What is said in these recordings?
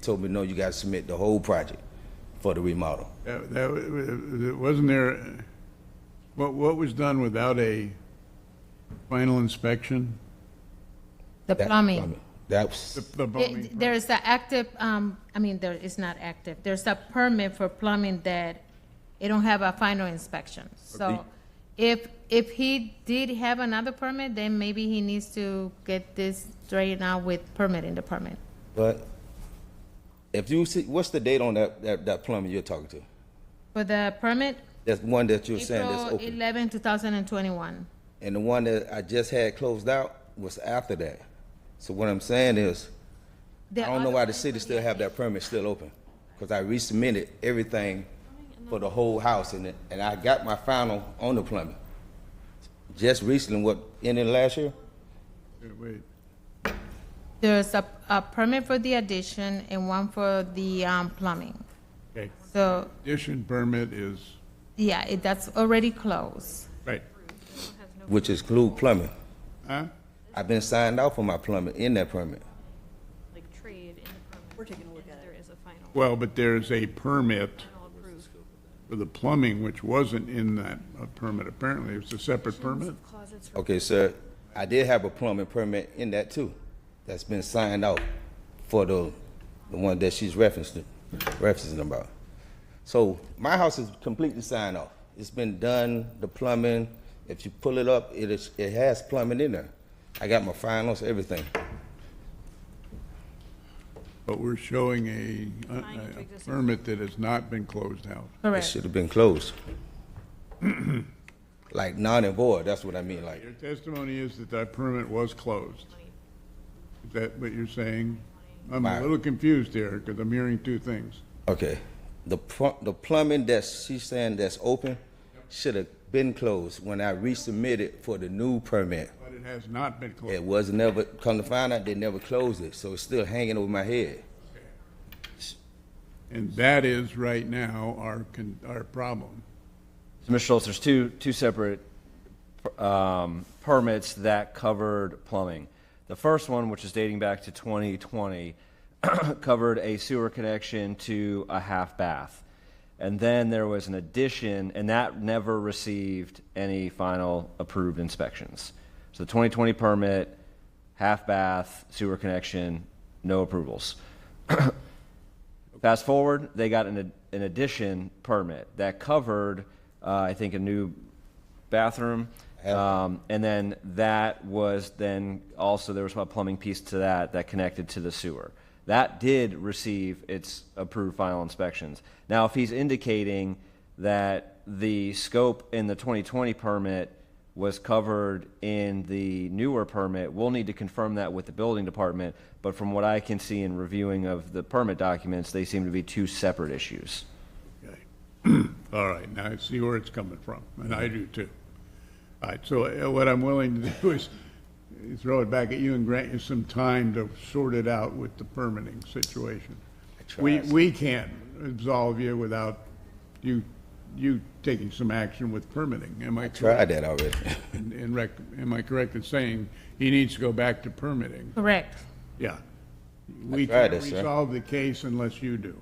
told me, no, you got to submit the whole project for the remodel. Wasn't there, what was done without a final inspection? The plumbing. That was, The plumbing? There is the active, there is not active. There's a permit for plumbing that it don't have a final inspection. So if he did have another permit, then maybe he needs to get this straightened out with permitting department. but if you see, what's the date on that plumbing you're talking to? For the permit, That's one that you're saying that's April open. 11, 2021. And the one that I just had closed out was after that. So what I'm saying is, I don't know why the city still have that permit still open. Because I resubmitted everything for the whole house and I got my final on the plumbing. Just recently, ended last year? Wait, There's a permit for the addition and one for the plumbing. okay. So, Addition permit is, yeah, that's already closed. right. Which include plumbing. Huh? I've been signed off for my plumbing in that permit. like trade in the permit. We're taking a look at it. There is a final Well, but there's a permit approved. for the plumbing, which wasn't in that permit, apparently. It was a separate permit? Closets for Okay, sir, I did have a plumbing permit in that too. That's been signed off for the one that she's referencing about. So my house is completely signed off. It's been done, the plumbing. If you pull it up, it has plumbing in there. I got my finals, everything. But we're showing a to existing. permit that has not been closed out. It Correct. should have been closed. Like non and void, that's what I mean, like. Your testimony is that that permit was closed. Is that what you're saying? I'm a My- little confused here, because I'm hearing two things. Okay, the plumbing that she's saying that's open should have been closed when I resubmitted for the new permit. But it has not been closed. It was never, come to find out, they never closed it, so it's still hanging over my head. And that is right now our problem. So, Mr. Schultz, there's two separate permits that covered plumbing. The first one, which is dating back to 2020, covered a sewer connection to a half bath. And then there was an addition, and that never received any final approved inspections. So the 2020 permit, half bath, sewer connection, no approvals. Fast forward, they got an addition permit that covered, I think, a new bathroom. And then that was then also, there was a plumbing piece to that connected to the sewer. That did receive its approved final inspections. Now, if he's indicating that the scope in the 2020 permit was covered in the newer permit, we'll need to confirm that with the building department. But from what I can see in reviewing of the permit documents, they seem to be two separate issues. Okay. All right, now I see where it's coming from, and I do too. All right, so what I'm willing to do is throw it back at you and grant you some time to sort it out with the permitting situation. We can't absolve you without you taking some action with permitting. Am I Tried correct? that already. Am I correct in saying he needs to go back to permitting? Correct. Yeah. We tried can't it, sir. resolve the case unless you do.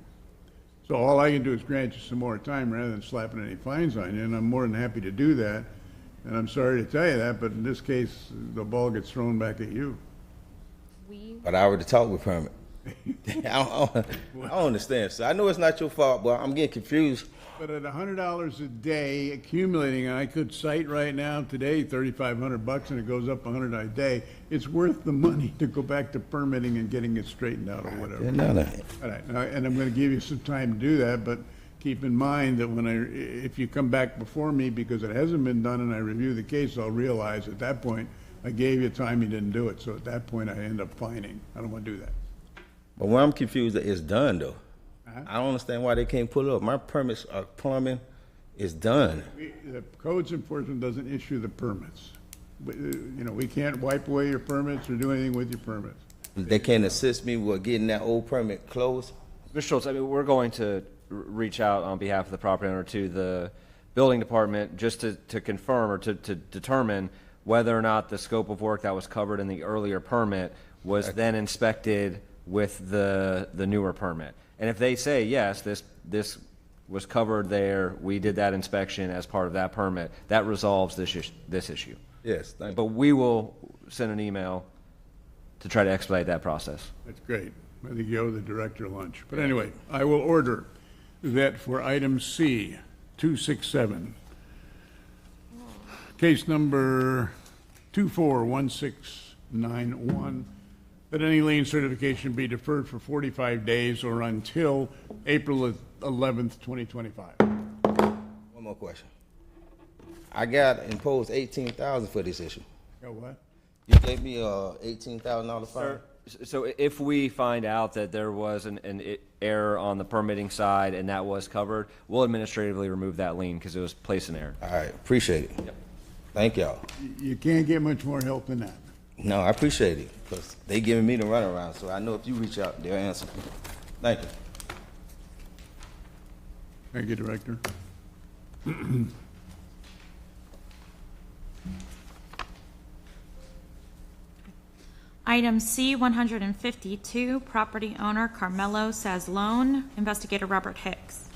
So all I can do is grant you some more time rather than slapping any fines on you, and I'm more than happy to do that. And I'm sorry to tell you that, but in this case, the ball gets thrown back at you. But I already talked with permit. I don't understand, sir. I know it's not your fault, but I'm getting confused. But at $100 a day accumulating, and I could cite right now today $3,500 and it goes up $100 a day, it's worth the money to go back to permitting and getting it straightened out or whatever. No. All right, and I'm gonna give you some time to do that, but keep in mind that if you come back before me because it hasn't been done and I review the case, I'll realize at that point, I gave you time, you didn't do it, so at that point, I end up fining. I don't wanna do that. But when I'm confused, that it's done though. I don't understand why they can't pull it up. My permits are plumbing is done. The codes enforcement doesn't issue the permits. We can't wipe away your permits or do anything with your permits. They can't assist me with getting that old permit closed. Mr. Schultz, I mean, we're going to reach out on behalf of the property owner to the building department just to confirm or to determine whether or not the scope of work that was covered in the earlier permit was then inspected with the newer permit. And if they say, yes, this was covered there, we did that inspection as part of that permit, that resolves this issue. Yes, thank you. But we will send an email to try to expedite that process. That's great. I think you owe the director lunch. But anyway, I will order that for item C, 267, case number 241691, that any lien certification be deferred for 45 days or until April 11th, 2025. One more question. I got imposed $18,000 for this issue. Got what? You gave me a $18,000 fine? So if we find out that there was an error on the permitting side and that was covered, we'll administratively remove that lien because it was placed in error. All right, appreciate it. Yep. Thank y'all. You can't get much more help than that. No, I appreciate it because they giving me the runaround, so I know if you reach out, they'll answer. Thank you. Thank you, Director. Item C 152, property owner Carmelo Sazlone, investigator Robert Hicks.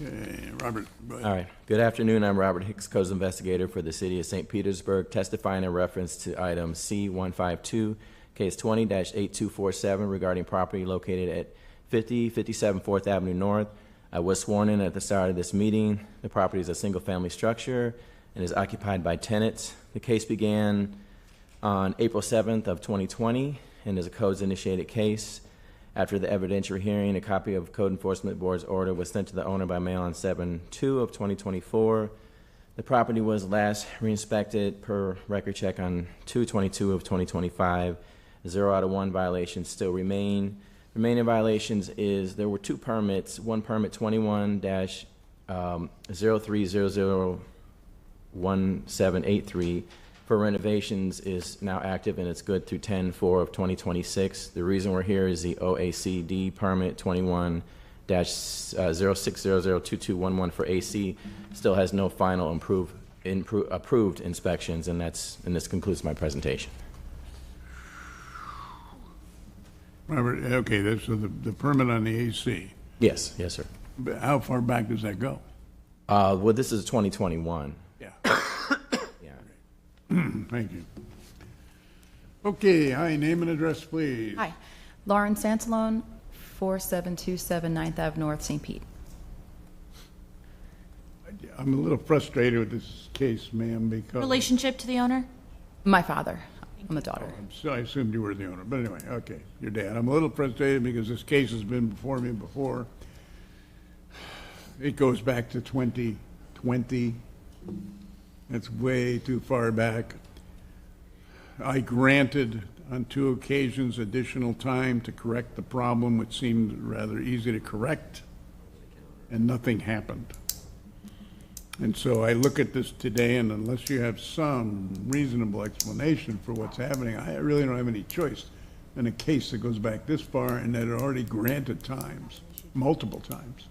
Okay, Robert, go ahead. All right. Good afternoon. I'm Robert Hicks, Codes Investigator for the City of St. Petersburg, testifying in reference to item C-152, case 20-8247 regarding property located at 5057 4th Avenue North. I was sworn in at the start of this meeting. The property is a single-family structure and is occupied by tenants. The case began on April 7th of 2020 and is a codes-initiated case. After the evidentiary hearing, a copy of Code Enforcement Board's order was sent to the owner by mail on 7/2 of 2024. The property was last re-inspected per record check on 2/22 of 2025. 0 out of 1 violations still remain. Remaining violations is there were 2 permits. One permit 21-03001783 for renovations is now active and it's good through 10/4 of 2026. The reason we're here is the OACD permit 21-06002211 for AC still has no final approved inspections, and this concludes my presentation. Robert, okay, so the permit on the AC, Yes, sir. but how far back does that go? Well, this is 2021. Yeah. Yeah. Thank you. Okay, hi, name and address, please. Hi, Lauren Santalone, 4727 9th Ave North, St. Pete. I'm a little frustrated with this case, ma'am, because Relationship to the owner? My father, I'm the daughter. I assumed you were the owner, but anyway, okay, your dad. I'm a little frustrated because this case has been before me before. It goes back to 2020. That's way too far back. I granted on 2 occasions additional time to correct the problem, which seemed rather easy to correct, and nothing happened. And so I look at this today, and unless you have some reasonable explanation for what's happening, I really don't have any choice in a case that goes back this far and that are already granted times, multiple times.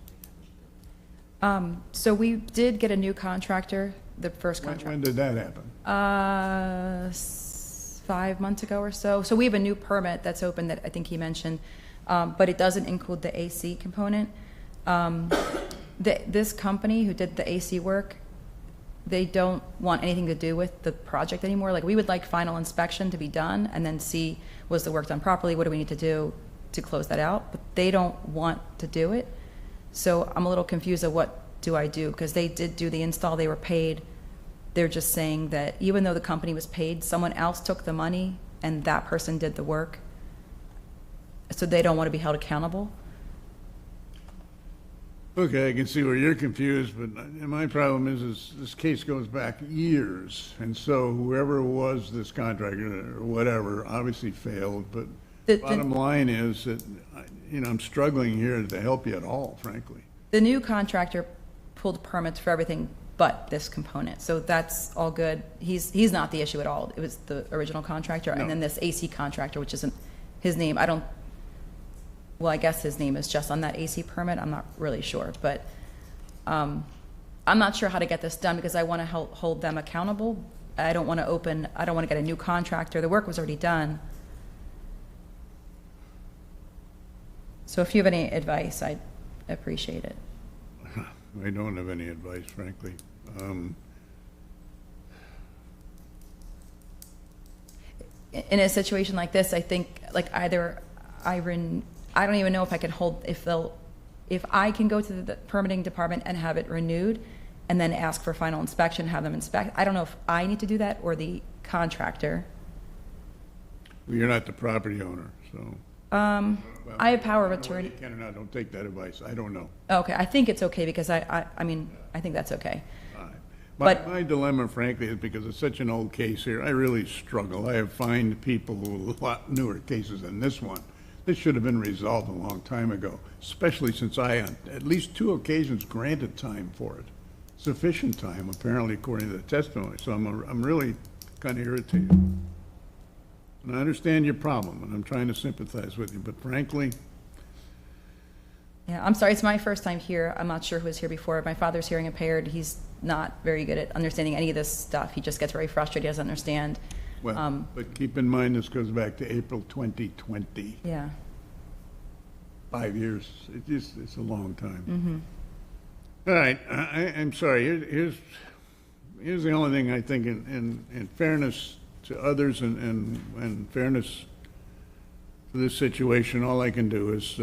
So we did get a new contractor, the first When contract, did that happen? 5 months ago or so. So we have a new permit that's open that I think he mentioned, but it doesn't include the AC component. This company who did the AC work, they don't want anything to do with the project anymore. Like, we would like final inspection to be done and then see, was the work done properly? What do we need to do to close that out? But they don't want to do it. So I'm a little confused of what do I do, because they did do the install, they were paid. They're just saying that even though the company was paid, someone else took the money and that person did the work. So they don't want to be held accountable. Okay, I can see where you're confused, but my problem is this case goes back years. And so whoever was this contractor or whatever obviously failed, but bottom line is that, I'm struggling here to help you at all, frankly. The new contractor pulled permits for everything but this component, so that's all good. He's not the issue at all. It was the original contractor, No. and then this AC contractor, which isn't his name. I guess his name is just on that AC permit. I'm not really sure, but I'm not sure how to get this done because I want to hold them accountable. I don't want to get a new contractor. The work was already done. So if you have any advice, I'd appreciate it. I don't have any advice, frankly. In a situation like this, I think like either I don't even know if I can hold, if I can go to the permitting department and have it renewed and then ask for final inspection, have them inspect. I don't know if I need to do that or the contractor. Well, you're not the property owner, so. I have power of I don't know whether attorney. you can or not, don't take that advice. I don't know. Okay, I think it's okay because I mean, I think that's okay. All right. But- My dilemma, frankly, is because it's such an old case here, I really struggle. I have fined people who a lot newer cases than this one. This should have been resolved a long time ago, especially since I, on at least 2 occasions, granted time for it. Sufficient time, apparently, according to the testimony. So I'm really kind of irritated. And I understand your problem, and I'm trying to sympathize with you, but frankly, Yeah, I'm sorry, it's my first time here. I'm not sure who was here before. My father's hearing impaired. He's not very good at understanding any of this stuff. He just gets very frustrated. He doesn't understand. well, but keep in mind, this goes back to April 2020. Yeah. 5 years, it's a long time. All right, I'm sorry, here's the only thing I think in fairness to others and fairness to this situation, all I can do is,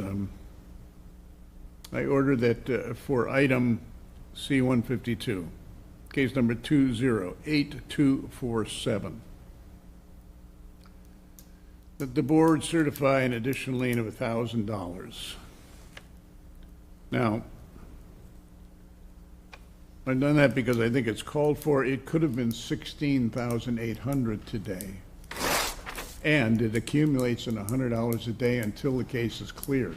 I order that for item C-152, case number 208247, that the board certify an additional lien of $1,000. Now, I've done that because I think it's called for. It could have been 16,800 today. And it accumulates in $100 a day until the case is cleared.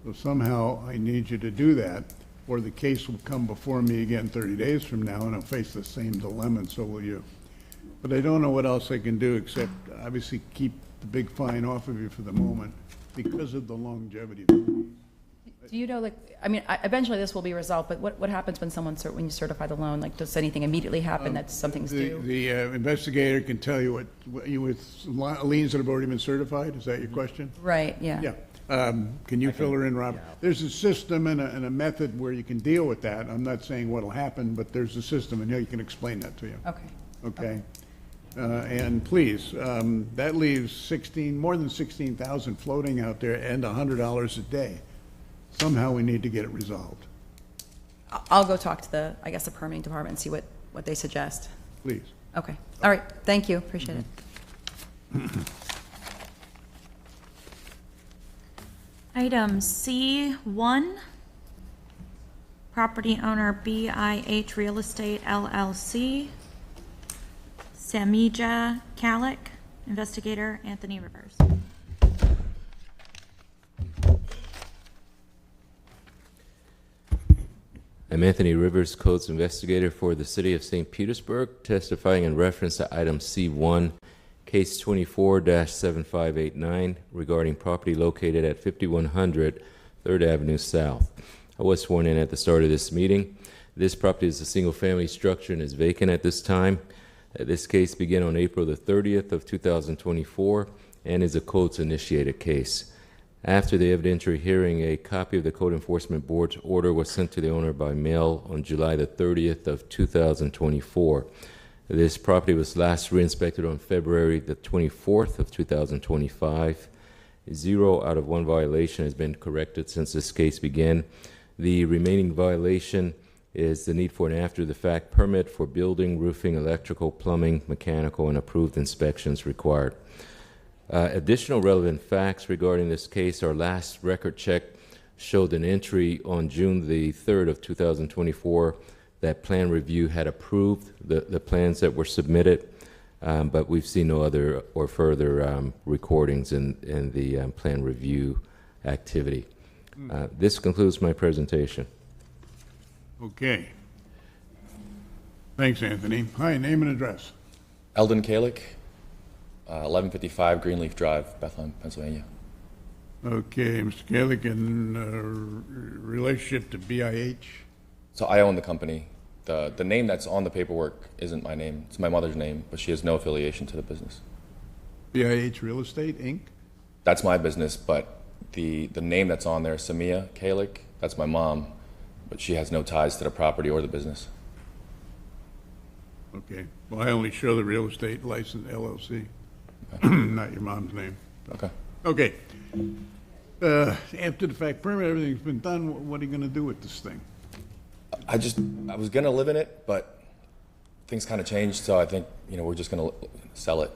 So somehow I need you to do that, or the case will come before me again 30 days from now and I'll face the same dilemma, and so will you. But I don't know what else I can do except obviously keep the big fine off of you for the moment because of the longevity of the case. Do you know, like, I mean, eventually this will be resolved, but what happens when when you certify the loan? Like, does anything immediately happen that something's due? The investigator can tell you what you, with liens that have already been certified, is that your question? Right, yeah. Yeah. Can you fill her in, Rob? There's a system and a method where you can deal with that. I'm not saying what'll happen, but there's a system, and you can explain that to you. Okay. Okay? And please, that leaves more than 16,000 floating out there and $100 a day. Somehow we need to get it resolved. I'll go talk to the permitting department and see what they suggest. Please. Okay. All right. Thank you. Appreciate it. Item C1, property owner BIH Real Estate LLC, Samija Kalik, investigator Anthony Rivers. I'm Anthony Rivers, Codes Investigator for the City of St. Petersburg, testifying in reference to item C1, case 24-7589, regarding property located at 5100 3rd Avenue South. I was sworn in at the start of this meeting. This property is a single-family structure and is vacant at this time. This case began on April the 30th of 2024 and is a Codes-initiated case. After the evidentiary hearing, a copy of the Code Enforcement Board's order was sent to the owner by mail on July the 30th of 2024. This property was last re-inspected on February the 24th of 2025. 0 out of 1 violation has been corrected since this case began. The remaining violation is the need for an after-the-fact permit for building, roofing, electrical, plumbing, mechanical, and approved inspections required. Additional relevant facts regarding this case: our last record check showed an entry on June the 3rd of 2024 that plan review had approved the plans that were submitted, but we've seen no other or further recordings in the plan review activity. This concludes my presentation. Okay. Thanks, Anthony. Hi, name and address. Eldon Kalik, 1155 Greenleaf Drive, Bethlehem, Pennsylvania. Okay, Mr. Kalik, in relationship to BIH? So I own the company. The name that's on the paperwork isn't my name. It's my mother's name, but she has no affiliation to the business. BIH Real Estate, Inc.? That's my business, but the name that's on there, Samia Kalik, that's my mom, but she has no ties to the property or the business. Okay. Well, I only show the real estate license LLC, not your mom's name. Okay. Okay. After the fact permit, everything's been done, what are you gonna do with this thing? I was gonna live in it, but things kind of changed, so I think, we're just gonna sell it.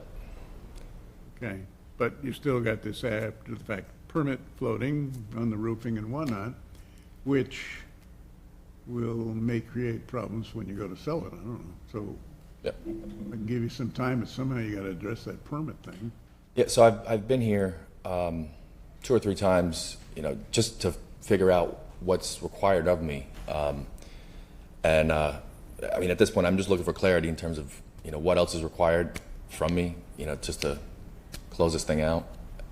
Okay, but you still got this after the fact permit floating on the roofing and whatnot, which may create problems when you go to sell it, I don't know. So Yep. I can give you some time, but somehow you gotta address that permit thing. Yeah, so I've been here 2 or 3 times, just to figure out what's required of me. I mean, at this point, I'm just looking for clarity in terms of, what else is required from me, just to close this thing out.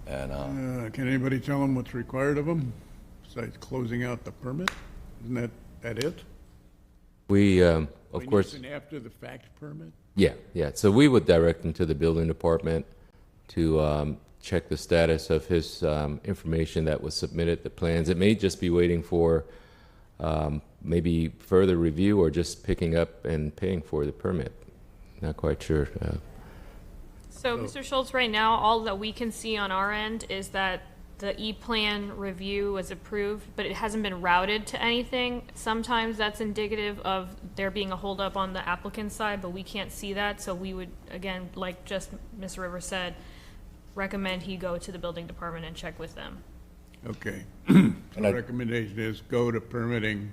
And Can anybody tell them what's required of them, besides closing out the permit? Isn't that it? We, of We course, need an after-the-fact permit? yeah. So we would direct him to the building department to check the status of his information that was submitted, the plans. It may just be waiting for maybe further review or just picking up and paying for the permit. Not quite sure. So, Mr. Schultz, right now, all that we can see on our end is that the E-plan review was approved, but it hasn't been routed to anything. Sometimes that's indicative of there being a holdup on the applicant's side, but we can't see that. So we would, again, like just Ms. Rivers said, recommend he go to the building department and check with them. Okay. And My recommendation is go to permitting,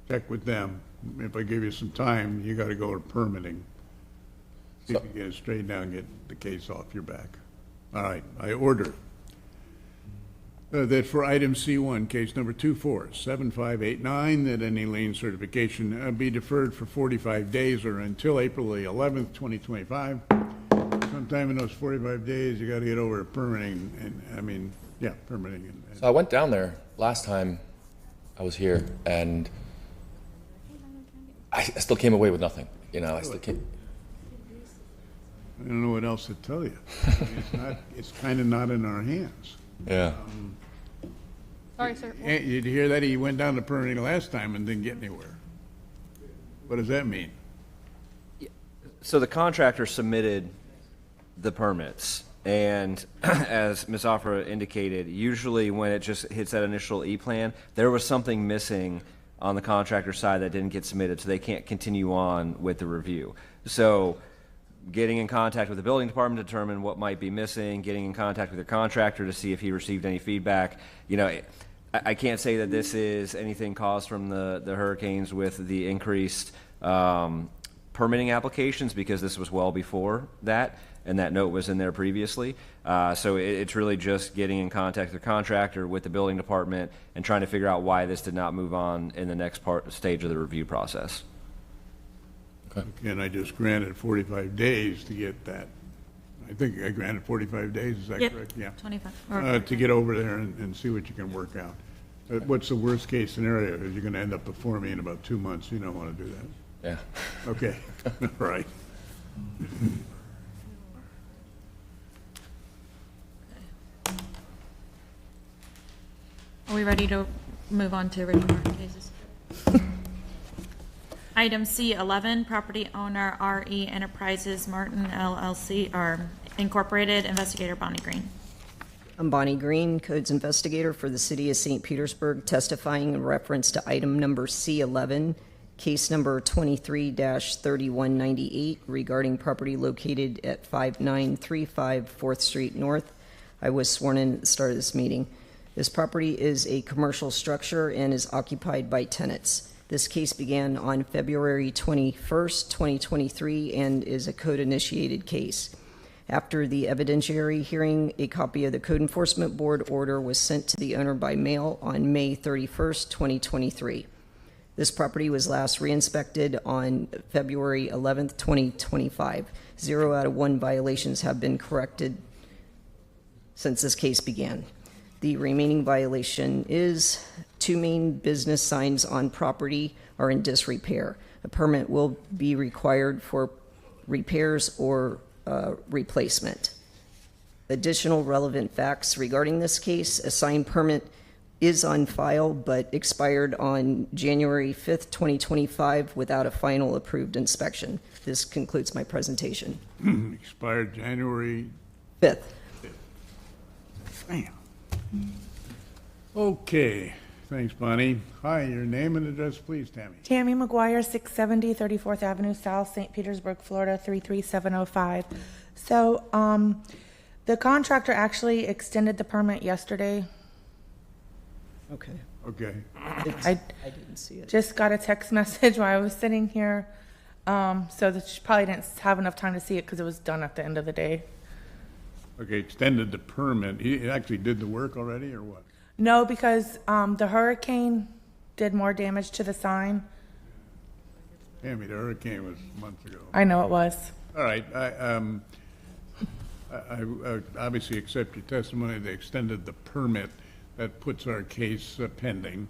check with them. If I give you some time, you gotta go to permitting. See if you get it straightened out and get the case off your back. All right, I order that for item C1, case number 247589, that any lien certification be deferred for 45 days or until April the 11th, 2025. Sometime in those 45 days, you gotta get over to permitting, and, permitting. so I went down there last time I was here, and I still came away with nothing. I still came. I don't know what else to tell you. It's kind of not in our hands. Yeah. Sorry, sir. Did you hear that? He went down to permitting last time and didn't get anywhere. What does that mean? So the contractor submitted the permits, and as Ms. Offra indicated, usually when it just hits that initial E-plan, there was something missing on the contractor side that didn't get submitted, so they can't continue on with the review. So getting in contact with the building department to determine what might be missing, getting in contact with the contractor to see if he received any feedback. I can't say that this is anything caused from the hurricanes with the increased permitting applications, because this was well before that, and that note was in there previously. So it's really just getting in contact with the contractor, with the building department, and trying to figure out why this did not move on in the next stage of the review process. And I just granted 45 days to get that. I think I granted 45 days, is that Yep. correct? Yeah. 25. To get over there and see what you can work out. What's the worst case scenario? Is you're gonna end up before me in about 2 months? You don't wanna do that. Yeah. Okay, all right. Are we ready to move on to original market cases? Item C11, property owner RE Enterprises Martin LLC, or Incorporated, investigator Bonnie Green. I'm Bonnie Green, Codes Investigator for the City of St. Petersburg, testifying in reference to item number C11, case number 23-3198, regarding property located at 5935 4th Street North. I was sworn in at the start of this meeting. This property is a commercial structure and is occupied by tenants. This case began on February 21st, 2023, and is a code-initiated case. After the evidentiary hearing, a copy of the Code Enforcement Board order was sent to the owner by mail on May 31st, 2023. This property was last re-inspected on February 11th, 2025. 0 out of 1 violations have been corrected since this case began. The remaining violation is 2 main business signs on property are in disrepair. A permit will be required for repairs or replacement. Additional relevant facts regarding this case: a sign permit is on file but expired on January 5th, 2025 without a final approved inspection. This concludes my presentation. Expired January 5th. Bam. Okay, thanks, Bonnie. Hi, your name and address, please, Tammy. Tammy McGuire, 670 34th Avenue South, St. Petersburg, Florida, 33705. So, the contractor actually extended the permit yesterday. Okay. Okay. I didn't see it. just got a text message while I was sitting here. So that she probably didn't have enough time to see it because it was done at the end of the day. Okay, extended the permit. He actually did the work already, or what? No, because the hurricane did more damage to the sign. Tammy, the hurricane was months ago. I know it was. All right, I obviously accept your testimony. They extended the permit. That puts our case pending.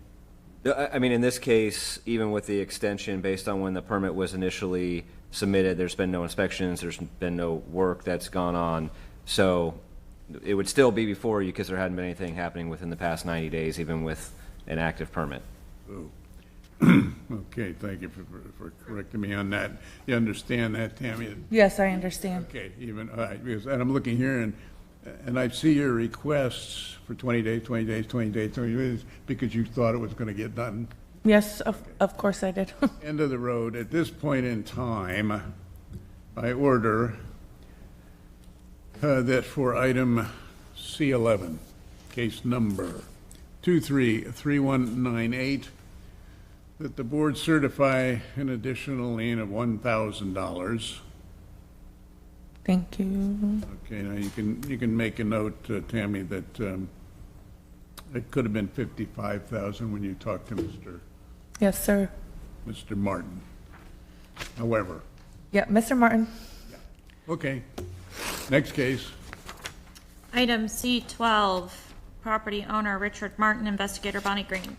I mean, in this case, even with the extension, based on when the permit was initially submitted, there's been no inspections, there's been no work that's gone on. So it would still be before you because there hadn't been anything happening within the past 90 days, even with an active permit. Oh. Okay, thank you for correcting me on that. You understand that, Tammy? Yes, I understand. Okay, all right, because, and I'm looking here, and I see your requests for 20 days, 20 days, 20 days, 20 days, because you thought it was going to get done. Yes, of course I did. End of the road. At this point in time, I order that for item C11, case number 233198, that the board certify an additional lien of $1,000. Thank you. Okay, now you can make a note, Tammy, that it could have been $55,000 when you talked to Yes, sir. Mr. Martin. However, Yeah, Mr. Martin. okay. Next case. Item C12, property owner Richard Martin, investigator Bonnie Green.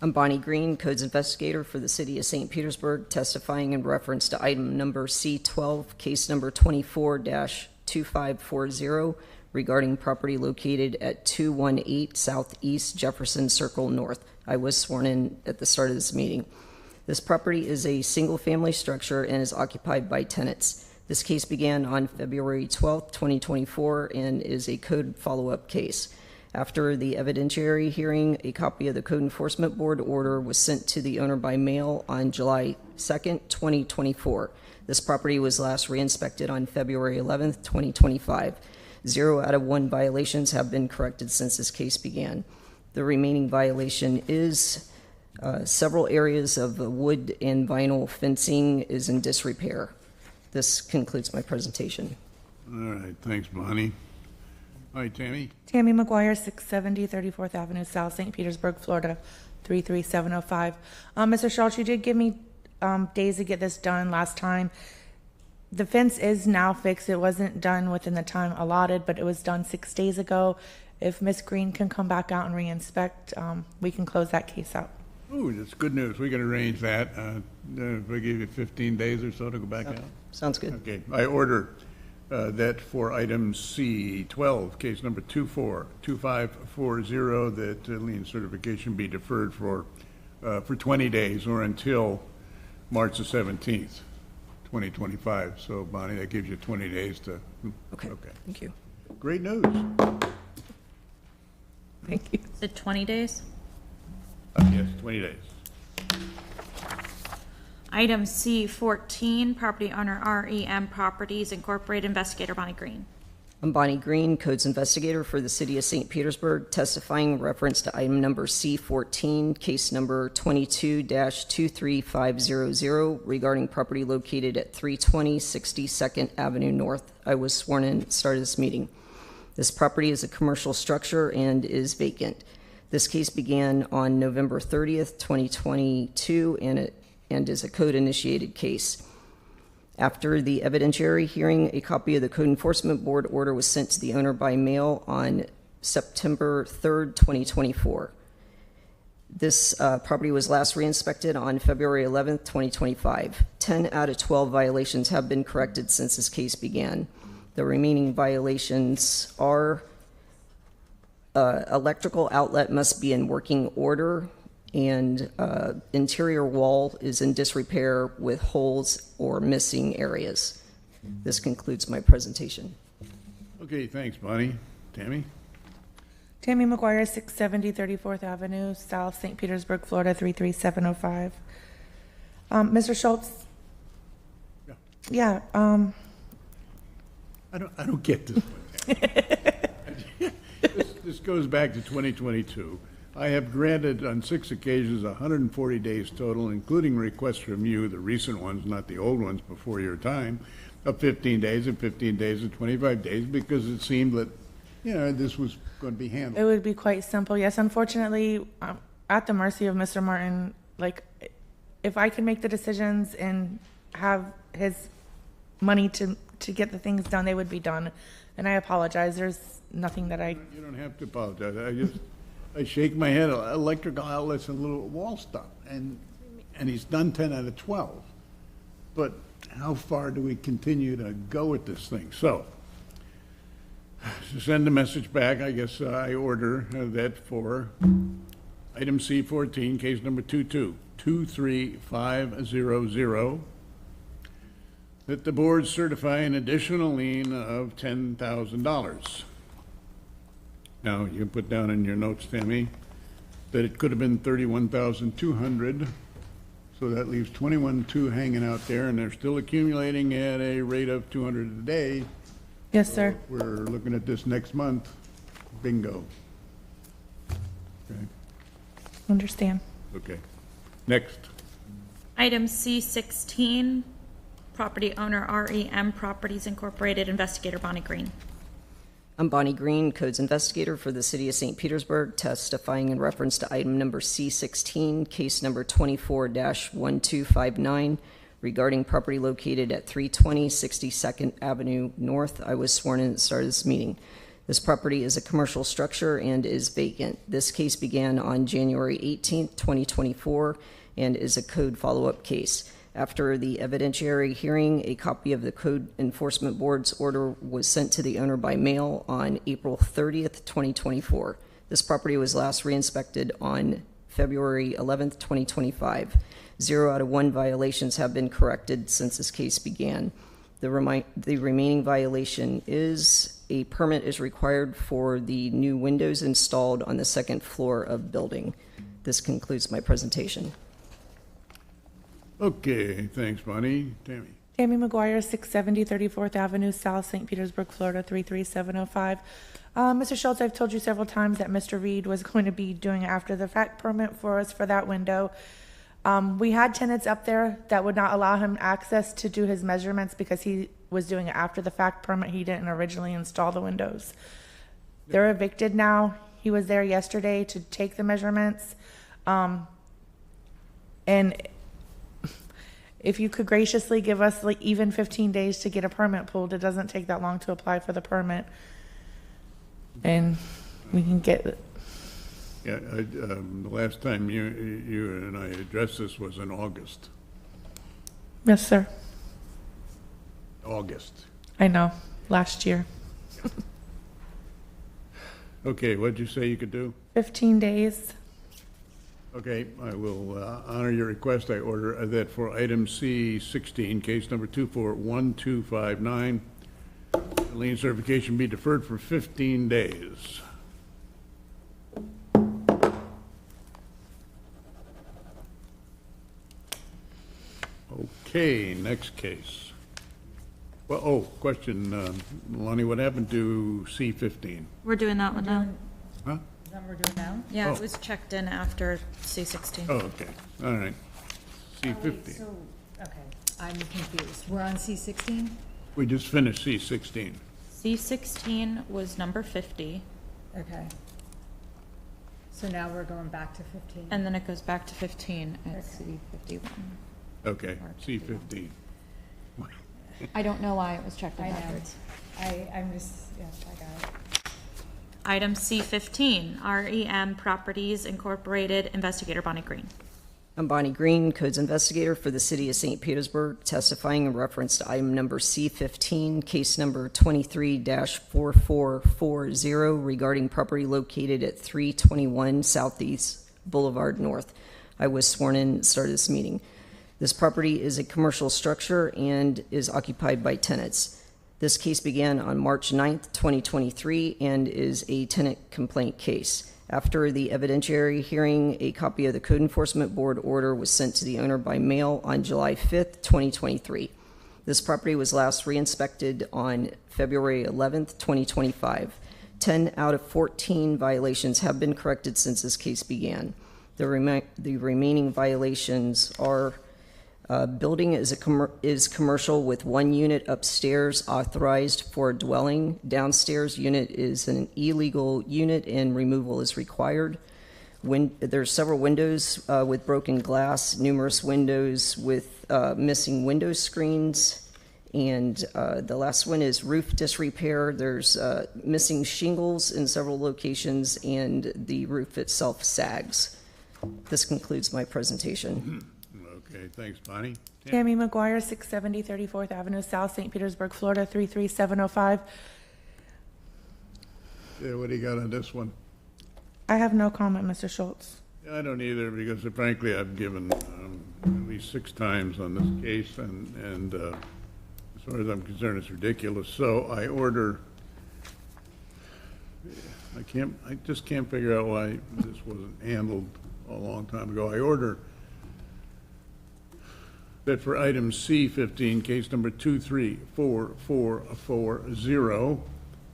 I'm Bonnie Green, Codes Investigator for the City of St. Petersburg, testifying in reference to item number C12, case number 24-2540, regarding property located at 218 Southeast Jefferson Circle North. I was sworn in at the start of this meeting. This property is a single-family structure and is occupied by tenants. This case began on February 12, 2024, and is a code follow-up case. After the evidentiary hearing, a copy of the Code Enforcement Board order was sent to the owner by mail on July 2nd, 2024. This property was last re-inspected on February 11th, 2025. 0 out of 1 violations have been corrected since this case began. The remaining violation is several areas of the wood and vinyl fencing is in disrepair. This concludes my presentation. All right, thanks, Bonnie. Hi, Tammy. Tammy McGuire, 670 34th Avenue South, St. Petersburg, Florida, 33705. Mr. Schultz, you did give me days to get this done last time. The fence is now fixed. It wasn't done within the time allotted, but it was done 6 days ago. If Ms. Green can come back out and re-inspect, we can close that case out. Oh, that's good news. We can arrange that. If we give you 15 days or so to go back out. Sounds good. Okay, I order that for item C12, case number 242540, that lien certification be deferred for 20 days or until March the 17th, 2025. So, Bonnie, that gives you 20 days to. Okay. Thank you. Great news. Thank you. Is it 20 days? Yes, 20 days. Item C14, property owner REM Properties Incorporated, investigator Bonnie Green. I'm Bonnie Green, Codes Investigator for the City of St. Petersburg, testifying in reference to item number C14, case number 22-23500, regarding property located at 320 62nd Avenue North. I was sworn in at the start of this meeting. This property is a commercial structure and is vacant. This case began on November 30th, 2022, and is a code-initiated case. After the evidentiary hearing, a copy of the Code Enforcement Board order was sent to the owner by mail on September 3rd, 2024. This property was last re-inspected on February 11th, 2025. 10 out of 12 violations have been corrected since this case began. The remaining violations are electrical outlet must be in working order, and interior wall is in disrepair with holes or missing areas. This concludes my presentation. Okay, thanks, Bonnie. Tammy? Tammy McGuire, 670 34th Avenue, South St. Petersburg, Florida, 33705. Mr. Schultz? Yeah. Yeah, I don't get this one. This goes back to 2022. I have granted on 6 occasions 140 days total, including requests from you, the recent ones, not the old ones before your time, of 15 days and 15 days and 25 days, because it seemed that, this was going to be handled. it would be quite simple. Yes, unfortunately, at the mercy of Mr. Martin, like, if I can make the decisions and have his money to get the things done, they would be done. And I apologize. There's nothing that I... You don't have to apologize. I shake my head. Electrical outlets and little wall stuff. And he's done 10 out of 12. But how far do we continue to go with this thing? So, to send a message back, I guess I order that for item C14, case number 2223500, that the board certify an additional lien of $10,000. Now, you can put down in your notes, Tammy, that it could have been $31,200, so that leaves $21,200 hanging out there, and they're still accumulating at a rate of $200 a day. Yes, sir. We're looking at this next month. Bingo. Okay. Understand. Okay. Next. Item C16, property owner REM Properties Incorporated, investigator Bonnie Green. I'm Bonnie Green, Codes Investigator for the City of St. Petersburg, testifying in reference to item number C16, case number 24-1259, regarding property located at 320 62nd Avenue North. I was sworn in at the start of this meeting. This property is a commercial structure and is vacant. This case began on January 18th, 2024, and is a code follow-up case. After the evidentiary hearing, a copy of the Code Enforcement Board's order was sent to the owner by mail on April 30th, 2024. This property was last re-inspected on February 11th, 2025. 0 out of 1 violations have been corrected since this case began. The remaining violation is a permit is required for the new windows installed on the second floor of building. This concludes my presentation. Okay, thanks, Bonnie. Tammy? Tammy McGuire, 670 34th Avenue, South St. Petersburg, Florida, 33705. Mr. Schultz, I've told you several times that Mr. Reed was going to be doing after the fact permit for us for that window. We had tenants up there that would not allow him access to do his measurements because he was doing it after the fact permit. He didn't originally install the windows. They're evicted now. He was there yesterday to take the measurements. And if you could graciously give us like even 15 days to get a permit pulled, it doesn't take that long to apply for the permit. And we can get... Yeah, the last time you and I addressed this was in August. Yes, sir. August. I know. Last year. Okay, what'd you say you could do? 15 days. Okay, I will honor your request. I order that for item C16, case number 241259, the lien certification be deferred for 15 days. Okay, next case. Well, question, Lonnie, what happened to C15? We're doing that one now. Huh? Is that what we're doing now? Yeah, Oh. it was checked in after C16. Oh, okay, all right. C15. So, okay, I'm confused. We're on C16? We just finished C16. C16 was number 50, Okay. So now we're going back to 15? and then it goes back to 15 at C51. Okay, C15. I don't know why it was checked in I know. backwards. I'm just, yes, I got it. Item C15, REM Properties Incorporated, Investigator Bonnie Green. I'm Bonnie Green, Codes Investigator for the City of St. Petersburg, testifying in reference to item number C15, case number 23-4440 regarding property located at 321 Southeast Boulevard North. I was sworn in at the start of this meeting. This property is a commercial structure and is occupied by tenants. This case began on March 9th, 2023, and is a tenant complaint case. After the evidentiary hearing, a copy of the Code Enforcement Board order was sent to the owner by mail on July 5th, 2023. This property was last re-inspected on February 11th, 2025. 10 out of 14 violations have been corrected since this case began. The remaining violations are building is commercial with one unit upstairs authorized for a dwelling. Downstairs unit is an illegal unit and removal is required. There's several windows with broken glass, numerous windows with missing window screens, and the last one is roof disrepair. There's missing shingles in several locations, and the roof itself sags. This concludes my presentation. Okay, thanks, Bonnie. Tammy McGuire, 670 34th Avenue South, St. Petersburg, Florida, 33705. Yeah, what do you got on this one? I have no comment, Mr. Schultz. I don't either, because frankly, I've given at least 6 times on this case, and as far as I'm concerned, it's ridiculous. So I just can't figure out why this wasn't handled a long time ago. I order that for item C15, case number 234440,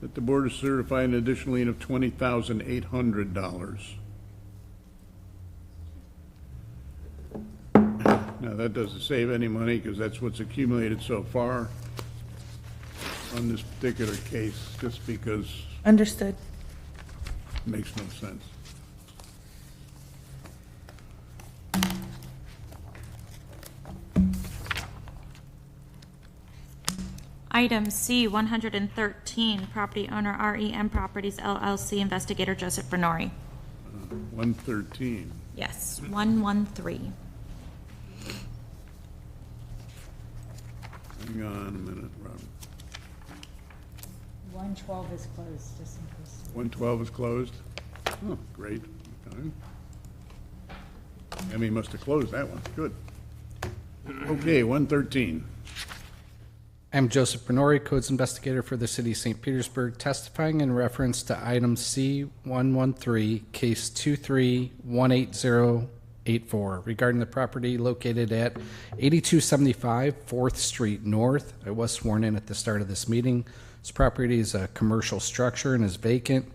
that the board is certifying an additional lien of $20,800. Now, that doesn't save any money because that's what's accumulated so far on this particular case, just because Understood. it makes no sense. Item C113, property owner REM Properties LLC, Investigator Joseph Bernori. 113. Yes, 113. Hang on a minute, Robert. 112 is closed, just in case. 112 is closed? Oh, great. Okay. Emmy must have closed that one. Good. Okay, 113. I'm Joseph Bernori, Codes Investigator for the City of St. Petersburg, testifying in reference to item C113, case 23-18084, regarding the property located at 8275 4th Street North. I was sworn in at the start of this meeting. This property is a commercial structure and is vacant.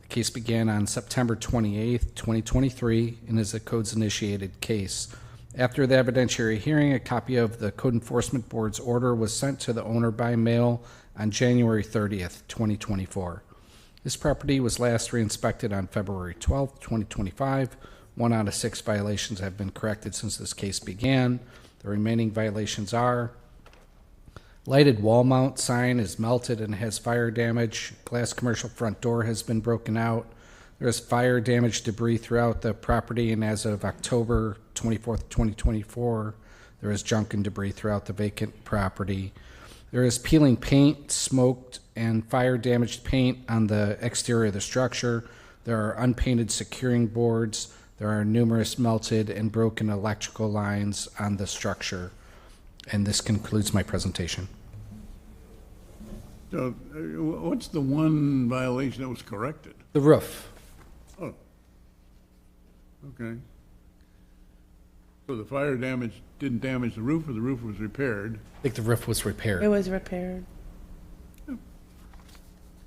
The case began on September 28th, 2023, and is a codes-initiated case. After the evidentiary hearing, a copy of the Code Enforcement Board's order was sent to the owner by mail on January 30th, 2024. This property was last re-inspected on February 12th, 2025. 1 out of 6 violations have been corrected since this case began. The remaining violations are: lighted wall mount sign is melted and has fire damage. Glass commercial front door has been broken out. There is fire damage debris throughout the property, and as of October 24th, 2024, there is junk and debris throughout the vacant property. There is peeling paint, smoked, and fire-damaged paint on the exterior of the structure. There are unpainted securing boards. There are numerous melted and broken electrical lines on the structure. And this concludes my presentation. So, what's the one violation that was corrected? The roof. Oh. Okay. So the fire damage didn't damage the roof, or the roof was repaired? I think the roof was repaired. It was repaired.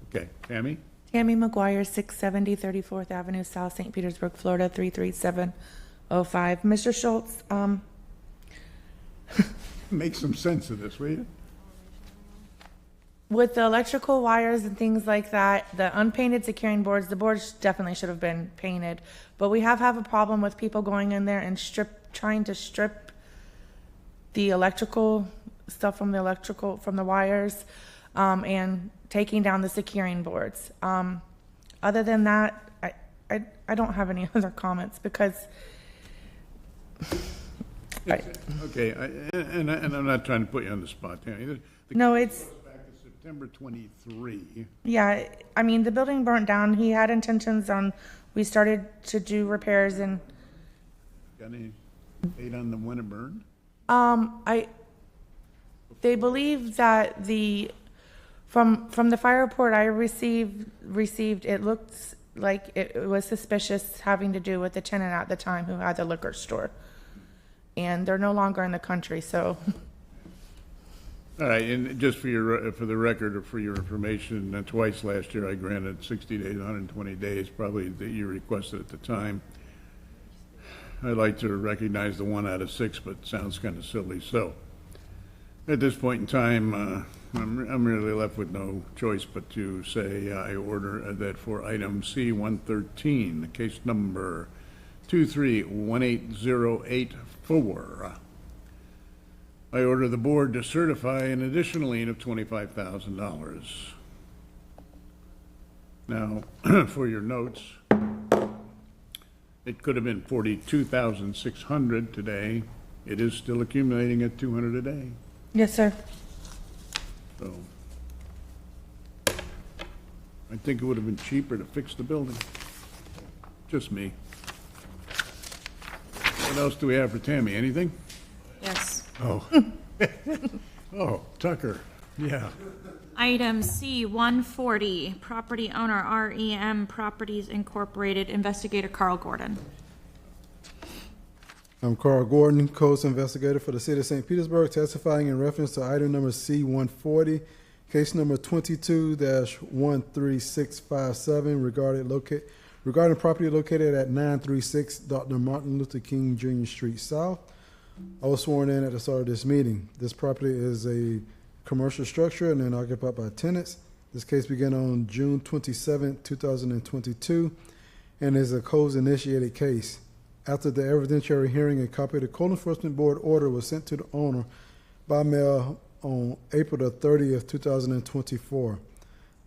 Okay, Tammy? Tammy McGuire, 670 34th Avenue South, St. Petersburg, Florida, 33705. Mr. Schultz, Make some sense of this, will you? with the electrical wires and things like that, the unpainted securing boards, the boards definitely should have been painted. But we have a problem with people going in there and trying to strip the electrical stuff from the wires, and taking down the securing boards. Other than that, I don't have any other comments because Okay, and I'm not trying to put you on the spot, Tammy. no, it's, Back to September 23. yeah, I mean, the building burnt down. He had intentions on, we started to do repairs and, Got any date on the when it burned? they believe that from the fire report I received, it looked like it was suspicious having to do with the tenant at the time who had the liquor store. And they're no longer in the country, so. All right, and just for the record, or for your information, twice last year I granted 60 days, 120 days, probably that you requested at the time. I'd like to recognize the 1 out of 6, but it sounds kind of silly. So, at this point in time, I'm really left with no choice but to say I order that for item C-113, case number 23-18084, I order the board to certify an additional lien of $25,000. Now, for your notes, it could have been $42,600 today. It is still accumulating at $200 a day. Yes, sir. So I think it would have been cheaper to fix the building. Just me. What else do we have for Tammy? Anything? Yes. Oh. Oh, Tucker. Yeah. Item C-140, property owner REM Properties Incorporated, investigator Carl Gordon. I'm Carl Gordon, Coast Investigator for the City of St. Petersburg, testifying in reference to item number C-140, case number 22-13657 regarding property located at 936 Dr. Martin Luther King Jr. Street South. I was sworn in at the start of this meeting. This property is a commercial structure and then occupied by tenants. This case began on June 27, 2022, and is a codes-initiated case. After the evidentiary hearing, a copy of the Code Enforcement Board order was sent to the owner by mail on April the 30th, 2024.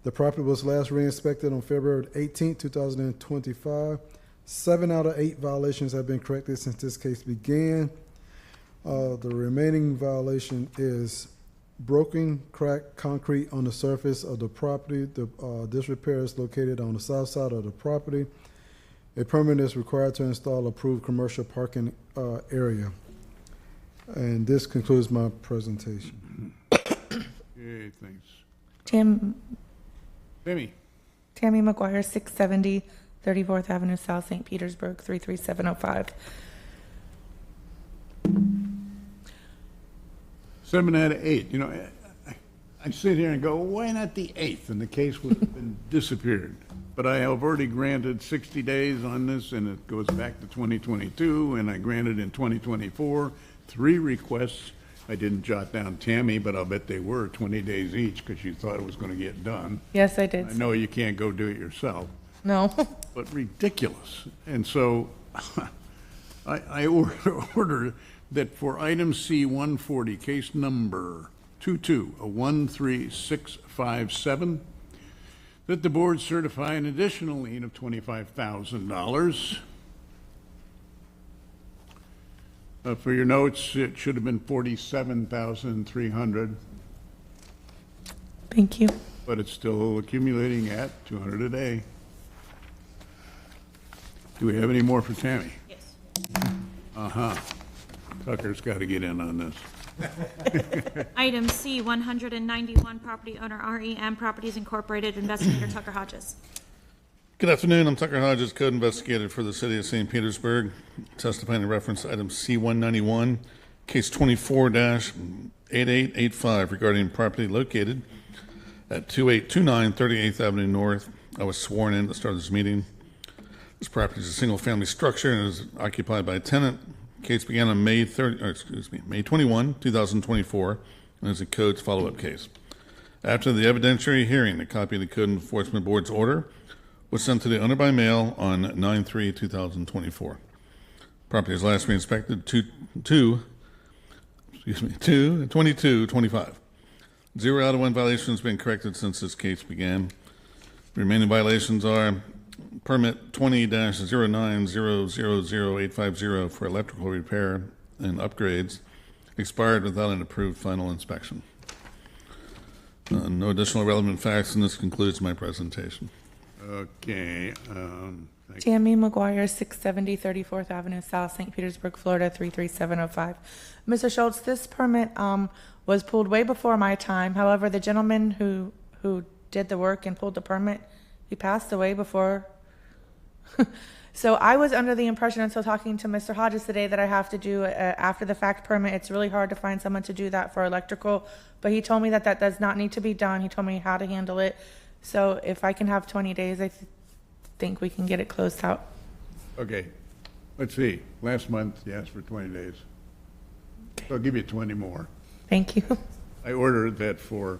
The property was last re-inspected on February 18, 2025. 7 out of 8 violations have been corrected since this case began. The remaining violation is broken, cracked concrete on the surface of the property. This repair is located on the south side of the property. A permit is required to install approved commercial parking area. And this concludes my presentation. Okay, thanks. Tammy McGuire, 670 34th Avenue South, St. Petersburg, 33705. 7 out of 8. You know, I sit here and go, why not the 8th? And the case would have been disappeared. But I have already granted 60 days on this, and it goes back to 2022, and I granted in 2024 3 requests. I didn't jot down Tammy, but I'll bet they were 20 days each because you thought it was going to get done. Yes, I did. I know you can't go do it yourself. No. But ridiculous. And so I order that for item C-140, case number 22-13657, that the board certify an additional lien of $25,000. For your notes, it should have been $47,300, Thank you. but it's still accumulating at $200 a day. Do we have any more for Tammy? Yes. Uh-huh. Tucker's got to get in on this. Item C-191, property owner REM Properties Incorporated, investigator Tucker Hodges. Good afternoon. I'm Tucker Hodges, Code Investigator for the City of St. Petersburg, testifying in reference to item C-191, case 24-8885 regarding property located at 2829 38th Avenue North. I was sworn in at the start of this meeting. This property is a single-family structure and is occupied by a tenant. Case began on May 21, 2024, and is a codes follow-up case. After the evidentiary hearing, a copy of the Code Enforcement Board's order was sent to the owner by mail on 9/3/2024. Property is last re-inspected 22/25. 0 out of 1 violation has been corrected since this case began. The remaining violations are permit 20-09000850 for electrical repair and upgrades expired without an approved final inspection. No additional relevant facts, and this concludes my presentation. Okay, thank you. Tammy McGuire, 670 34th Avenue South, St. Petersburg, Florida, 33705. Mr. Schultz, this permit was pulled way before my time. However, the gentleman who did the work and pulled the permit, he passed away before. So I was under the impression until talking to Mr. Hodges today that I have to do after the fact permit. It's really hard to find someone to do that for electrical, but he told me that that does not need to be done. He told me how to handle it. So if I can have 20 days, I think we can get it closed out. Okay, let's see. Last month, you asked for 20 days. So I'll give you 20 more. Thank you. I ordered that for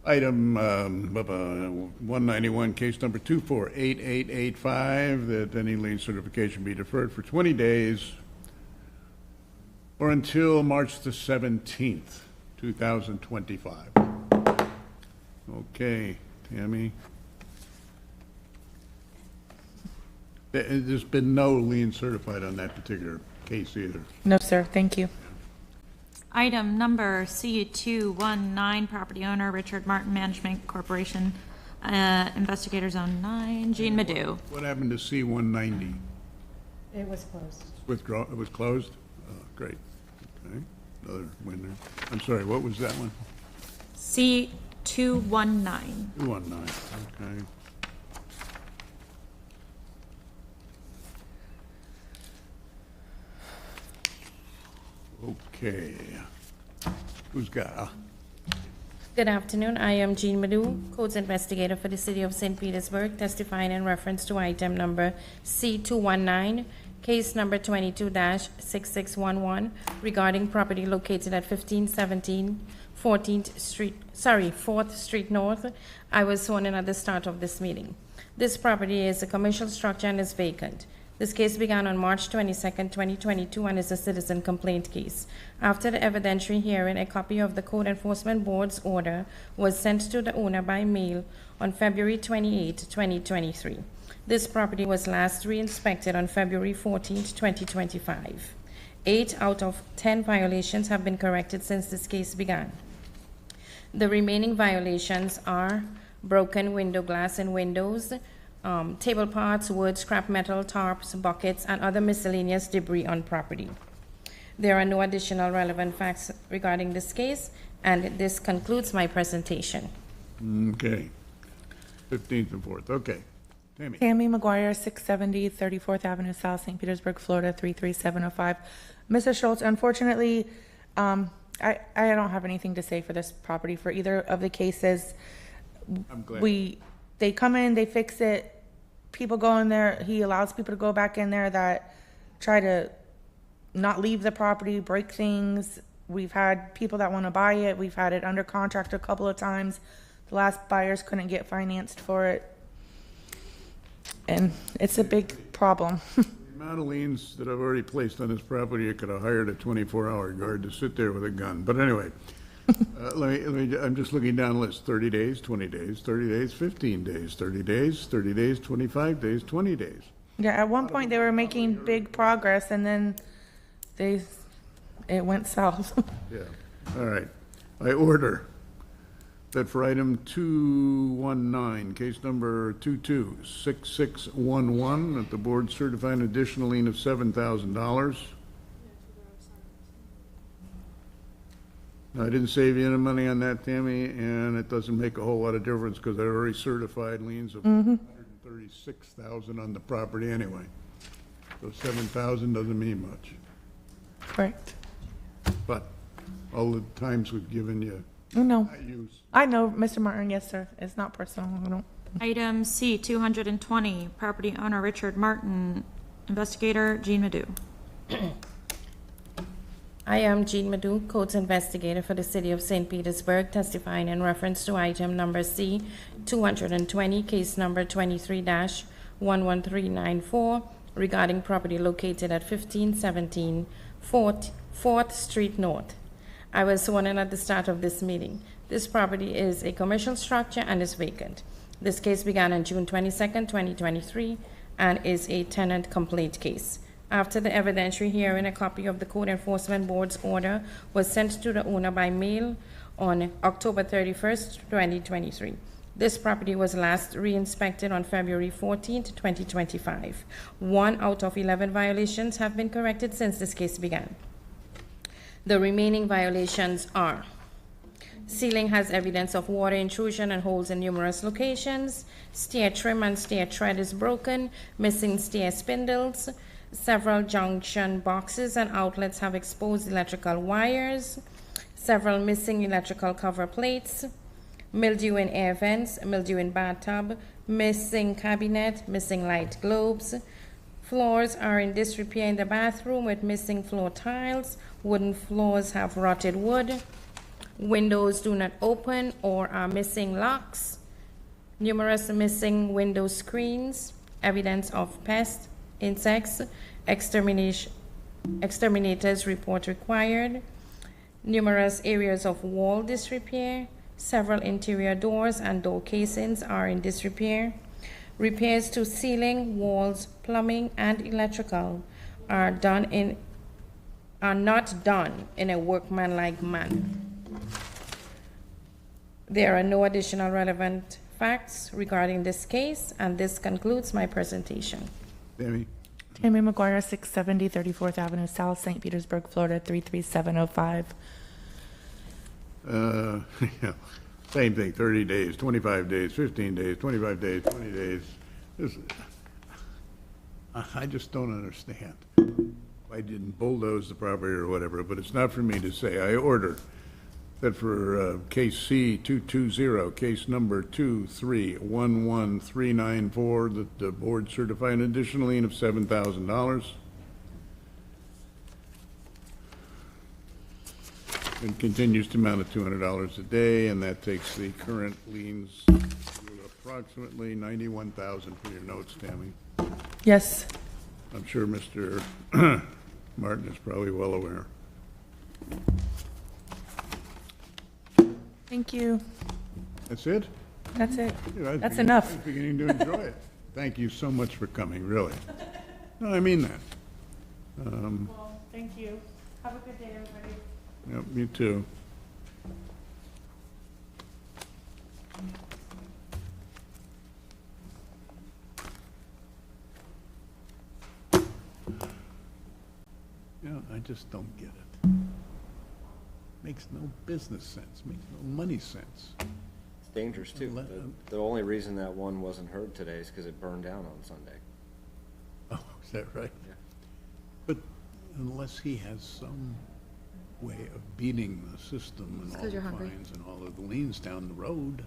item 191, case number 248885, that any lien certification be deferred for 20 days or until March the 17th, 2025. Okay, Tammy. There's been no lien certified on that particular case either. No, sir. Thank you. Item number C219, property owner Richard Martin Management Corporation, investigator zone 9, Jean Madu. What happened to C190? It was closed. Withdraw, it was closed? Oh, great. Okay, another winner. I'm sorry, what was that one? C219. 219, okay. Okay. Who's got? Good afternoon. I am Jean Madu, Codes Investigator for the City of St. Petersburg, testifying in reference to item number C219, case number 22-6611, regarding property located at 1517 4th Street North. I was sworn in at the start of this meeting. This property is a commercial structure and is vacant. This case began on March 22nd, 2022, and is a citizen complaint case. After the evidentiary hearing, a copy of the Code Enforcement Board's order was sent to the owner by mail on February 28, 2023. This property was last re-inspected on February 14, 2025. 8 out of 10 violations have been corrected since this case began. The remaining violations are broken window glass and windows, table parts, wood, scrap metal, tarps, buckets, and other miscellaneous debris on property. There are no additional relevant facts regarding this case, and this concludes my presentation. Okay. 15th and 4th, okay. Tammy. Tammy McGuire, 670 34th Avenue South, St. Petersburg, Florida, 33705. Mr. Schultz, unfortunately, I don't have anything to say for this property for either of the cases. I'm glad. They come in, they fix it, people go in there, he allows people to go back in there that try to not leave the property, break things. We've had people that want to buy it. We've had it under contract a couple of times. The last buyers couldn't get financed for it. And it's a big problem. The amount of liens that I've already placed on this property, I could have hired a 24-hour guard to sit there with a gun. But anyway, I'm just looking down the list. 30 days, 20 days, 30 days, 15 days, 30 days, 30 days, 25 days, 20 days. Yeah, at one point they were making big progress, and then it went south. Yeah, all right. I order that for item 219, case number 226611, that the board certify an additional lien of $7,000. Now, I didn't save you any money on that, Tammy, and it doesn't make a whole lot of difference because I already certified liens of $136,000 on the property anyway. So $7,000 doesn't mean much. Correct. But all the times we've given you, No. I use. I know, Mr. Martin. Yes, sir. It's not personal. I don't. Item C220, property owner Richard Martin, investigator Jean Madu. I am Jean Madu, Codes Investigator for the City of St. Petersburg, testifying in reference to item number C220, case number 23-11394, regarding property located at 1517 4th Street North. I was sworn in at the start of this meeting. This property is a commercial structure and is vacant. This case began on June 22nd, 2023, and is a tenant complaint case. After the evidentiary hearing, a copy of the Code Enforcement Board's order was sent to the owner by mail on October 31st, 2023. This property was last re-inspected on February 14th, 2025. 1 out of 11 violations have been corrected since this case began. The remaining violations are: ceiling has evidence of water intrusion and holes in numerous locations. Stair trim and stair tread is broken. Missing stair spindles. Several junction boxes and outlets have exposed electrical wires. Several missing electrical cover plates. Mildew in air vents, mildew in bathtub, missing cabinet, missing light globes. Floors are in disrepair in the bathroom with missing floor tiles. Wooden floors have rotted wood. Windows do not open or are missing locks. Numerous missing window screens. Evidence of pests, insects. Exterminators report required. Numerous areas of wall disrepair. Several interior doors and door casings are in disrepair. Repairs to ceiling, walls, plumbing, and electrical are not done in a workmanlike manner. There are no additional relevant facts regarding this case, and this concludes my presentation. Tammy? Tammy McGuire, 670 34th Avenue South, St. Petersburg, Florida, 33705. Yeah, same thing, 30 days, 25 days, 15 days, 25 days, 20 days. I just don't understand. I didn't bulldoze the property or whatever, but it's not for me to say. I order that for case C-220, case number 2311394, that the board certify an additional lien of $7,000. It continues to amount at $200 a day, and that takes the current liens to approximately $91,000 for your notes, Tammy. Yes. I'm sure Mr. Martin is probably well aware. Thank you. That's it? That's it. Yeah, That's enough. I was beginning to enjoy it. Thank you so much for coming, really. No, I mean that. Well, thank you. Have a good day, everybody. Yep, me too. Yeah, I just don't get it. Makes no business sense, makes no money sense. It's dangerous too. The only reason that one wasn't heard today is because it burned down on Sunday. Oh, is that right? Yeah. But unless he has some way of beating the system and all the fines and all of the liens down the road,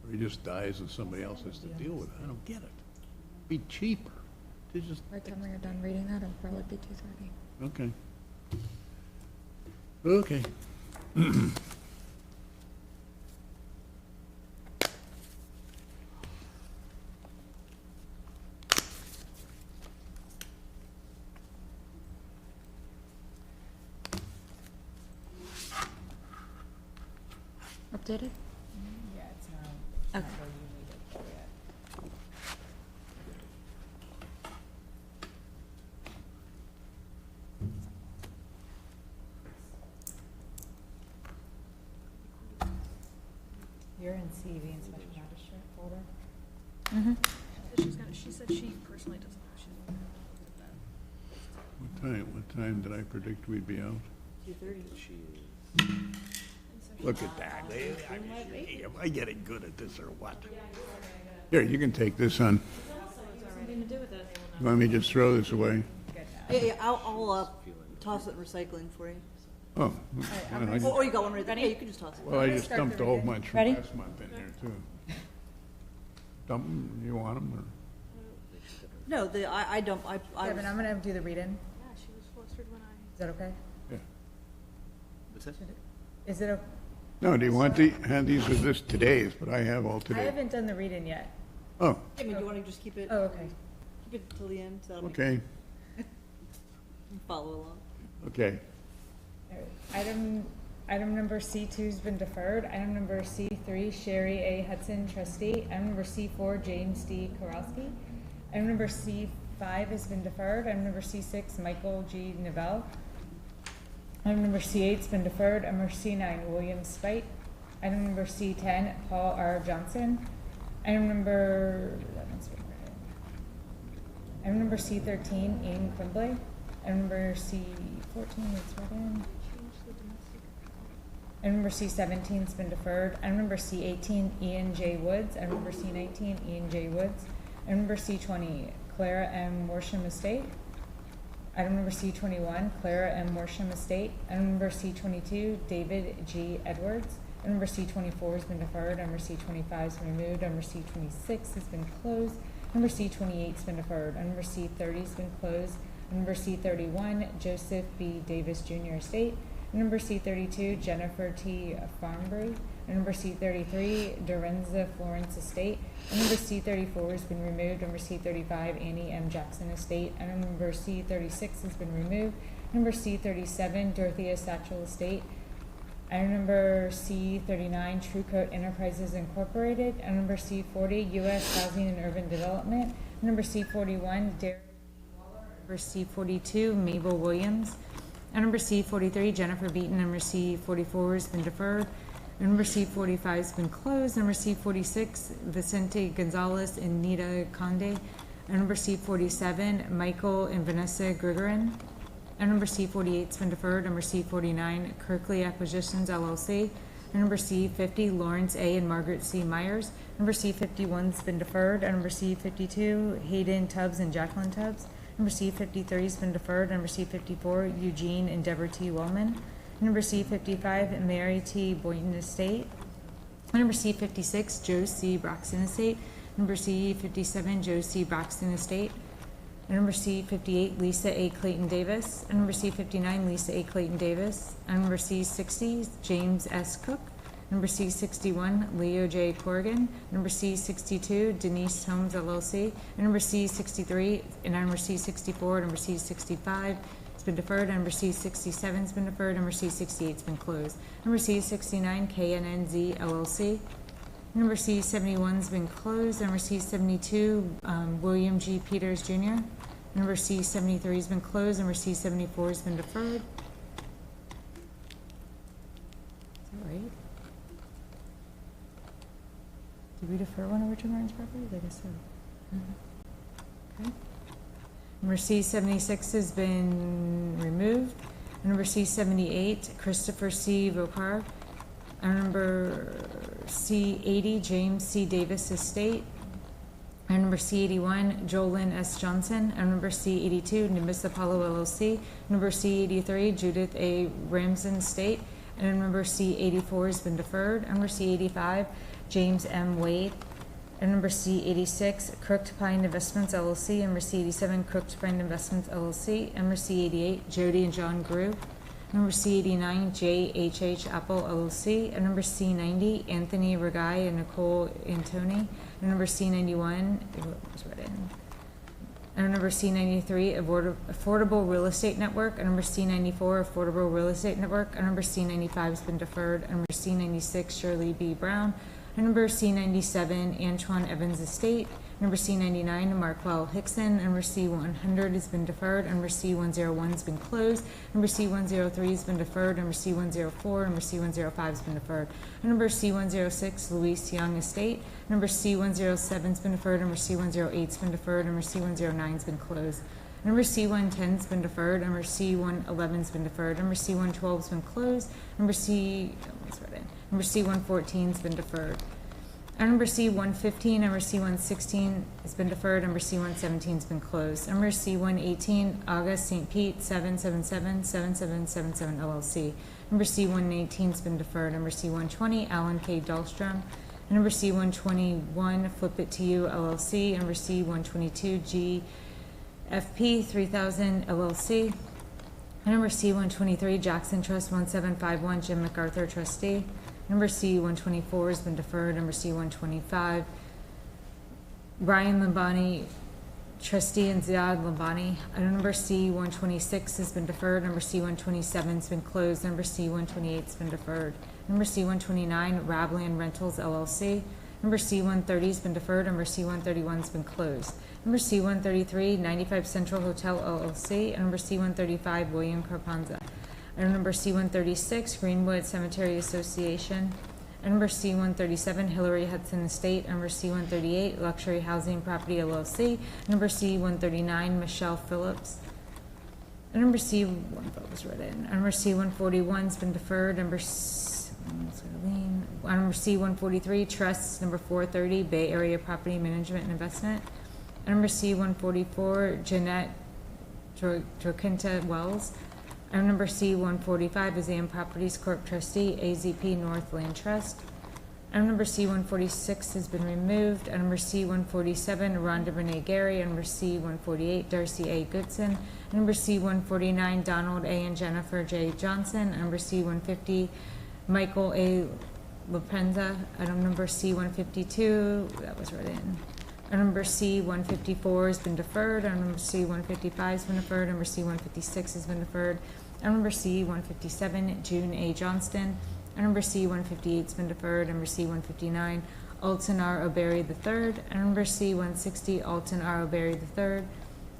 or he just dies and somebody else has to deal with it, I don't get it. Be cheaper to just. By the time you're done reading that, it'll probably be 2:30. Okay. Okay. Updated? Yeah, it's not Okay. where you need it for yet. You're in CV and special magistrate folder. She said she personally doesn't know. She's What time did I predict we'd be out? 2:30. Look at that. Am I getting good at this or what? Here, you can take this, son. You want me to just throw this away? Yeah, I'll toss it in recycling for you. Oh. Oh, you got one right there? Yeah, you can just toss it. Well, I just dumped a whole bunch from Ready? last month in here, too. Dump them, you want them, or? No, I don't, Devin, I'm gonna do the read-in. Yeah, she was flustered when I. Is that okay? Yeah. Is it okay? No, do you want the, hand these with this today's, but I have all I today. haven't done the read-in yet. Oh, I mean, do you want to just keep it? Oh, okay. Keep it till the end, so that'll make okay, follow along. okay. All right. Item Item number C2's been deferred. Item number C3, Sherry A. Hudson, trustee. Item number C4, James D. Korowski. Item number C5 has been deferred. Item number C6, Michael G. Neville. Item number C8's been deferred. Item number C9, William Spite. Item number C10, Paul R. Johnson. Item number C13, Ian Quimbley. Item number C14, it's right in. Item number C17's been deferred. Item number C18, Ian J. Woods. Item number C19, Ian J. Woods. Item number C20, Clara M. Worsham Estate. Item number C21, Clara M. Worsham Estate. Item number C22, David G. Edwards. Item number C24 has been deferred. Item number C25 has been removed. Item number C26 has been closed. Number C28 has been deferred. Item number C30 has been closed. Item number C31, Joseph B. Davis Jr. Estate. Number C32, Jennifer T. Farnbury. Number C33, Dorenza Florence Estate. Number C34 has been removed. Number C35, Annie M. Jackson Estate. Number C36 has been removed. Number C37, Dorothea Satchel Estate. Item number C39, True Coat Enterprises Incorporated. Item number C40, U.S. Housing and Urban Development. Number C41, Derek Waller. Number C42, Mabel Williams. Number C43, Jennifer Beaton. Number C44 has been deferred. Number C45 has been closed. Number C46, Vicente Gonzalez and Nita Conde. Number C47, Michael and Vanessa Grigorin. Number C48 has been deferred. Number C49, Kirkley Acquisitions LLC. Number C50, Lawrence A. and Margaret C. Myers. Number C51 has been deferred. Number C52, Hayden Tubbs and Jacqueline Tubbs. Number C53 has been deferred. Number C54, Eugene and Deborah T. Wellman. Number C55, Mary T. Boynton Estate. Number C56, Joe C. Braxton Estate. Number C57, Joe C. Braxton Estate. Number C58, Lisa A. Clayton Davis. Number C59, Lisa A. Clayton Davis. Number C60, James S. Cook. Number C61, Leo J. Corrigan. Number C62, Denise Holmes LLC. And number C63 and number C64, number C65 has been deferred. Number C67 has been deferred. Number C68 has been closed. Number C69, KNNZ LLC. Number C71 has been closed. Number C72, William G. Peters Jr. Number C73 has been closed. Number C74 has been deferred. Is that right? Did we defer one of Richard Martin's properties? I guess so. Okay. Number C76 has been removed. Number C78, Christopher C. Vokar. Number C80, James C. Davis Estate. Number C81, Jolyn S. Johnson. Number C82, Nimbus Apollo LLC. Number C83, Judith A. Ramson Estate. And number C84 has been deferred. Number C85, James M. Wade. And number C86, Crooked Pine Investments LLC. Number C87, Crooked Pine Investments LLC. Number C88, Jody and John Grew. Number C89, JHH Apple LLC. And number C90, Anthony Regai and Nicole Antoni. And number C91, and number C93, Affordable Real Estate Network. And number C94, Affordable Real Estate Network. And number C95 has been deferred. And number C96, Shirley B. Brown. And number C97, Antoine Evans Estate. Number C99, Markwell Hickson. Number C100 has been deferred. Number C101 has been closed. Number C103 has been deferred. Number C104, number C105 has been deferred. Number C106, Luis Young Estate. Number C107 has been deferred. Number C108 has been deferred. Number C109 has been closed. Number C110 has been deferred. Number C111 has been deferred. Number C112 has been closed. Number C114 has been deferred. Number C115, number C116 has been deferred. Number C117 has been closed. Number C118, August St. Pete, 777-7777 LLC. Number C118 has been deferred. Number C120, Alan K. Dahlstrom. Number C121, Flip It to You LLC. Number C122, GFP 3000 LLC. Number C123, Jackson Trust 1751, Jim MacArthur Trustee. Number C124 has been deferred. Number C125, Brian Lambani trustee and Ziad Labani. Item number C 126 has been deferred. Number C 127 has been closed. Number C 128 has been deferred. Number C 129, Rabland Rentals LLC. Number C 130 has been deferred. Number C 131 has been closed. Number C 133, 95 Central Hotel LLC. And number C 135, William Carpanza. Item number C 136, Greenwood Cemetery Association. Number C 137, Hillary Hudson Estate. Number C 138, Luxury Housing Property LLC. Number C 139, Michelle Phillips. Number C, one vote was read in. Number C 141 has been deferred. Number C 143, Trusts. Number 430, Bay Area Property Management and Investment. Number C 144, Jeanette Drokinta Wells. Item number C 145 is AM Properties Corp. Trustee, AZP North Land Trust. Item number C 146 has been removed. Item number C 147, Rhonda Renee Gary. Item number C 148, Darcy A. Goodson. Item number C 149, Donald A. and Jennifer J. Johnson. Item number C 150, Michael A. LaPenza. Item number C 152, that was read in. Item number C 154 has been deferred. Item number C 155 has been deferred. Item number C 156 has been deferred. Item number C 157, June A. Johnston. Item number C 158 has been deferred. Item number C 159, Alton R. O'Berry III. Item number C 160, Alton R. O'Berry III.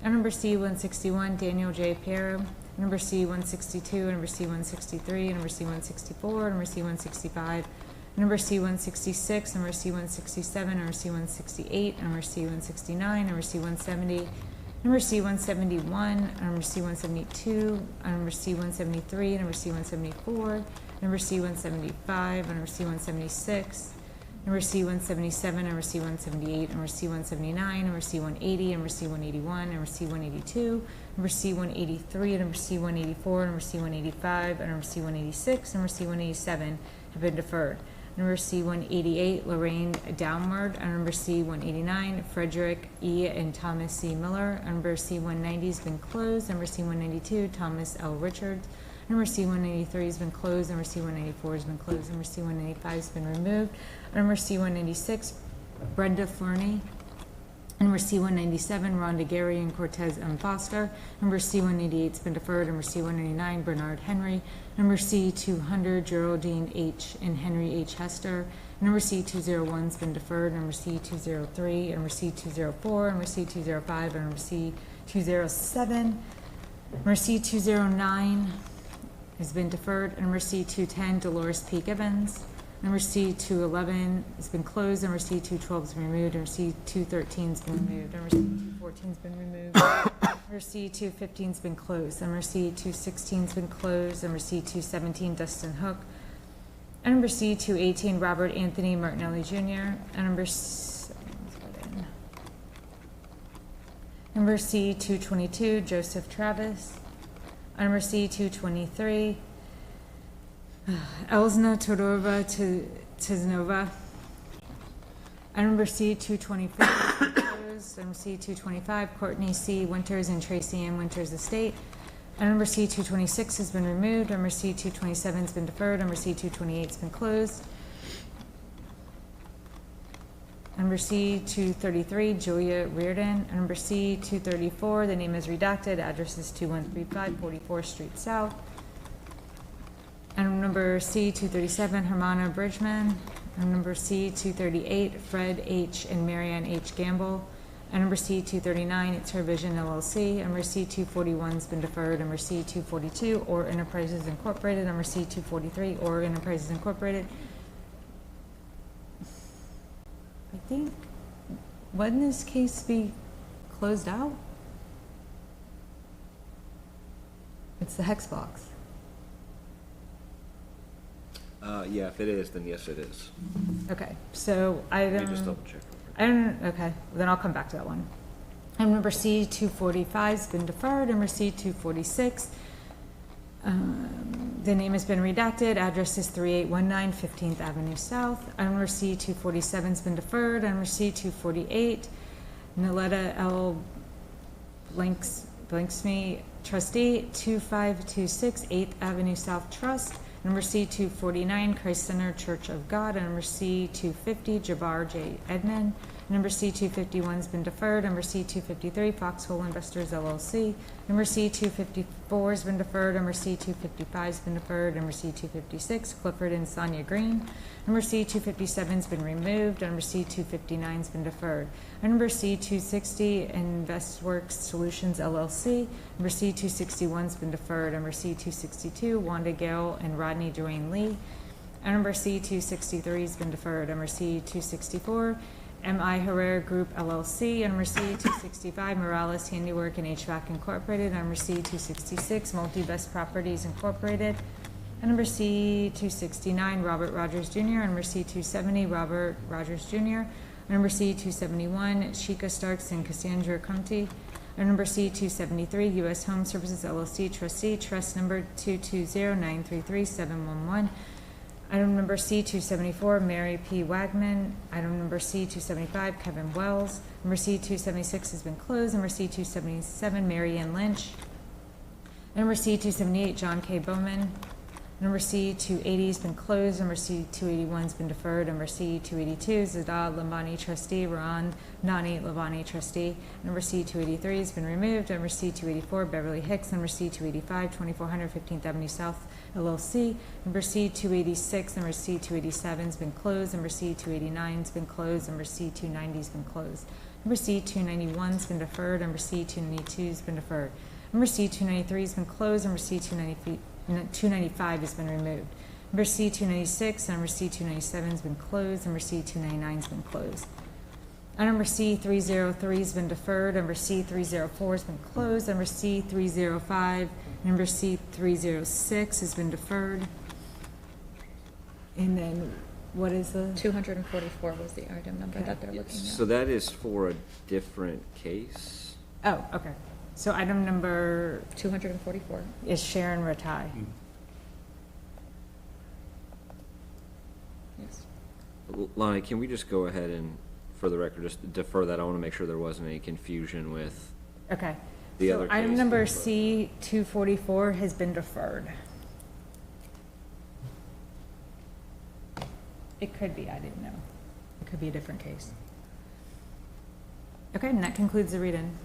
Item number C 161, Daniel J. Piero. Item number C 162. Item number C 163. Item number C 164. Item number C 165. Number C 166, number C 167, number C 168, number C 169, number C 170, number C 171, number C 172, number C 173, number C 174, number C 175, number C 176, number C 177, number C 178, number C 179, number C 180, number C 181, number C 182, number C 183, number C 184, number C 185, number C 186, number C 187 have been deferred. Number C 188, Lorraine Downward. Number C 189, Frederick E. and Thomas C. Miller. Number C 190 has been closed. Number C 192, Thomas L. Richards. Number C 193 has been closed. Number C 194 has been closed. Number C 195 has been removed. Number C 196, Brenda Flerney. Number C 197, Rhonda Gary and Cortez M. Foster. Number C 188 has been deferred. Number C 199, Bernard Henry. Number C 200, Geraldine H. and Henry H. Hester. Number C 201 has been deferred. Number C 203, number C 204, number C 205, number C 207. Number C 209 has been deferred. Number C 210, Dolores P. Gibbons. Number C 211 has been closed. Number C 212 has been removed. Number C 213 has been removed. Number C 214 has been removed. Number C 215 has been closed. Number C 216 has been closed. Number C 217, Dustin Hook. And number C 218, Robert Anthony Martinelli Jr. And number C 222, Joseph Travis. And number C 223, Elzna Todorova Tiznova. Item number C 224, Item C 225, Courtney C. Winters and Tracy M. Winters Estate. Item number C 226 has been removed. Number C 227 has been deferred. Number C 228 has been closed. Number C 233, Julia Reardon. Number C 234, the name is redacted. Address is 2135 44th Street South. Item number C 237, Hermana Bridgman. Item number C 238, Fred H. and Marianne H. Gamble. Item number C 239, It's Her Vision LLC. Number C 241 has been deferred. Number C 242, Or Enterprises Incorporated. Number C 243, Or Enterprises Incorporated. I think, wouldn't this case be closed out? It's the hex box. Yeah, if it is, then yes, it is. Okay, so Let me just double check. okay, then I'll come back to that one. Item number C 245 has been deferred. Number C 246, the name has been redacted. Address is 3819 15th Avenue South. Item number C 247 has been deferred. Item number C 248, Noletta L. Blanksme, trustee, 2526 8th Avenue South Trust. Number C 249, Christ Center Church of God. And number C 250, Jabbar J. Edmond. Number C-251's been deferred. Number C-253, Foxhole Investors LLC. Number C-254's been deferred. Number C-255's been deferred. Number C-256, Clifford and Sonia Green. Number C-257's been removed. Number C-259's been deferred. Number C-260, InvestWorks Solutions LLC. Number C-261's been deferred. Number C-262, Wanda Gale and Rodney Dwayne Lee. Number C-263's been deferred. Number C-264, M.I. Herrera Group LLC. Number C-265, Morales Handiwork and HVAC Incorporated. Number C-266, Multi-Best Properties Incorporated. Number C-269, Robert Rogers Jr. Number C-270, Robert Rogers Jr. Number C-271, Sheikha Starks and Cassandra Cumty. Number C-273, U.S. Home Services LLC Trustee, Trust Number 220933711. Item number C-274, Mary P. Wagman. Item number C-275, Kevin Wells. Number C-276 has been closed. Number C-277, Mary Ann Lynch. Number C-278, John K. Bowman. Number C-280 has been closed. Number C-281 has been deferred. Number C-282, Zadad Lambani Trustee, Ron Nani Labani Trustee. Number C-283 has been removed. Number C-284, Beverly Hicks. Number C-285, 2400 15th Avenue South, LLC. Number C-286, number C-287 has been closed. Number C-289 has been closed. Number C-290 has been closed. Number C-291 has been deferred. Number C-292 has been deferred. Number C-293 has been closed. Number C-295 has been removed. Number C-296, number C-297 has been closed. Number C-299 has been closed. Number C-303 has been deferred. Number C-304 has been closed. Number C-305, number C-306 has been deferred. And then what is the? 244 was the item number that they're looking at. So that is for a different case? Oh, okay. So item number 244 is Sharon Ratai. Yes. Lonnie, can we just go ahead and, for the record, just defer that? I want to make sure there wasn't any confusion with Okay. the So other item case. number C-244 has been deferred. It could be, I didn't know. It could be a different case. Okay, and that concludes the read-in.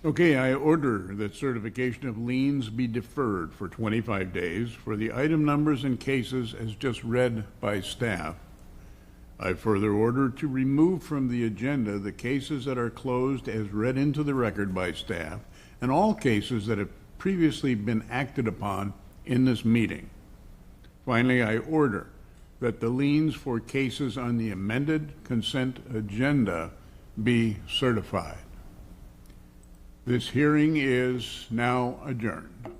Okay, I order that certification of liens be deferred for 25 days for the item numbers and cases as just read by staff. I further order to remove from the agenda the cases that are closed as read into the record by staff and all cases that have previously been acted upon in this meeting. Finally, I order that the liens for cases on the amended consent agenda be certified. This hearing is now adjourned.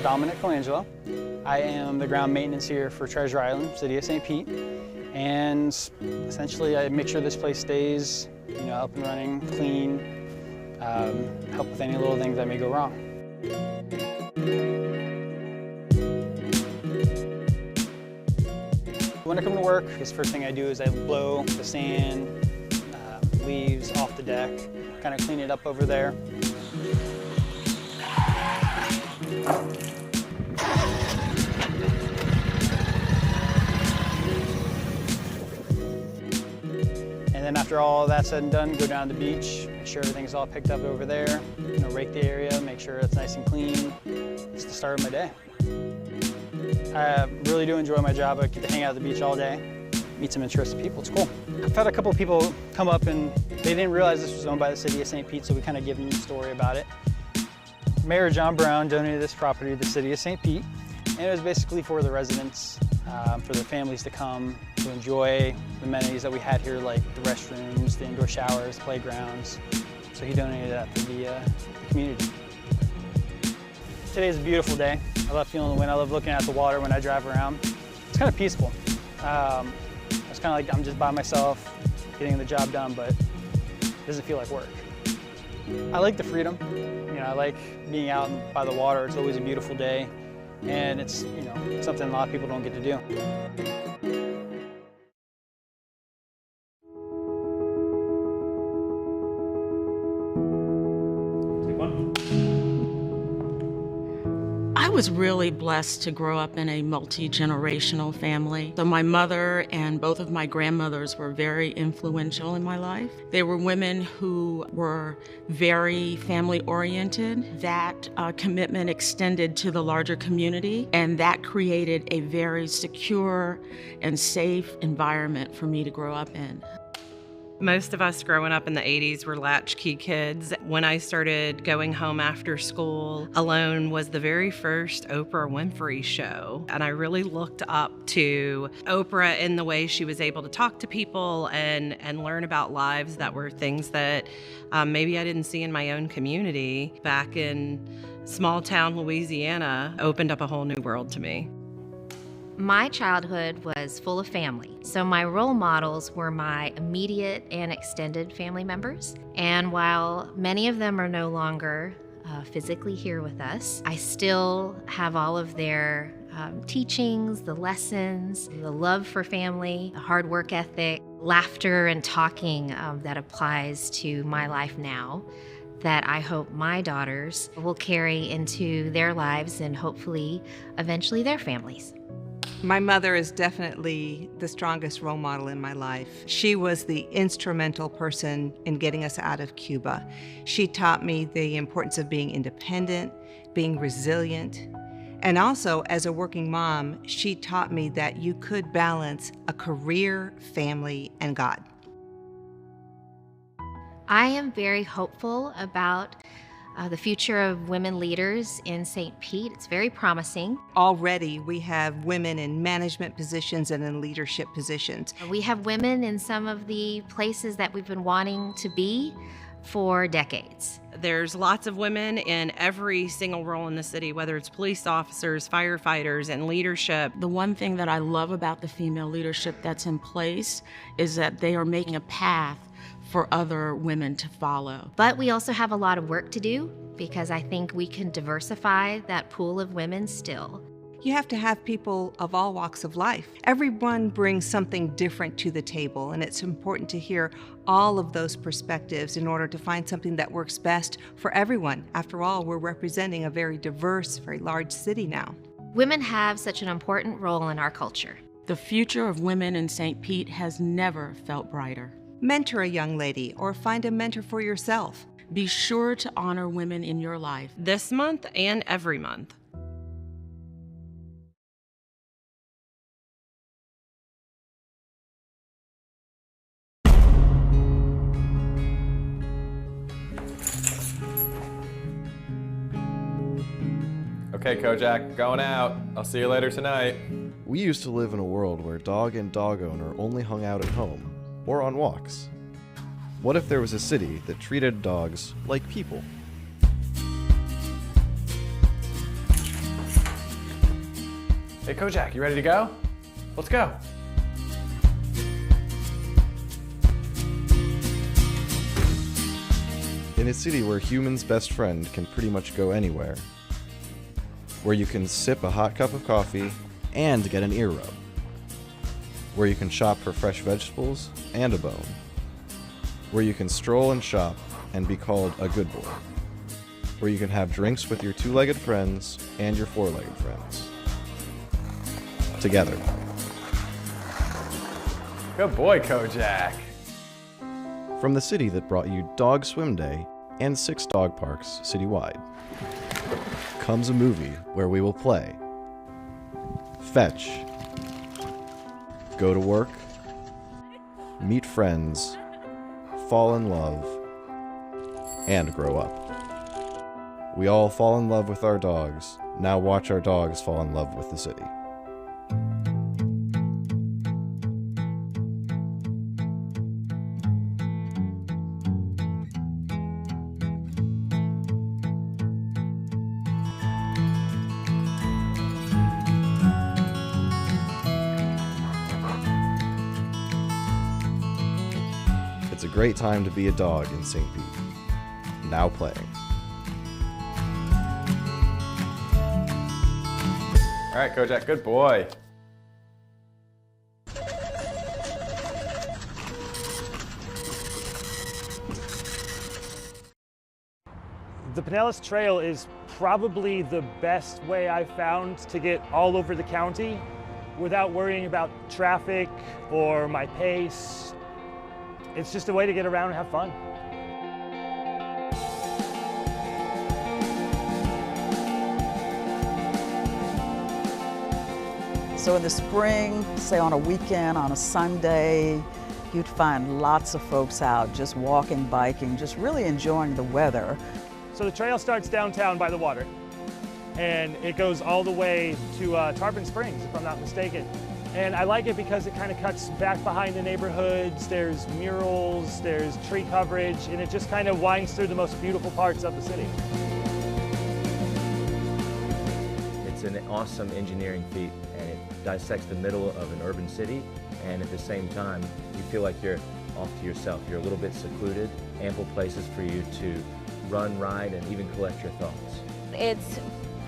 Dominic Colangelo. I am the ground maintenance here for Treasure Island, City of St. Pete. And essentially I make sure this place stays, up and running, clean, help with any little things that may go wrong. When I come to work, the first thing I do is I blow the sand, leaves off the deck, kind of clean it up over there. And then after all that's said and done, go down to the beach, make sure everything's all picked up over there, rake the area, make sure it's nice and clean. It's the start of my day. I really do enjoy my job. I get to hang out at the beach all day, meet some interesting people. It's cool. I've had a couple of people come up and they didn't realize this was owned by the City of St. Pete, so we kind of give them a story about it. Mayor John Brown donated this property to the City of St. Pete, and it was basically for the residents, for their families to come to enjoy the amenities that we had here, like the restrooms, the indoor showers, playgrounds. So he donated that to the community. Today's a beautiful day. I love feeling the wind. I love looking at the water when I drive around. It's kind of peaceful. It's kind of like I'm just by myself, getting the job done, but it doesn't feel like work. I like the freedom. I like being out by the water. It's always a beautiful day, and it's something a lot of people don't get to do. I was really blessed to grow up in a multi-generational family. So my mother and both of my grandmothers were very influential in my life. They were women who were very family-oriented. That commitment extended to the larger community, and that created a very secure and safe environment for me to grow up in. Most of us growing up in the 80s were latchkey kids. When I started going home after school, Alone was the very first Oprah Winfrey show. And I really looked up to Oprah in the way she was able to talk to people and learn about lives that were things that maybe I didn't see in my own community. Back in small town Louisiana, opened up a whole new world to me. My childhood was full of family, so my role models were my immediate and extended family members. And while many of them are no longer physically here with us, I still have all of their teachings, the lessons, the love for family, the hard work ethic, laughter and talking that applies to my life now, that I hope my daughters will carry into their lives and hopefully eventually their families. My mother is definitely the strongest role model in my life. She was the instrumental person in getting us out of Cuba. She taught me the importance of being independent, being resilient, and also as a working mom, she taught me that you could balance a career, family, and God. I am very hopeful about the future of women leaders in St. Pete. It's very promising. Already we have women in management positions and in leadership positions. We have women in some of the places that we've been wanting to be for decades. There's lots of women in every single role in the city, whether it's police officers, firefighters, and leadership. The one thing that I love about the female leadership that's in place is that they are making a path for other women to follow. But we also have a lot of work to do because I think we can diversify that pool of women still. You have to have people of all walks of life. Everyone brings something different to the table, and it's important to hear all of those perspectives in order to find something that works best for everyone. After all, we're representing a very diverse, very large city now. Women have such an important role in our culture. The future of women in St. Pete has never felt brighter. Mentor a young lady or find a mentor for yourself. Be sure to honor women in your life. This month and every month. Okay, Kojak, going out. I'll see you later tonight. We used to live in a world where dog and dog owner only hung out at home or on walks. What if there was a city that treated dogs like people? Hey, Kojak, you ready to go? Let's go. In a city where humans' best friend can pretty much go anywhere, where you can sip a hot cup of coffee and get an ear rub, where you can shop for fresh vegetables and a bone, where you can stroll and shop and be called a good boy, where you can have drinks with your two-legged friends and your four-legged friends. Together. Good boy, Kojak. From the city that brought you Dog Swim Day and 6 dog parks citywide, comes a movie where we will play, fetch, go to work, meet friends, fall in love, and grow up. We all fall in love with our dogs. Now watch our dogs fall in love with the city. It's a great time to be a dog in St. Pete. Now playing. All right, Kojak, good boy. The Pinellas Trail is probably the best way I've found to get all over the county without worrying about traffic or my pace. It's just a way to get around and have fun. So in the spring, say on a weekend, on a Sunday, you'd find lots of folks out just walking, biking, just really enjoying the weather. So the trail starts downtown by the water, and it goes all the way to Tarpon Springs, if I'm not mistaken. And I like it because it kind of cuts back behind the neighborhoods. There's murals, there's tree coverage, and it just kind of winds through the most beautiful parts of the city. It's an awesome engineering feat, and it dissects the middle of an urban city, and at the same time, you feel like you're off to yourself. You're a little bit secluded, ample places for you to run, ride, and even collect your thoughts. It's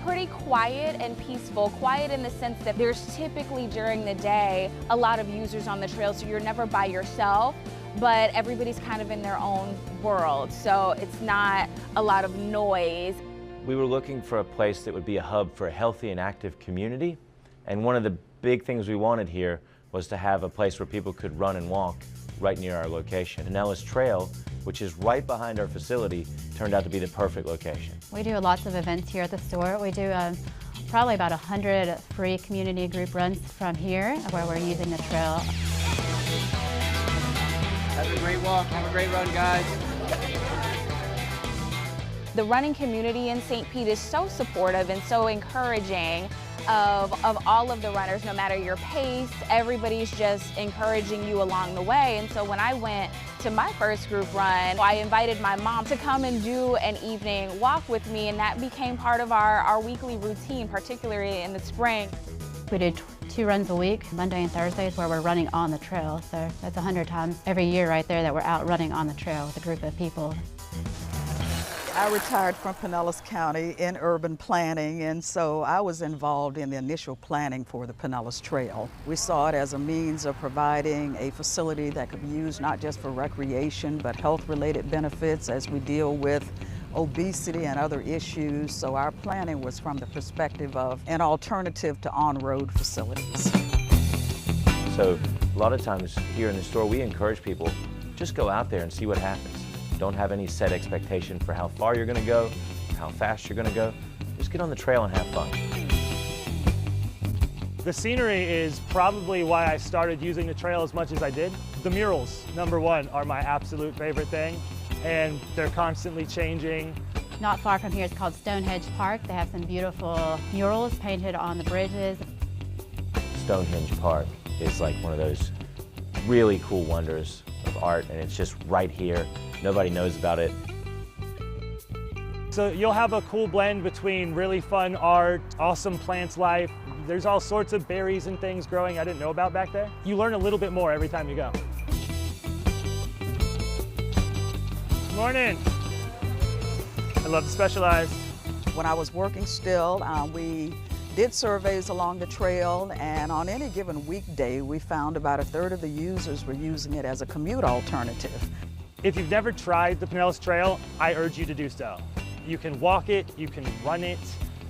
pretty quiet and peaceful. Quiet in the sense that there's typically during the day a lot of users on the trail, so you're never by yourself, but everybody's kind of in their own world, so it's not a lot of noise. We were looking for a place that would be a hub for a healthy and active community, and one of the big things we wanted here was to have a place where people could run and walk right near our location. Pinellas Trail, which is right behind our facility, turned out to be the perfect location. We do lots of events here at the store. We do probably about 100 free community group runs from here where we're using the trail. Have a great walk, have a great run, guys. The running community in St. Pete is so supportive and so encouraging of all of the runners, no matter your pace. Everybody's just encouraging you along the way. And so when I went to my first group run, I invited my mom to come and do an evening walk with me, and that became part of our weekly routine, particularly in the spring. We do 2 runs a week, Monday and Thursdays, where we're running on the trail. So that's 100 times every year right there that we're out running on the trail with a group of people. I retired from Pinellas County in urban planning, and so I was involved in the initial planning for the Pinellas Trail. We saw it as a means of providing a facility that could be used not just for recreation, but health-related benefits as we deal with obesity and other issues. So our planning was from the perspective of an alternative to on-road facilities. So a lot of times here in the store, we encourage people, just go out there and see what happens. Don't have any set expectation for how far you're gonna go, how fast you're gonna go. Just get on the trail and have fun. The scenery is probably why I started using the trail as much as I did. The murals, number one, are my absolute favorite thing, and they're constantly changing. Not far from here, it's called Stonehenge Park. They have some beautiful murals painted on the bridges. Stonehenge Park is like one of those really cool wonders of art, and it's just right here. Nobody knows about it. So you'll have a cool blend between really fun art, awesome plant life. There's all sorts of berries and things growing I didn't know about back there. You learn a little bit more every time you go. Good morning. I love to specialize. When I was working still, we did surveys along the trail, and on any given weekday, we found about a third of the users were using it as a commute alternative. If you've never tried the Pinellas Trail, I urge you to do so. You can walk it, you can run it,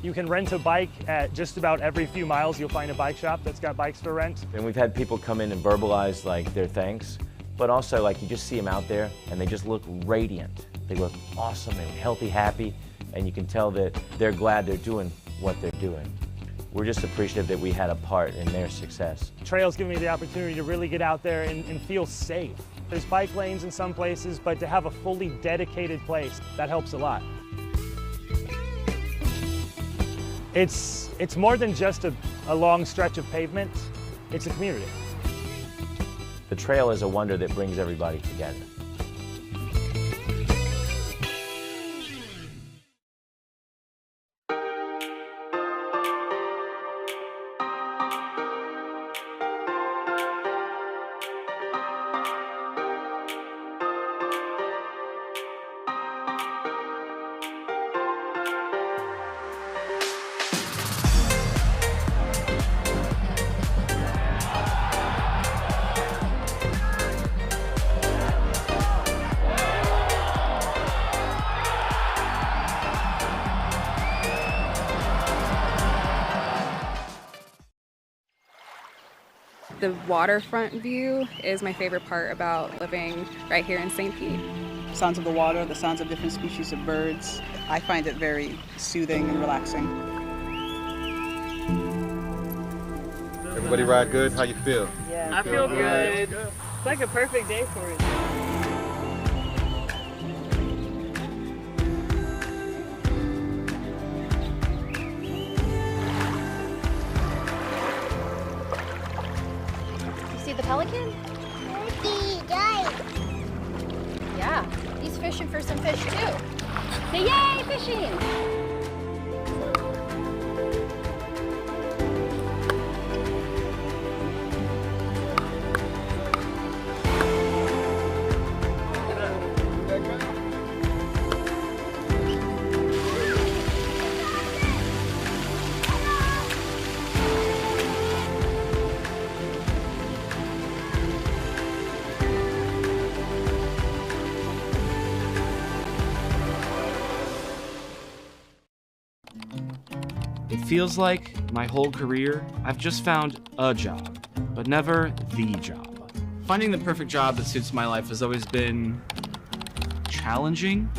you can rent a bike at just about every few miles. You'll find a bike shop that's got bikes for rent. And we've had people come in and verbalize like their thanks, but also like you just see them out there and they just look radiant. They look awesome, they're healthy, happy, and you can tell that they're glad they're doing what they're doing. We're just appreciative that we had a part in their success. Trails give me the opportunity to really get out there and feel safe. There's bike lanes in some places, but to have a fully dedicated place, that helps a lot. It's more than just a long stretch of pavement, it's a community. The trail is a wonder that brings everybody together. The waterfront view is my favorite part about living right here in St. Pete. Sounds of the water, the sounds of different species of birds. I find it very soothing and relaxing. Everybody ride good? How you feel? Yeah, I feel good. It's like a perfect day for it. The pelican? Yeah, he's fishing for some fish too. Say yay, fishing! It feels like my whole career, I've just found a job, but never the job. Finding the perfect job that suits my life has always been challenging.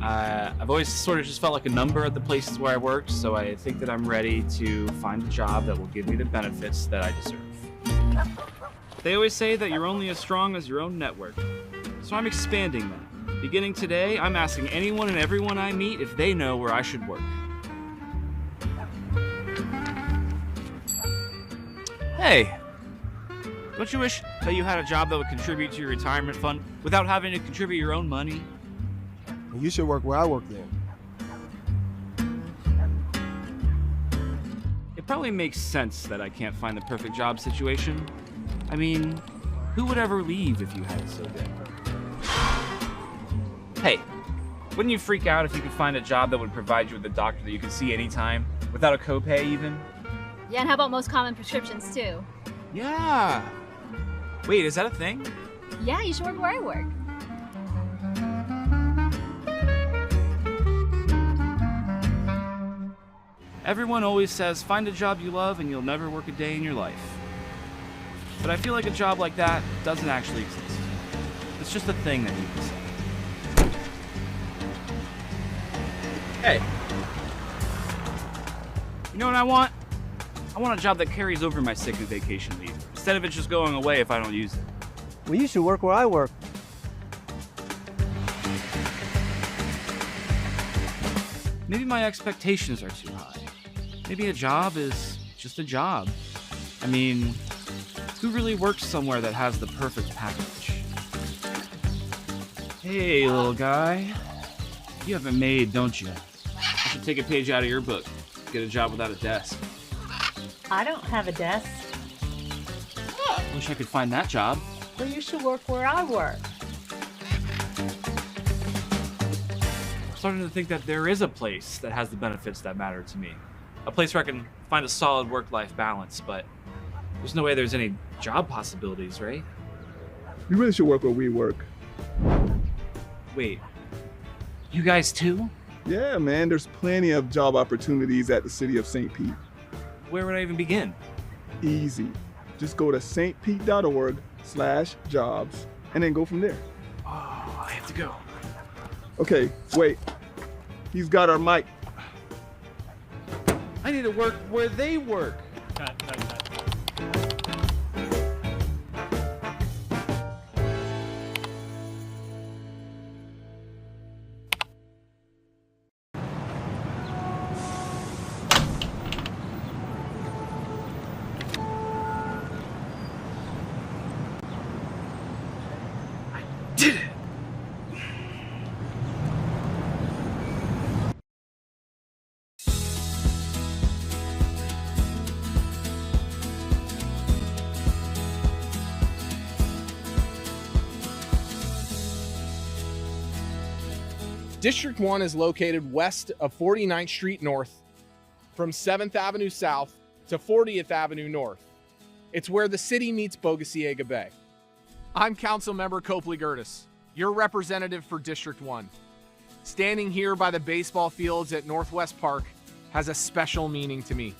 I've always sort of just felt like a number at the places where I worked, so I think that I'm ready to find a job that will give me the benefits that I deserve. They always say that you're only as strong as your own network, so I'm expanding that. Beginning today, I'm asking anyone and everyone I meet if they know where I should work. Hey, don't you wish that you had a job that would contribute to your retirement fund without having to contribute your own money? You should work where I work then. It probably makes sense that I can't find the perfect job situation. I mean, who would ever leave if you had it so good? Hey, wouldn't you freak out if you could find a job that would provide you with a doctor that you could see anytime, without a copay even? Yeah, and how about most common prescriptions too? Yeah. Wait, is that a thing? Yeah, you should work where I work. Everyone always says, find a job you love and you'll never work a day in your life. But I feel like a job like that doesn't actually exist. It's just a thing that you can say. Hey. You know what I want? I want a job that carries over my sick and vacation leave, instead of it just going away if I don't use it. Well, you should work where I work. Maybe my expectations are too high. Maybe a job is just a job. I mean, who really works somewhere that has the perfect package? Hey, little guy. You have it made, don't you? I should take a page out of your book. Get a job without a desk. I don't have a desk. Wish I could find that job. Well, you should work where I work. I'm starting to think that there is a place that has the benefits that matter to me. A place where I can find a solid work-life balance, but there's no way there's any job possibilities, right? You really should work where we work. Wait, you guys too? Yeah, man, there's plenty of job opportunities at the city of St. Pete. Where would I even begin? Easy. Just go to stpete.org/jobs and then go from there. Oh, I have to go. Okay, wait. He's got our mic. I need to work where they work. Cut. Did it! District 1 is located west of 49th Street North, from 7th Avenue South to 40th Avenue North. It's where the city meets Bogosiega Bay. I'm Councilmember Copley Gertis, your representative for District 1. Standing here by the baseball fields at Northwest Park has a special meaning to me.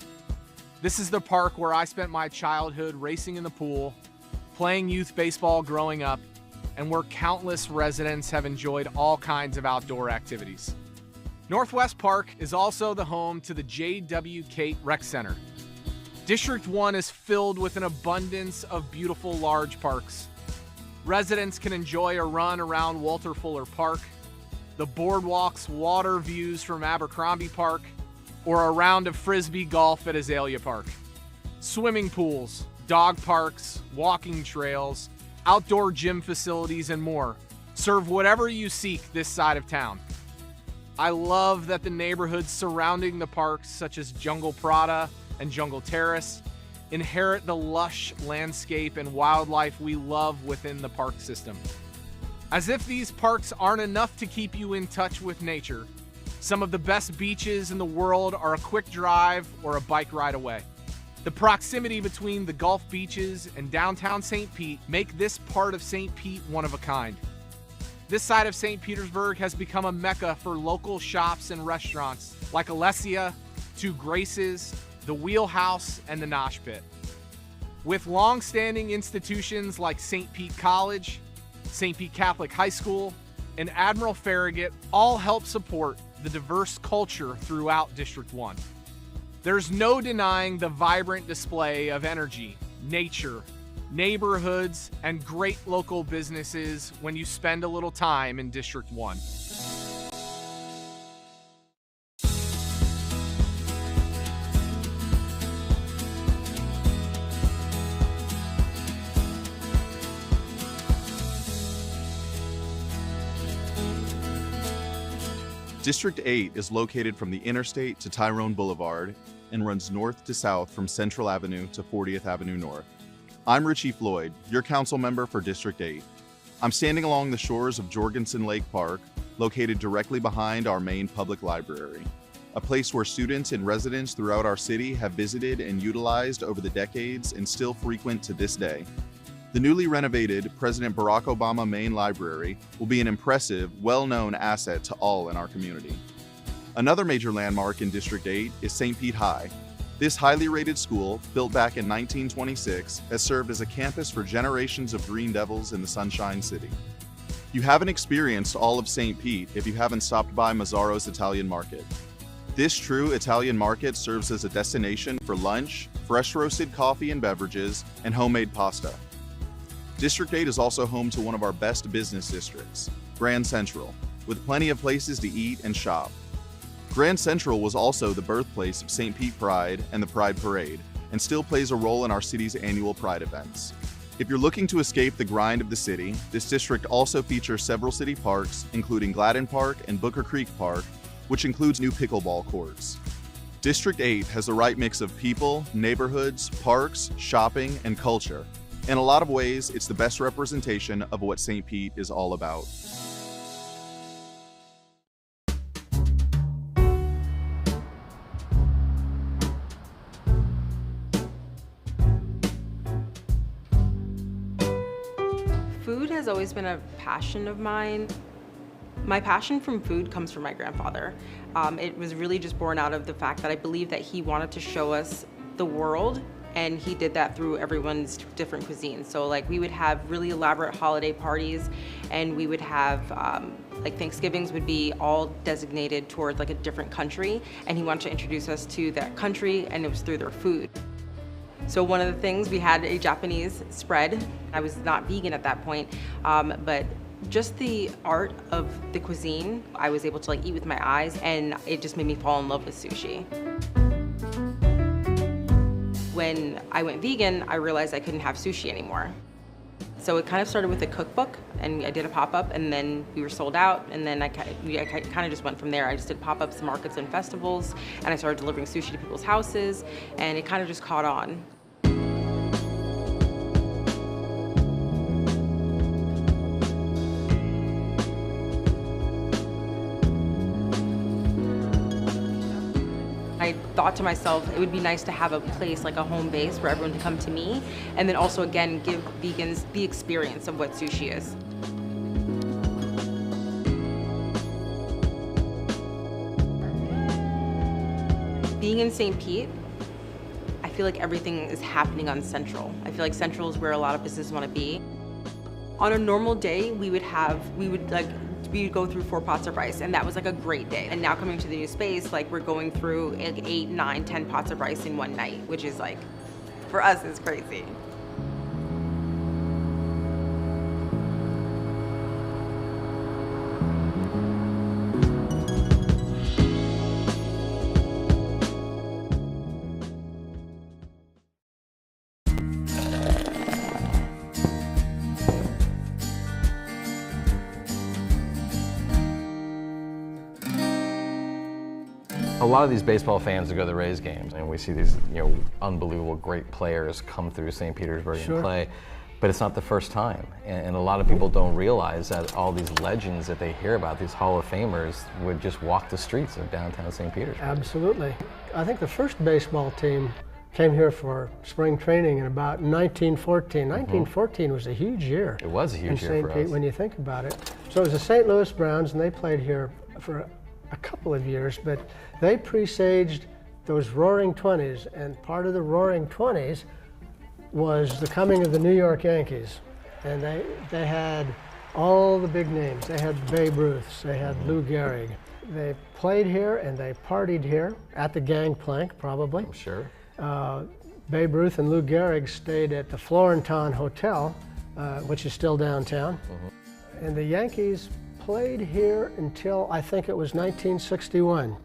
This is the park where I spent my childhood racing in the pool, playing youth baseball growing up, and where countless residents have enjoyed all kinds of outdoor activities. Northwest Park is also the home to the J.W. Cate Rec Center. District 1 is filled with an abundance of beautiful large parks. Residents can enjoy a run around Walter Fuller Park, the boardwalks, water views from Abercrombie Park, or a round of frisbee golf at Azalea Park. Swimming pools, dog parks, walking trails, outdoor gym facilities, and more serve whatever you seek this side of town. I love that the neighborhoods surrounding the parks, such as Jungle Prada and Jungle Terrace, inherit the lush landscape and wildlife we love within the park system. As if these parks aren't enough to keep you in touch with nature, some of the best beaches in the world are a quick drive or a bike ride away. The proximity between the Gulf beaches and downtown St. Pete make this part of St. Pete one of a kind. This side of St. Petersburg has become a mecca for local shops and restaurants like Alessia, Two Graces, the Wheelhouse, and the Nosh Pit. With long-standing institutions like St. Pete College, St. Pete Catholic High School, and Admiral Farragut all help support the diverse culture throughout District 1. There's no denying the vibrant display of energy, nature, neighborhoods, and great local businesses when you spend a little time in District 1. District 8 is located from the interstate to Tyrone Boulevard and runs north to south from Central Avenue to 40th Avenue North. I'm Richie Floyd, your council member for District 8. I'm standing along the shores of Jorgensen Lake Park, located directly behind our main public library, a place where students and residents throughout our city have visited and utilized over the decades and still frequent to this day. The newly renovated President Barack Obama Main Library will be an impressive, well-known asset to all in our community. Another major landmark in District 8 is St. Pete High. This highly rated school, built back in 1926, has served as a campus for generations of Green Devils in the Sunshine City. You haven't experienced all of St. Pete if you haven't stopped by Mazzaro's Italian Market. This true Italian market serves as a destination for lunch, fresh roasted coffee and beverages, and homemade pasta. District 8 is also home to one of our best business districts, Grand Central, with plenty of places to eat and shop. Grand Central was also the birthplace of St. Pete Pride and the Pride Parade, and still plays a role in our city's annual Pride events. If you're looking to escape the grind of the city, this district also features several city parks, including Gladden Park and Booker Creek Park, which includes new pickleball courts. District 8 has the right mix of people, neighborhoods, parks, shopping, and culture. In a lot of ways, it's the best representation of what St. Pete is all about. Food has always been a passion of mine. My passion from food comes from my grandfather. It was really just born out of the fact that I believe that he wanted to show us the world, and he did that through everyone's different cuisines. So like we would have really elaborate holiday parties, and we would have like Thanksgivings would be all designated towards like a different country, and he wanted to introduce us to that country, and it was through their food. So one of the things, we had a Japanese spread. I was not vegan at that point, but just the art of the cuisine, I was able to like eat with my eyes, and it just made me fall in love with sushi. When I went vegan, I realized I couldn't have sushi anymore. So it kind of started with a cookbook, and I did a pop-up, and then we were sold out, and then I kind of just went from there. I just did pop-ups, markets, and festivals, and I started delivering sushi to people's houses, and it kind of just caught on. I thought to myself, it would be nice to have a place, like a home base, where everyone can come to me, and then also, again, give vegans the experience of what sushi is. Being in St. Pete, I feel like everything is happening on Central. I feel like Central is where a lot of businesses want to be. On a normal day, we would go through 4 pots of rice, and that was like a great day. And now coming to the new space, like we're going through like 8, 9, 10 pots of rice in one night, which is like, for us, is crazy. A lot of these baseball fans that go to the Rays games, and we see these, unbelievable great players come through St. Petersburg and play, but it's not the first time. And a lot of people don't realize that all these legends that they hear about, these Hall of Famers, would just walk the streets of downtown St. Petersburg. Absolutely. I think the first baseball team came here for spring training in about 1914. 1914 was a huge year. It was a huge year for us. In St. Pete, when you think about it. So it was the St. Louis Browns, and they played here for a couple of years, but they presaged those Roaring 20s, and part of the Roaring 20s was the coming of the New York Yankees. And they had all the big names. They had Babe Ruth, they had Lou Gehrig. They played here and they partied here at the Gangplank, probably. I'm sure. Babe Ruth and Lou Gehrig stayed at the Florenton Hotel, which is still downtown. And the Yankees played here until I think it was 1961.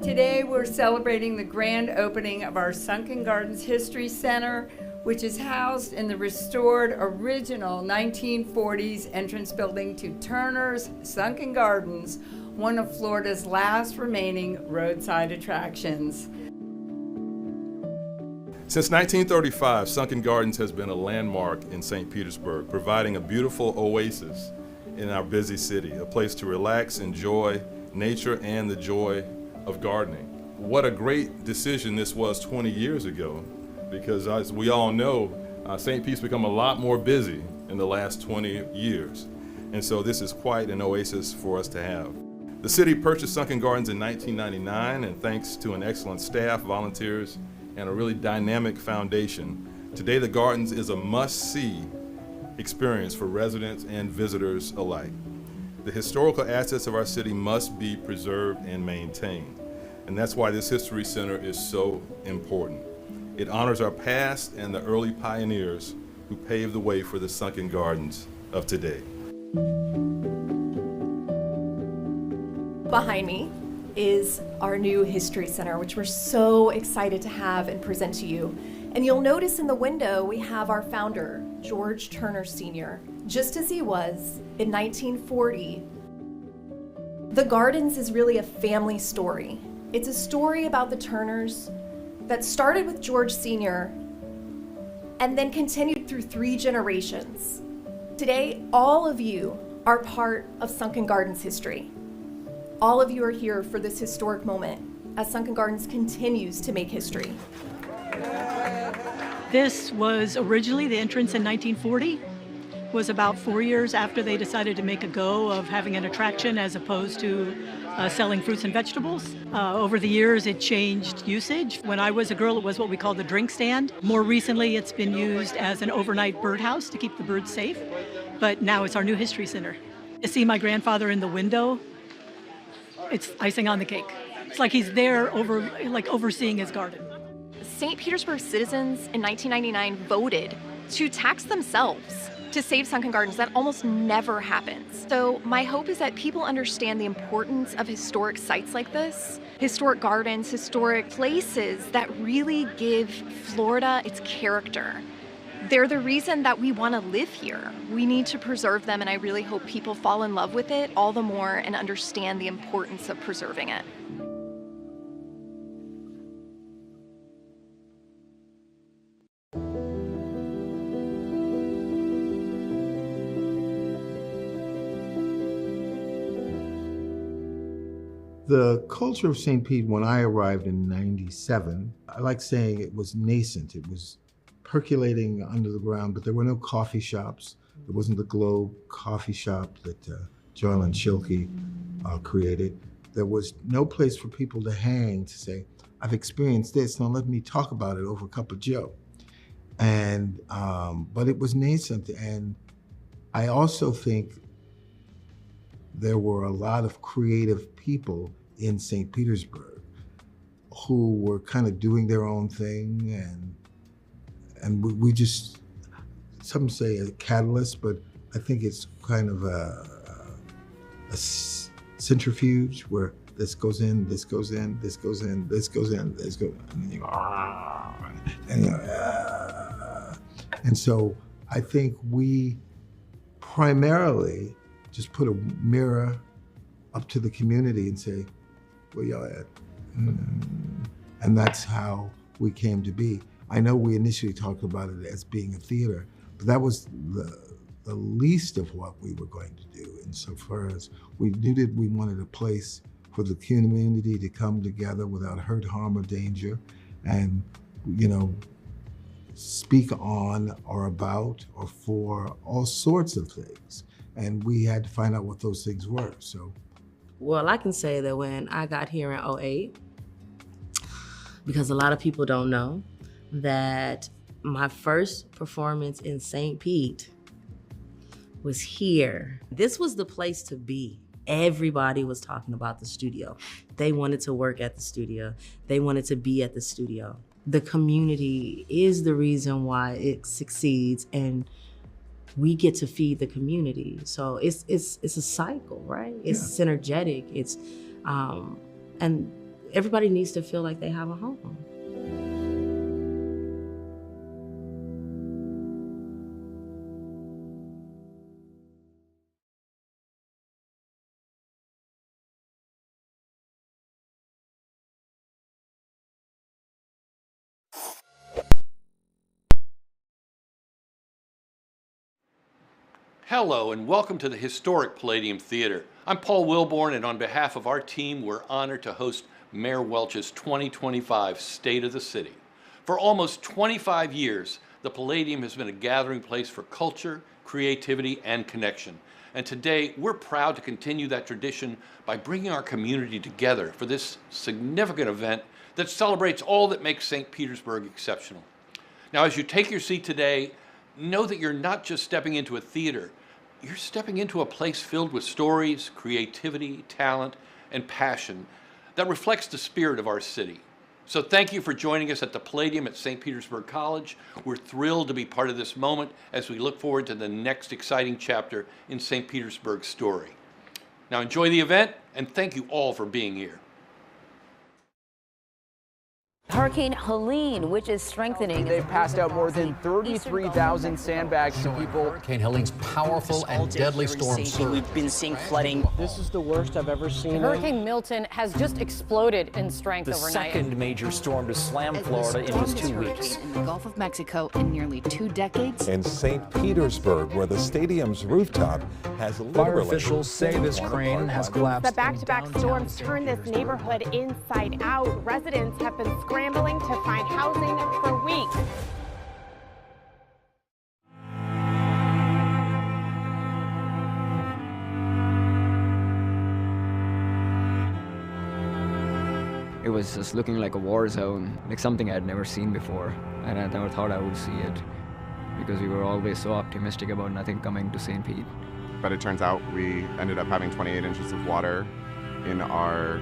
Today we're celebrating the grand opening of our Sunken Gardens History Center, which is housed in the restored original 1940s entrance building to Turner's Sunken Gardens, one of Florida's last remaining roadside attractions. Since 1935, Sunken Gardens has been a landmark in St. Petersburg, providing a beautiful oasis in our busy city, a place to relax, enjoy nature, and the joy of gardening. What a great decision this was 20 years ago, because as we all know, St. Pete's become a lot more busy in the last 20 years. And so this is quite an oasis for us to have. The city purchased Sunken Gardens in 1999, and thanks to an excellent staff, volunteers, and a really dynamic foundation, today the Gardens is a must-see experience for residents and visitors alike. The historical assets of our city must be preserved and maintained, and that's why this History Center is so important. It honors our past and the early pioneers who paved the way for the Sunken Gardens of today. Behind me is our new History Center, which we're so excited to have and present to you. And you'll notice in the window we have our founder, George Turner Sr., just as he was in 1940. The Gardens is really a family story. It's a story about the Turners that started with George Sr. and then continued through 3 generations. Today, all of you are part of Sunken Gardens history. All of you are here for this historic moment as Sunken Gardens continues to make history. This was originally the entrance in 1940. Was about 4 years after they decided to make a go of having an attraction as opposed to selling fruits and vegetables. Over the years, it changed usage. When I was a girl, it was what we called the drink stand. More recently, it's been used as an overnight birdhouse to keep the birds safe. But now it's our new History Center. To see my grandfather in the window, it's icing on the cake. It's like he's there overseeing his garden. St. Petersburg citizens in 1999 voted to tax themselves to save Sunken Gardens. That almost never happens. So my hope is that people understand the importance of historic sites like this, historic gardens, historic places that really give Florida its character. They're the reason that we want to live here. We need to preserve them, and I really hope people fall in love with it all the more and understand the importance of preserving it. The culture of St. Pete, when I arrived in '97, I like saying it was nascent. It was percolating under the ground, but there were no coffee shops. There wasn't the Globe coffee shop that Joylyn Schilke created. There was no place for people to hang to say, I've experienced this, now let me talk about it over a cup of joe. And, but it was nascent. And I also think there were a lot of creative people in St. Petersburg who were kind of doing their own thing, and we just, some say a catalyst, but I think it's kind of a centrifuge where this goes in, this goes in, this goes in, this goes in, this goes in, and then you go, and so I think we primarily just put a mirror up to the community and say, where y'all at? And that's how we came to be. I know we initially talked about it as being a theater, but that was the least of what we were going to do. Insofar as we knew that we wanted a place for the community to come together without hurt, harm, or danger, and, you know, speak on or about or for all sorts of things. And we had to find out what those things were, so. Well, I can say that when I got here in '08, because a lot of people don't know, that my first performance in St. Pete was here. This was the place to be. Everybody was talking about the studio. They wanted to work at the studio. They wanted to be at the studio. The community is the reason why it succeeds, and we get to feed the community. So it's a cycle, right? It's synergetic. It's and everybody needs to feel like they have a home. Hello and welcome to the historic Palladium Theater. I'm Paul Wilborn, and on behalf of our team, we're honored to host Mayor Welch's 2025 State of the City. For almost 25 years, the Palladium has been a gathering place for culture, creativity, and connection. And today, we're proud to continue that tradition by bringing our community together for this significant event that celebrates all that makes St. Petersburg exceptional. Now, as you take your seat today, know that you're not just stepping into a theater, you're stepping into a place filled with stories, creativity, talent, and passion that reflects the spirit of our city. So thank you for joining us at the Palladium at St. Petersburg College. We're thrilled to be part of this moment as we look forward to the next exciting chapter in St. Petersburg's story. Now enjoy the event, and thank you all for being here. Hurricane Helene, which is strengthening. They've passed out more than 33,000 sandbags to people. Hurricane Helene's powerful and deadly storm surge. We've been seeing flooding. This is the worst I've ever seen. Hurricane Milton has just exploded in strength overnight. The second major storm to slam Florida in just 2 weeks. In the Gulf of Mexico in nearly 2 decades. In St. Petersburg, where the stadium's rooftop has literally... Fire officials say this crane has collapsed. The back-to-back storms turned this neighborhood inside out. Residents have been scrambling to find housing for weeks. It was just looking like a war zone, like something I'd never seen before, and I never thought I would see it, because we were always so optimistic about nothing coming to St. Pete. But it turns out we ended up having 28 inches of water in our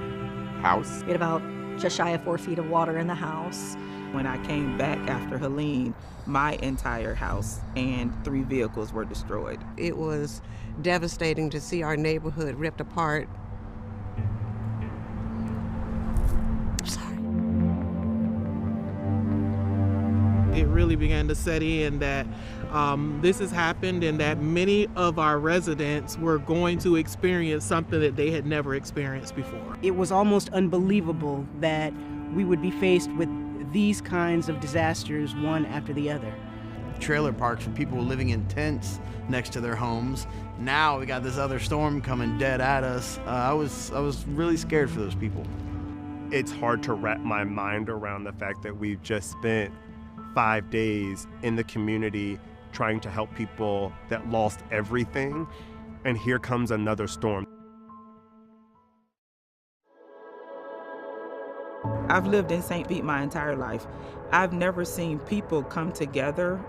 house. We had about just shy of 4 feet of water in the house. When I came back after Helene, my entire house and 3 vehicles were destroyed. It was devastating to see our neighborhood ripped apart. I'm sorry. It really began to set in that this has happened and that many of our residents were going to experience something that they had never experienced before. It was almost unbelievable that we would be faced with these kinds of disasters one after the other. Trailer parks for people living in tents next to their homes. Now we got this other storm coming dead at us. I was really scared for those people. It's hard to wrap my mind around the fact that we've just spent 5 days in the community trying to help people that lost everything, and here comes another storm. I've lived in St. Pete my entire life. I've never seen people come together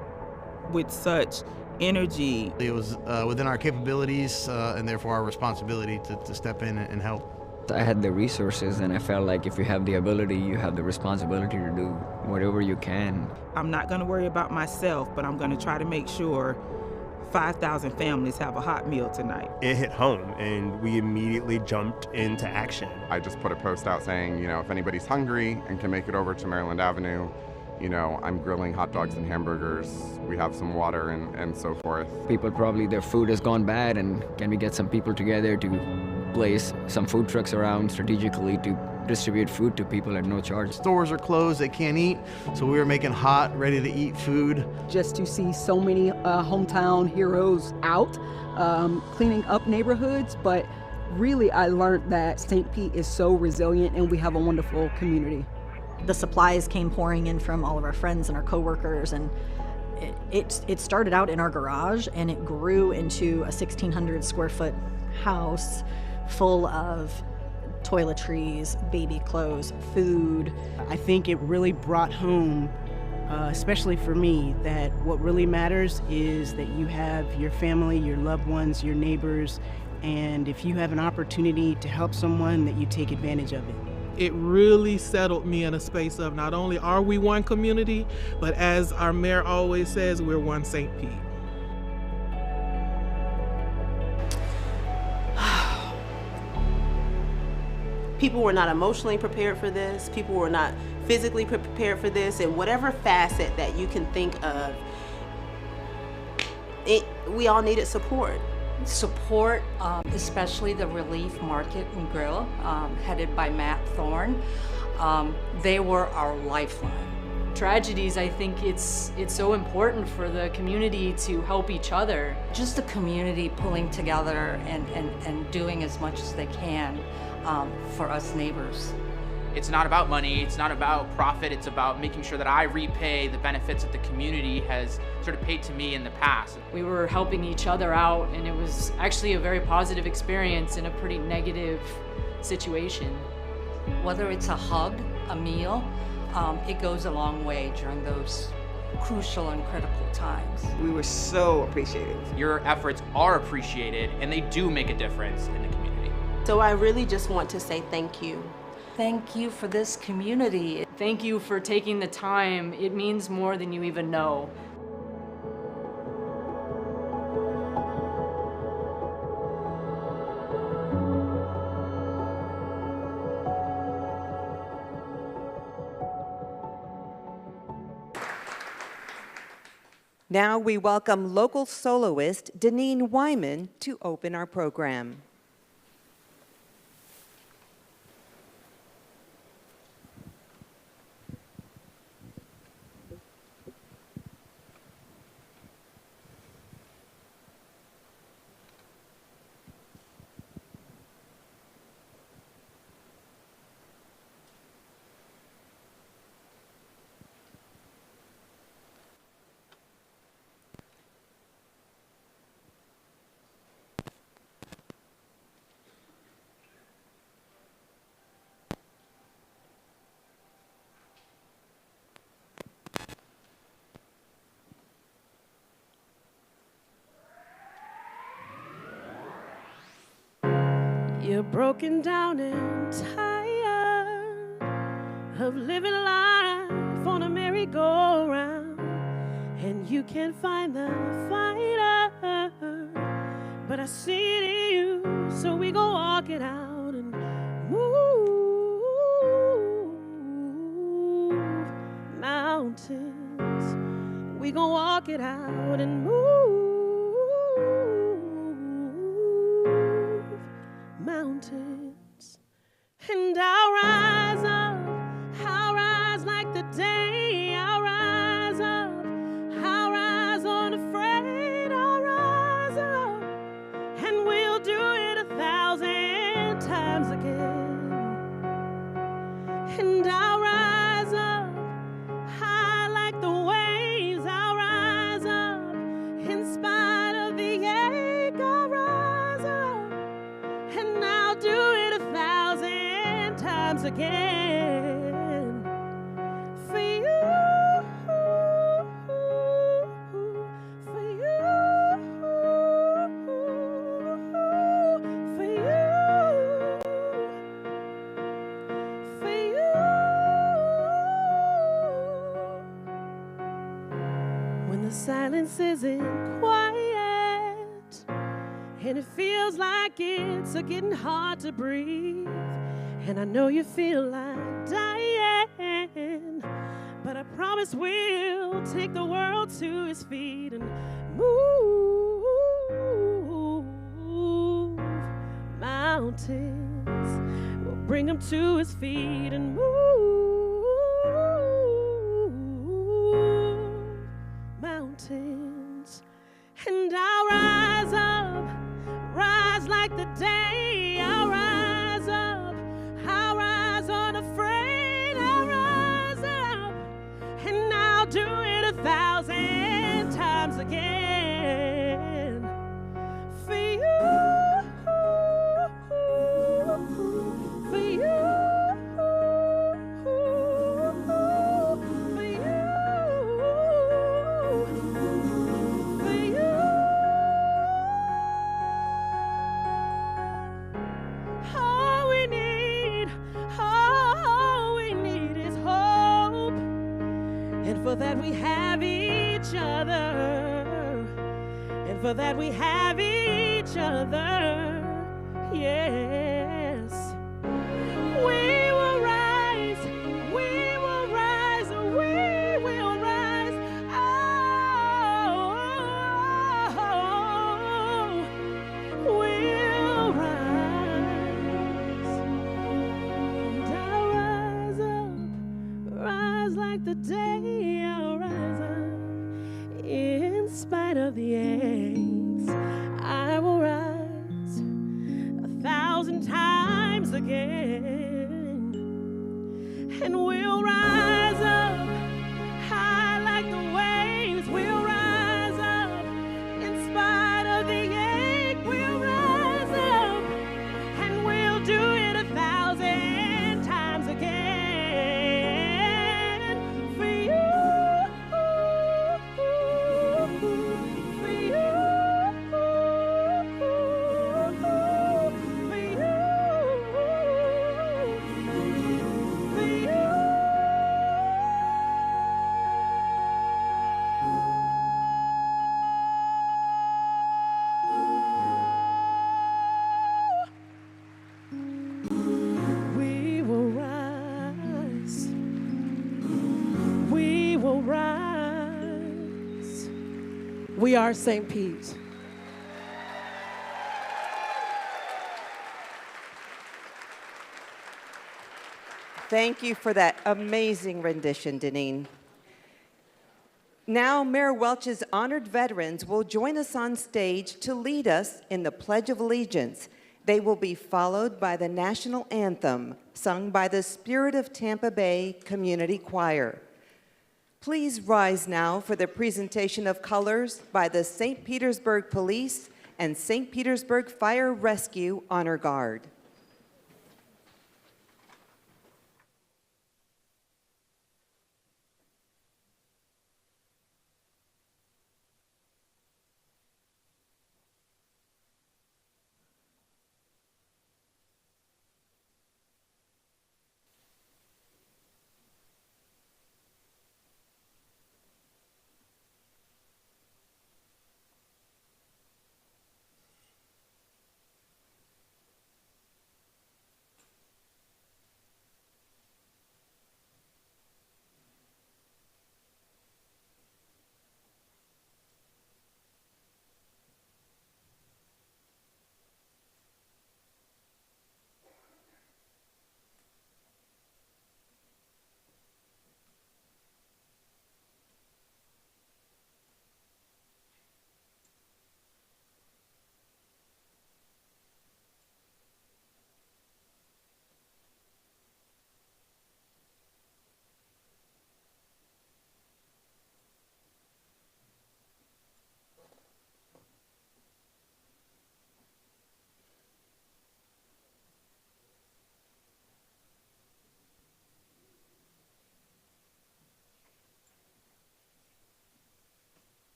with such energy. It was within our capabilities and therefore our responsibility to step in and help. I had the resources, and I felt like if you have the ability, you have the responsibility to do whatever you can. I'm not going to worry about myself, but I'm going to try to make sure 5,000 families have a hot meal tonight. It hit home, and we immediately jumped into action. I just put a post out saying, if anybody's hungry and can make it over to Maryland Avenue, I'm grilling hot dogs and hamburgers. We have some water and so forth. People probably, their food has gone bad, and can we get some people together to place some food trucks around strategically to distribute food to people at no charge. Stores are closed, they can't eat, so we were making hot, ready to eat food. Just to see so many hometown heroes out cleaning up neighborhoods, but really I learned that St. Pete is so resilient and we have a wonderful community. The supplies came pouring in from all of our friends and our coworkers, and it started out in our garage and it grew into a 1,600 square foot house full of toiletries, baby clothes, food. I think it really brought home, especially for me, that what really matters is that you have your family, your loved ones, your neighbors, and if you have an opportunity to help someone, that you take advantage of it. It really settled me in a space of not only are we one community, but as our mayor always says, we're one St. Pete. People were not emotionally prepared for this. People were not physically prepared for this. And whatever facet that you can think of, we all needed support. Support, especially the Relief Market and Grill, headed by Matt Thorne. They were our lifeline. tragedies, I think it's so important for the community to help each other. Just the community pulling together and doing as much as they can for us neighbors. It's not about money, it's not about profit, it's about making sure that I repay the benefits that the community has sort of paid to me in the past. We were helping each other out, and it was actually a very positive experience in a pretty negative situation. Whether it's a hug, a meal, it goes a long way during those crucial and critical times. We were so appreciated. Your efforts are appreciated, and they do make a difference in the community. So I really just want to say thank you. Thank you for this community. Thank you for taking the time. It means more than you even know. Now we welcome local soloist Deneen Wyman to open our program. You're broken down and tired of living life on a merry-go-round, and you can't find the fighter, but I see it in you, so we gon' walk it out and move mountains. We gon' walk it out and move mountains. And I'll rise up, I'll rise like the day, I'll rise up, I'll rise unafraid, I'll rise up, and we'll do it 1,000 times again. And I'll rise up, high like the waves, I'll rise up, in spite of the ache, I'll rise up, and I'll do it 1,000 times again. For you, for you, for you, for you. When the silence isn't quiet and it feels like it's getting hard to breathe, and I know you feel like dying, but I promise we'll take the world to its feet and move mountains. We'll bring him to his feet and move mountains. And I'll rise up, rise like the day, I'll rise up, I'll rise unafraid, I'll rise up, and I'll do it 1,000 times again. For you, for you, for you, for you. All we need is hope, and for that we have each other, and for that we have each other, yes. We will rise, we will rise, we will rise, oh, we'll rise, and I'll rise up, rise like the day. spite of the aches, I will rise 1,000 times again, and we'll rise up high like the waves. We'll rise up in spite of the ache. We'll rise up and we'll do it 1,000 times again for you, for you, for you, for you. We will rise. We will rise. We are St. Pete. Thank you for that amazing rendition, Deneen. Now, Mayor Welch's honored veterans will join us on stage to lead us in the Pledge of Allegiance. They will be followed by the national anthem, sung by the Spirit of Tampa Bay Community Choir. Please rise now for the presentation of colors by the St. Petersburg Police and St. Petersburg Fire Rescue Honor Guard.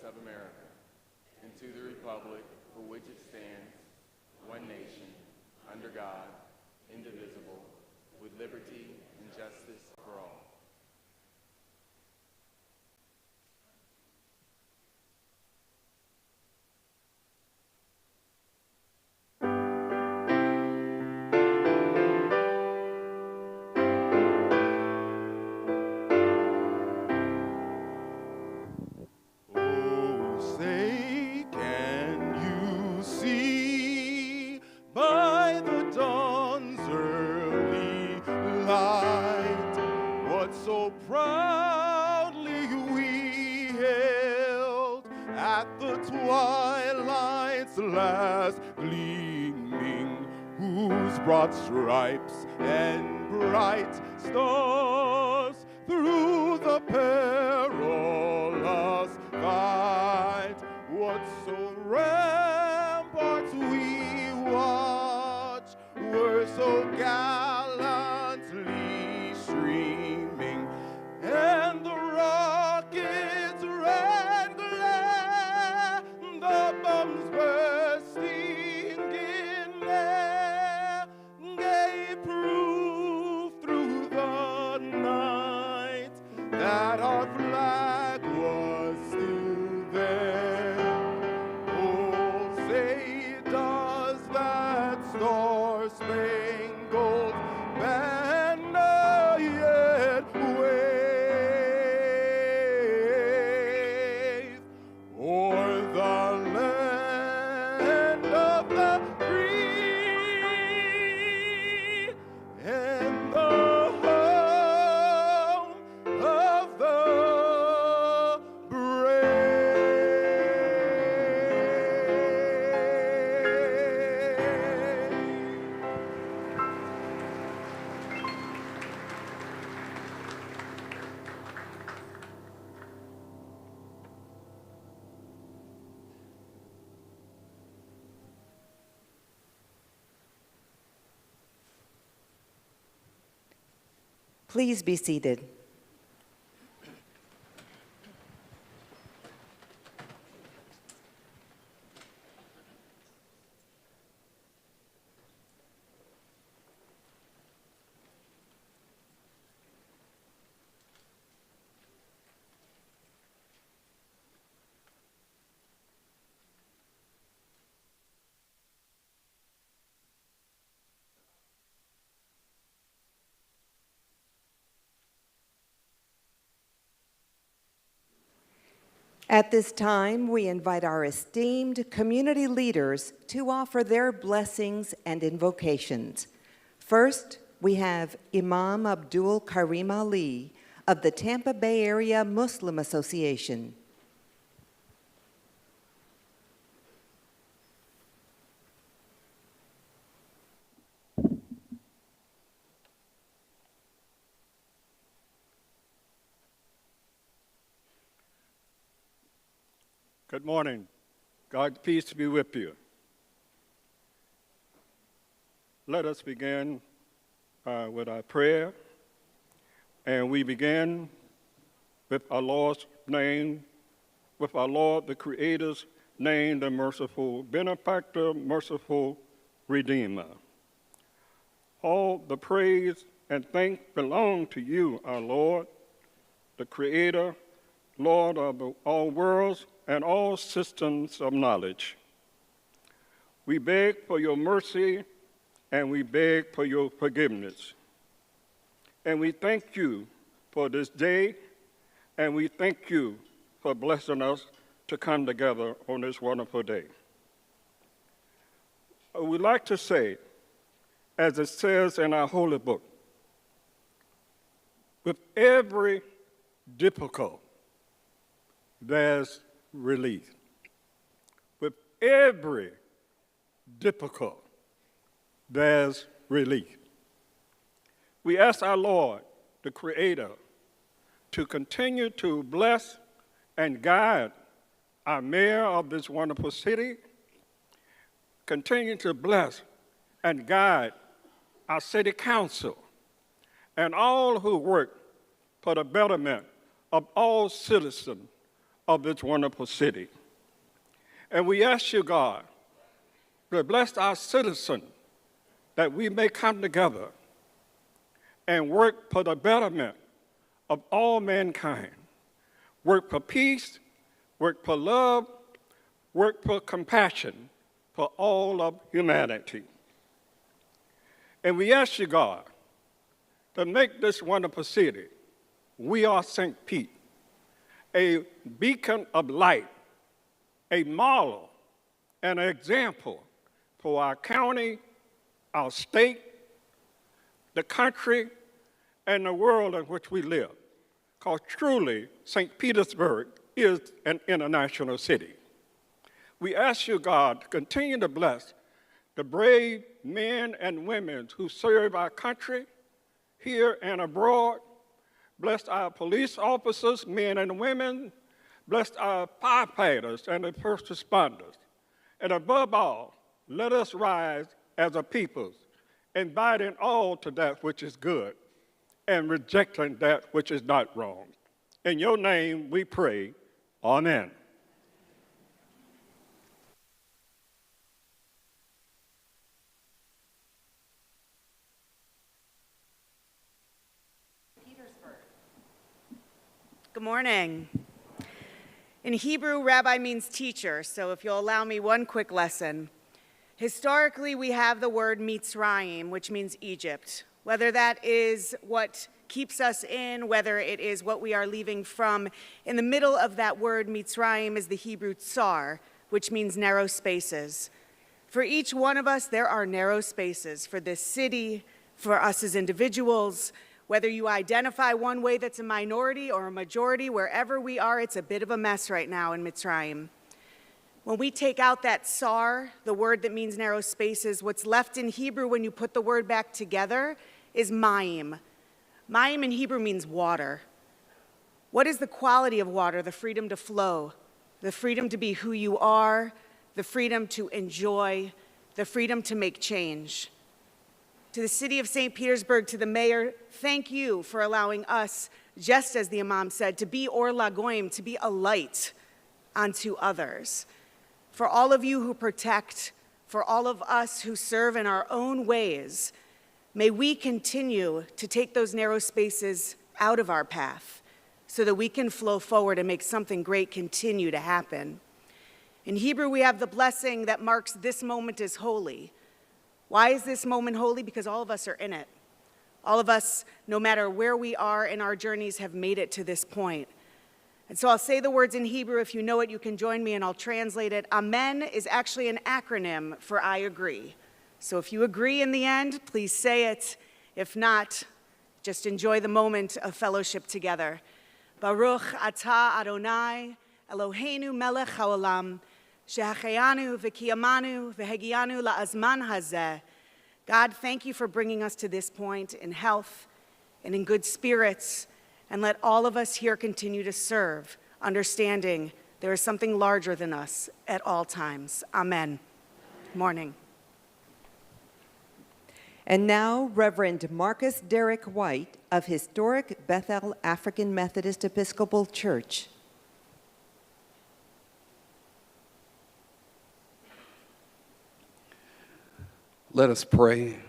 of America, and to the republic for which it stands, one nation, under God, indivisible, with liberty and justice for all. Last gleaming, whose broad stripes and bright stars through the perilous fight, whatso ramparts we watch were so gallantly streaming, and the rockets ran glare, the bombs bursting in air, Please be seated. At this time, we invite our esteemed community leaders to offer their blessings and invocations. First, we have Imam Abdul Karim Ali of the Tampa Bay Area Muslim Association. Good morning. God's peace be with you. Let us begin with our prayer. And we begin with our Lord's name, with our Lord, the Creator's name, the merciful benefactor, merciful Redeemer. All the praise and thanks belong to you, our Lord, the Creator, Lord of all worlds and all systems of knowledge. We beg for your mercy and we beg for your forgiveness. And we thank you for this day, and we thank you for blessing us to come together on this wonderful day. I would like to say, as it says in our holy book, with every difficult, there's relief. With every difficult, there's relief. We ask our Lord, the Creator, to continue to bless and guide our mayor of this wonderful city, continue to bless and guide our city council, and all who work for the betterment of all citizens of this wonderful city. And we ask you, God, to bless our citizens that we may come together and work for the betterment of all mankind. Work for peace, work for love, work for compassion for all of humanity. And we ask you, God, to make this wonderful city, we are St. Pete, a beacon of light, a model, and an example for our county, our state, the country, and the world in which we live. Because truly, St. Petersburg is an international city. We ask you, God, to continue to bless the brave men and women who serve our country here and abroad. Bless our police officers, men and women. Bless our firefighters and the first responders. And above all, let us rise as a people, inviting all to that which is good and rejecting that which is not wrong. In your name we pray, amen. Good morning. In Hebrew, rabbi means teacher, so if you'll allow me one quick lesson. Historically, we have the word Mitzrayim, which means Egypt. Whether that is what keeps us in, whether it is what we are leaving from, in the middle of that word Mitzrayim is the Hebrew tsar, which means narrow spaces. For each one of us, there are narrow spaces for this city, for us as individuals. Whether you identify one way that's a minority or a majority, wherever we are, it's a bit of a mess right now in Mitzrayim. When we take out that sar, the word that means narrow spaces, what's left in Hebrew when you put the word back together is mayim. Mayim in Hebrew means water. What is the quality of water? The freedom to flow, the freedom to be who you are, the freedom to enjoy, the freedom to make change. To the city of St. Petersburg, to the mayor, thank you for allowing us, just as the imam said, to be or lagoim, to be a light unto others. For all of you who protect, for all of us who serve in our own ways, may we continue to take those narrow spaces out of our path so that we can flow forward and make something great continue to happen. In Hebrew, we have the blessing that marks this moment as holy. Why is this moment holy? Because all of us are in it. All of us, no matter where we are in our journeys, have made it to this point. And so I'll say the words in Hebrew. If you know it, you can join me and I'll translate it. Amen is actually an acronym for I agree. So if you agree in the end, please say it. If not, just enjoy the moment of fellowship together. Baruch atah Adonai, Eloheinu melech haolam, Shehachayanu v'kiyamanu v'hegianu la'azman hazeh. God, thank you for bringing us to this point in health and in good spirits, and let all of us here continue to serve, understanding there is something larger than us at all times. Amen. Morning. And now, Reverend Marcus Derrick White of historic Bethel African Methodist Episcopal Church. Let us pray.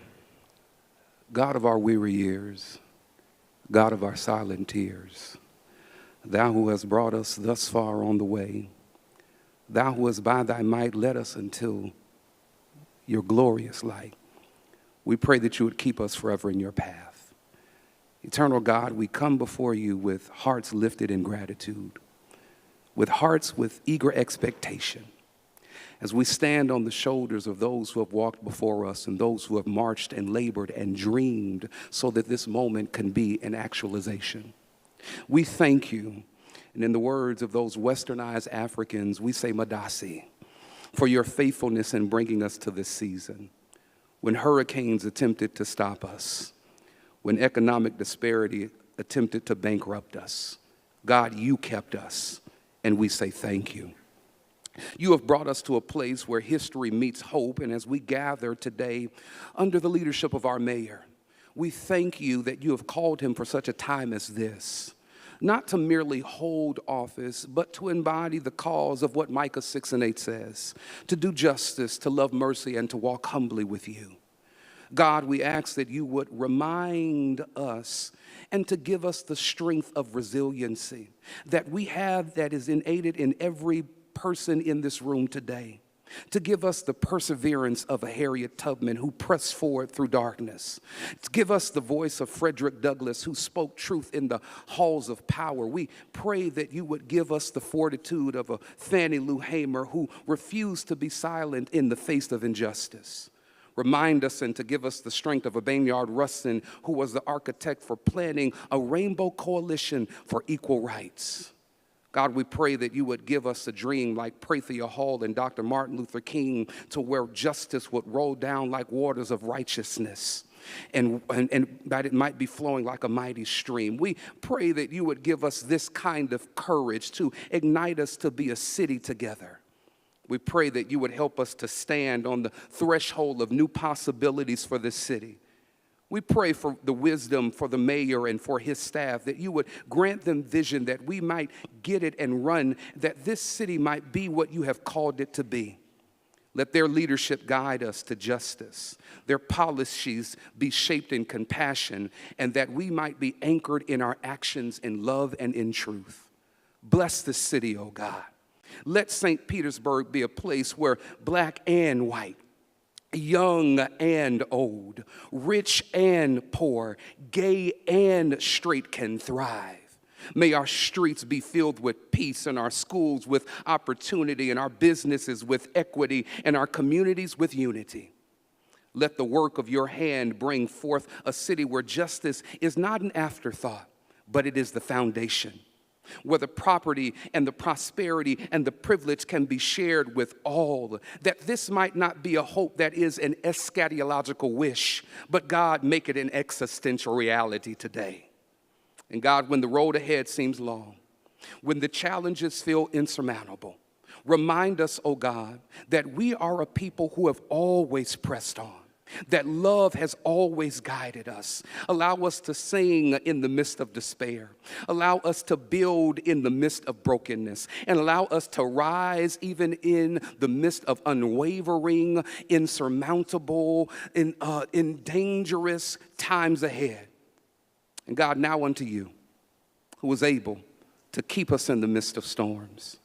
God of our weary years, God of our silent tears, thou who hast brought us thus far on the way, thou who hast by thy might led us until your glorious light, we pray that you would keep us forever in your path. Eternal God, we come before you with hearts lifted in gratitude, with hearts with eager expectation, as we stand on the shoulders of those who have walked before us and those who have marched and labored and dreamed so that this moment can be an actualization. We thank you, and in the words of those westernized Africans, we say Madasi, for your faithfulness in bringing us to this season. When hurricanes attempted to stop us, when economic disparity attempted to bankrupt us, God, you kept us, and we say thank you. You have brought us to a place where history meets hope, and as we gather today under the leadership of our mayor, we thank you that you have called him for such a time as this, not to merely hold office, but to embody the cause of what Micah 6:8 says, to do justice, to love mercy, and to walk humbly with you. God, we ask that you would remind us and to give us the strength of resiliency that we have, that is innate in every person in this room today, to give us the perseverance of a Harriet Tubman who pressed forward through darkness, to give us the voice of Frederick Douglass who spoke truth in the halls of power. We pray that you would give us the fortitude of a Fannie Lou Hamer who refused to be silent in the face of injustice. Remind us and to give us the strength of a Bayard Rustin who was the architect for planning a rainbow coalition for equal rights. God, we pray that you would give us a dream like Prathia Hall and Dr. Martin Luther King, to where justice would roll down like waters of righteousness and that it might be flowing like a mighty stream. We pray that you would give us this kind of courage to ignite us to be a city together. We pray that you would help us to stand on the threshold of new possibilities for this city. We pray for the wisdom for the mayor and for his staff, that you would grant them vision, that we might get it and run, that this city might be what you have called it to be. Let their leadership guide us to justice, their policies be shaped in compassion, and that we might be anchored in our actions in love and in truth. Bless this city, oh God. Let St. Petersburg be a place where black and white, young and old, rich and poor, gay and straight can thrive. May our streets be filled with peace, and our schools with opportunity, and our businesses with equity, and our communities with unity. Let the work of your hand bring forth a city where justice is not an afterthought, but it is the foundation, where the property and the prosperity and the privilege can be shared with all, that this might not be a hope that is an eschatological wish, but God, make it an existential reality today. And God, when the road ahead seems long, when the challenges feel insurmountable, remind us, oh God, that we are a people who have always pressed on. that love has always guided us. Allow us to sing in the midst of despair. Allow us to build in the midst of brokenness. And allow us to rise even in the midst of unwavering, insurmountable, in dangerous times ahead. And God, now unto you, who is able to keep us in the midst of storms,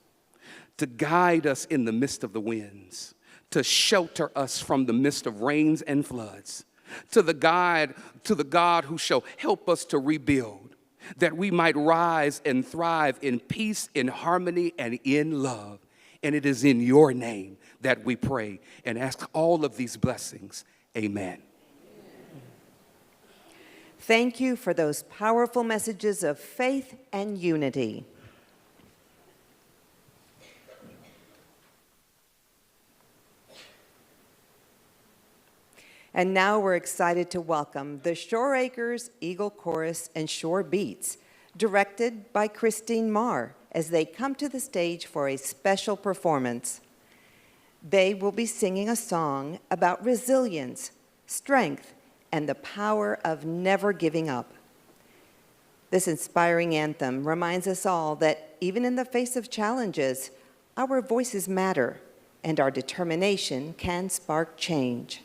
to guide us in the midst of the winds, to shelter us from the midst of rains and floods, to the God who shall help us to rebuild, that we might rise and thrive in peace, in harmony, and in love. And it is in your name that we pray and ask all of these blessings. Amen. Thank you for those powerful messages of faith and unity. And now we're excited to welcome the Shore Acres Eagle Chorus and Shore Beats, directed by Christine Marr, as they come to the stage for a special performance. They will be singing a song about resilience, strength, and the power of never giving up. This inspiring anthem reminds us all that even in the face of challenges, our voices matter, and our determination can spark change.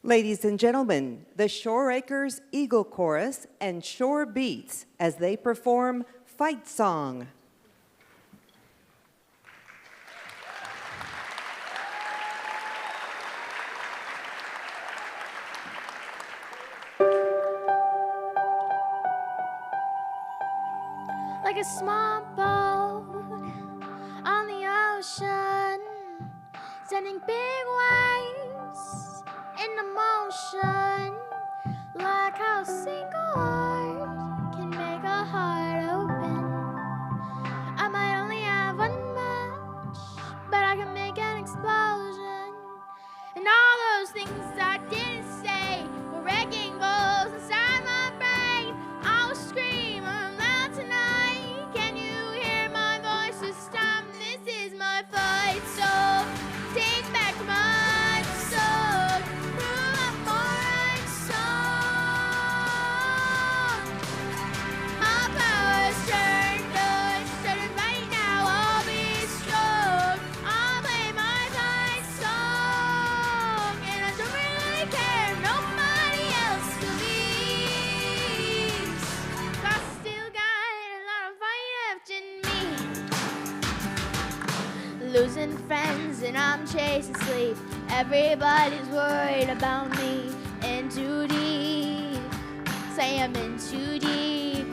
Ladies and gentlemen, the Shore Acres Eagle Chorus and Shore Beats as they perform Fight Song. Like a small boat on the ocean, sending big waves into motion, like how a single word can make a heart open. I might only have one match, but I can make an explosion. And all those things I didn't say were wrecking balls inside my brain. I will scream aloud tonight. Can you hear my voice this time? This is my fight song. Take back my soul. Through my fight song. and friends, and I'm chasing sleep. Everybody's worried about me. In too deep, say I'm in too deep,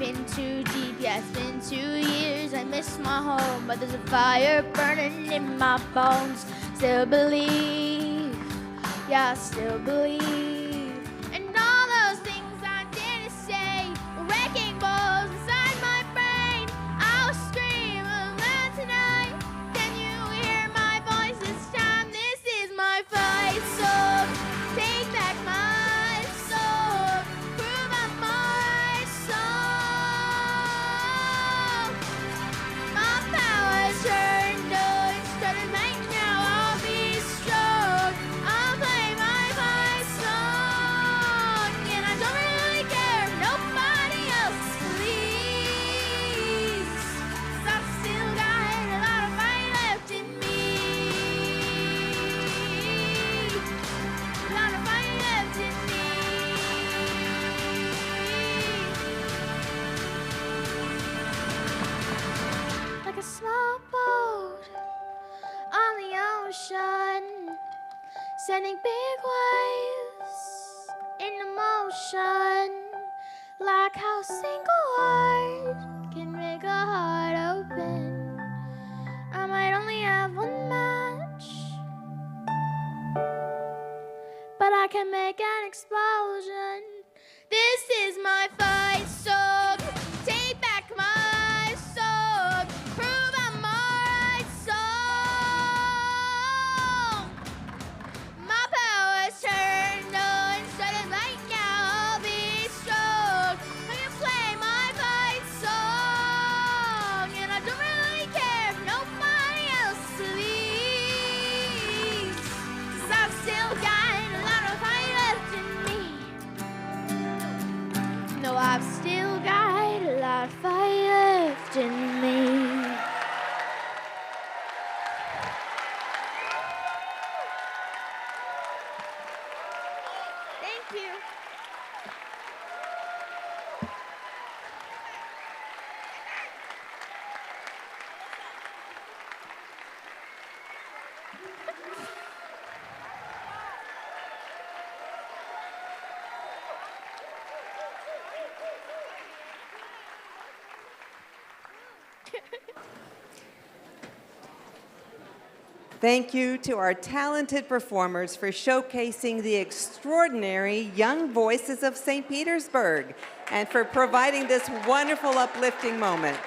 yeah, it's been 2 years, I miss my home, but there's a fire burning in my bones. Still believe, yeah, I still believe. And all those things I didn't say were wrecking balls inside my brain. I'll scream aloud tonight. Can you hear my voice this time? This is my fight song. Take back my soul. Prove I'm my soul. My power's turned on. Started right now. I'll be strong. I'll play my fight song. And I don't really care if nobody else believes. 'Cause I've still got a lot of fight left in me. A lot of fight left in me. Like a small boat on the ocean, sending big waves into motion. Like how a single word can make a heart open. I might only have one match, but I can make an explosion. This is my fight song. Take back my song. Prove I'm my song. My power's turned on. Started right now. I'll be strong. I can play my fight song. And I don't really care if nobody else leaves. 'Cause I've still got a lot of fight left in me. No, I've still got a lot of fight left in me. Thank you. Thank you to our talented performers for showcasing the extraordinary young voices of St. Petersburg and for providing this wonderful, uplifting moment.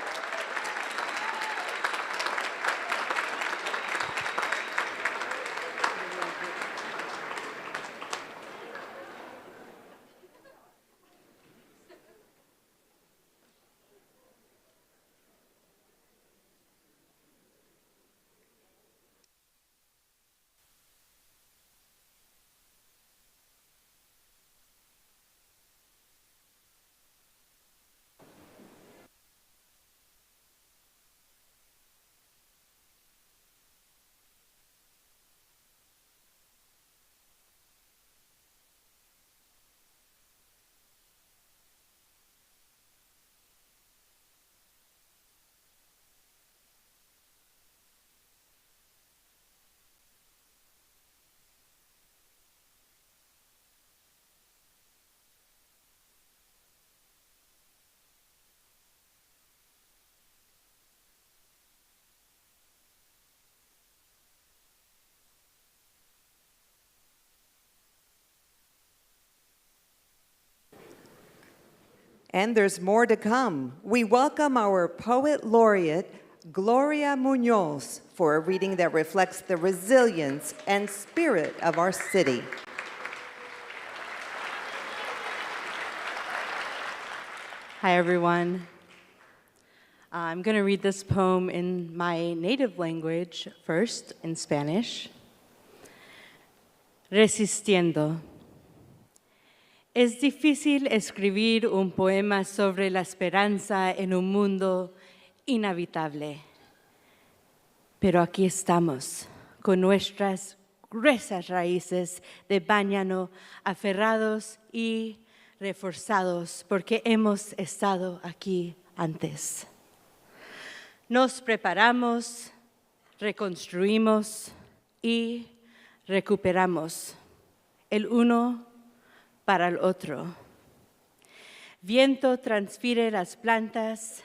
And there's more to come. We welcome our Poet Laureate, Gloria Munoz, for a reading that reflects the resilience and spirit of our city. Hi, everyone. I'm going to read this poem in my native language first, in Spanish. Resistiendo. Es difícil escribir un poema sobre la esperanza en un mundo inhabitable. Pero aquí estamos, con nuestras gruesas raíces de báñano aferrados y reforzados, porque hemos estado aquí antes. Nos preparamos, reconstruimos y recuperamos el uno para el otro. Viento transfiere las plantas,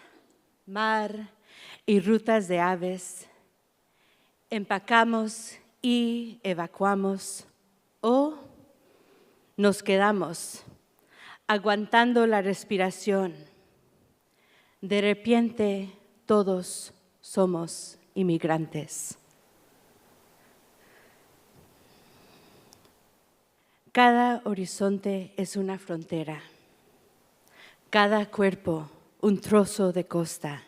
mar y rutas de aves. Empacamos y evacuamos o nos quedamos aguantando la respiración. De repente todos somos inmigrantes. Cada horizonte es una frontera, cada cuerpo un trozo de costa.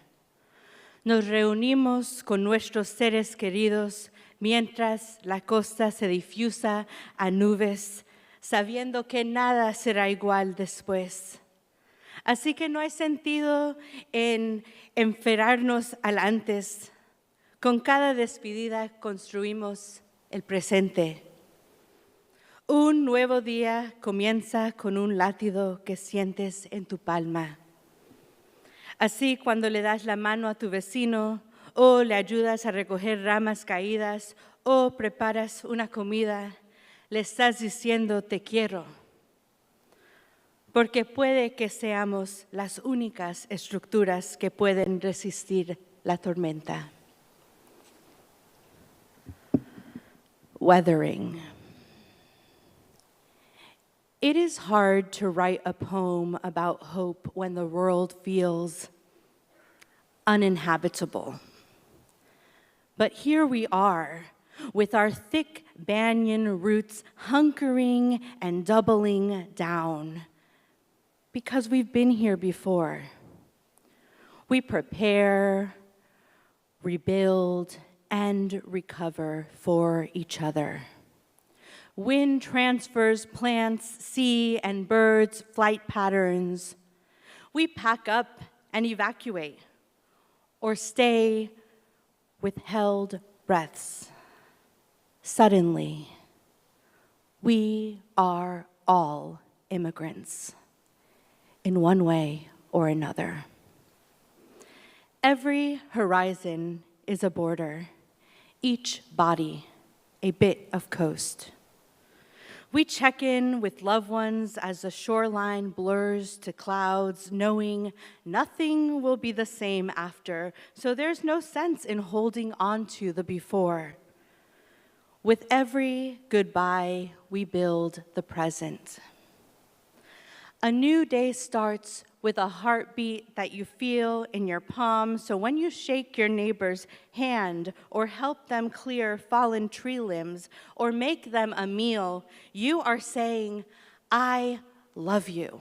Nos reunimos con nuestros seres queridos mientras la costa se difusa a nubes, sabiendo que nada será igual después. Así que no hay sentido en enfermarnos al antes. Con cada despedida construimos el presente. Un nuevo día comienza con un látigo que sientes en tu palma. Así, cuando le das la mano a tu vecino o le ayudas a recoger ramas caídas o preparas una comida, le estás diciendo te quiero. Porque puede que seamos las únicas estructuras que pueden resistir la tormenta. Weathering. It is hard to write a poem about hope when the world feels uninhabitable. But here we are, with our thick banyan roots hunkering and doubling down, because we've been here before. We prepare, rebuild, and recover for each other. Wind transfers plants, sea, and birds' flight patterns. We pack up and evacuate, or stay with held breaths. Suddenly, we are all immigrants, in one way or another. Every horizon is a border, each body a bit of coast. We check in with loved ones as the shoreline blurs to clouds, knowing nothing will be the same after, so there's no sense in holding on to the before. With every goodbye, we build the present. A new day starts with a heartbeat that you feel in your palm, so when you shake your neighbor's hand or help them clear fallen tree limbs or make them a meal, you are saying, I love you.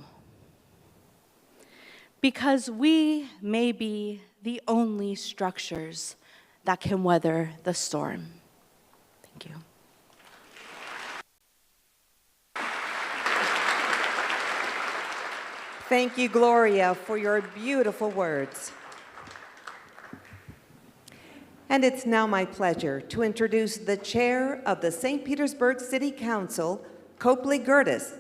Because we may be the only structures that can weather the storm. Thank you. Thank you, Gloria, for your beautiful words. And it's now my pleasure to introduce the chair of the St. Petersburg City Council, Copley Gertis.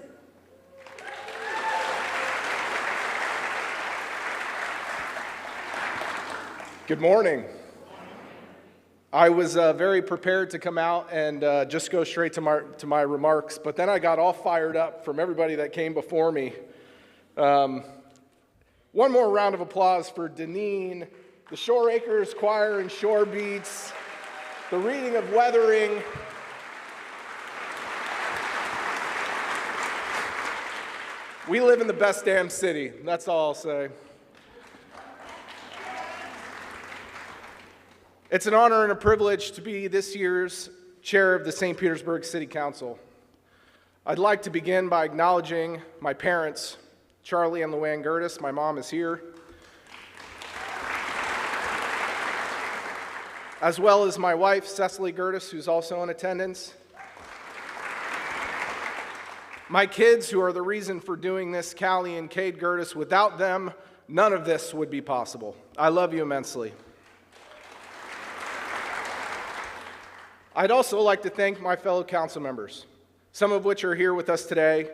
Good morning. I was very prepared to come out and just go straight to my remarks, but then I got all fired up from everybody that came before me. One more round of applause for Deneen, the Shore Acres Choir and Shore Beats, the reading of Weathering. We live in the best damn city, that's all I'll say. It's an honor and a privilege to be this year's chair of the St. Petersburg City Council. I'd like to begin by acknowledging my parents, Charlie and Luann Gertis. My mom is here. As well as my wife, Cecily Gertis, who's also in attendance. My kids, who are the reason for doing this, Callie and Cade Gertis. Without them, none of this would be possible. I love you immensely. I'd also like to thank my fellow council members, some of which are here with us today.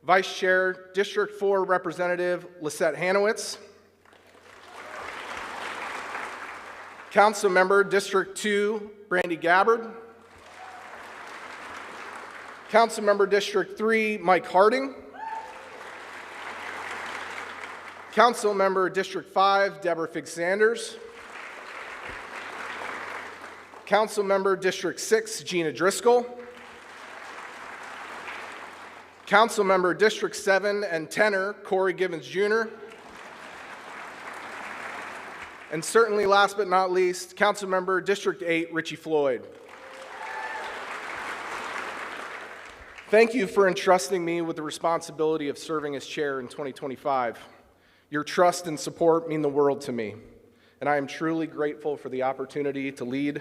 Vice Chair, District 4 Representative Lisette Hanowitz. Councilmember District 2, Brandy Gabbard. Councilmember District 3, Mike Harding. Councilmember District 5, Deborah Figgs-Sanders. Councilmember District 6, Gina Driscoll. Councilmember District 7 and Tenor, Corey Givens Jr. And certainly last but not least, Councilmember District 8, Richie Floyd. Thank you for entrusting me with the responsibility of serving as chair in 2025. Your trust and support mean the world to me, and I am truly grateful for the opportunity to lead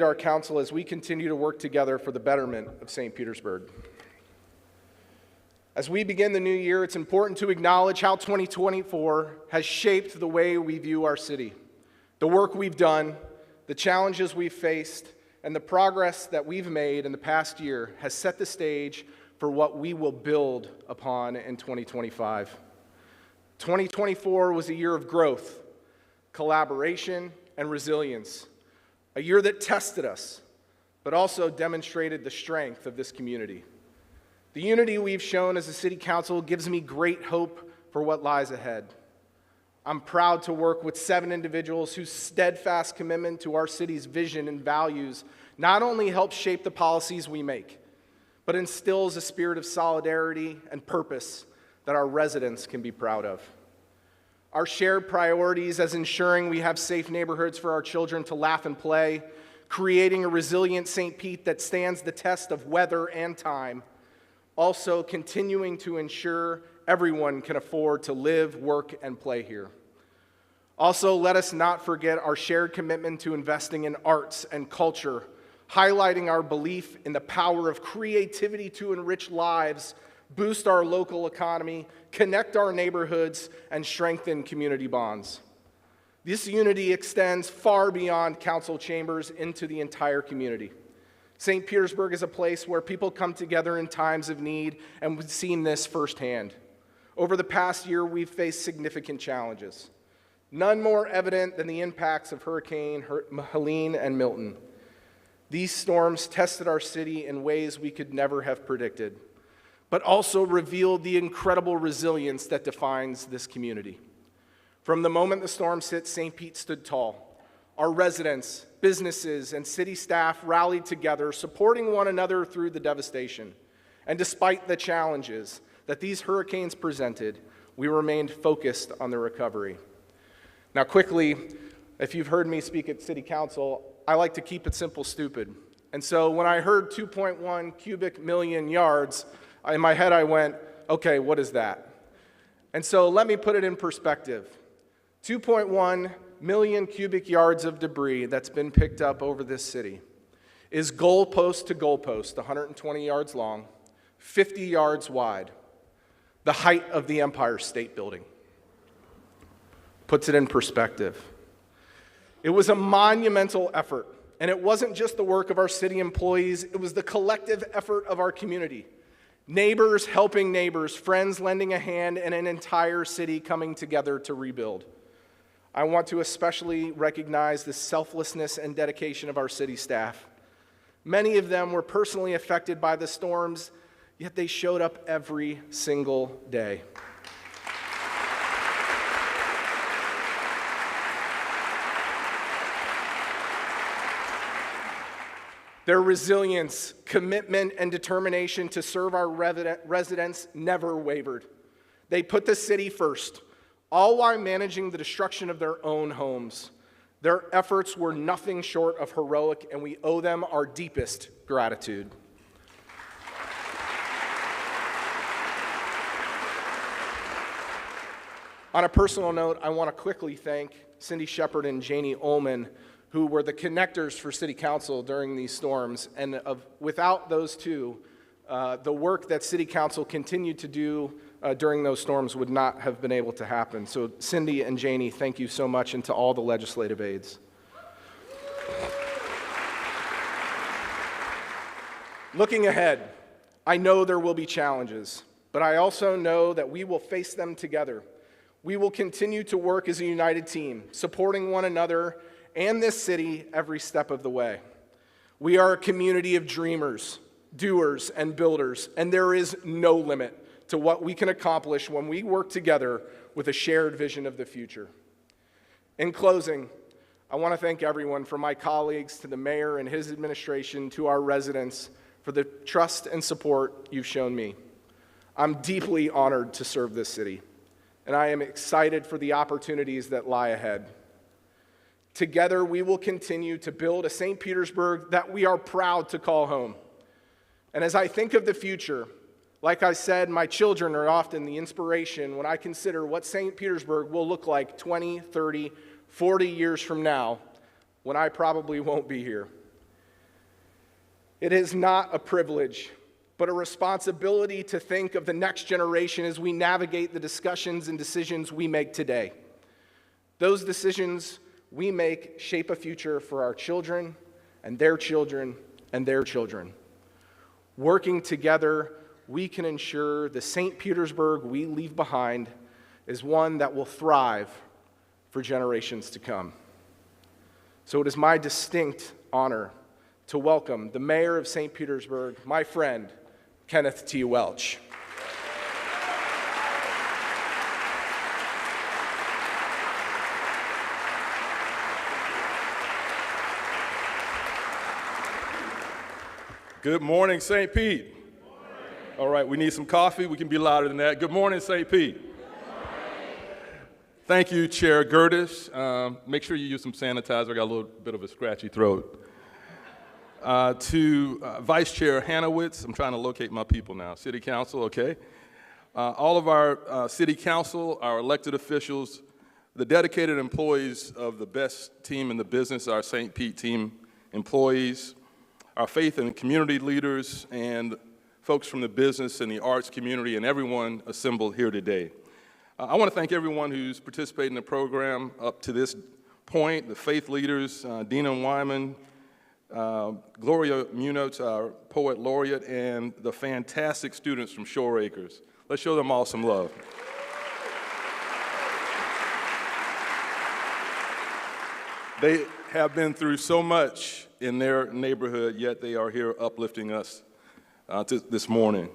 our council as we continue to work together for the betterment of St. Petersburg. As we begin the new year, it's important to acknowledge how 2024 has shaped the way we view our city, the work we've done, the challenges we've faced, and the progress that we've made in the past year has set the stage for what we will build upon in 2025. 2024 was a year of growth, collaboration, and resilience, a year that tested us, but also demonstrated the strength of this community. The unity we've shown as a city council gives me great hope for what lies ahead. I'm proud to work with 7 individuals whose steadfast commitment to our city's vision and values not only helps shape the policies we make, but instills a spirit of solidarity and purpose that our residents can be proud of. Our shared priorities as ensuring we have safe neighborhoods for our children to laugh and play, creating a resilient St. Pete that stands the test of weather and time, also continuing to ensure everyone can afford to live, work, and play here. Also, let us not forget our shared commitment to investing in arts and culture, highlighting our belief in the power of creativity to enrich lives, boost our local economy, connect our neighborhoods, and strengthen community bonds. This unity extends far beyond council chambers into the entire community. St. Petersburg is a place where people come together in times of need, and we've seen this firsthand. Over the past year, we've faced significant challenges, none more evident than the impacts of Hurricane Helene and Milton. These storms tested our city in ways we could never have predicted, but also revealed the incredible resilience that defines this community. From the moment the storms hit, St. Pete stood tall. Our residents, businesses, and city staff rallied together, supporting one another through the devastation. And despite the challenges that these hurricanes presented, we remained focused on the recovery. Now, quickly, if you've heard me speak at City Council, I like to keep it simple, stupid. And so when I heard 2.1 cubic million yards, in my head I went, okay, what is that? And so let me put it in perspective. 2.1 million cubic yards of debris that's been picked up over this city is goalpost to goalpost, 120 yards long, 50 yards wide, the height of the Empire State Building. Puts it in perspective. It was a monumental effort, and it wasn't just the work of our city employees, it was the collective effort of our community. Neighbors helping neighbors, friends lending a hand, and an entire city coming together to rebuild. I want to especially recognize the selflessness and dedication of our city staff. Many of them were personally affected by the storms, yet they showed up every single day. Their resilience, commitment, and determination to serve our residents never wavered. They put the city first, all while managing the destruction of their own homes. Their efforts were nothing short of heroic, and we owe them our deepest gratitude. On a personal note, I want to quickly thank Cindy Shepard and Janie Ullman, who were the connectors for City Council during these storms. And without those two, the work that City Council continued to do during those storms would not have been able to happen. So Cindy and Janie, thank you so much, and to all the legislative aides. Looking ahead, I know there will be challenges, but I also know that we will face them together. We will continue to work as a united team, supporting one another and this city every step of the way. We are a community of dreamers, doers, and builders, and there is no limit to what we can accomplish when we work together with a shared vision of the future. In closing, I want to thank everyone, from my colleagues to the mayor and his administration to our residents, for the trust and support you've shown me. I'm deeply honored to serve this city, and I am excited for the opportunities that lie ahead. Together, we will continue to build a St. Petersburg that we are proud to call home. And as I think of the future, like I said, my children are often the inspiration when I consider what St. Petersburg will look like 20, 30, 40 years from now, when I probably won't be here. It is not a privilege, but a responsibility to think of the next generation as we navigate the discussions and decisions we make today. Those decisions we make shape a future for our children and their children and their children. Working together, we can ensure the St. Petersburg we leave behind is one that will thrive for generations to come. So it is my distinct honor to welcome the mayor of St. Petersburg, my friend, Kenneth T. Welch. Good morning, St. Pete. All right, we need some coffee. We can be louder than that. Good morning, St. Pete. Thank you, Chair Gertis. Make sure you use some sanitizer. I got a little bit of a scratchy throat. To Vice Chair Hanowitz, I'm trying to locate my people now. City Council, okay. All of our City Council, our elected officials, the dedicated employees of the best team in the business, our St. Pete team employees, our faith and community leaders, and folks from the business and the arts community, and everyone assembled here today. I want to thank everyone who's participated in the program up to this point, the faith leaders, Dina Wyman, Gloria Munoz, our poet laureate, and the fantastic students from Shore Acres. Let's show them all some love. They have been through so much in their neighborhood, yet they are here uplifting us this morning.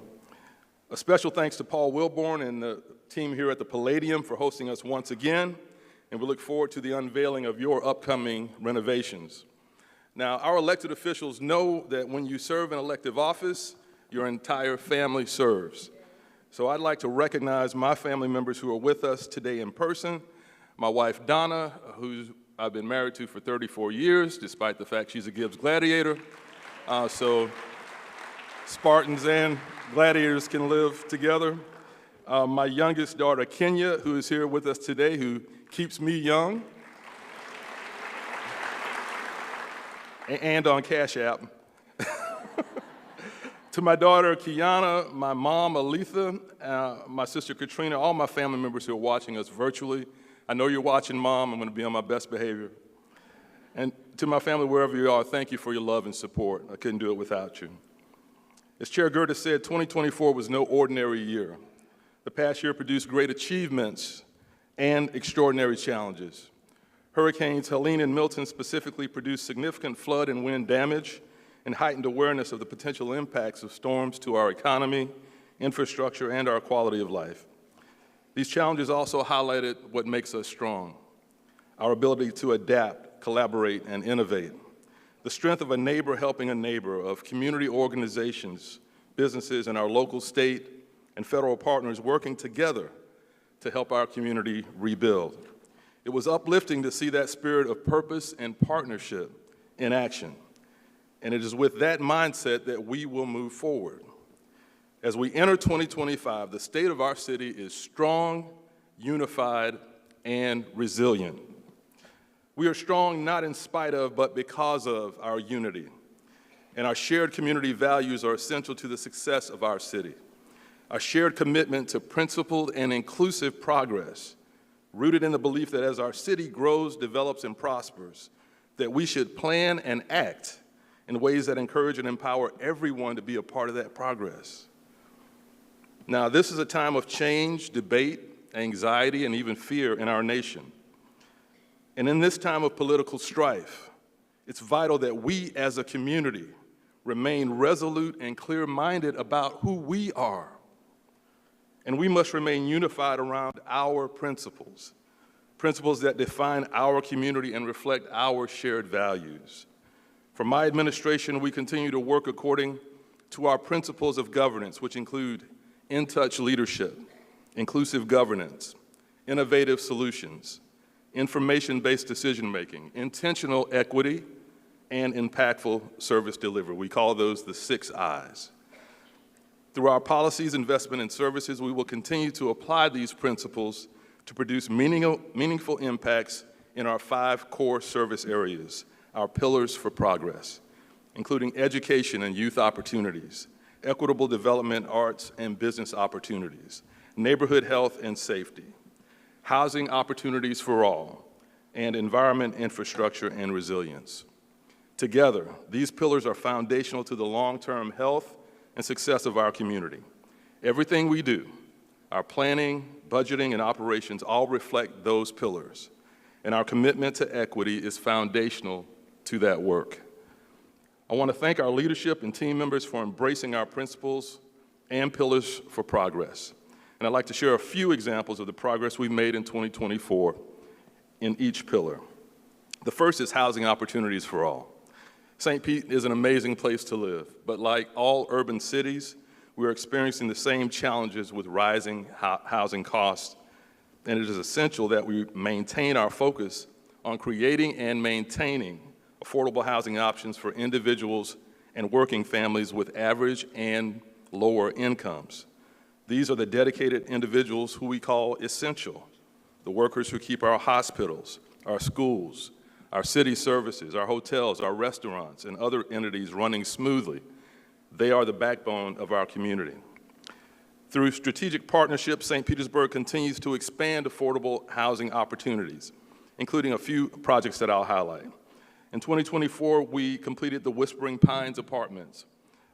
A special thanks to Paul Wilborn and the team here at the Palladium for hosting us once again, and we look forward to the unveiling of your upcoming renovations. Now, our elected officials know that when you serve an elective office, your entire family serves. So I'd like to recognize my family members who are with us today in person. My wife, Donna, who I've been married to for 34 years, despite the fact she's a Gibbs Gladiator. So Spartans and Gladiators can live together. My youngest daughter, Kenya, who is here with us today, who keeps me young. And on Cash App. To my daughter, Kiana, my mom, Aletha, my sister, Katrina, all my family members who are watching us virtually. I know you're watching, Mom. I'm going to be on my best behavior. And to my family, wherever you are, thank you for your love and support. I couldn't do it without you. As Chair Gertis said, 2024 was no ordinary year. The past year produced great achievements and extraordinary challenges. Hurricanes Helene and Milton specifically produced significant flood and wind damage and heightened awareness of the potential impacts of storms to our economy, infrastructure, and our quality of life. These challenges also highlighted what makes us strong, our ability to adapt, collaborate, and innovate. The strength of a neighbor helping a neighbor, of community organizations, businesses, and our local, state, and federal partners working together to help our community rebuild. It was uplifting to see that spirit of purpose and partnership in action. And it is with that mindset that we will move forward. As we enter 2025, the state of our city is strong, unified, and resilient. We are strong not in spite of, but because of our unity. And our shared community values are essential to the success of our city. Our shared commitment to principled and inclusive progress, rooted in the belief that as our city grows, develops, and prospers, that we should plan and act in ways that encourage and empower everyone to be a part of that progress. Now, this is a time of change, debate, anxiety, and even fear in our nation. And in this time of political strife, it's vital that we as a community remain resolute and clear-minded about who we are. And we must remain unified around our principles, principles that define our community and reflect our shared values. For my administration, we continue to work according to our principles of governance, which include in-touch leadership, inclusive governance, innovative solutions, information-based decision-making, intentional equity, and impactful service delivery. We call those the 6 I's. Through our policies, investment, and services, we will continue to apply these principles to produce meaningful impacts in our 5 core service areas, our pillars for progress, including education and youth opportunities, equitable development, arts, and business opportunities, neighborhood health and safety, housing opportunities for all, and environment, infrastructure, and resilience. Together, these pillars are foundational to the long-term health and success of our community. Everything we do, our planning, budgeting, and operations all reflect those pillars, and our commitment to equity is foundational to that work. I want to thank our leadership and team members for embracing our principles and pillars for progress. And I'd like to share a few examples of the progress we've made in 2024 in each pillar. The first is housing opportunities for all. St. Pete is an amazing place to live, but like all urban cities, we are experiencing the same challenges with rising housing costs, and it is essential that we maintain our focus on creating and maintaining affordable housing options for individuals and working families with average and lower incomes. These are the dedicated individuals who we call essential, the workers who keep our hospitals, our schools, our city services, our hotels, our restaurants, and other entities running smoothly. They are the backbone of our community. Through strategic partnerships, St. Petersburg continues to expand affordable housing opportunities, including a few projects that I'll highlight. In 2024, we completed the Whispering Pines Apartments,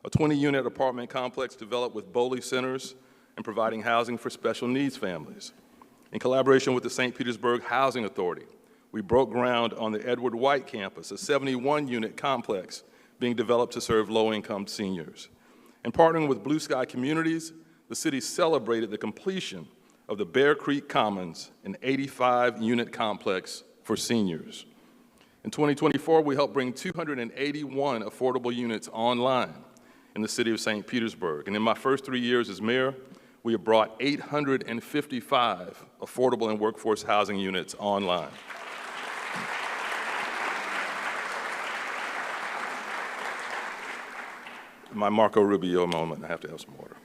a 20-unit apartment complex developed with Bowley Centers and providing housing for special needs families. In collaboration with the St. Petersburg Housing Authority, we broke ground on the Edward White campus, a 71-unit complex being developed to serve low-income seniors. And partnering with Blue Sky Communities, the city celebrated the completion of the Bear Creek Commons, an 85-unit complex for seniors. In 2024, we helped bring 281 affordable units online in the city of St. Petersburg. And in my first 3 years as mayor, we have brought 855 affordable and workforce housing units online. My Marco Rubio moment, I have to have some water.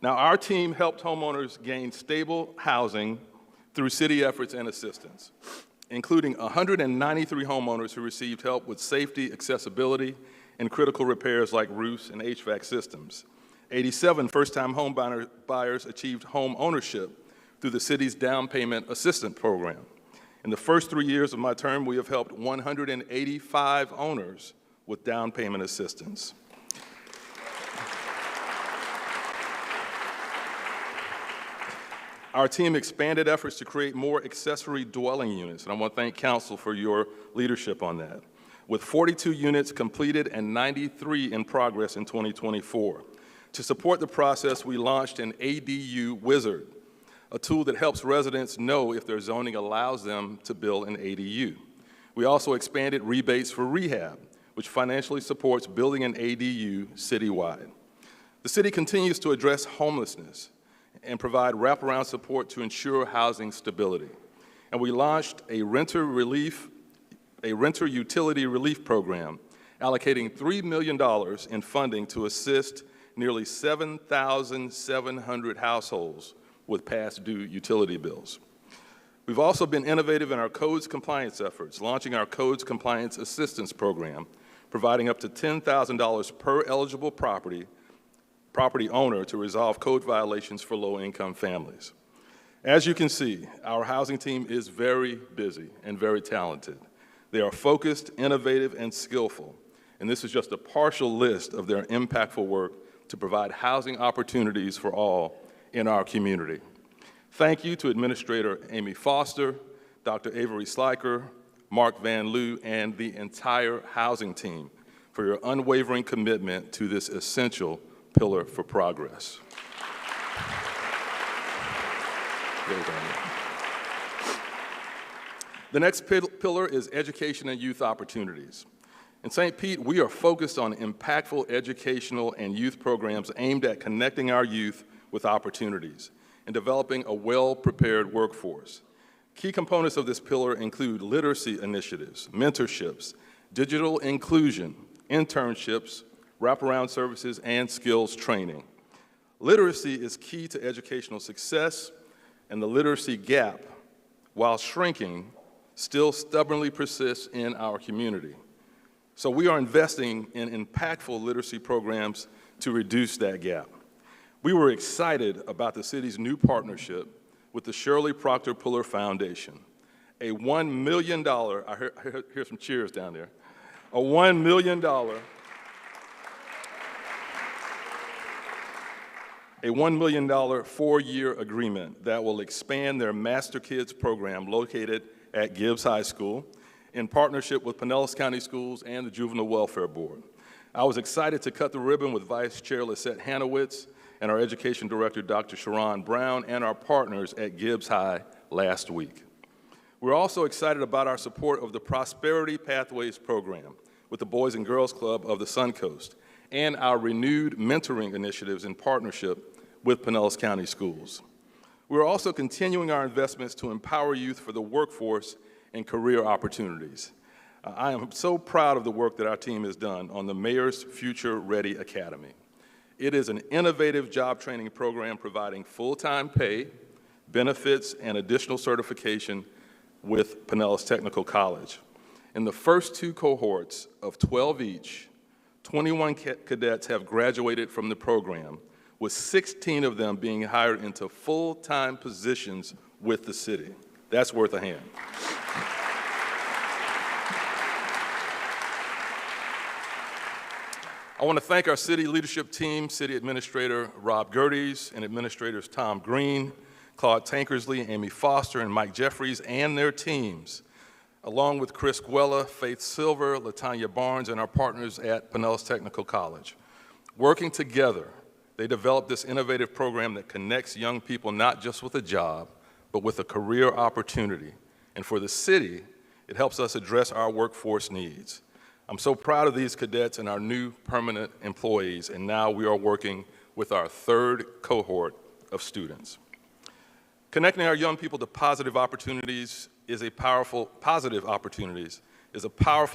Now, our team helped homeowners gain stable housing through city efforts and assistance, including 193 homeowners who received help with safety, accessibility, and critical repairs like roofs and HVAC systems. 87 first-time home buyers achieved home ownership through the city's down payment assistance program. In the first 3 years of my term, we have helped 185 owners with down payment assistance. Our team expanded efforts to create more accessory dwelling units, and I want to thank Council for your leadership on that, with 42 units completed and 93 in progress in 2024. To support the process, we launched an ADU Wizard, a tool that helps residents know if their zoning allows them to build an ADU. We also expanded rebates for rehab, which financially supports building an ADU citywide. The city continues to address homelessness and provide wraparound support to ensure housing stability. And we launched a renter utility relief program, allocating $3 million in funding to assist nearly 7,700 households with past due utility bills. We've also been innovative in our codes compliance efforts, launching our Codes Compliance Assistance Program, providing up to $10,000 per eligible property owner to resolve code violations for low-income families. As you can see, our housing team is very busy and very talented. They are focused, innovative, and skillful, and this is just a partial list of their impactful work to provide housing opportunities for all in our community. Thank you to Administrator Amy Foster, Dr. Avery Sliker, Mark Van Loo, and the entire housing team for your unwavering commitment to this essential pillar for progress. The next pillar is education and youth opportunities. In St. Pete, we are focused on impactful educational and youth programs aimed at connecting our youth with opportunities and developing a well-prepared workforce. Key components of this pillar include literacy initiatives, mentorships, digital inclusion, internships, wraparound services, and skills training. Literacy is key to educational success, and the literacy gap, while shrinking, still stubbornly persists in our community. So we are investing in impactful literacy programs to reduce that gap. We were excited about the city's new partnership with the Shirley Proctor Puller Foundation, a $1 million, I hear some cheers down there, a $1 million, four-year agreement that will expand their Master Kids program located at Gibbs High School in partnership with Pinellas County Schools and the Juvenile Welfare Board. I was excited to cut the ribbon with Vice Chair Lisette Hanowitz and our Education Director, Dr. Sharon Brown, and our partners at Gibbs High last week. We're also excited about our support of the Prosperity Pathways program with the Boys and Girls Club of the Suncoast and our renewed mentoring initiatives in partnership with Pinellas County Schools. We're also continuing our investments to empower youth for the workforce and career opportunities. I am so proud of the work that our team has done on the Mayor's Future Ready Academy. It is an innovative job training program providing full-time pay, benefits, and additional certification with Pinellas Technical College. In the first two cohorts of 12 each, 21 cadets have graduated from the program, with 16 of them being hired into full-time positions with the city. That's worth a hand. I want to thank our city leadership team, City Administrator Rob Gerdes and Administrators Tom Green, Claude Tankersley, Amy Foster, and Mike Jeffries, and their teams, along with Chris Guella, Faith Silver, Latanya Barnes, and our partners at Pinellas Technical College. Working together, they developed this innovative program that connects young people not just with a job, but with a career opportunity. And for the city, it helps us address our workforce needs. I'm so proud of these cadets and our new permanent employees, and now we are working with our third cohort of students. Connecting our young people to positive opportunities is a powerful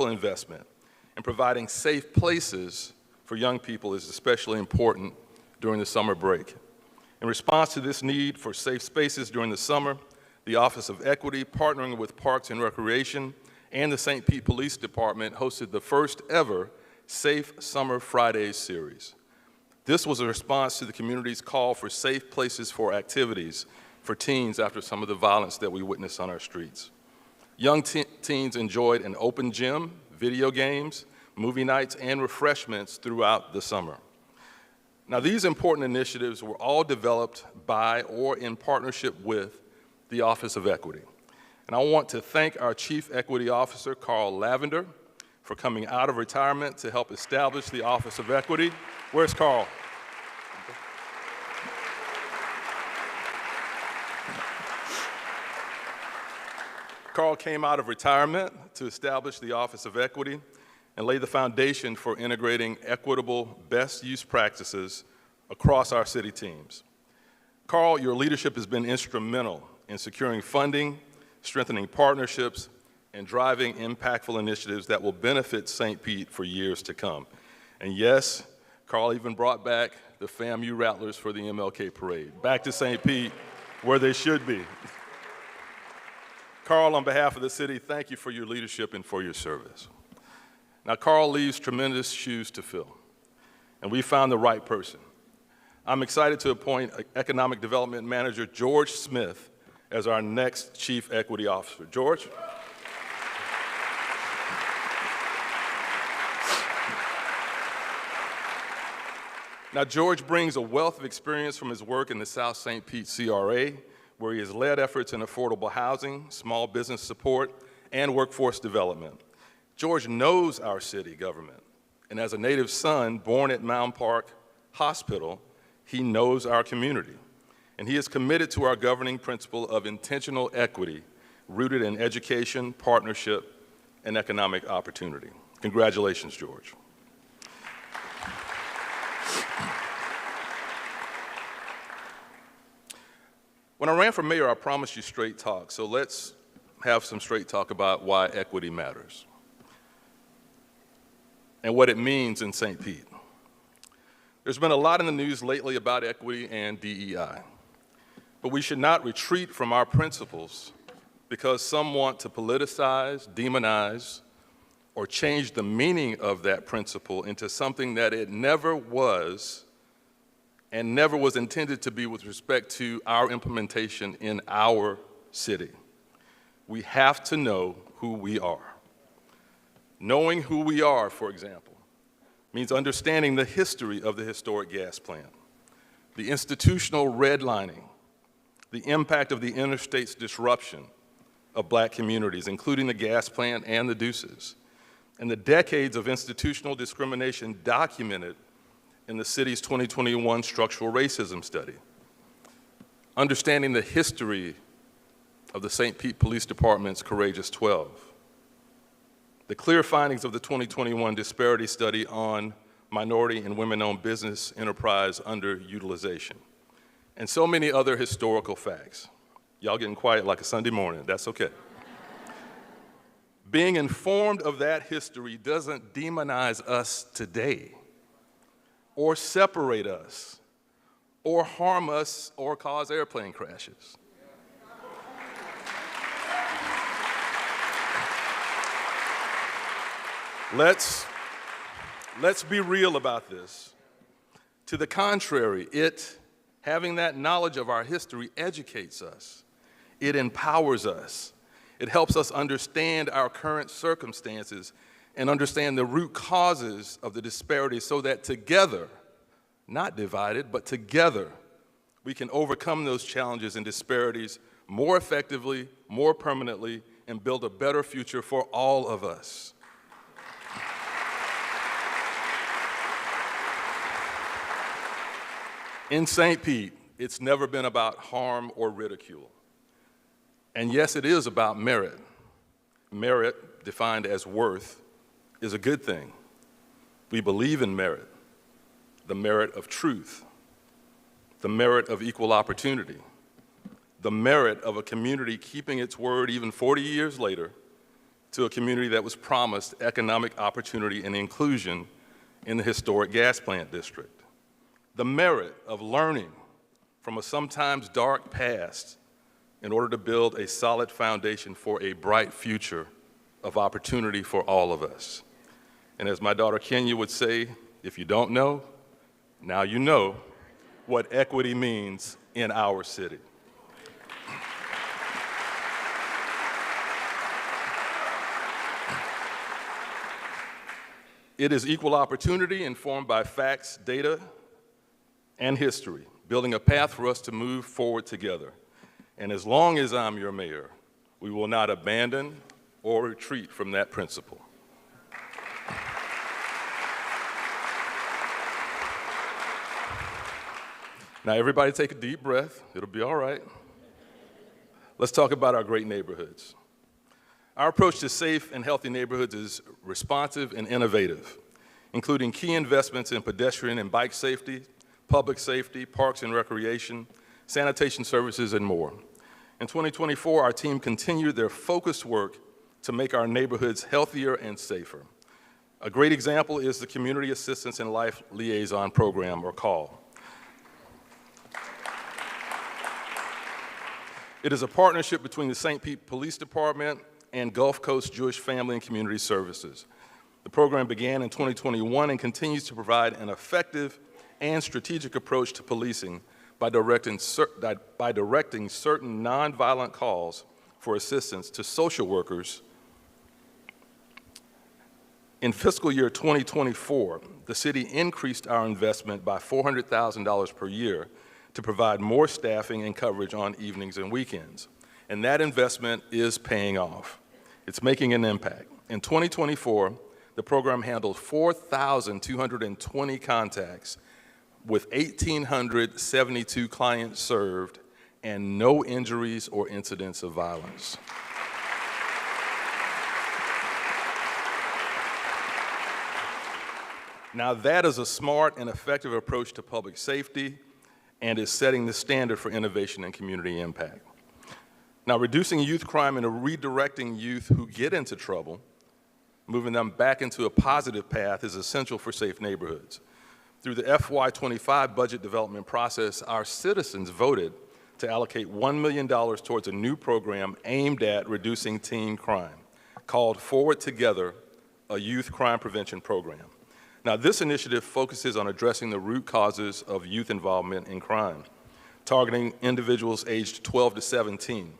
investment, and providing safe places for young people is especially important during the summer break. In response to this need for safe spaces during the summer, the Office of Equity, partnering with Parks and Recreation and the St. Pete Police Department, hosted the first ever Safe Summer Fridays series. This was a response to the community's call for safe places for activities for teens after some of the violence that we witnessed on our streets. Young teens enjoyed an open gym, video games, movie nights, and refreshments throughout the summer. Now, these important initiatives were all developed by or in partnership with the Office of Equity. And I want to thank our Chief Equity Officer, Carl Lavender, for coming out of retirement to help establish the Office of Equity. Where's Carl? Carl came out of retirement to establish the Office of Equity and lay the foundation for integrating equitable best use practices across our city teams. Carl, your leadership has been instrumental in securing funding, strengthening partnerships, and driving impactful initiatives that will benefit St. Pete for years to come. And yes, Carl even brought back the FAMU Rattlers for the MLK Parade, back to St. Pete, where they should be. Carl, on behalf of the city, thank you for your leadership and for your service. Now, Carl leaves tremendous shoes to fill, and we found the right person. I'm excited to appoint Economic Development Manager George Smith as our next Chief Equity Officer. George? Now, George brings a wealth of experience from his work in the South St. Pete CRA, where he has led efforts in affordable housing, small business support, and workforce development. George knows our city government, and as a native son born at Mound Park Hospital, he knows our community. And he is committed to our governing principle of intentional equity, rooted in education, partnership, and economic opportunity. Congratulations, George. When I ran for mayor, I promised you straight talk, so let's have some straight talk about why equity matters and what it means in St. Pete. There's been a lot in the news lately about equity and DEI, but we should not retreat from our principles because some want to politicize, demonize, or change the meaning of that principle into something that it never was and never was intended to be with respect to our implementation in our city. We have to know who we are. Knowing who we are, for example, means understanding the history of the historic gas plant, the institutional redlining, the impact of the interstate's disruption of black communities, including the gas plant and the Deuces, and the decades of institutional discrimination documented in the city's 2021 structural racism study. Understanding the history of the St. Pete Police Department's Courageous 12. The clear findings of the 2021 disparity study on minority and women-owned business enterprise underutilization. And so many other historical facts. Y'all getting quiet like a Sunday morning, that's okay. Being informed of that history doesn't demonize us today, or separate us, or harm us, or cause airplane crashes. Let's be real about this. To the contrary, having that knowledge of our history educates us. It empowers us. It helps us understand our current circumstances and understand the root causes of the disparity so that together, not divided, but together, we can overcome those challenges and disparities more effectively, more permanently, and build a better future for all of us. In St. Pete, it's never been about harm or ridicule. And yes, it is about merit. Merit, defined as worth, is a good thing. We believe in merit, the merit of truth, the merit of equal opportunity, the merit of a community keeping its word even 40 years later to a community that was promised economic opportunity and inclusion in the historic gas plant district. The merit of learning from a sometimes dark past in order to build a solid foundation for a bright future of opportunity for all of us. And as my daughter Kenya would say, if you don't know, now you know what equity means in our city. It is equal opportunity informed by facts, data, and history, building a path for us to move forward together. And as long as I'm your mayor, we will not abandon or retreat from that principle. Now, everybody take a deep breath. It'll be all right. Let's talk about our great neighborhoods. Our approach to safe and healthy neighborhoods is responsive and innovative, including key investments in pedestrian and bike safety, public safety, parks and recreation, sanitation services, and more. In 2024, our team continued their focused work to make our neighborhoods healthier and safer. A great example is the Community Assistance and Life Liaison Program, or CALL. It is a partnership between the St. Pete Police Department and Gulf Coast Jewish Family and Community Services. The program began in 2021 and continues to provide an effective and strategic approach to policing by directing certain nonviolent calls for assistance to social workers. In fiscal year 2024, the city increased our investment by $400,000 per year to provide more staffing and coverage on evenings and weekends. And that investment is paying off. It's making an impact. In 2024, the program handled 4,220 contacts with 1,872 clients served and no injuries or incidents of violence. Now that is a smart and effective approach to public safety and is setting the standard for innovation and community impact. Now, reducing youth crime and redirecting youth who get into trouble, moving them back into a positive path is essential for safe neighborhoods. Through the FY25 budget development process, our citizens voted to allocate $1 million towards a new program aimed at reducing teen crime called Forward Together, a youth crime prevention program. Now, this initiative focuses on addressing the root causes of youth involvement in crime, targeting individuals aged 12 to 17.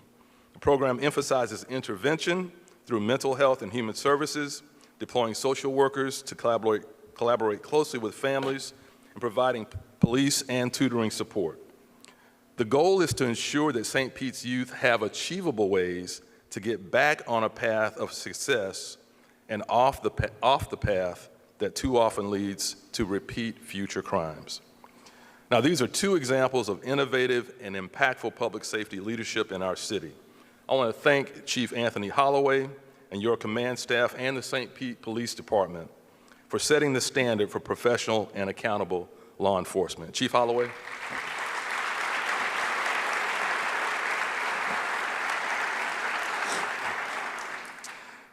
The program emphasizes intervention through mental health and human services, deploying social workers to collaborate closely with families, and providing police and tutoring support. The goal is to ensure that St. Pete's youth have achievable ways to get back on a path of success and off the path that too often leads to repeat future crimes. Now, these are two examples of innovative and impactful public safety leadership in our city. I want to thank Chief Anthony Holloway and your command staff and the St. Pete Police Department for setting the standard for professional and accountable law enforcement. Chief Holloway.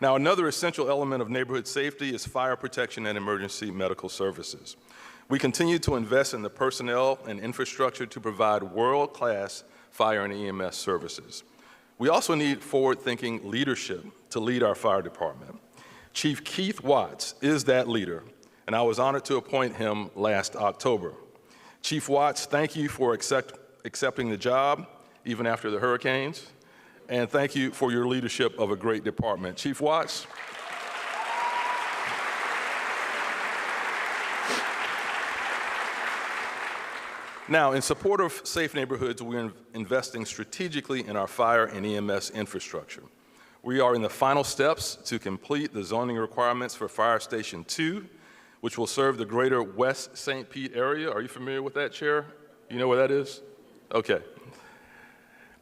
Now, another essential element of neighborhood safety is fire protection and emergency medical services. We continue to invest in the personnel and infrastructure to provide world-class fire and EMS services. We also need forward-thinking leadership to lead our fire department. Chief Keith Watts is that leader, and I was honored to appoint him last October. Chief Watts, thank you for accepting the job, even after the hurricanes. And thank you for your leadership of a great department. Chief Watts. Now, in support of safe neighborhoods, we're investing strategically in our fire and EMS infrastructure. We are in the final steps to complete the zoning requirements for Fire Station 2, which will serve the greater West St. Pete area. Are you familiar with that, Chair? You know where that is? Okay.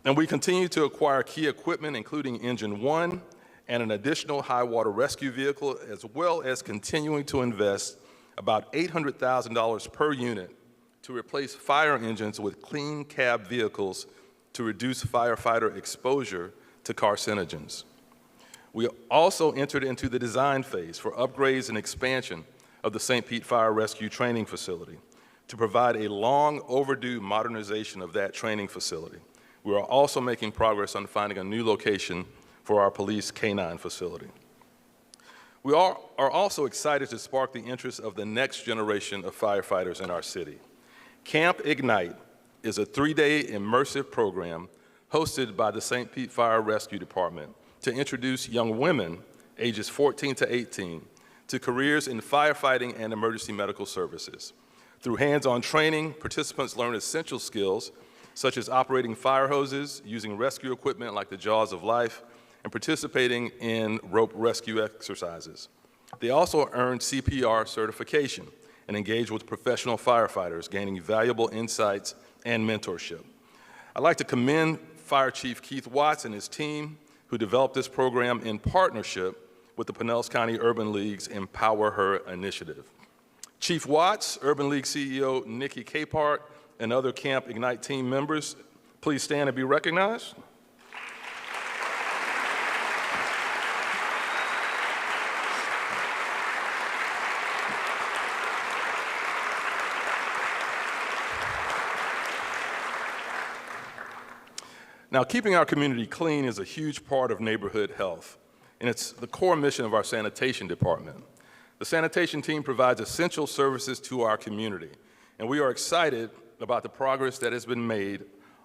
And we continue to acquire key equipment, including Engine 1 and an additional high water rescue vehicle, as well as continuing to invest about $800,000 per unit to replace fire engines with clean cab vehicles to reduce firefighter exposure to carcinogens. We also entered into the design phase for upgrades and expansion of the St. Pete Fire Rescue Training Facility to provide a long overdue modernization of that training facility. We are also making progress on finding a new location for our police K-9 facility. We are also excited to spark the interest of the next generation of firefighters in our city. Camp Ignite is a 3-day immersive program hosted by the St. Pete Fire Rescue Department to introduce young women ages 14 to 18 to careers in firefighting and emergency medical services. Through hands-on training, participants learn essential skills such as operating fire hoses, using rescue equipment like the Jaws of Life, and participating in rope rescue exercises. They also earn CPR certification and engage with professional firefighters, gaining valuable insights and mentorship. I'd like to commend Fire Chief Keith Watts and his team who developed this program in partnership with the Pinellas County Urban League's Empower Her initiative. Chief Watts, Urban League CEO Nikki Capehart, and other Camp Ignite team members, please stand and be recognized. Now, keeping our community clean is a huge part of neighborhood health, and it's the core mission of our sanitation department. The sanitation team provides essential services to our community, and we are excited about the progress that has been made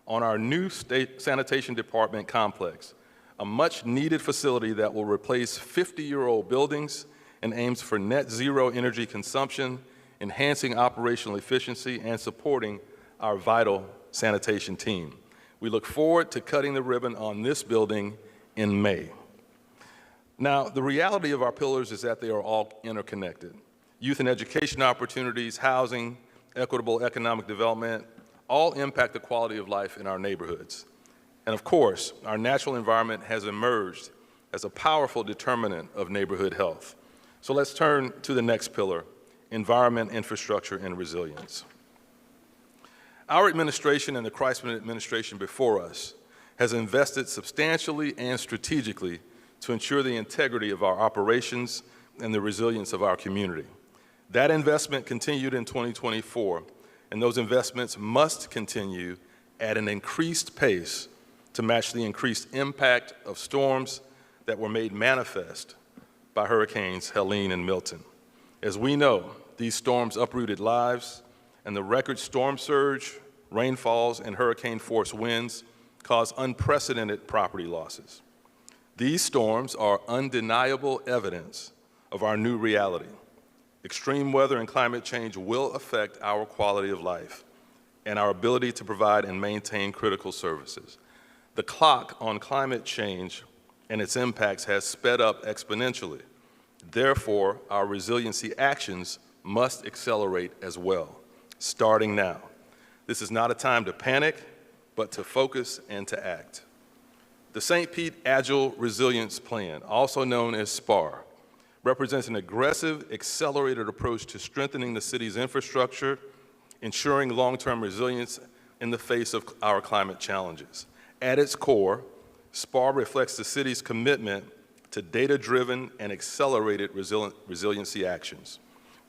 on our new state sanitation department complex, a much-needed facility that will replace 50-year-old buildings and aims for net zero energy consumption enhancing operational efficiency, and supporting our vital sanitation team. We look forward to cutting the ribbon on this building in May. Now, the reality of our pillars is that they are all interconnected. Youth and education opportunities, housing, equitable economic development, all impact the quality of life in our neighborhoods. And of course, our natural environment has emerged as a powerful determinant of neighborhood health. So let's turn to the next pillar, environment, infrastructure, and resilience. Our administration and the Christman administration before us has invested substantially and strategically to ensure the integrity of our operations and the resilience of our community. That investment continued in 2024, and those investments must continue at an increased pace to match the increased impact of storms that were made manifest by Hurricanes Helene and Milton. As we know, these storms uprooted lives, and the record storm surge, rainfalls, and hurricane-force winds caused unprecedented property losses. These storms are undeniable evidence of our new reality. Extreme weather and climate change will affect our quality of life and our ability to provide and maintain critical services. The clock on climate change and its impacts has sped up exponentially. Therefore, our resiliency actions must accelerate as well, starting now. This is not a time to panic, but to focus and to act. The St. Pete Agile Resilience Plan, also known as SPAR, represents an aggressive, accelerated approach to strengthening the city's infrastructure, ensuring long-term resilience in the face of our climate challenges. At its core, SPAR reflects the city's commitment to data-driven and accelerated resiliency actions.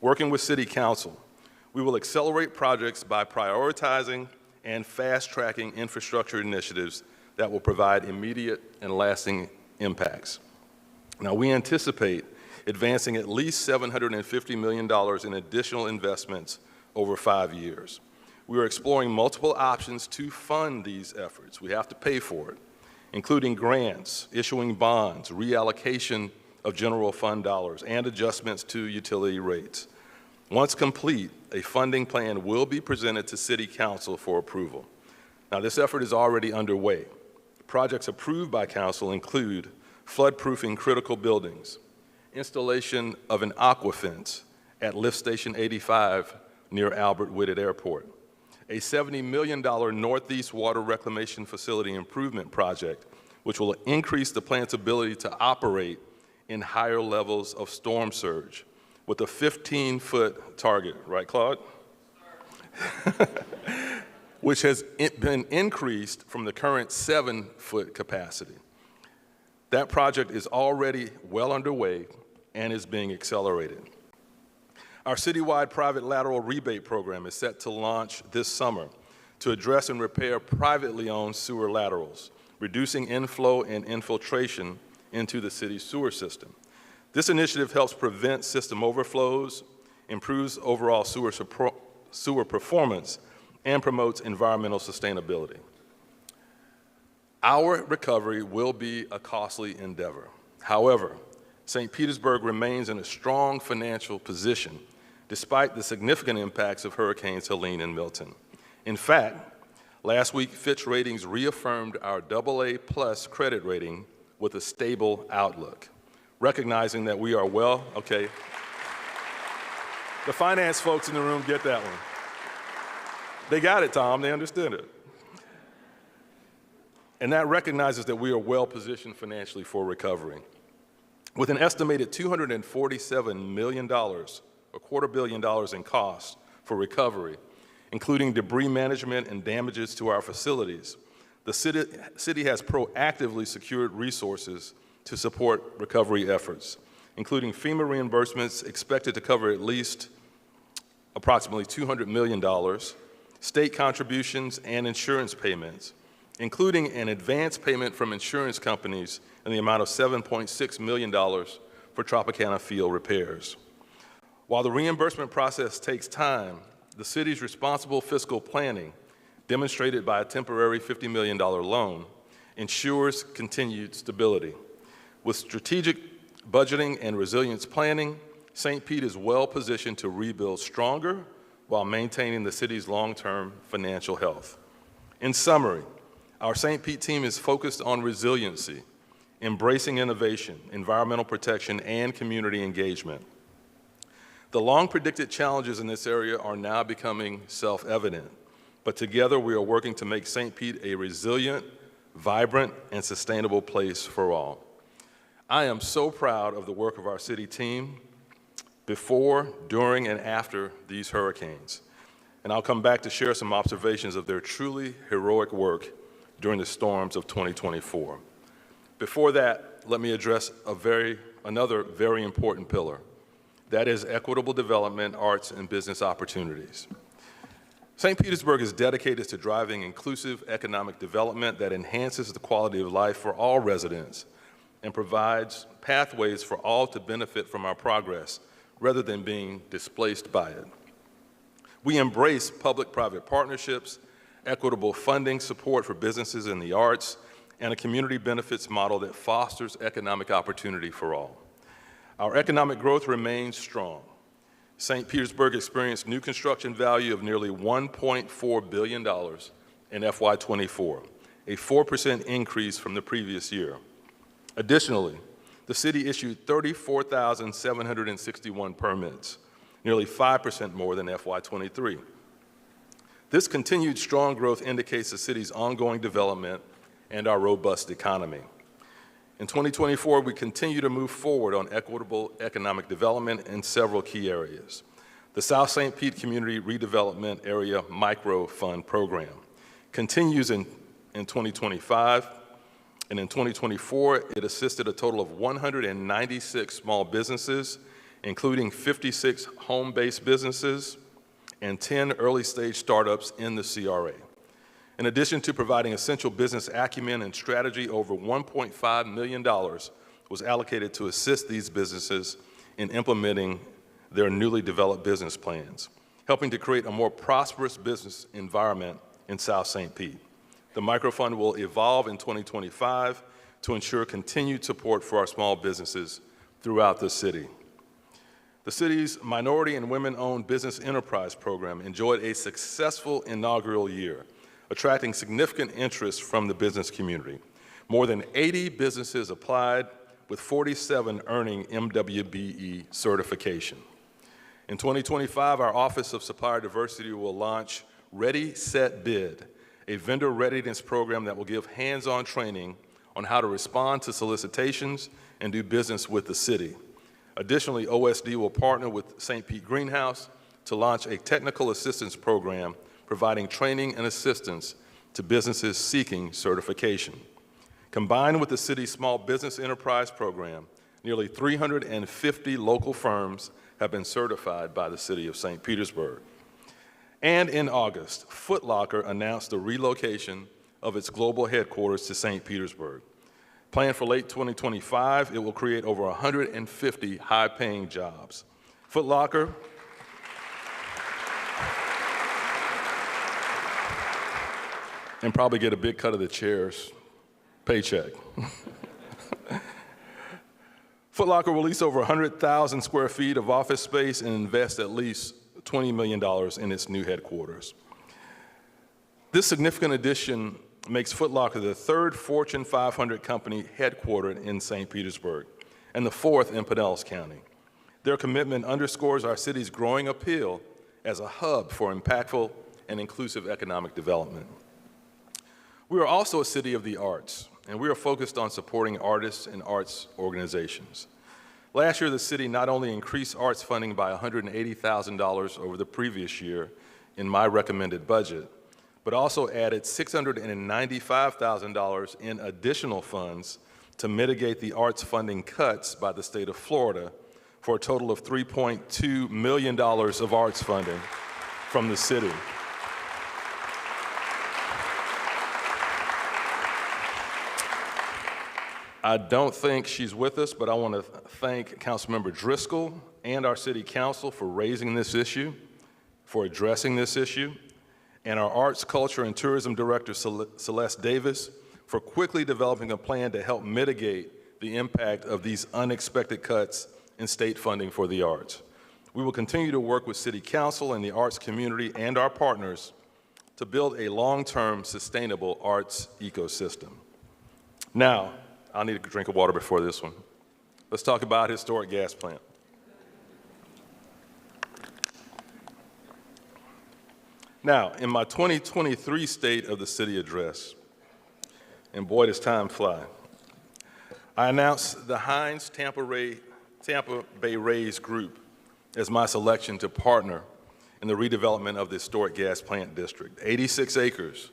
Working with City Council, we will accelerate projects by prioritizing and fast-tracking infrastructure initiatives that will provide immediate and lasting impacts. Now, we anticipate advancing at least $750 million in additional investments over 5 years. We are exploring multiple options to fund these efforts. We have to pay for it, including grants, issuing bonds, reallocation of general fund dollars, and adjustments to utility rates. Once complete, a funding plan will be presented to City Council for approval. Now, this effort is already underway. Projects approved by Council include flood-proofing critical buildings, installation of an aquafence at Lift Station 85 near Albert Whitted Airport, a $70 million Northeast Water Reclamation Facility improvement project, which will increase the plant's ability to operate in higher levels of storm surge with a 15-foot target, right, Claude? Which has been increased from the current 7-foot capacity. That project is already well underway and is being accelerated. Our citywide private lateral rebate program is set to launch this summer to address and repair privately owned sewer laterals, reducing inflow and infiltration into the city's sewer system. This initiative helps prevent system overflows, improves overall sewer performance, and promotes environmental sustainability. Our recovery will be a costly endeavor. However, St. Petersburg remains in a strong financial position despite the significant impacts of Hurricanes Helene and Milton. In fact, last week, Fitch Ratings reaffirmed our AA+ credit rating with a stable outlook, recognizing that we are well, okay. The finance folks in the room get that one. They got it, Tom, they understood it. And that recognizes that we are well positioned financially for recovery. With an estimated $247 million, $250 million in costs for recovery, including debris management and damages to our facilities, the city has proactively secured resources to support recovery efforts, including FEMA reimbursements expected to cover at least approximately $200 million, state contributions, and insurance payments, including an advance payment from insurance companies in the amount of $7.6 million for Tropicana field repairs. While the reimbursement process takes time, the city's responsible fiscal planning, demonstrated by a temporary $50 million loan, ensures continued stability. With strategic budgeting and resilience planning, St. Pete is well positioned to rebuild stronger while maintaining the city's long-term financial health. In summary, our St. Pete team is focused on resiliency, embracing innovation, environmental protection, and community engagement. The long-predicted challenges in this area are now becoming self-evident, but together we are working to make St. Pete a resilient, vibrant, and sustainable place for all. I am so proud of the work of our city team before, during, and after these hurricanes. And I'll come back to share some observations of their truly heroic work during the storms of 2024. Before that, let me address another very important pillar. That is equitable development, arts, and business opportunities. St. Petersburg is dedicated to driving inclusive economic development that enhances the quality of life for all residents and provides pathways for all to benefit from our progress rather than being displaced by it. We embrace public-private partnerships, equitable funding support for businesses in the arts, and a community benefits model that fosters economic opportunity for all. Our economic growth remains strong. St. Petersburg experienced new construction value of nearly $1.4 billion in FY24, a 4% increase from the previous year. Additionally, the city issued 34,761 permits, nearly 5% more than FY23. This continued strong growth indicates the city's ongoing development and our robust economy. In 2024, we continue to move forward on equitable economic development in several key areas. The South St. Pete Community Redevelopment Area Micro Fund Program continues in 2025, and in 2024, it assisted a total of 196 small businesses, including 56 home-based businesses and 10 early-stage startups in the CRA. In addition to providing essential business acumen and strategy, over $1.5 million was allocated to assist these businesses in implementing their newly developed business plans, helping to create a more prosperous business environment in South St. Pete. The microfund will evolve in 2025 to ensure continued support for our small businesses throughout the city. The city's Minority and Women-Owned Business Enterprise Program enjoyed a successful inaugural year, attracting significant interest from the business community. More than 80 businesses applied, with 47 earning MWBE certification. In 2025, our Office of Supplier Diversity will launch Ready, Set, Bid, a vendor readiness program that will give hands-on training on how to respond to solicitations and do business with the city. Additionally, OSD will partner with St. Pete Greenhouse to launch a technical assistance program providing training and assistance to businesses seeking certification. Combined with the city's Small Business Enterprise Program, nearly 350 local firms have been certified by the city of St. Petersburg. And in August, Foot Locker announced the relocation of its global headquarters to St. Petersburg. Planned for late 2025, it will create over 150 high-paying jobs. Foot Locker and probably get a big cut of the chair's paycheck. Foot Locker will lease over 100,000 square feet of office space and invest at least $20 million in its new headquarters. This significant addition makes Foot Locker the third Fortune 500 company headquartered in St. Petersburg and the fourth in Pinellas County. Their commitment underscores our city's growing appeal as a hub for impactful and inclusive economic development. We are also a city of the arts, and we are focused on supporting artists and arts organizations. Last year, the city not only increased arts funding by $180,000 over the previous year in my recommended budget, but also added $695,000 in additional funds to mitigate the arts funding cuts by the state of Florida for a total of $3.2 million of arts funding from the city. I don't think she's with us, but I want to thank Councilmember Driscoll and our city council for raising this issue, for addressing this issue, and our Arts, Culture, and Tourism Director, Celeste Davis, for quickly developing a plan to help mitigate the impact of these unexpected cuts in state funding for the arts. We will continue to work with City Council and the arts community and our partners to build a long-term sustainable arts ecosystem. Now, I'll need a drink of water before this one. Let's talk about historic gas plant. Now, in my 2023 State of the City address, and boy, does time fly, I announced the Hines Tampa Bay Rays Group as my selection to partner in the redevelopment of the historic gas plant district. 86 acres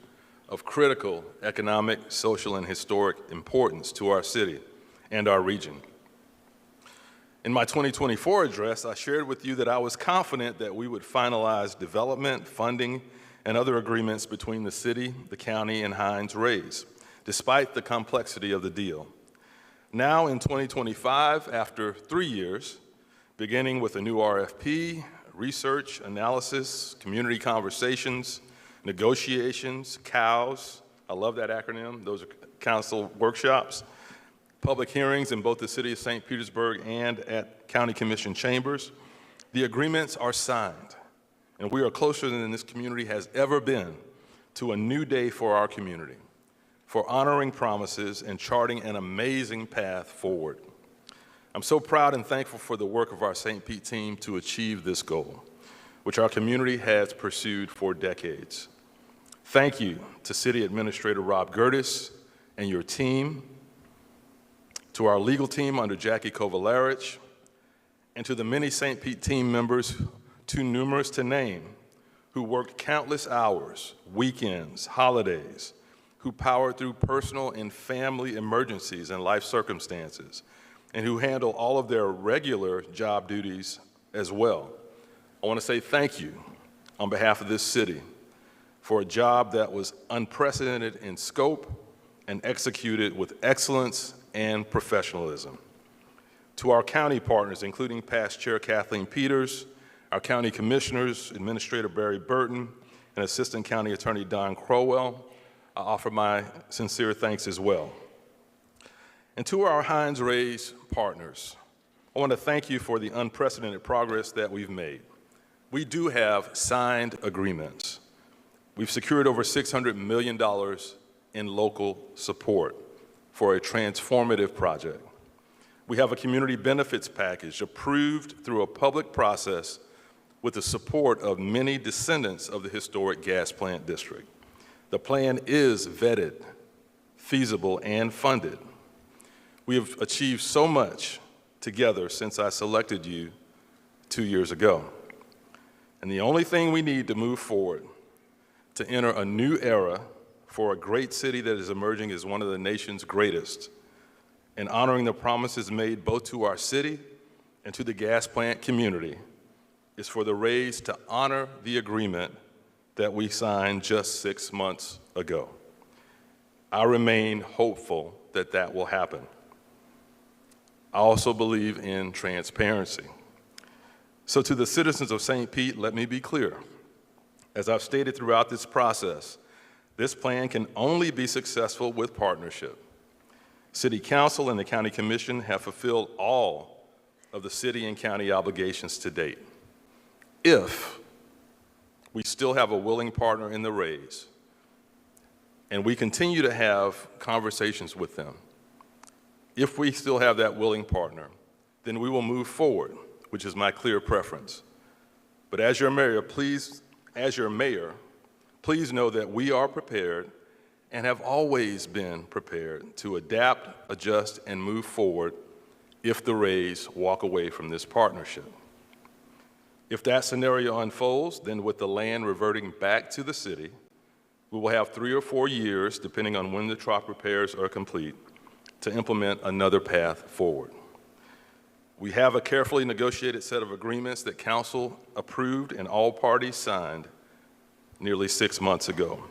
of critical economic, social, and historic importance to our city and our region. In my 2024 address, I shared with you that I was confident that we would finalize development, funding, and other agreements between the city, the county, and Hines Rays, despite the complexity of the deal. Now in 2025, after 3 years, beginning with a new RFP, research, analysis, community conversations, negotiations, COWs, I love that acronym, those are council workshops, public hearings in both the city of St. Petersburg and at County Commission chambers, the agreements are signed, and we are closer than this community has ever been to a new day for our community, for honoring promises and charting an amazing path forward. I'm so proud and thankful for the work of our St. Pete team to achieve this goal, which our community has pursued for decades. Thank you to City Administrator Rob Gertis and your team, to our legal team under Jackie Kovalarich, and to the many St. Pete team members, too numerous to name, who worked countless hours, weekends, holidays, who powered through personal and family emergencies and life circumstances, and who handle all of their regular job duties as well. I want to say thank you on behalf of this city for a job that was unprecedented in scope and executed with excellence and professionalism. To our county partners, including past Chair Kathleen Peters, our county commissioners, Administrator Barry Burton, and Assistant County Attorney Don Crowell, I offer my sincere thanks as well. And to our Hines Rays partners, I want to thank you for the unprecedented progress that we've made. We do have signed agreements. We've secured over $600 million in local support for a transformative project. We have a community benefits package approved through a public process with the support of many descendants of the historic gas plant district. The plan is vetted, feasible, and funded. We have achieved so much together since I selected you 2 years ago. And the only thing we need to move forward to enter a new era for a great city that is emerging as one of the nation's greatest, and honoring the promises made both to our city and to the gas plant community, is for the Rays to honor the agreement that we signed just 6 months ago. I remain hopeful that that will happen. I also believe in transparency. So to the citizens of St. Pete, let me be clear. As I've stated throughout this process, this plan can only be successful with partnership. City Council and the County Commission have fulfilled all of the city and county obligations to date. If we still have a willing partner in the Rays, and we continue to have conversations with them, if we still have that willing partner, then we will move forward, which is my clear preference. But as your mayor, please know that we are prepared and have always been prepared to adapt, adjust, and move forward if the Rays walk away from this partnership. If that scenario unfolds, then with the land reverting back to the city, we will have 3 or 4 years, depending on when the trop repairs are complete, to implement another path forward. We have a carefully negotiated set of agreements that Council approved and all parties signed nearly 6 months ago.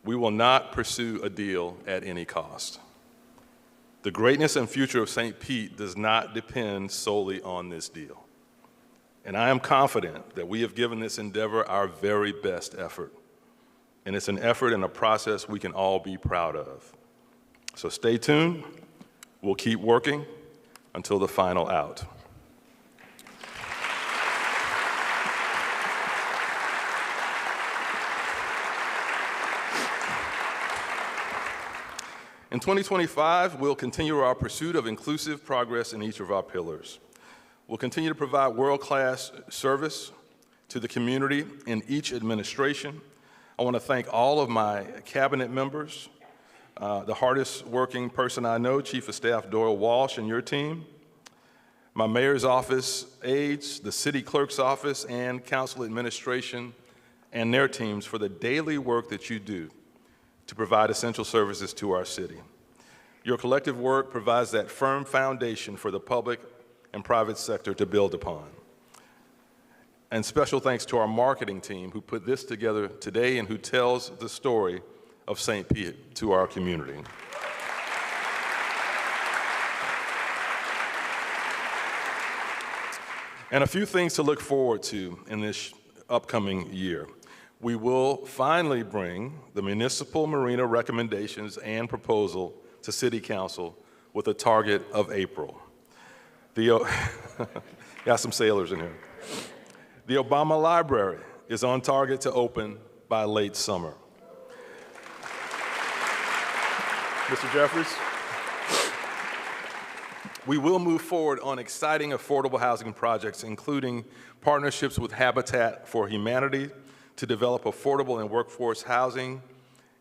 We will not pursue a deal at any cost. The greatness and future of St. Pete does not depend solely on this deal. And I am confident that we have given this endeavor our very best effort. And it's an effort and a process we can all be proud of. So stay tuned. We'll keep working until the final out. In 2025, we'll continue our pursuit of inclusive progress in each of our pillars. We'll continue to provide world-class service to the community in each administration. I want to thank all of my cabinet members, the hardest working person I know, Chief of Staff Doyle Walsh and your team, my mayor's office aides, the city clerk's office, and council administration and their teams for the daily work that you do to provide essential services to our city. Your collective work provides that firm foundation for the public and private sector to build upon. And special thanks to our marketing team who put this together today and who tells the story of St. Pete to our community. And a few things to look forward to in this upcoming year. We will finally bring the municipal marina recommendations and proposal to City Council with a target of April. Got some sailors in here. The Obama Library is on target to open by late summer. Mr. Jeffries? We will move forward on exciting affordable housing projects, including partnerships with Habitat for Humanity to develop affordable and workforce housing,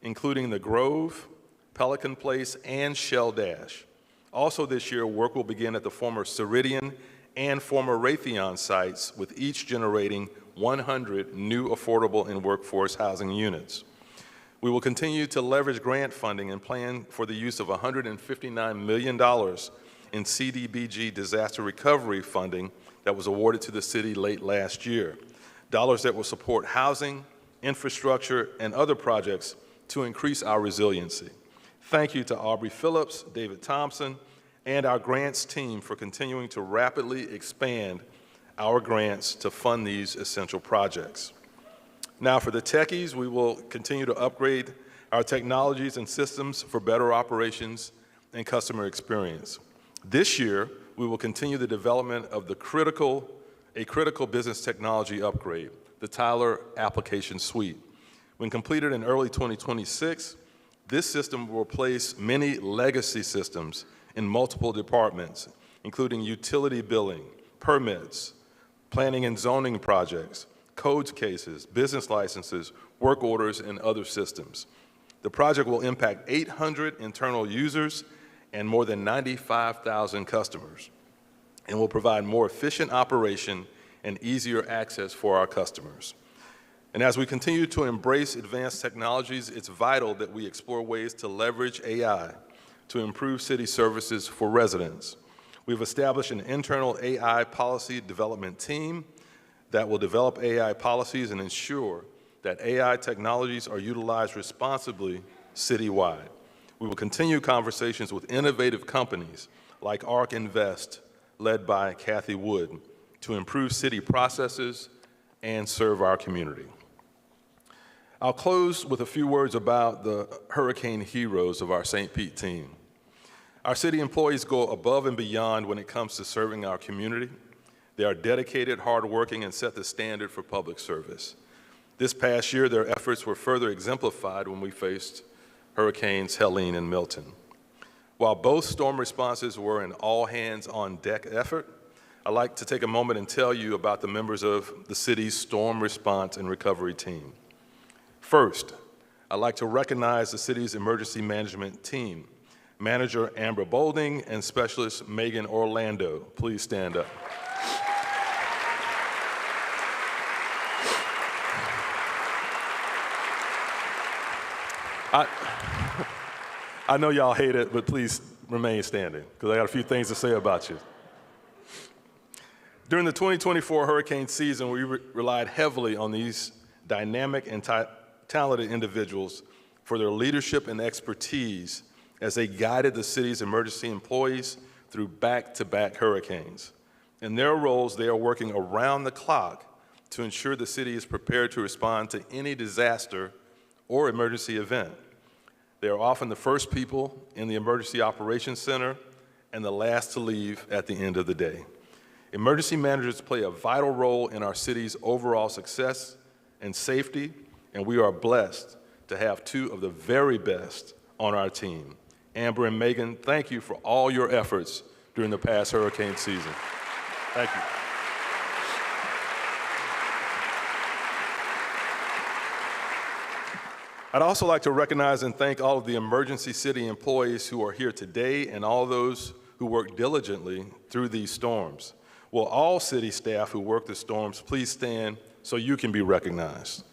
including the Grove, Pelican Place, and Shell Dash. Also this year, work will begin at the former Ceridian and former Raytheon sites, with each generating 100 new affordable and workforce housing units. We will continue to leverage grant funding and plan for the use of $159 million in CDBG disaster recovery funding that was awarded to the city late last year. Dollars that will support housing, infrastructure, and other projects to increase our resiliency. Thank you to Aubrey Phillips, David Thompson, and our grants team for continuing to rapidly expand our grants to fund these essential projects. Now for the techies, we will continue to upgrade our technologies and systems for better operations and customer experience. This year, we will continue the development of a critical business technology upgrade, the Tyler Application Suite. When completed in early 2026, this system will replace many legacy systems in multiple departments, including utility billing, permits, planning and zoning projects, codes cases, business licenses, work orders, and other systems. The project will impact 800 internal users and more than 95,000 customers, and will provide more efficient operation and easier access for our customers. And as we continue to embrace advanced technologies, it's vital that we explore ways to leverage AI to improve city services for residents. We've established an internal AI policy development team that will develop AI policies and ensure that AI technologies are utilized responsibly citywide. We will continue conversations with innovative companies like ARC Invest, led by Kathy Wood, to improve city processes and serve our community. I'll close with a few words about the hurricane heroes of our St. Pete team. Our city employees go above and beyond when it comes to serving our community. They are dedicated, hardworking, and set the standard for public service. This past year, their efforts were further exemplified when we faced Hurricanes Helene and Milton. While both storm responses were an all-hands-on-deck effort, I'd like to take a moment and tell you about the members of the city's storm response and recovery team. First, I'd like to recognize the city's emergency management team, Manager Amber Bolding and Specialist Megan Orlando. Please stand up. I know y'all hate it, but please remain standing, because I got a few things to say about you. During the 2024 hurricane season, we relied heavily on these dynamic and talented individuals for their leadership and expertise as they guided the city's emergency employees through back-to-back hurricanes. In their roles, they are working around the clock to ensure the city is prepared to respond to any disaster or emergency event. They are often the first people in the Emergency Operations Center and the last to leave at the end of the day. Emergency managers play a vital role in our city's overall success and safety, and we are blessed to have two of the very best on our team, Amber and Megan, thank you for all your efforts during the past hurricane season. Thank you. I'd also like to recognize and thank all of the Emergency City employees who are here today and all those who work diligently through these storms. Will all city staff who work the storms please stand so you can be recognized?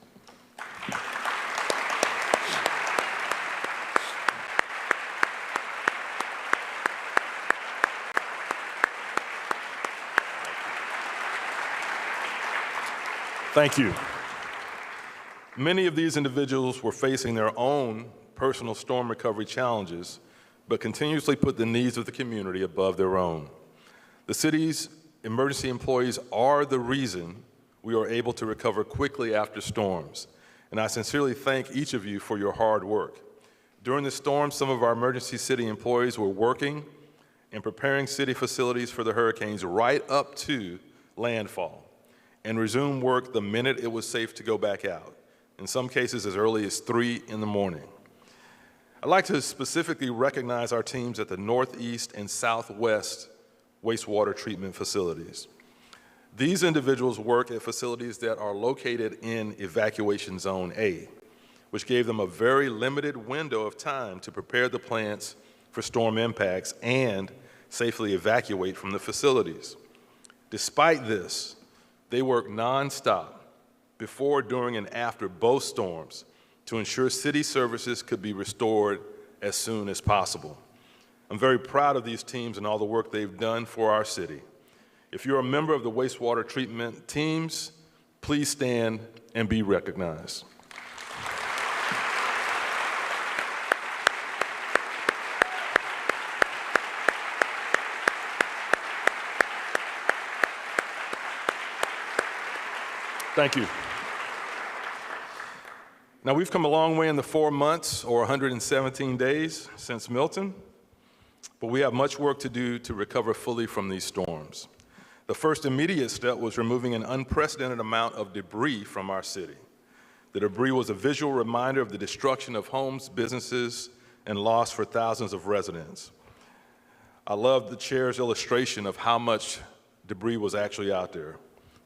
Thank you. Many of these individuals were facing their own personal storm recovery challenges, but continuously put the needs of the community above their own. The city's emergency employees are the reason we are able to recover quickly after storms, and I sincerely thank each of you for your hard work. During the storm, some of our Emergency City employees were working and preparing city facilities for the hurricanes right up to landfall, and resumed work the minute it was safe to go back out, in some cases as early as 3 in the morning. I'd like to specifically recognize our teams at the Northeast and Southwest wastewater treatment facilities. These individuals work at facilities that are located in Evacuation Zone A, which gave them a very limited window of time to prepare the plants for storm impacts and safely evacuate from the facilities. Despite this, they work nonstop before, during, and after both storms to ensure city services could be restored as soon as possible. I'm very proud of these teams and all the work they've done for our city. If you're a member of the wastewater treatment teams, please stand and be recognized. Thank you. Now, we've come a long way in the 4 months or 117 days since Milton, but we have much work to do to recover fully from these storms. The first immediate step was removing an unprecedented amount of debris from our city. The debris was a visual reminder of the destruction of homes, businesses, and loss for thousands of residents. I love the chair's illustration of how much debris was actually out there.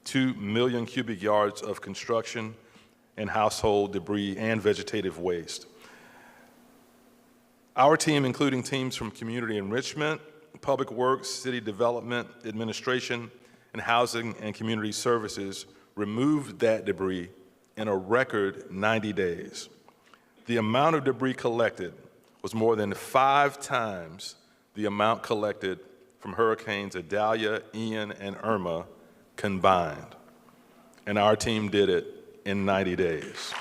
2 million cubic yards of construction and household debris and vegetative waste. Our team, including teams from community enrichment, public works, city development, administration, and housing and community services, removed that debris in a record 90 days. The amount of debris collected was more than 5 times the amount collected from Hurricanes Idalia, Ian, and Irma combined. And our team did it in 90 days.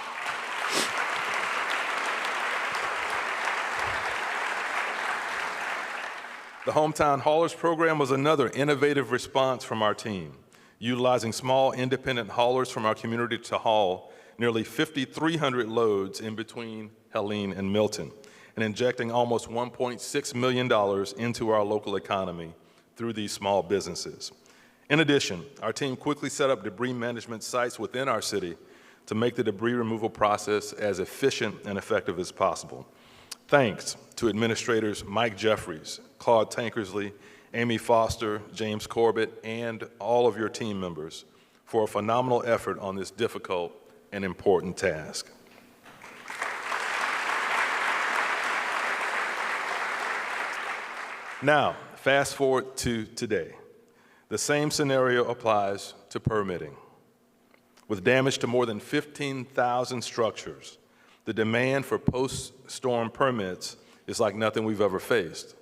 The Hometown Haulers program was another innovative response from our team, utilizing small independent haulers from our community to haul nearly 5,300 loads in between Helene and Milton, and injecting almost $1.6 million into our local economy through these small businesses. In addition, our team quickly set up debris management sites within our city to make the debris removal process as efficient and effective as possible. Thanks to administrators Mike Jeffries, Claude Tankersley, Amy Foster, James Corbett, and all of your team members for a phenomenal effort on this difficult and important task. Now, fast forward to today. The same scenario applies to permitting. With damage to more than 15,000 structures, the demand for post-storm permits is like nothing we've ever faced.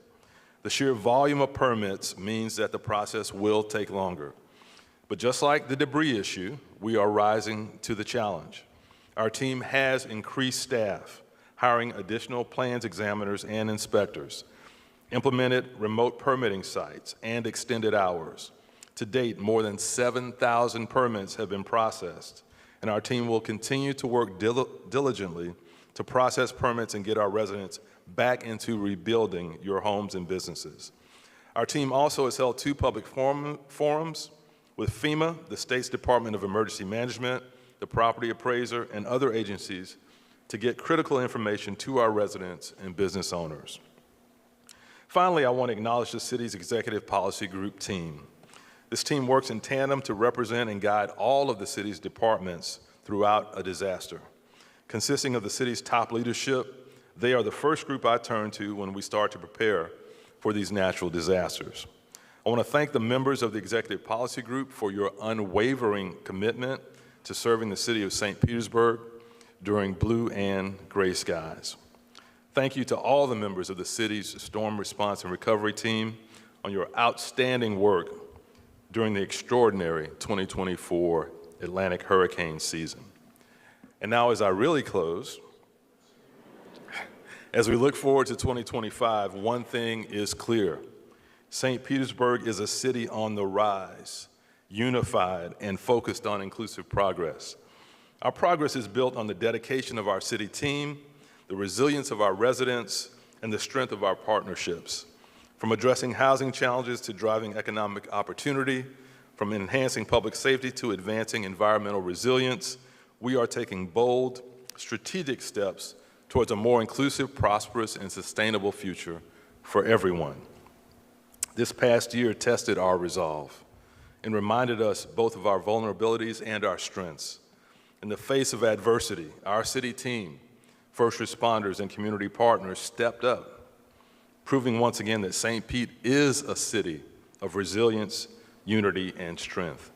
The sheer volume of permits means that the process will take longer. But just like the debris issue, we are rising to the challenge. Our team has increased staff, hiring additional plans examiners and inspectors, implemented remote permitting sites, and extended hours. To date, more than 7,000 permits have been processed, and our team will continue to work diligently to process permits and get our residents back into rebuilding your homes and businesses. Our team also has held 2 public forums with FEMA, the state's Department of Emergency Management, the property appraiser, and other agencies to get critical information to our residents and business owners. Finally, I want to acknowledge the city's Executive Policy Group team. This team works in tandem to represent and guide all of the city's departments throughout a disaster. Consisting of the city's top leadership, they are the first group I turn to when we start to prepare for these natural disasters. I want to thank the members of the Executive Policy Group for your unwavering commitment to serving the city of St. Petersburg during blue and gray skies. Thank you to all the members of the city's storm response and recovery team on your outstanding work during the extraordinary 2024 Atlantic hurricane season. And now, as I really close, as we look forward to 2025, one thing is clear. St. Petersburg is a city on the rise, unified and focused on inclusive progress. Our progress is built on the dedication of our city team, the resilience of our residents, and the strength of our partnerships. From addressing housing challenges to driving economic opportunity, from enhancing public safety to advancing environmental resilience, we are taking bold, strategic steps towards a more inclusive, prosperous, and sustainable future for everyone. This past year tested our resolve and reminded us both of our vulnerabilities and our strengths. In the face of adversity, our city team, first responders, and community partners stepped up, proving once again that St. Pete is a city of resilience, unity, and strength.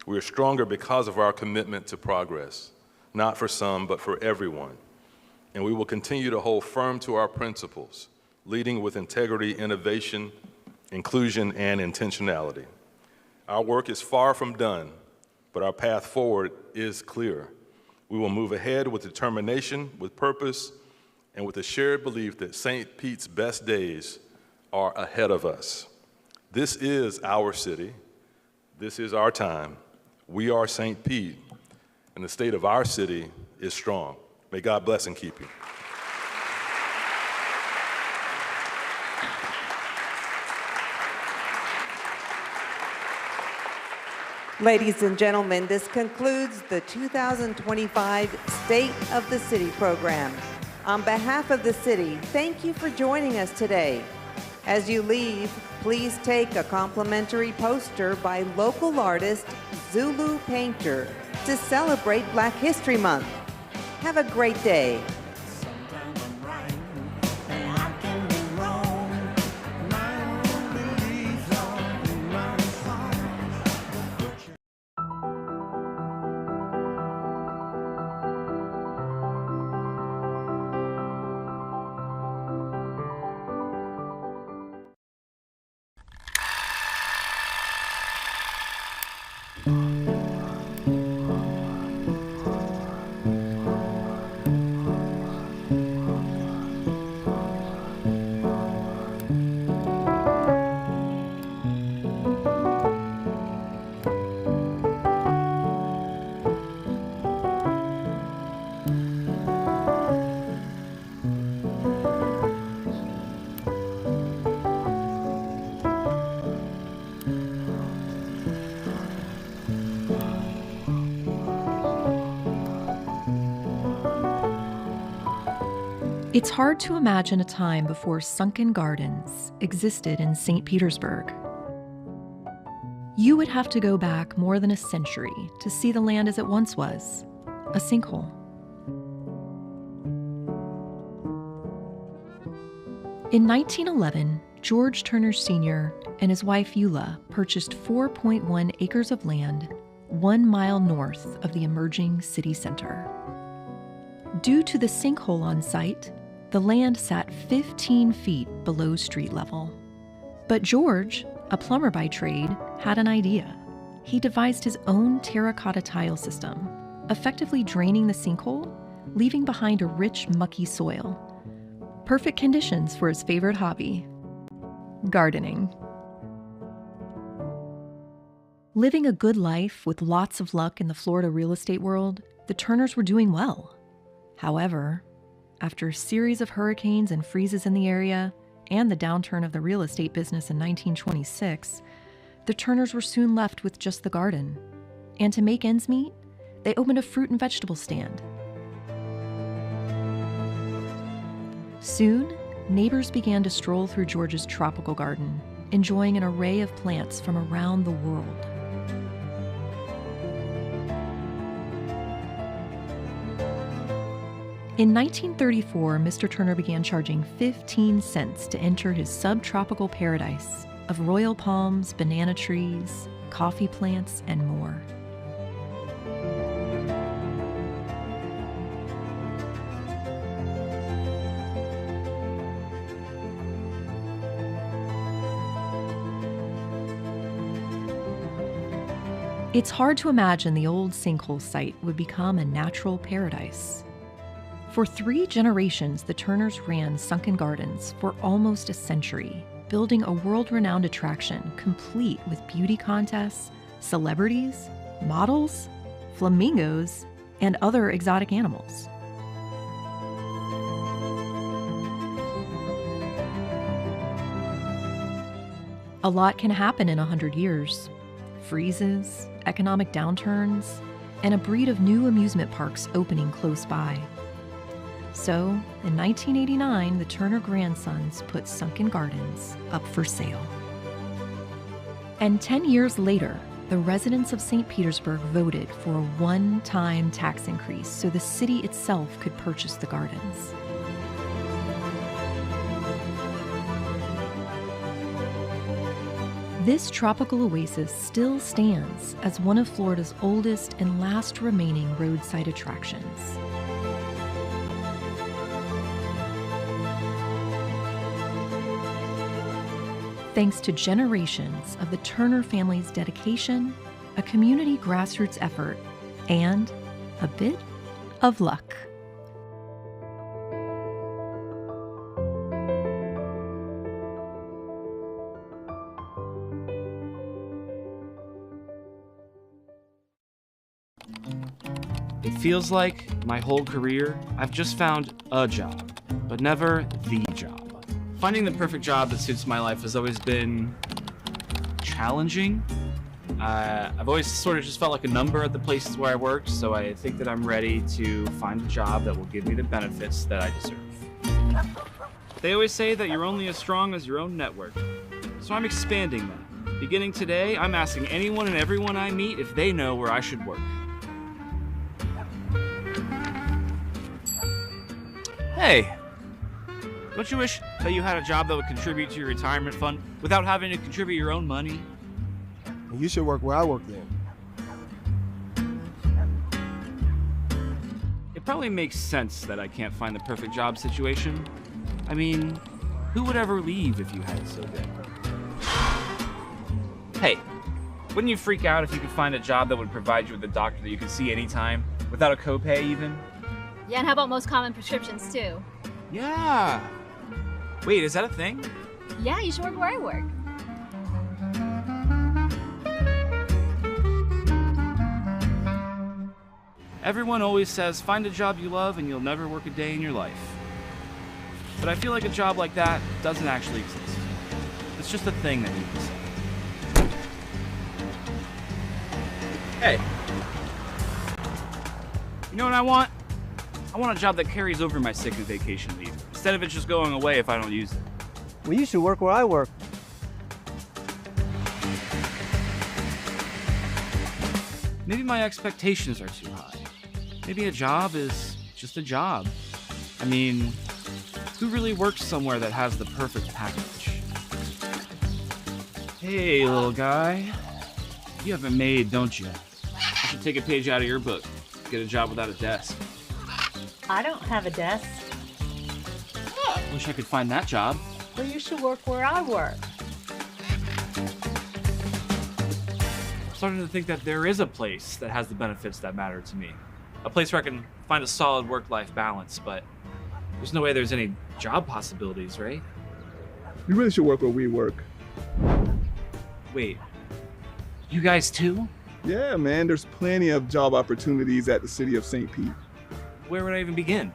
We are stronger because of our commitment to progress, not for some, but for everyone. And we will continue to hold firm to our principles, leading with integrity, innovation, inclusion, and intentionality. Our work is far from done, but our path forward is clear. We will move ahead with determination, with purpose, and with a shared belief that St. Pete's best days are ahead of us. This is our city. This is our time. We are St. Pete, and the state of our city is strong. May God bless and keep you. Ladies and gentlemen, this concludes the 2025 State of the City program. On behalf of the city, thank you for joining us today. As you leave, please take a complimentary poster by local artist Zulu Painter to celebrate Black History Month. Have a great day. It's hard to imagine a time before sunken gardens existed in St. Petersburg. You would have to go back more than a century to see the land as it once was, a sinkhole. In 1911, George Turner Sr. and his wife Eula purchased 4.1 acres of land 1 mile north of the emerging city center. Due to the sinkhole on site, the land sat 15 feet below street level. But George, a plumber by trade, had an idea. He devised his own terracotta tile system, effectively draining the sinkhole, leaving behind a rich, mucky soil. Perfect conditions for his favorite hobby, gardening. Living a good life with lots of luck in the Florida real estate world, the Turners were doing well. However, after a series of hurricanes and freezes in the area and the downturn of the real estate business in 1926, the Turners were soon left with just the garden. And to make ends meet, they opened a fruit and vegetable stand. Soon, neighbors began to stroll through George's tropical garden, enjoying an array of plants from around the world. In 1934, Mr. Turner began charging 15 cents to enter his subtropical paradise of royal palms, banana trees, coffee plants, and more. It's hard to imagine the old sinkhole site would become a natural paradise. For 3 generations, the Turners ran Sunken Gardens for almost a century, building a world-renowned attraction complete with beauty contests, celebrities, models, flamingos, and other exotic animals. A lot can happen in 100 years. Freezes, economic downturns, and a breed of new amusement parks opening close by. So, in 1989, the Turner grandsons put Sunken Gardens up for sale. And 10 years later, the residents of St. Petersburg voted for a one-time tax increase so the city itself could purchase the gardens. This tropical oasis still stands as one of Florida's oldest and last remaining roadside attractions. Thanks to generations of the Turner family's dedication, a community grassroots effort, and a bit of luck. It feels like my whole career, I've just found a job, but never the job. Finding the perfect job that suits my life has always been challenging. I've always sort of just felt like a number at the places where I worked, so I think that I'm ready to find a job that will give me the benefits that I deserve. They always say that you're only as strong as your own network, so I'm expanding that. Beginning today, I'm asking anyone and everyone I meet if they know where I should work. Hey, don't you wish that you had a job that would contribute to your retirement fund without having to contribute your own money? You should work where I work then. It probably makes sense that I can't find the perfect job situation. I mean, who would ever leave if you had it so good? Hey, wouldn't you freak out if you could find a job that would provide you with a doctor that you could see anytime, without a copay even? Yeah, and how about most common prescriptions too? Yeah. Wait, is that a thing? Yeah, you should work where I work. Everyone always says, find a job you love and you'll never work a day in your life. But I feel like a job like that doesn't actually exist. It's just a thing that people say. Hey. You know what I want? I want a job that carries over my sick and vacation leave, instead of it just going away if I don't use it. Well, you should work where I work. Maybe my expectations are too high. Maybe a job is just a job. I mean, who really works somewhere that has the perfect package? Hey, little guy. You have a maid, don't you? You should take a page out of your book. Get a job without a desk. I don't have a desk. Wish I could find that job. Well, you should work where I work. I'm starting to think that there is a place that has the benefits that matter to me. A place where I can find a solid work-life balance, but there's no way there's any job possibilities, right? You really should work where we work. Wait, you guys too? Yeah, man, there's plenty of job opportunities at the city of St. Pete. Where would I even begin?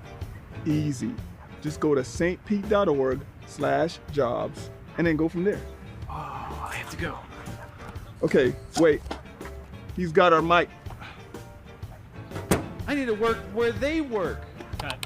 Easy. Just go to stpete.org/jobs and then go from there. Oh, I have to go. Okay, wait. He's got our mic. I need to work where they work. Cut.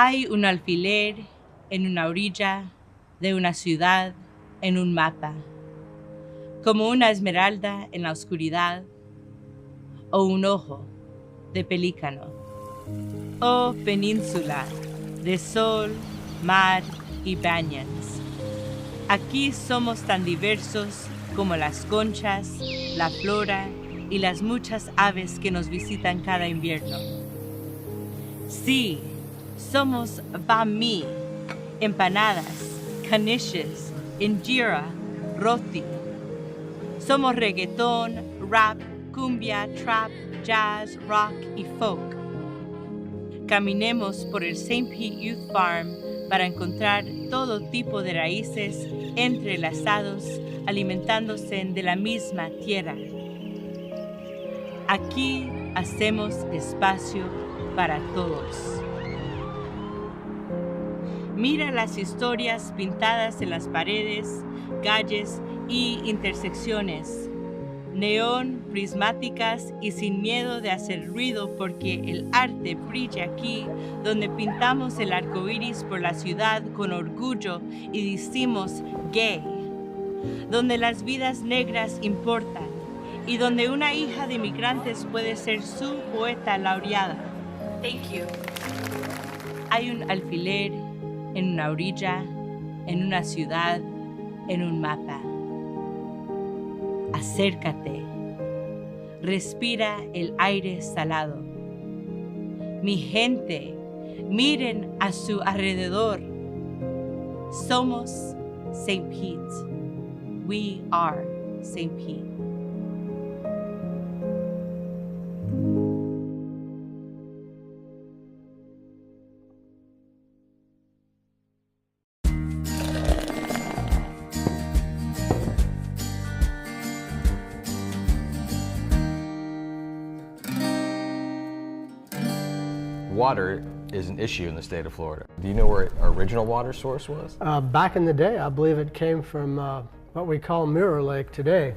Hay un alfiler en una orilla de una ciudad en un mapa, como una esmeralda en la oscuridad o un ojo de pelícano. Oh península de sol, mar y baños. Aquí somos tan diversos como las conchas, la flora y las muchas aves que nos visitan cada invierno. Sí, somos banh mi, empanadas, knishes, injera, roti. Somos reggaetón, rap, cumbia, trap, jazz, rock y folk. Caminemos por el St. Pete Youth Farm para encontrar todo tipo de raíces entrelazados, alimentándose de la misma tierra. Aquí hacemos espacio para todos. Mira las historias pintadas en las paredes, calles y intersecciones. Neón, prismáticas y sin miedo de hacer ruido, porque el arte brilla aquí, donde pintamos el arco iris por la ciudad con orgullo y decimos gay, donde las vidas negras importan y donde una hija de inmigrantes puede ser su poeta laureada. Thank you. Hay un alfiler en una orilla, en una ciudad, en un mapa. Acércate, respira el aire salado. Mi gente, miren a su alrededor. Somos St. Pete. We are St. Pete. Water is an issue in the state of Florida. Do you know where our original water source was? Back in the day, I believe it came from what we call Mirror Lake today.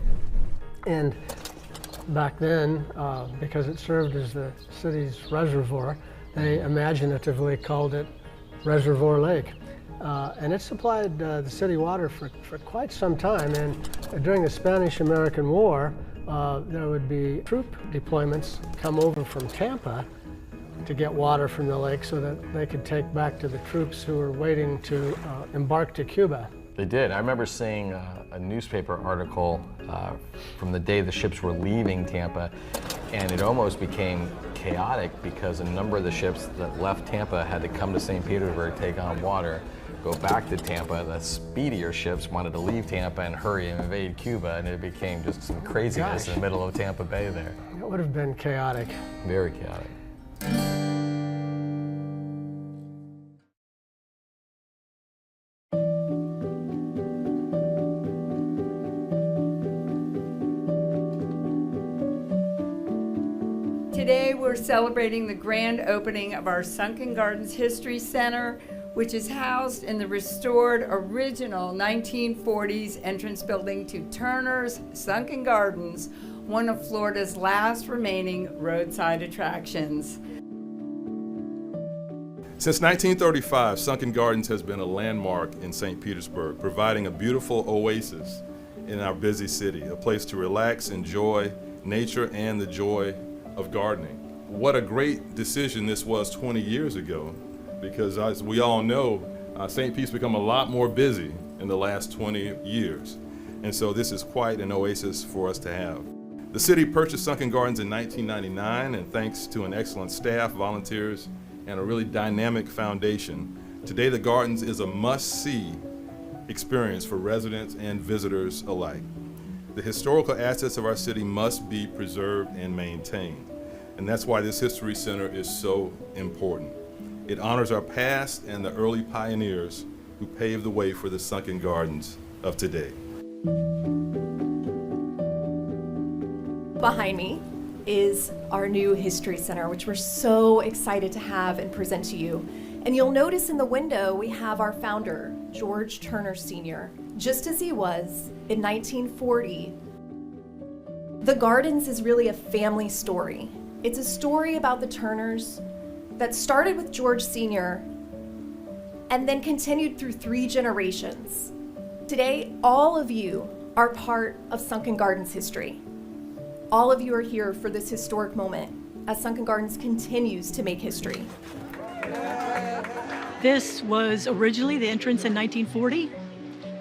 And back then, because it served as the city's reservoir, they imaginatively called it Reservoir Lake. And it supplied the city water for quite some time. And during the Spanish-American War, there would be troop deployments come over from Tampa to get water from the lake so that they could take back to the troops who were waiting to embark to Cuba. They did. I remember seeing a newspaper article from the day the ships were leaving Tampa, and it almost became chaotic because a number of the ships that left Tampa had to come to St. Petersburg, take on water, go back to Tampa. The speedier ships wanted to leave Tampa and hurry and invade Cuba, and it became just some craziness in the middle of Tampa Bay there. It would have been chaotic. Very chaotic. Today we're celebrating the grand opening of our Sunken Gardens History Center, which is housed in the restored original 1940s entrance building to Turner's Sunken Gardens, one of Florida's last remaining roadside attractions. Since 1935, Sunken Gardens has been a landmark in St. Petersburg, providing a beautiful oasis in our busy city, a place to relax, enjoy nature, and the joy of gardening. What a great decision this was 20 years ago, because as we all know, St. Pete's become a lot more busy in the last 20 years. And so this is quite an oasis for us to have. The city purchased Sunken Gardens in 1999, and thanks to an excellent staff, volunteers, and a really dynamic foundation, today the Gardens is a must-see experience for residents and visitors alike. The historical assets of our city must be preserved and maintained, and that's why this History Center is so important. It honors our past and the early pioneers who paved the way for the Sunken Gardens of today. Behind me is our new History Center, which we're so excited to have and present to you. And you'll notice in the window we have our founder, George Turner Sr., just as he was in 1940. The Gardens is really a family story. It's a story about the Turners that started with George Sr., and then continued through 3 generations. Today, all of you are part of Sunken Gardens history. All of you are here for this historic moment as Sunken Gardens continues to make history. This was originally the entrance in 1940.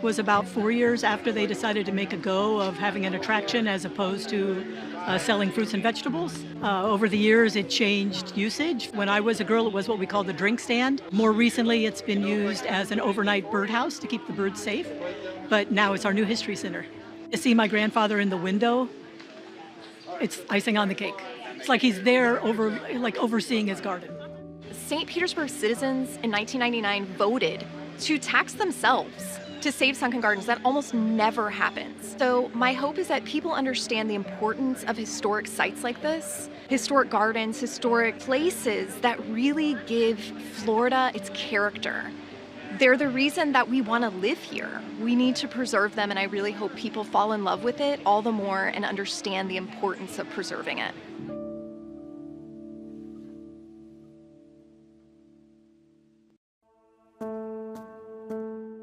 Was about 4 years after they decided to make a go of having an attraction as opposed to selling fruits and vegetables. Over the years, it changed usage. When I was a girl, it was what we call the drink stand. More recently, it's been used as an overnight birdhouse to keep the birds safe. But now it's our new history center. To see my grandfather in the window, it's icing on the cake. It's like he's there overseeing his garden. St. Petersburg citizens in 1999 voted to tax themselves to save Sunken Gardens. That almost never happens. So my hope is that people understand the importance of historic sites like this, historic gardens, historic places that really give Florida its character. They're the reason that we want to live here. We need to preserve them, and I really hope people fall in love with it all the more and understand the importance of preserving it.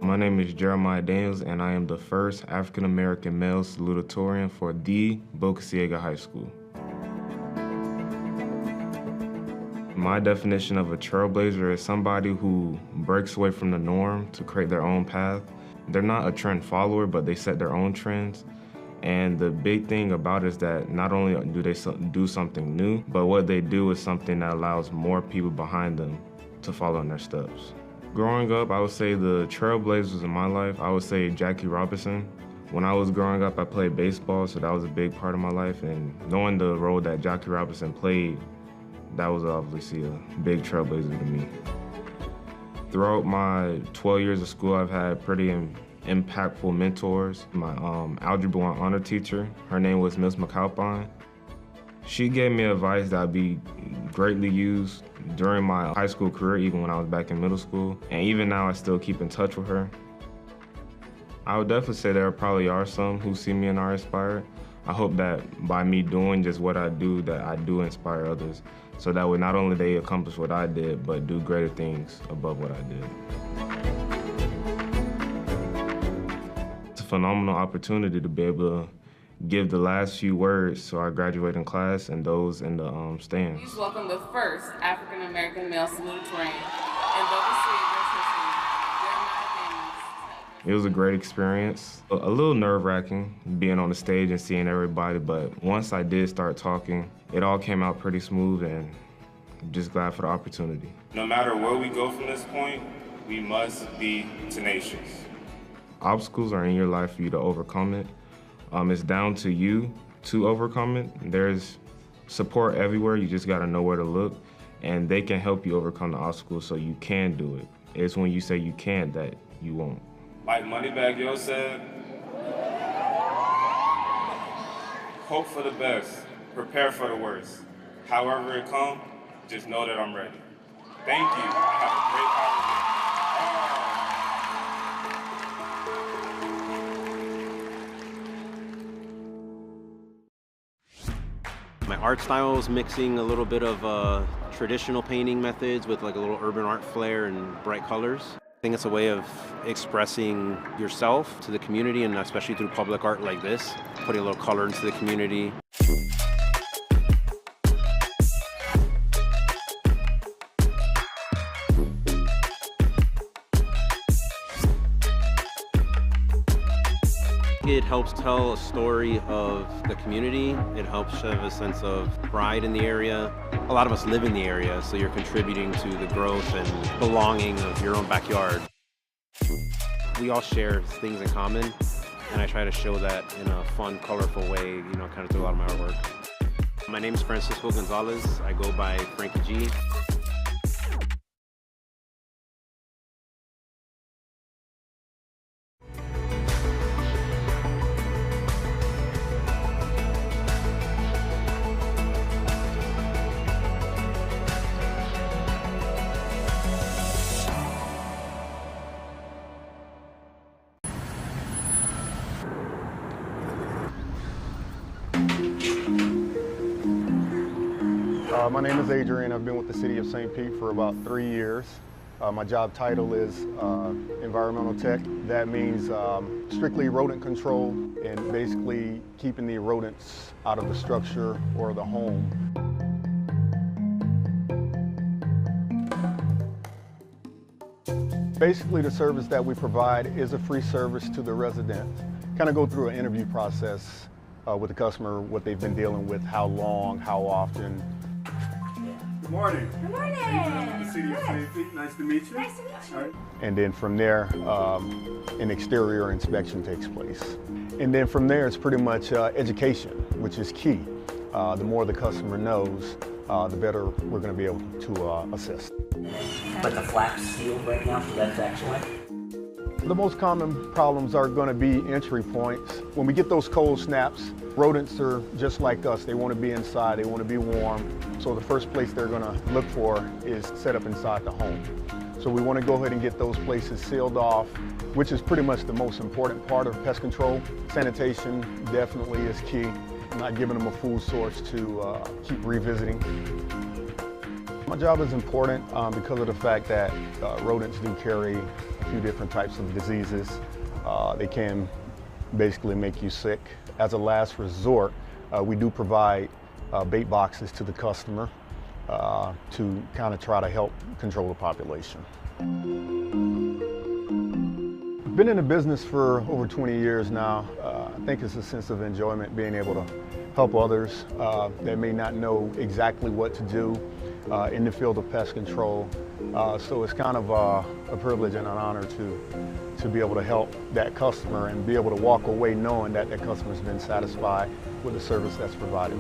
My name is Jeremiah Daniels, and I am the first African-American male salutatorian for the Boca Ciega High School. My definition of a trailblazer is somebody who breaks away from the norm to create their own path. They're not a trend follower, but they set their own trends. And the big thing about it is that not only do they do something new, but what they do is something that allows more people behind them to follow in their steps. Growing up, I would say the trailblazers in my life, I would say Jackie Robinson. When I was growing up, I played baseball, so that was a big part of my life. And knowing the role that Jackie Robinson played, that was obviously a big trailblazer to me. Throughout my 12 years of school, I've had pretty impactful mentors. My Algebra 1 honor teacher, her name was Miss McAlpine. She gave me advice that would be greatly used during my high school career, even when I was back in middle school. And even now, I still keep in touch with her. I would definitely say there probably are some who see me and are inspired. I hope that by me doing just what I do, that I do inspire others. So that way not only they accomplish what I did, but do greater things above what I did. It's a phenomenal opportunity to be able to give the last few words to our graduating class and those in the stands. Please welcome the first African-American male salutatorian in Boca Ciega history, Jeremiah Daniels. It was a great experience. A little nerve-wracking being on the stage and seeing everybody, but once I did start talking, it all came out pretty smooth, and I'm just glad for the opportunity. No matter where we go from this point, we must be tenacious. Obstacles are in your life for you to overcome it. It's down to you to overcome it. There's support everywhere. You just gotta know where to look, and they can help you overcome the obstacles so you can do it. It's when you say you can't that you won't. Like Moneybagg Yo said, hope for the best, prepare for the worst. However it comes, just know that I'm ready. Thank you. Have a great holiday. My art style is mixing a little bit of traditional painting methods with like a little urban art flair and bright colors. I think it's a way of expressing yourself to the community, and especially through public art like this, putting a little color into the community. It helps tell a story of the community. It helps have a sense of pride in the area. A lot of us live in the area, so you're contributing to the growth and belonging of your own backyard. We all share things in common, and I try to show that in a fun, colorful way, kind of through a lot of my artwork. My name is Francisco Gonzalez. I go by Frankie G. My name is Adrian. I've been with the city of St. Pete for about 3 years. My job title is environmental tech. That means strictly rodent control and basically keeping the rodents out of the structure or the home. Basically, the service that we provide is a free service to the resident. Kind of go through an interview process with the customer, what they've been dealing with, how long, how often. Good morning. Good morning. Good to see you, Safety. Nice to meet you. Nice to meet you. All right. And then from there, an exterior inspection takes place. And then from there, it's pretty much education, which is key. The more the customer knows, the better we're going to be able to assist. But the flap's sealed right now, so that's excellent. The most common problems are going to be entry points. When we get those cold snaps, rodents are just like us. They want to be inside, they want to be warm. So the first place they're going to look for is set up inside the home. So we want to go ahead and get those places sealed off, which is pretty much the most important part of pest control. Sanitation definitely is key. Not giving them a food source to keep revisiting. My job is important because of the fact that rodents do carry a few different types of diseases. They can basically make you sick. As a last resort, we do provide bait boxes to the customer to kind of try to help control the population. I've been in the business for over 20 years now. I think it's a sense of enjoyment being able to help others that may not know exactly what to do in the field of pest control. So it's kind of a privilege and an honor to be able to help that customer and be able to walk away knowing that that customer's been satisfied with the service that's provided.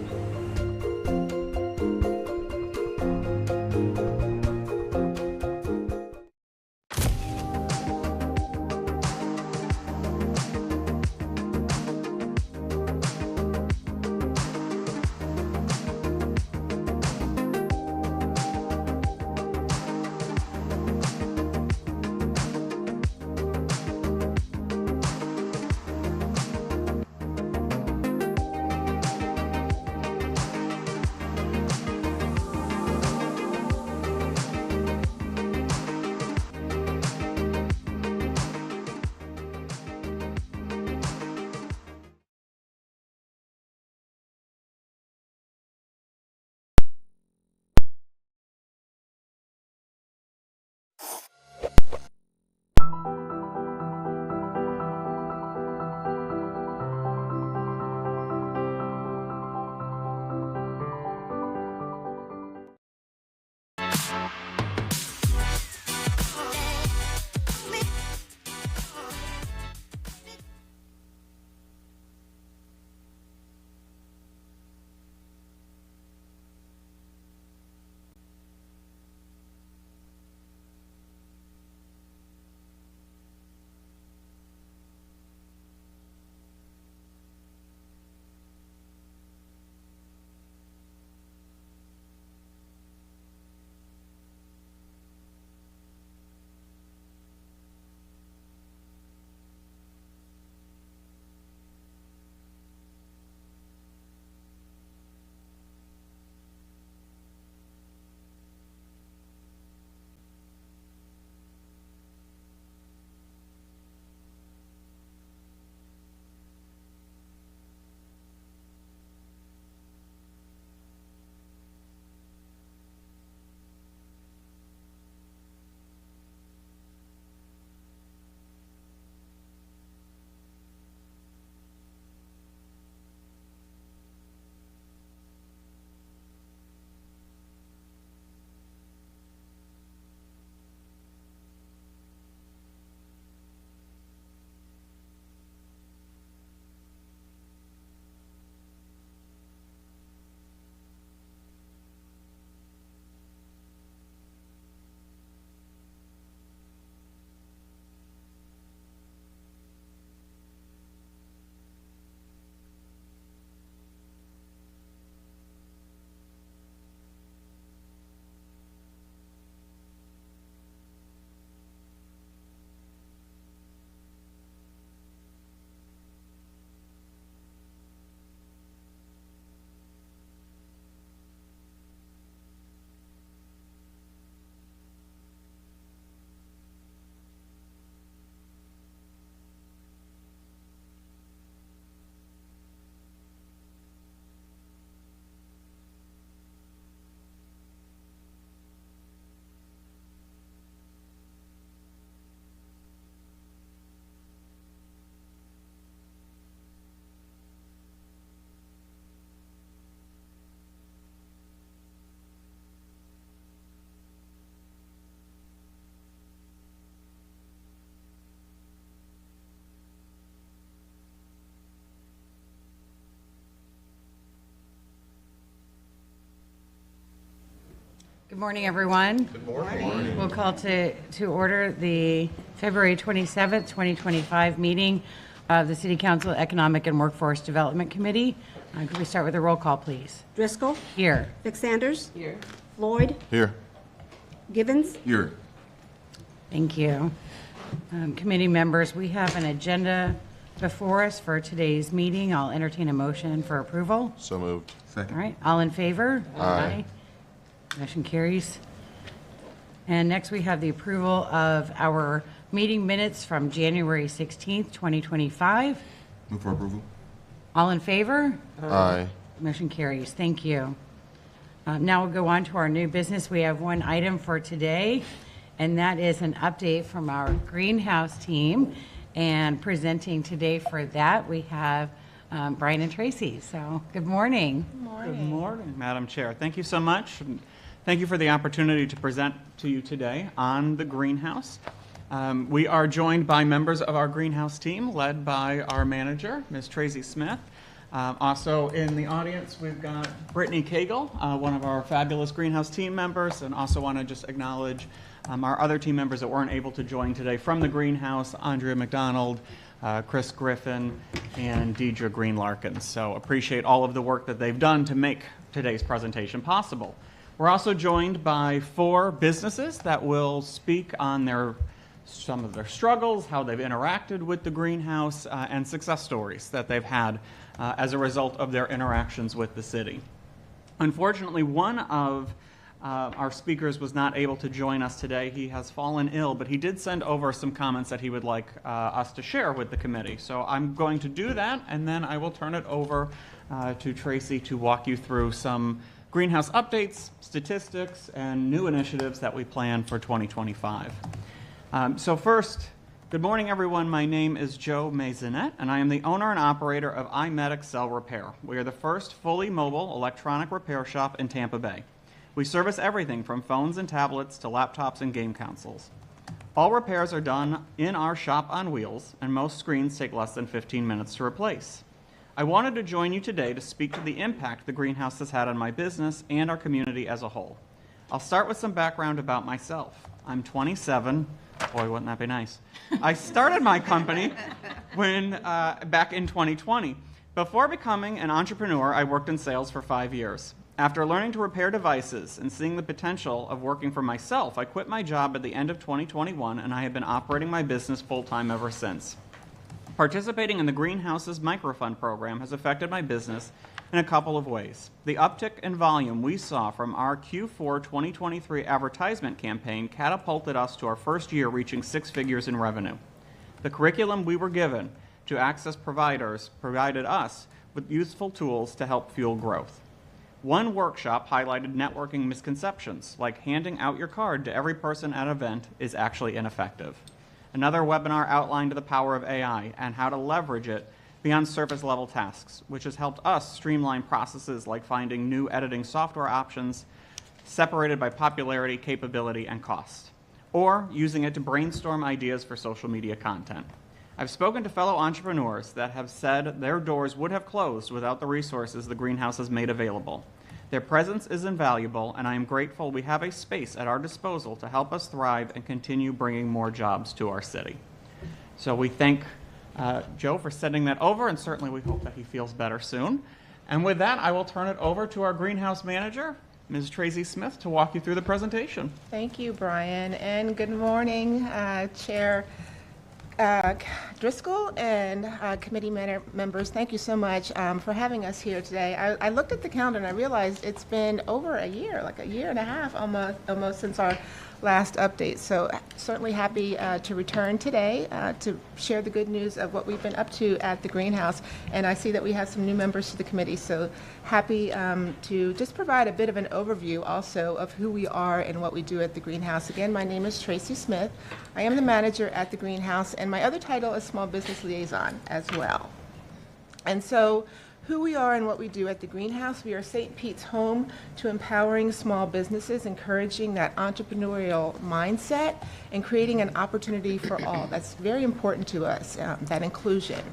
Good morning, everyone. Good morning. We'll call to order the February 27th, 2025 meeting of the City Council Economic and Workforce Development Committee. Could we start with a roll call, please? Driscoll. Here. Vic Sanders. Here. Floyd. Here. Givens. Here. Thank you. Committee members, we have an agenda before us for today's meeting. I'll entertain a motion for approval. So moved. Second. All right, all in favor? Aye. Motion carries. And next we have the approval of our meeting minutes from January 16th, 2025. Move for approval. All in favor? Aye. Motion carries. Thank you. Now we'll go on to our new business. We have one item for today, and that is an update from our greenhouse team. And presenting today for that, we have Brian and Tracy. So good morning. Good morning, Madam Chair. Thank you so much. And thank you for the opportunity to present to you today on the greenhouse. We are joined by members of our greenhouse team, led by our manager, Ms. Tracy Smith. Also in the audience, we've got Brittany Cagle, one of our fabulous greenhouse team members, and also want to just acknowledge our other team members that weren't able to join today from the greenhouse, Andrea McDonald, Chris Griffin, and Deidre Green-Larkin. So appreciate all of the work that they've done to make today's presentation possible. We're also joined by 4 businesses that will speak on some of their struggles, how they've interacted with the greenhouse, and success stories that they've had as a result of their interactions with the city. Unfortunately, one of our speakers was not able to join us today. He has fallen ill, but he did send over some comments that he would like us to share with the committee. So I'm going to do that, and then I will turn it over to Tracy to walk you through some greenhouse updates, statistics, and new initiatives that we plan for 2025. So first, good morning, everyone. My name is Joe Maisonette, and I am the owner and operator of iMedic Cell Repair. We are the first fully mobile electronic repair shop in Tampa Bay. We service everything from phones and tablets to laptops and game consoles. All repairs are done in our shop on wheels, and most screens take less than 15 minutes to replace. I wanted to join you today to speak to the impact the greenhouse has had on my business and our community as a whole. I'll start with some background about myself. I'm 27. Boy, wouldn't that be nice? I started my company back in 2020. Before becoming an entrepreneur, I worked in sales for 5 years. After learning to repair devices and seeing the potential of working for myself, I quit my job at the end of 2021, and I have been operating my business full-time ever since. Participating in the Greenhouse's microfund program has affected my business in a couple of ways. The uptick in volume we saw from our Q4 2023 advertisement campaign catapulted us to our first year reaching 6 figures in revenue. The curriculum we were given to access providers provided us with useful tools to help fuel growth. One workshop highlighted networking misconceptions, like handing out your card to every person at an event is actually ineffective. Another webinar outlined the power of AI and how to leverage it beyond surface-level tasks, which has helped us streamline processes like finding new editing software options separated by popularity, capability, and cost, or using it to brainstorm ideas for social media content. I've spoken to fellow entrepreneurs that have said their doors would have closed without the resources the greenhouse has made available. Their presence is invaluable, and I am grateful we have a space at our disposal to help us thrive and continue bringing more jobs to our city. So we thank Joe for sending that over, and certainly we hope that he feels better soon. And with that, I will turn it over to our greenhouse manager, Ms. Tracy Smith, to walk you through the presentation. Thank you, Brian, and good morning, Chair Driscoll and committee members. Thank you so much for having us here today. I looked at the calendar and I realized it's been over a year, like a year and a half almost since our last update. So certainly happy to return today to share the good news of what we've been up to at the greenhouse. And I see that we have some new members to the committee, so happy to just provide a bit of an overview also of who we are and what we do at the greenhouse. Again, my name is Tracy Smith. I am the manager at the greenhouse, and my other title is Small Business Liaison as well. And so who we are and what we do at the greenhouse: we are St. Pete's home to empowering small businesses, encouraging that entrepreneurial mindset and creating an opportunity for all. That's very important to us, that inclusion.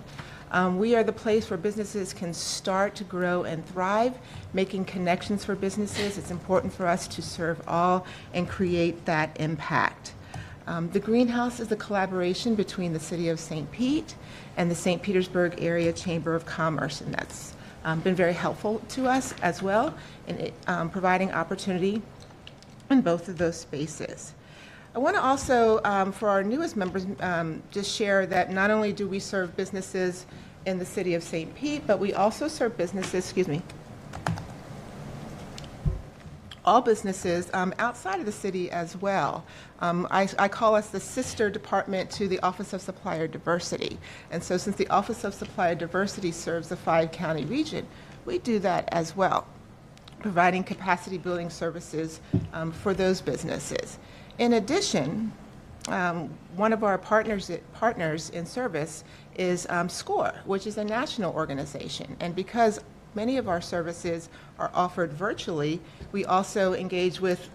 We are the place where businesses can start to grow and thrive, making connections for businesses. It's important for us to serve all and create that impact. The Greenhouse is a collaboration between the City of St. Pete and the St. Petersburg Area Chamber of Commerce, and that's been very helpful to us as well in providing opportunity in both of those spaces. I want to also, for our newest members, just share that not only do we serve businesses in the City of St. Pete, but we also serve businesses, all businesses outside of the city as well. I call us the sister department to the Office of Supplier Diversity. And so since the Office of Supplier Diversity serves the 5-county region, we do that as well, providing capacity building services for those businesses. In addition, one of our partners in service is SCORE, which is a national organization. And because many of our services are offered virtually, we also engage with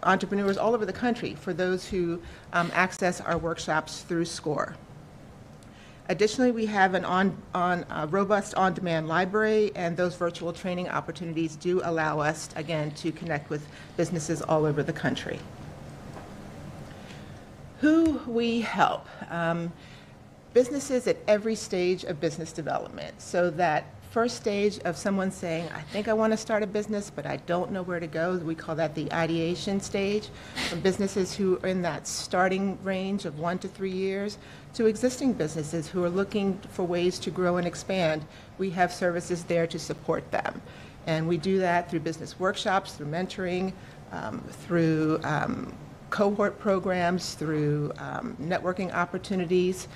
entrepreneurs all over the country for those who access our workshops through SCORE. Additionally, we have a robust on-demand library, and those virtual training opportunities do allow us, again, to connect with businesses all over the country. Who we help. Businesses at every stage of business development. So that first stage of someone saying, I think I want to start a business, but I don't know where to go, we call that the ideation stage. From businesses who are in that starting range of 1 to 3 years to existing businesses who are looking for ways to grow and expand, we have services there to support them. And we do that through business workshops, through mentoring, through cohort programs, through networking opportunities,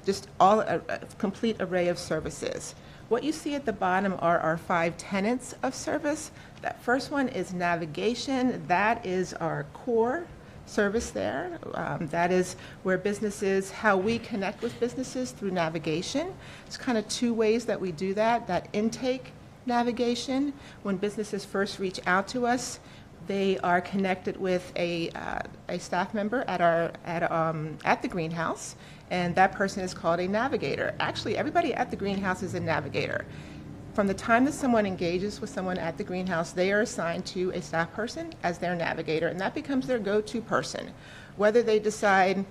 just a complete array of services. What you see at the bottom are our 5 tenets of service. That first one is navigation. That is our core service there. That is where businesses, how we connect with businesses through navigation. It's kind of 2 ways that we do that. That intake navigation, when businesses first reach out to us, they are connected with a staff member at the Greenhouse, and that person is called a navigator. Actually, everybody at the Greenhouse is a navigator. From the time that someone engages with someone at the Greenhouse, they are assigned to a staff person as their navigator, and that becomes their go-to person. Whether they decide,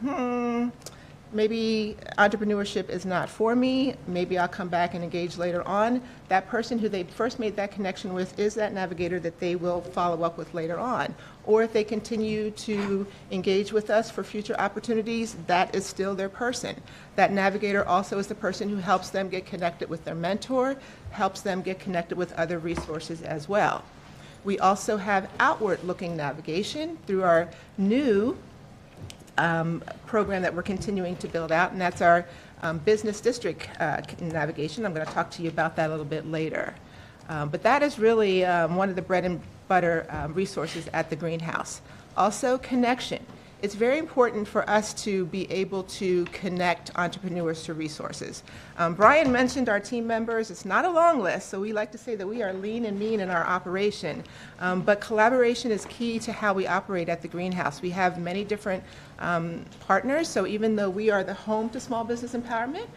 maybe entrepreneurship is not for me, maybe I'll come back and engage later on, that person who they first made that connection with is that navigator that they will follow up with later on. Or if they continue to engage with us for future opportunities, that is still their person. That navigator also is the person who helps them get connected with their mentor, helps them get connected with other resources as well. We also have outward-looking navigation through our new program that we're continuing to build out, and that's our business district navigation. I'm going to talk to you about that a little bit later. But that is really one of the bread and butter resources at the Greenhouse. Also, connection. It's very important for us to be able to connect entrepreneurs to resources. Brian mentioned our team members. It's not a long list, so we like to say that we are lean and mean in our operation. But collaboration is key to how we operate at the Greenhouse. We have many different partners, so even though we are the home to small business empowerment,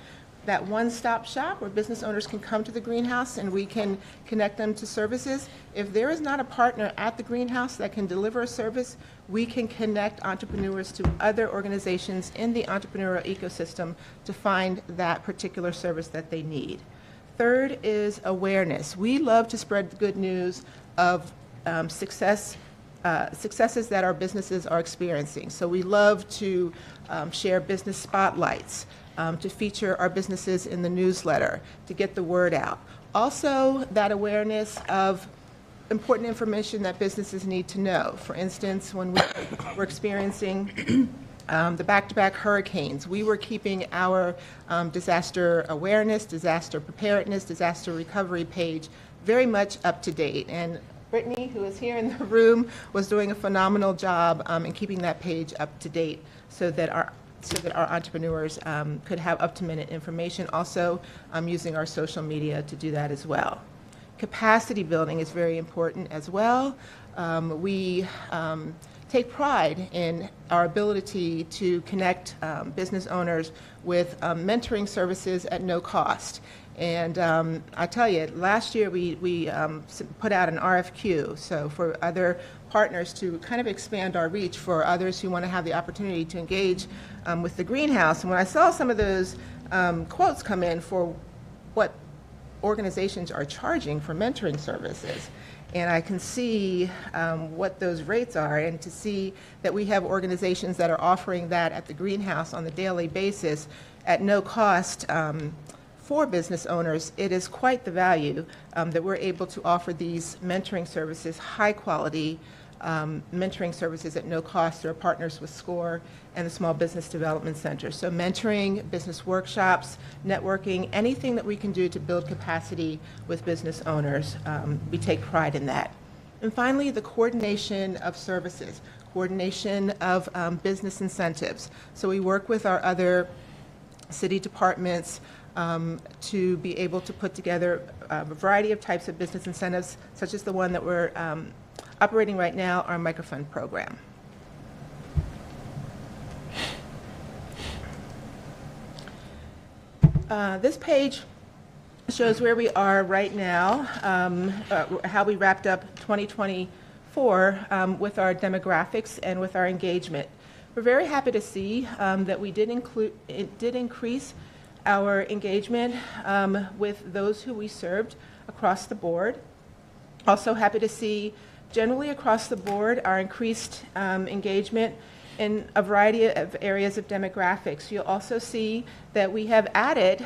that one-stop shop where business owners can come to the Greenhouse and we can connect them to services. If there is not a partner at the Greenhouse that can deliver a service, we can connect entrepreneurs to other organizations in the entrepreneurial ecosystem to find that particular service that they need. Third is awareness. We love to spread the good news of successes that our businesses are experiencing. So we love to share business spotlights, to feature our businesses in the newsletter, to get the word out. Also, that awareness of important information that businesses need to know. For instance, when we were experiencing the back-to-back hurricanes, we were keeping our disaster awareness, disaster preparedness, disaster recovery page very much up to date. And Brittany, who is here in the room, was doing a phenomenal job in keeping that page up to date so that our entrepreneurs could have up-to-minute information. Also, using our social media to do that as well. Capacity building is very important as well. We take pride in our ability to connect business owners with mentoring services at no cost. And I tell you, last year we put out an RFQ, so for other partners to kind of expand our reach for others who want to have the opportunity to engage with the greenhouse. And when I saw some of those quotes come in for what organizations are charging for mentoring services, and I can see what those rates are, and to see that we have organizations that are offering that at the greenhouse on the daily basis at no cost for business owners, it is quite the value that we're able to offer these mentoring services, high quality mentoring services at no cost through our partners with SCORE and the Small Business Development Center. So mentoring, business workshops, networking, anything that we can do to build capacity with business owners, we take pride in that. And finally, the coordination of services, coordination of business incentives. So we work with our other city departments to be able to put together a variety of types of business incentives, such as the one that we're operating right now, our microfund program. This page shows where we are right now, how we wrapped up 2024 with our demographics and with our engagement. We're very happy to see that we did increase our engagement with those who we served across the board. Also happy to see generally across the board our increased engagement in a variety of areas of demographics. You'll also see that we have added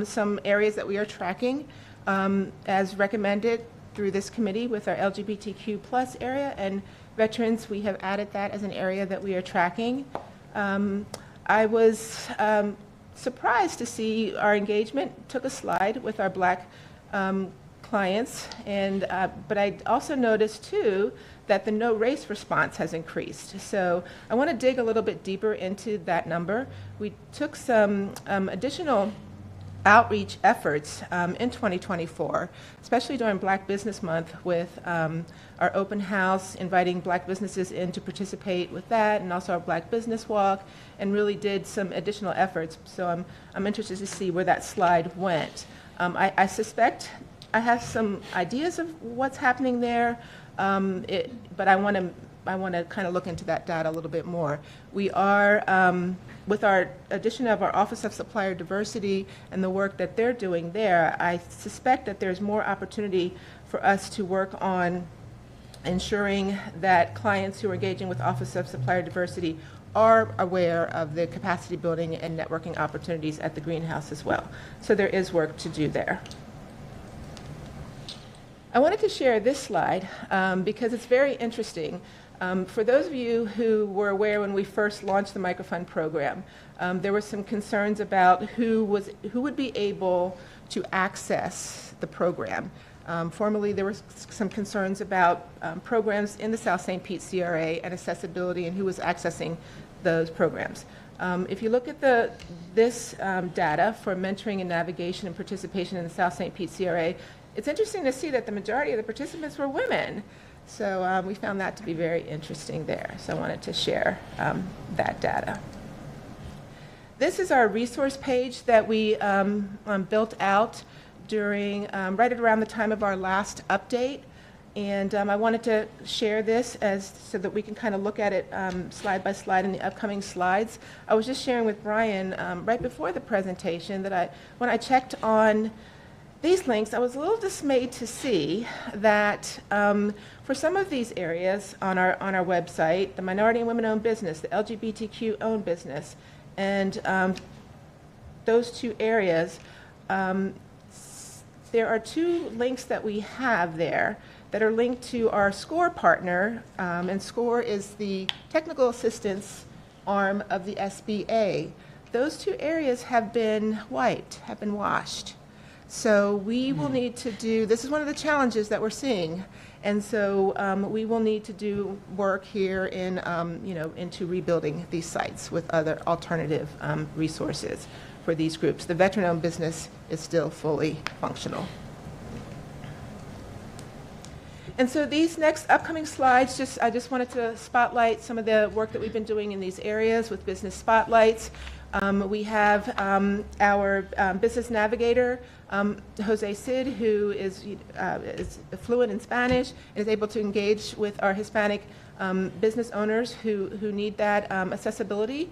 some areas that we are tracking as recommended through this committee with our LGBTQ plus area, and veterans, we have added that as an area that we are tracking. I was surprised to see our engagement took a slide with our Black clients, and but I also noticed too that the no race response has increased. So I want to dig a little bit deeper into that number. We took some additional outreach efforts in 2024, especially during Black Business Month, with our open house, inviting Black businesses in to participate with that, and also our Black Business Walk, and really did some additional efforts. So I'm interested to see where that slide went. I suspect I have some ideas of what's happening there, but I want to kind of look into that data a little bit more. We are, with our addition of our Office of Supplier Diversity and the work that they're doing there, I suspect that there's more opportunity for us to work on ensuring that clients who are engaging with Office of Supplier Diversity are aware of the capacity building and networking opportunities at the greenhouse as well. So there is work to do there. I wanted to share this slide because it's very interesting. For those of you who were aware when we first launched the microfund program, there were some concerns about who would be able to access the program. Formerly, there were some concerns about programs in the South St. Pete CRA and accessibility and who was accessing those programs. If you look at this data for mentoring and navigation and participation in the South St. Pete CRA, it's interesting to see that the majority of the participants were women. So we found that to be very interesting there. So I wanted to share that data. This is our resource page that we built out during right around the time of our last update. And I wanted to share this so that we can kind of look at it slide by slide in the upcoming slides. I was just sharing with Brian right before the presentation that when I checked on these links, I was a little dismayed to see that for some of these areas on our website, the minority and women-owned business, the LGBTQ-owned business, and those two areas, there are two links that we have there that are linked to our SCORE partner, and SCORE is the technical assistance arm of the SBA. Those two areas have been wiped, have been washed. So we will need to do, this is one of the challenges that we're seeing, and so we will need to do work here in, into rebuilding these sites with other alternative resources for these groups. The veteran-owned business is still fully functional. And so these next upcoming slides, I just wanted to spotlight some of the work that we've been doing in these areas with business spotlights. We have our business navigator, Jose Cid, who is fluent in Spanish and is able to engage with our Hispanic business owners who need that accessibility.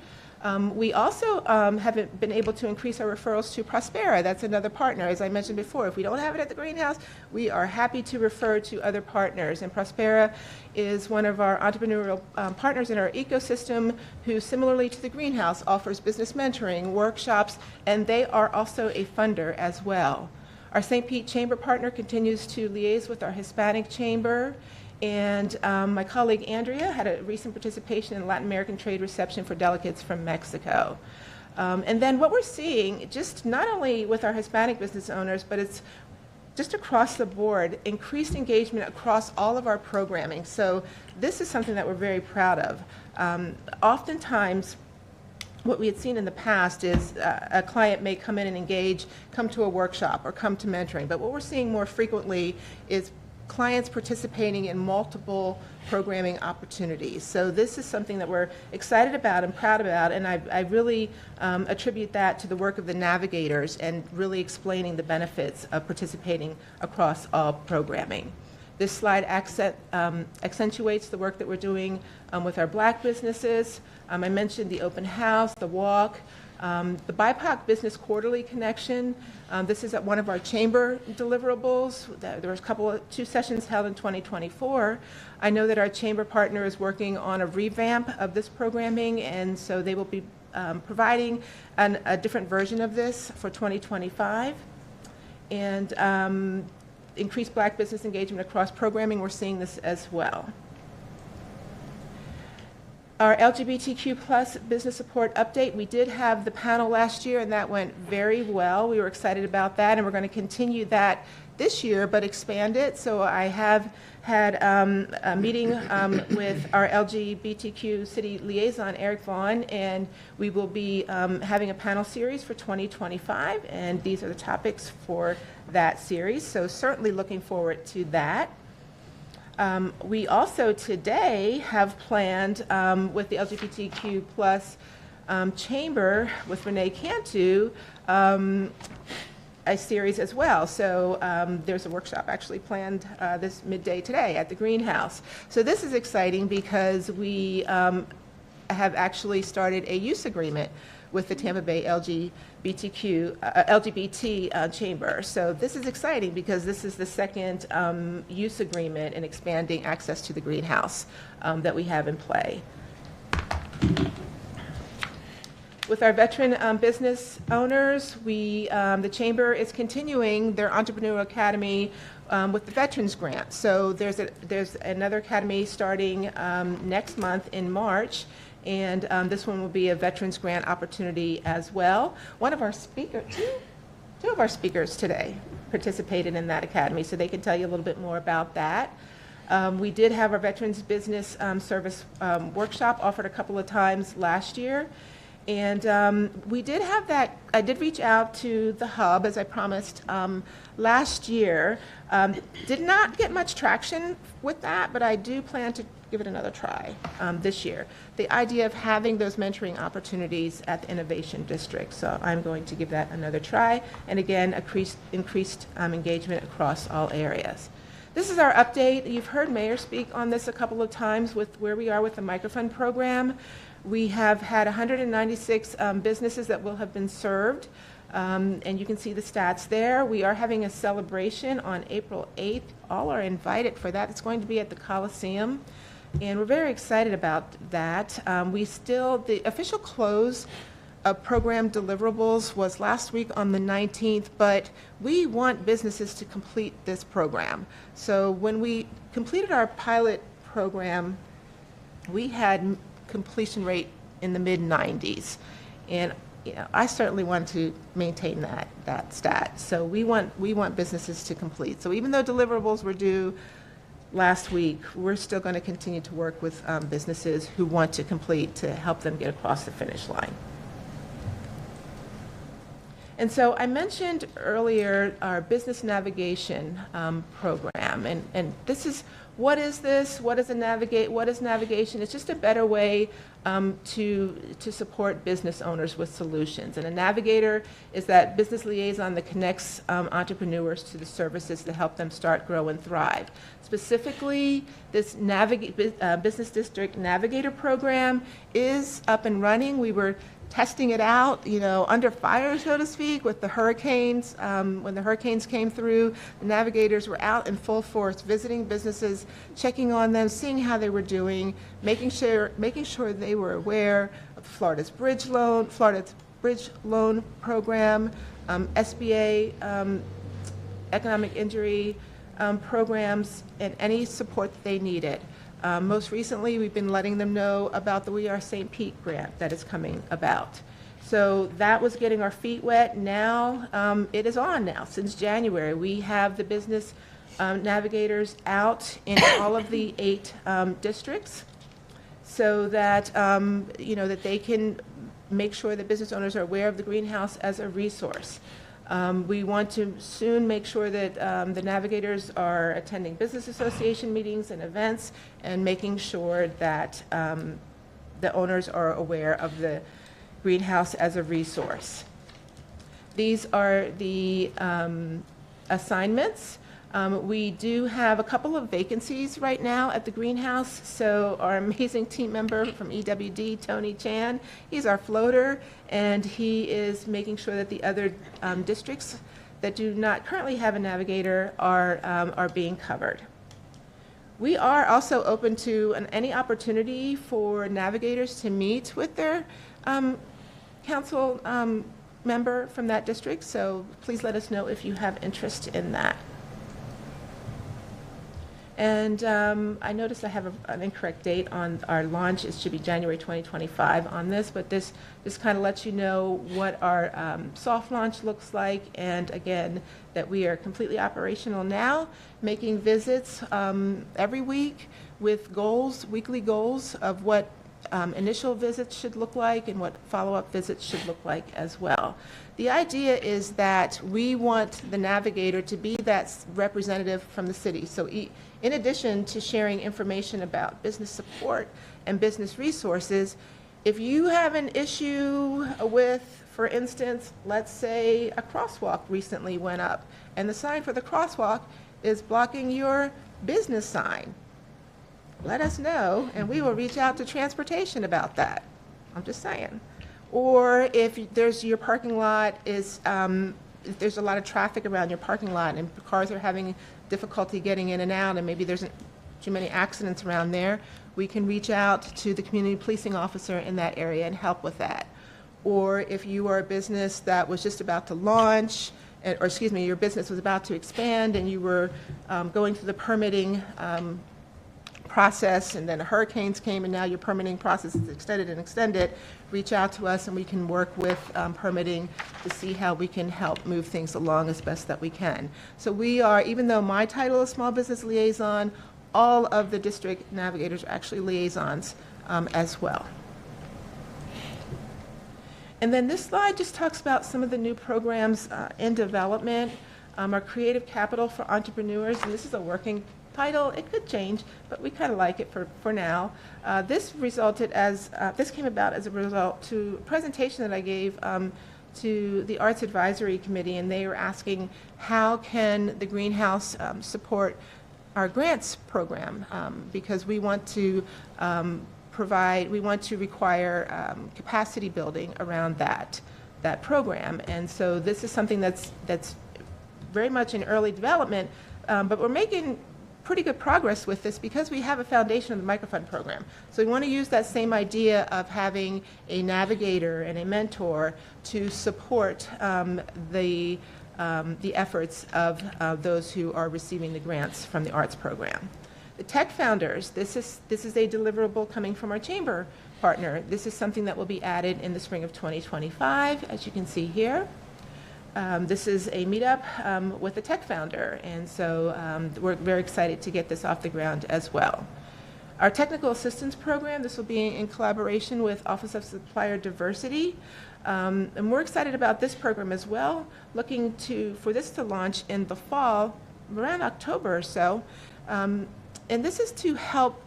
We also have been able to increase our referrals to Prospera. That's another partner. As I mentioned before, if we don't have it at the greenhouse, we are happy to refer to other partners. And Prospera is one of our entrepreneurial partners in our ecosystem who, similarly to the greenhouse, offers business mentoring, workshops, and they are also a funder as well. Our St. Pete Chamber partner continues to liaise with our Hispanic Chamber. And my colleague Andrea had a recent participation in Latin American trade reception for delegates from Mexico. And then what we're seeing, just not only with our Hispanic business owners, but it's just across the board, increased engagement across all of our programming. So this is something that we're very proud of. Oftentimes, what we had seen in the past is a client may come in and engage, come to a workshop, or come to mentoring. But what we're seeing more frequently is clients participating in multiple programming opportunities. So this is something that we're excited about and proud about, and I really attribute that to the work of the navigators and really explaining the benefits of participating across all programming. This slide accentuates the work that we're doing with our Black businesses. I mentioned the open house, the walk, the BIPOC Business Quarterly Connection. This is at one of our chamber deliverables. There was two sessions held in 2024. I know that our chamber partner is working on a revamp of this programming, and so they will be providing a different version of this for 2025. And increased Black business engagement across programming, we're seeing this as well. Our LGBTQ plus business support update, we did have the panel last year and that went very well. We were excited about that, and we're going to continue that this year but expand it. So I have had a meeting with our LGBTQ city liaison, Eric Vaughn, and we will be having a panel series for 2025, and these are the topics for that series. So certainly looking forward to that. We also today have planned with the LGBTQ plus chamber with Renee Cantu a series as well. So there's a workshop actually planned this midday today at the greenhouse. So this is exciting because we have actually started a use agreement with the Tampa Bay LGBT chamber. So this is exciting because this is the second use agreement in expanding access to the greenhouse that we have in play. With our veteran business owners, the chamber is continuing their Entrepreneurial Academy with the Veterans Grant. So there's another academy starting next month in March. And this one will be a Veterans Grant opportunity as well. One of our speakers, two of our speakers today participated in that academy, so they can tell you a little bit more about that. We did have our Veterans Business Service workshop offered a couple of times last year. And we did have that, I did reach out to the hub, as I promised, last year. Did not get much traction with that, but I do plan to give it another try this year. The idea of having those mentoring opportunities at the Innovation District. So I'm going to give that another try. And again, increased engagement across all areas. This is our update. You've heard Mayor speak on this a couple of times with where we are with the microfund program. We have had 196 businesses that will have been served. And you can see the stats there. We are having a celebration on April 8th. All are invited for that. It's going to be at the Coliseum. And we're very excited about that. The official close of program deliverables was last week on the 19th, but we want businesses to complete this program. So when we completed our pilot program, we had completion rate in the mid-90s. And I certainly want to maintain that stat. So we want businesses to complete. So even though deliverables were due last week, we're still going to continue to work with businesses who want to complete to help them get across the finish line. And so I mentioned earlier our business navigation program, and this is, what is this? What is navigation? It's just a better way to support business owners with solutions. And a navigator is that business liaison that connects entrepreneurs to the services to help them start, grow, and thrive. Specifically, this Business District Navigator program is up and running. We were testing it out, under fire, so to speak, with the hurricanes. When the hurricanes came through, the navigators were out in full force, visiting businesses, checking on them, seeing how they were doing, making sure they were aware of Florida's bridge loan program, SBA economic injury programs, and any support that they needed. Most recently, we've been letting them know about the We Are St. Pete grant that is coming about. So that was getting our feet wet. Now, it is on now. Since January, we have the business navigators out in all of the 8 districts, so that, that they can make sure that business owners are aware of the greenhouse as a resource. We want to soon make sure that the navigators are attending business association meetings and events, and making sure that the owners are aware of the greenhouse as a resource. These are the assignments. We do have a couple of vacancies right now at the greenhouse. So our amazing team member from EWD, Tony Chan, he's our floater, and he is making sure that the other districts that do not currently have a navigator are being covered. We are also open to any opportunity for navigators to meet with their council member from that district. So please let us know if you have interest in that. And I noticed I have an incorrect date on our launch. It should be January 2025 on this, but this kind of lets you know what our soft launch looks like. And again, that we are completely operational now, making visits every week with goals, weekly goals of what initial visits should look like and what follow-up visits should look like as well. The idea is that we want the navigator to be that representative from the city. So in addition to sharing information about business support and business resources, if you have an issue with, for instance, let's say a crosswalk recently went up, and the sign for the crosswalk is blocking your business sign, let us know, and we will reach out to transportation about that. I'm just saying. Or if there's your parking lot is, if there's a lot of traffic around your parking lot and cars are having difficulty getting in and out, and maybe there's too many accidents around there, we can reach out to the community policing officer in that area and help with that. Or if you are a business that was just about to launch, or excuse me, your business was about to expand and you were going through the permitting process, and then hurricanes came and now your permitting process is extended, reach out to us and we can work with permitting to see how we can help move things along as best that we can. So we are, even though my title is Small Business Liaison, all of the district navigators are actually liaisons as well. And then this slide just talks about some of the new programs in development. Our Creative Capital for Entrepreneurs, and this is a working title. It could change, but we kind of like it for now. This came about as a result to a presentation that I gave to the Arts Advisory Committee, and they were asking how can the greenhouse support our grants program, because we want to require capacity building around that program. And so this is something that's very much in early development, but we're making pretty good progress with this because we have a foundation of the microfund program. So we want to use that same idea of having a navigator and a mentor to support the efforts of those who are receiving the grants from the arts program. The Tech Founders, this is a deliverable coming from our chamber partner. This is something that will be added in the spring of 2025, as you can see here. This is a meetup with a tech founder, and so we're very excited to get this off the ground as well. Our technical assistance program, this will be in collaboration with Office of Supplier Diversity. And we're excited about this program as well, looking for this to launch in the fall, around October or so. And this is to help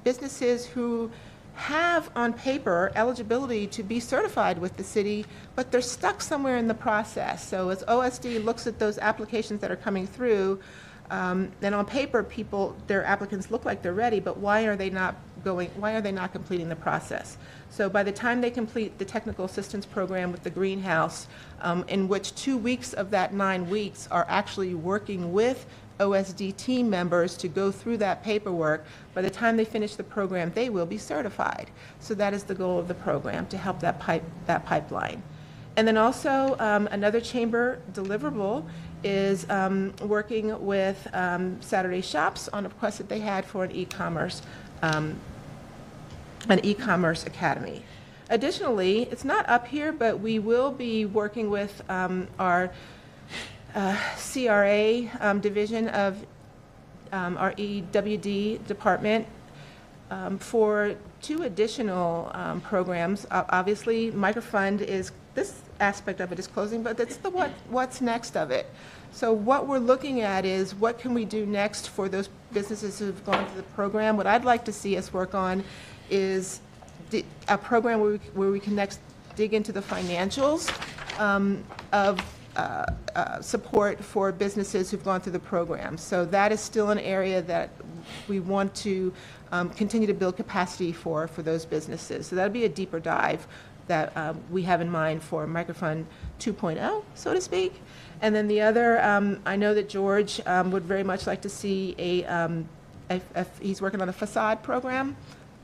businesses who have on paper eligibility to be certified with the city, but they're stuck somewhere in the process. So as OSD looks at those applications that are coming through, then on paper, their applicants look like they're ready, but why are they not completing the process? So by the time they complete the technical assistance program with the greenhouse, in which 2 weeks of that 9 weeks are actually working with OSD team members to go through that paperwork, by the time they finish the program, they will be certified. So that is the goal of the program, to help that pipeline. And then also another chamber deliverable is working with Saturday Shops on a request that they had for an e-commerce academy. Additionally, it's not up here, but we will be working with our CRA division of our EWD department for 2 additional programs. Obviously, Microfund is, this aspect of it is closing, but it's the what's next of it. So what we're looking at is what can we do next for those businesses who've gone through the program. What I'd like to see us work on is a program where we can next dig into the financials of support for businesses who've gone through the program. So that is still an area that we want to continue to build capacity for those businesses. So that'll be a deeper dive that we have in mind for Microfund 2.0, so to speak. And then the other, I know that George would very much like to see he's working on a facade program,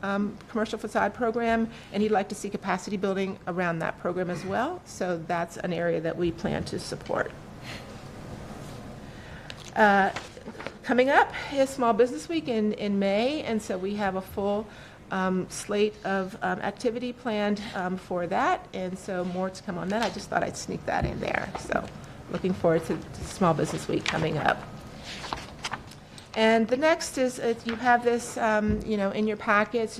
commercial facade program, and he'd like to see capacity building around that program as well. So that's an area that we plan to support. Coming up is Small Business Week in May, and so we have a full slate of activity planned for that, and so more to come on that. I just thought I'd sneak that in there. So looking forward to Small Business Week coming up. And the next is, you have this, in your packets.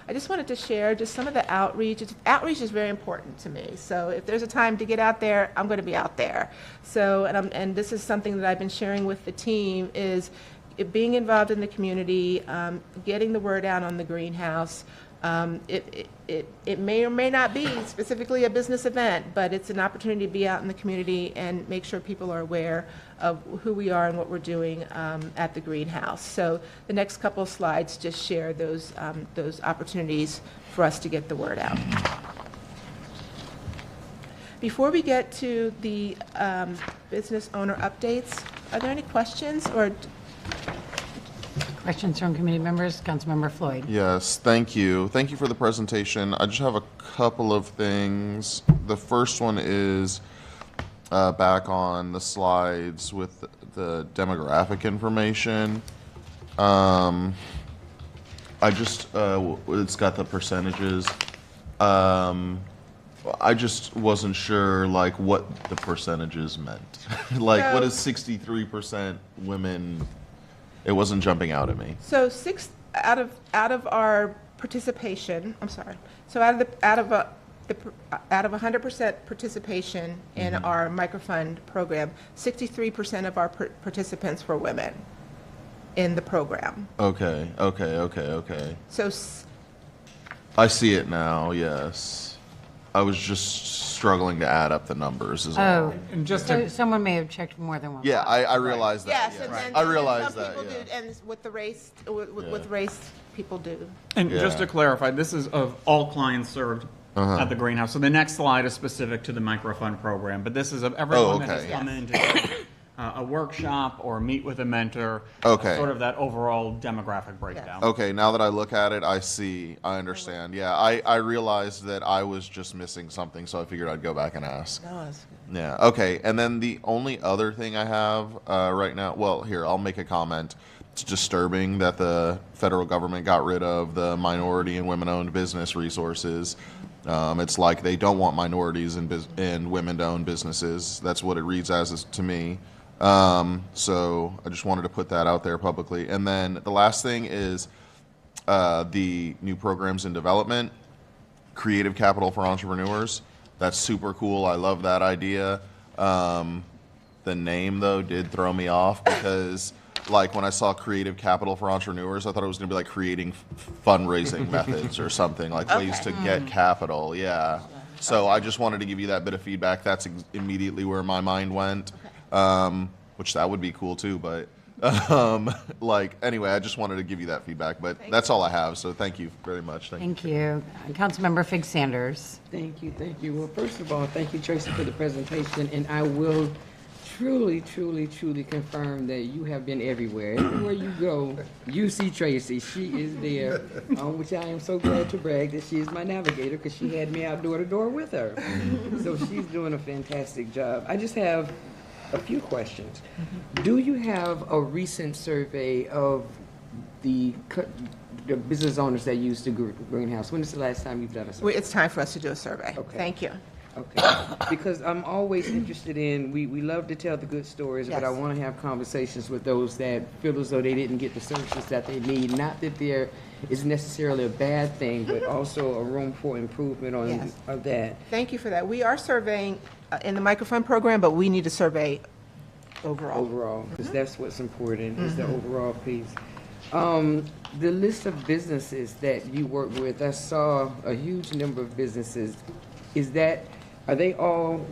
I just wanted to share just some of the outreach. Outreach is very important to me. So if there's a time to get out there, I'm going to be out there. So, and this is something that I've been sharing with the team, is being involved in the community, getting the word out on the greenhouse. It may or may not be specifically a business event, but it's an opportunity to be out in the community and make sure people are aware of who we are and what we're doing at the greenhouse. So the next couple of slides just share those opportunities for us to get the word out. Before we get to the business owner updates, are there any questions or questions from committee members? Councilmember Floyd. Yes, thank you. Thank you for the presentation. I just have a couple of things. The first one is back on the slides with the demographic information. I just, it's got the percentages. I just wasn't sure like what the percentages meant. Like what is 63% women? It wasn't jumping out at me. So out of our participation, I'm sorry. So out of 100% participation in our Microfund program, 63% of our participants were women in the program. Okay. So I see it now. Yes. I was just struggling to add up the numbers as well. And just so someone may have checked more than one. Yeah, I realized that. Yes, Yes. and I realized some that. people Yeah. do, and with the race, with race, people do. And just to clarify, this is of all clients served at the greenhouse. So the next slide is specific to the Microfund program, but this is of everyone that has come in to a workshop or meet with a mentor. Sort of that overall demographic breakdown. Okay, now that I look at it, I see, I understand. Yeah, I realized that I was just missing something, so I figured I'd go back and ask. No, that's good. Yeah, okay, and then the only other thing I have right now, well, here, I'll make a comment. It's disturbing that the federal government got rid of the minority and women-owned business resources. It's like they don't want minorities in women-owned businesses. That's what it reads as to me. So I just wanted to put that out there publicly. And then the last thing is, the new programs in development, creative capital for entrepreneurs. That's super cool. I love that idea. The name, though, did throw me off because, like, when I saw creative capital for entrepreneurs, I thought it was going to be like creating fundraising methods or something, like ways to get capital. Yeah. So I just wanted to give you that bit of feedback. That's immediately where my mind went, which that would be cool too. But like, anyway, I just wanted to give you that feedback. But that's all I have. So thank you very much. Thank you. Councilmember Fig Sanders. Thank you, thank you. Well, first of all, thank you, Tracy, for the presentation, and I will truly confirm that you have been everywhere. Everywhere you go, you see Tracy. She is there, which I am so glad to brag that she is my navigator because she had me out door to door with her. So she's doing a fantastic job. I just have a few questions. Do you have a recent survey of the business owners that use the greenhouse? When is the last time you've done a survey? It's time for us to do a survey. Okay. Thank you. Okay, because I'm always interested in, we love to tell the good stories, but I want to have conversations with those that feel as though they didn't get the services that they need. Not that there is necessarily a bad thing, but also a room for improvement on of that. Thank you for that. We are surveying in the microfund program, but we need to survey overall. Overall, because that's what's important, is the overall piece. The list of businesses that you work with, I saw a huge number of businesses. Are they all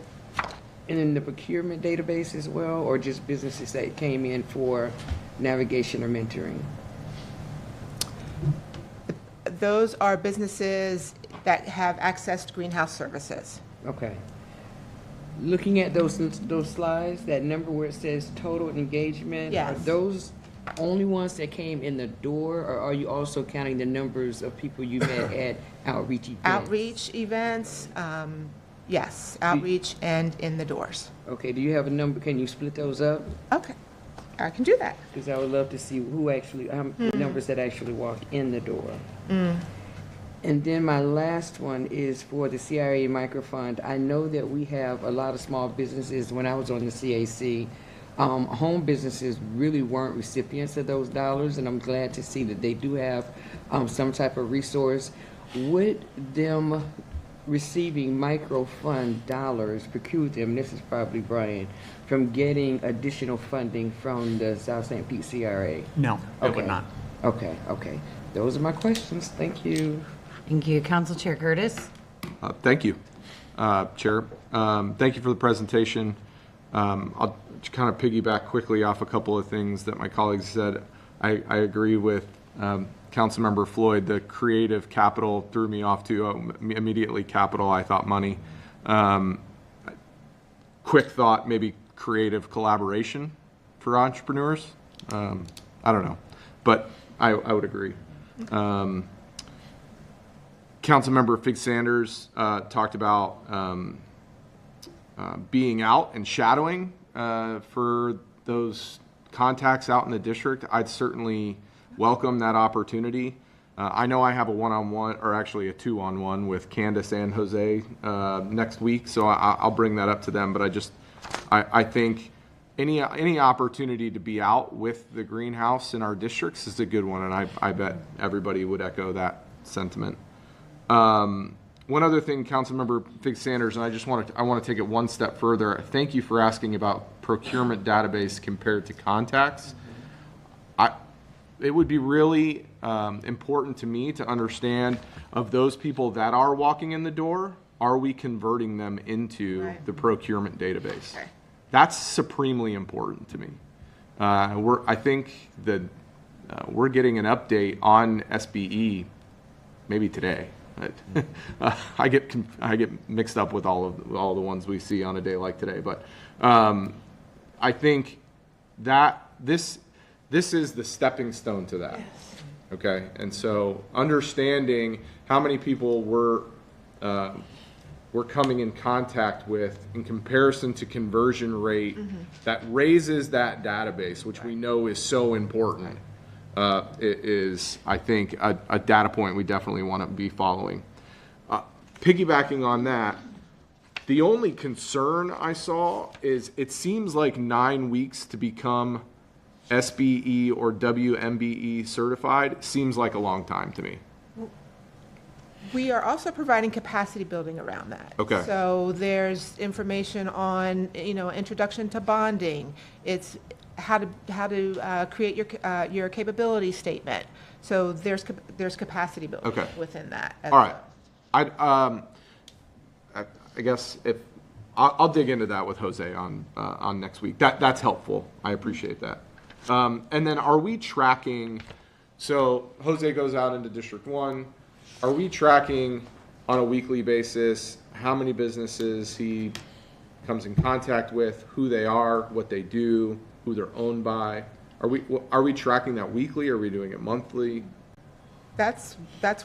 in the procurement database as well, or just businesses that came in for navigation or mentoring? Those are businesses that have accessed greenhouse services. Okay. Looking at those slides, that number where it says total engagement, are those only ones that came in the door, or are you also counting the numbers of people you met at outreach events? Outreach events, yes, outreach and in the doors. Okay, do you have a number? Can you split those up? Okay, I can do that. Because I would love to see who actually, numbers that actually walk in the door. And then my last one is for the CRA microfund. I know that we have a lot of small businesses. When I was on the CAC, home businesses really weren't recipients of those dollars, and I'm glad to see that they do have some type of resource. Would them receiving microfund dollars preclude them, this is probably Brian, from getting additional funding from the South St. Pete CRA? No, it would not. Okay. Those are my questions. Thank you. Thank you. Council Chair Curtis. Thank you, Chair. Thank you for the presentation. I'll kind of piggyback quickly off a couple of things that my colleagues said. I agree with Councilmember Floyd. The creative capital threw me off too. Immediately capital, I thought money. Quick thought, maybe creative collaboration for entrepreneurs. I don't know, but I would agree. Councilmember Fig Sanders talked about being out and shadowing for those contacts out in the district. I'd certainly welcome that opportunity. I know I have a one-on-one, or actually a two-on-one with Candace and Jose next week, so I'll bring that up to them. But I think any opportunity to be out with the greenhouse in our districts is a good one, and I bet everybody would echo that sentiment. One other thing, Councilmember Fig Sanders, and I want to take it one step further. Thank you for asking about procurement database compared to contacts. It would be really important to me to understand, of those people that are walking in the door, are we converting them into the procurement database? Okay. That's supremely important to me. I think that we're getting an update on SBE maybe today. I get mixed up with all the ones we see on a day like today, but I think that this is the stepping stone to that. Yes. Okay, and so understanding how many people we're coming in contact with in comparison to conversion rate, that raises that database, which we know is so important. It is, I think, a data point we definitely want to be following. Piggybacking on that, the only concern I saw is it seems like 9 weeks to become SBE or WMBE certified seems like a long time to me. We are also providing capacity building around that. Okay. So there's information on, introduction to bonding. It's how to create your capability statement. So there's capacity building within that. All right. I guess if I'll dig into that with Jose on next week. That's helpful. I appreciate that. And then are we tracking? So Jose goes out into District 1. Are we tracking on a weekly basis how many businesses he comes in contact with, who they are, what they do, who they're owned by? Are we tracking that weekly? Are we doing it monthly? That's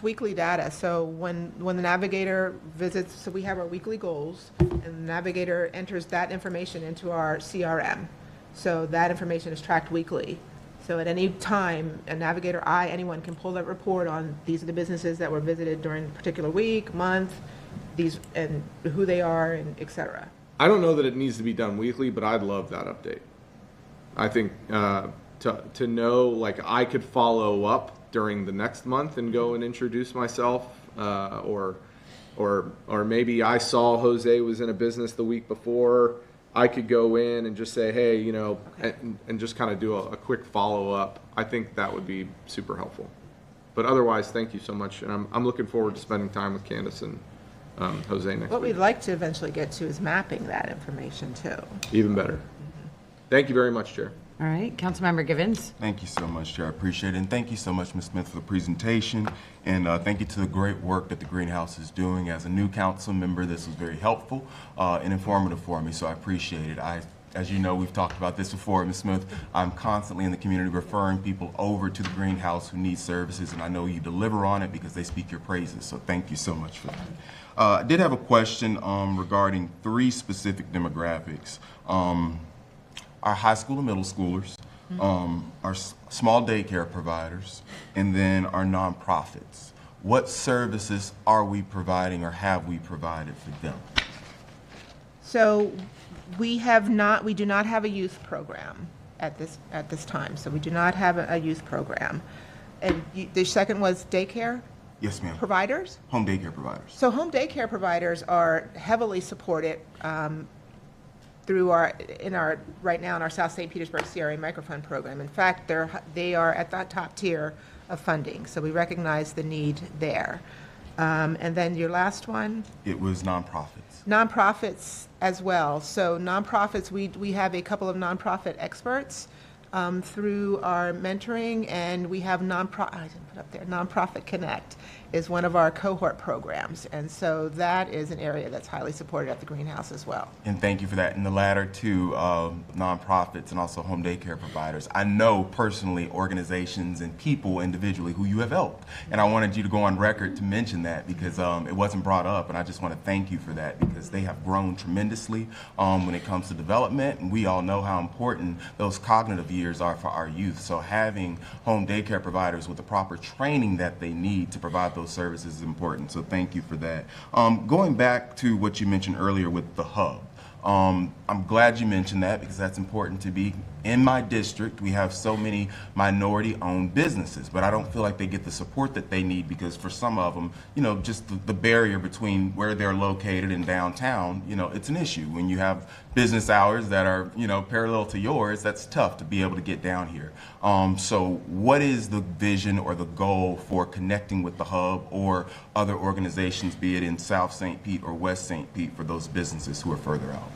weekly data. So when the navigator visits, so we have our weekly goals, and the navigator enters that information into our CRM. So that information is tracked weekly. So at any time, a navigator, anyone can pull that report on these are the businesses that were visited during a particular week, month, these and who they are, and et cetera. I don't know that it needs to be done weekly, but I'd love that update. I think to know, like, I could follow up during the next month and go and introduce myself, or maybe I saw Jose was in a business the week before. I could go in and just say, hey, and just kind of do a quick follow-up. I think that would be super helpful. But otherwise, thank you so much. And I'm looking forward to spending time with Candace and Jose next week. What we'd like to eventually get to is mapping that information, too. Even better. Thank you very much, Chair. All right, Councilmember Givens. Thank you so much, Chair. I appreciate it. And thank you so much, Ms. Smith, for the presentation. And thank you to the great work that the Greenhouse is doing. As a new council member, this was very helpful and informative for me, so I appreciate it. As you know, we've talked about this before, Ms. Smith. I'm constantly in the community referring people over to the Greenhouse who need services, and I know you deliver on it because they speak your praises, so thank you so much for that. I did have a question regarding 3 specific demographics. Our high school and middle schoolers, our small daycare providers, and then our nonprofits. What services are we providing or have we provided for them? So we do not have a youth program at this time. So we do not have a youth program. And the second was daycare? Yes, ma'am. Providers? Home daycare providers. So home daycare providers are heavily supported through right now in our South St. Petersburg CRA microfund program. In fact, they are at that top tier of funding, so we recognize the need there. And then your last one? It was nonprofits. Nonprofits as well. So nonprofits, we have a couple of nonprofit experts through our mentoring, and we have Nonprofit Connect is one of our cohort programs, and so that is an area that's highly supported at the Greenhouse as well. And thank you for that. And the latter two, nonprofits and also home daycare providers, I know personally organizations and people individually who you have helped, and I wanted you to go on record to mention that because it wasn't brought up, and I just want to thank you for that because they have grown tremendously when it comes to development, and we all know how important those cognitive years are for our youth. So having home daycare providers with the proper training that they need to provide those services is important. So thank you for that. Going back to what you mentioned earlier with the hub, I'm glad you mentioned that because that's important to be. In my district, we have so many minority-owned businesses, but I don't feel like they get the support that they need because for some of them, just the barrier between where they're located and downtown, it's an issue. When you have business hours that are, parallel to yours, that's tough to be able to get down here. So what is the vision or the goal for connecting with the hub or other organizations, be it in South St. Pete or West St. Pete, for those businesses who are further out?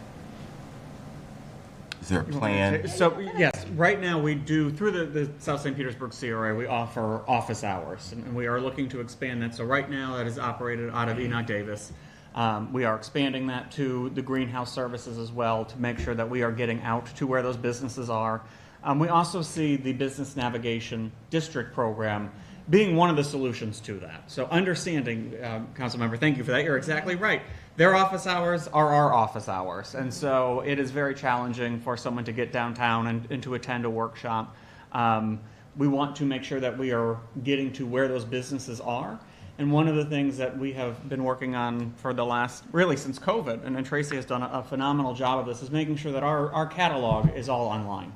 Is there a plan? So yes, right now we do, through the South St. Petersburg CRA, we offer office hours, and we are looking to expand that. So right now that is operated out of Enoch Davis. We are expanding that to the Greenhouse services as well to make sure that we are getting out to where those businesses are. We also see the Business Navigation District program being one of the solutions to that. So understanding, Councilmember, thank you for that. You're exactly right. Their office hours are our office hours. And so it is very challenging for someone to get downtown and to attend a workshop. We want to make sure that we are getting to where those businesses are. And one of the things that we have been working on for the last, really since COVID, and then Tracy has done a phenomenal job of this, is making sure that our catalog is all online.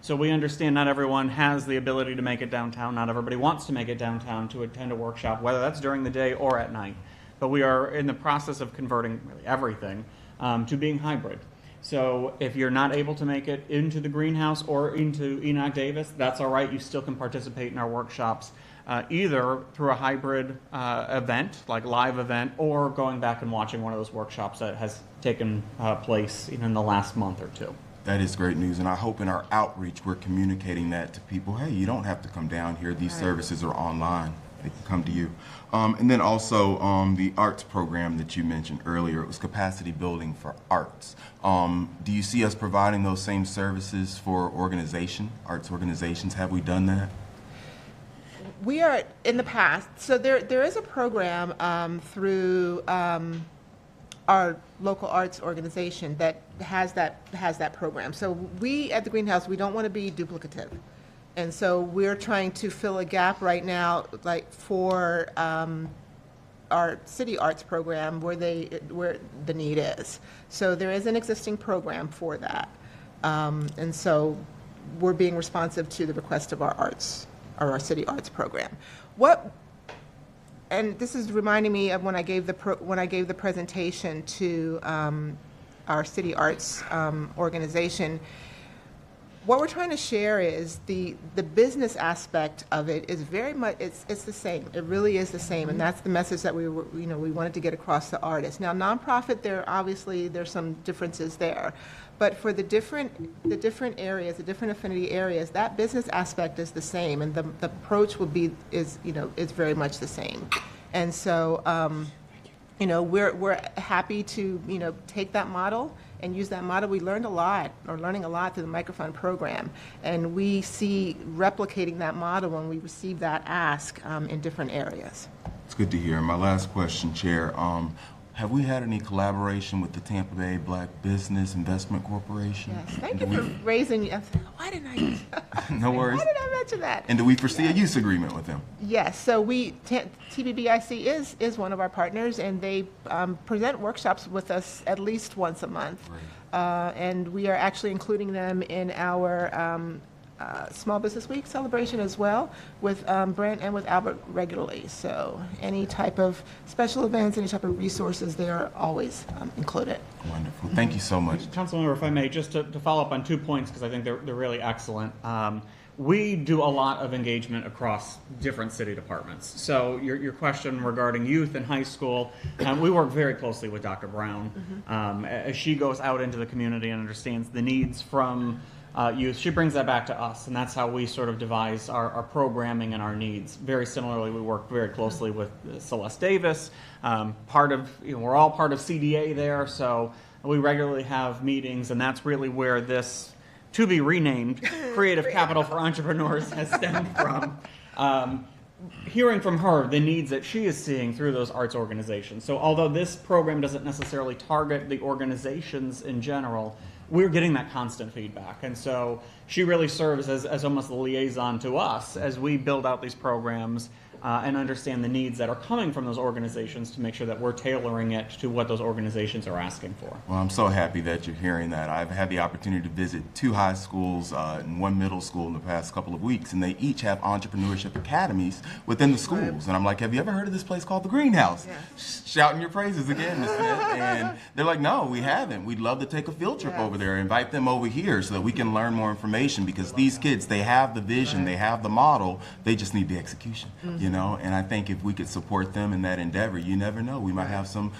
So we understand not everyone has the ability to make it downtown. Not everybody wants to make it downtown to attend a workshop, whether that's during the day or at night. But we are in the process of converting really everything to being hybrid. So if you're not able to make it into the greenhouse or into Enoch Davis, that's all right. You still can participate in our workshops either through a hybrid event, like live event, or going back and watching one of those workshops that has taken place in the last month or two. That is great news, and I hope in our outreach we're communicating that to people. Hey, you don't have to come down here. These services are online. They can come to you. And then also the arts program that you mentioned earlier, it was capacity building for arts. Do you see us providing those same services for arts organizations? Have we done that? We are in the past. So there is a program through our local arts organization that has that program. So we at the Greenhouse, we don't want to be duplicative. And so we're trying to fill a gap right now, like for our city arts program where the need is. So there is an existing program for that. And so we're being responsive to the request of our city arts program. And this is reminding me of when I gave the presentation to our city arts organization. What we're trying to share is the business aspect of it is very much it's the same. It really is the same, and that's the message that we wanted to get across to artists. Now, nonprofit, there's some differences there, but for the different areas, the different affinity areas, that business aspect is the same, and the approach is very much the same, and so we're happy to take that model and use that model. We learning a lot through the microfund program, and we see replicating that model when we receive that ask in different areas. It's good to hear. My last question, Chair. Have we had any collaboration with the Tampa Bay Black Business Investment Corporation? Yes, thank you for raising. Why didn't I? No worries. Why did I mention that? And do we foresee a use agreement with them? Yes. So TBBIC is one of our partners, and they present workshops with us at least once a month, and we are actually including them in our Small Business Week celebration as well with Brent and with Albert regularly. So any type of special events, any type of resources, they are always included. Wonderful. Thank you so much. Councilmember, if I may, just to follow up on 2 points, because I think they're really excellent. We do a lot of engagement across different city departments. So your question regarding youth in high school, we work very closely with Dr. Brown as she goes out into the community and understands the needs from youth. She brings that back to us, and that's how we sort of devise our programming and our needs. Very similarly, we work very closely with Celeste Davis. We're all part of CDA there, so we regularly have meetings, and that's really where this to be renamed Creative Capital for Entrepreneurs has stemmed from. Hearing from her the needs that she is seeing through those arts organizations. So although this program doesn't necessarily target the organizations in general, we're getting that constant feedback. And so she really serves as almost the liaison to us as we build out these programs and understand the needs that are coming from those organizations to make sure that we're tailoring it to what those organizations are asking for. Well, I'm so happy that you're hearing that. I've had the opportunity to visit 2 high schools and 1 middle school in the past couple of weeks, and they each have entrepreneurship academies within the schools. And I'm like, have you ever heard of this place called the Greenhouse? Yeah. Shouting your praises again, Ms. Smith. And they're like, no, we haven't. We'd love to take a field trip over there, invite them over here so that we can learn more information, because these kids, they have the vision, they have the model, they just need the execution, you know? And I think if we could support them in that endeavor, you never know. We might have some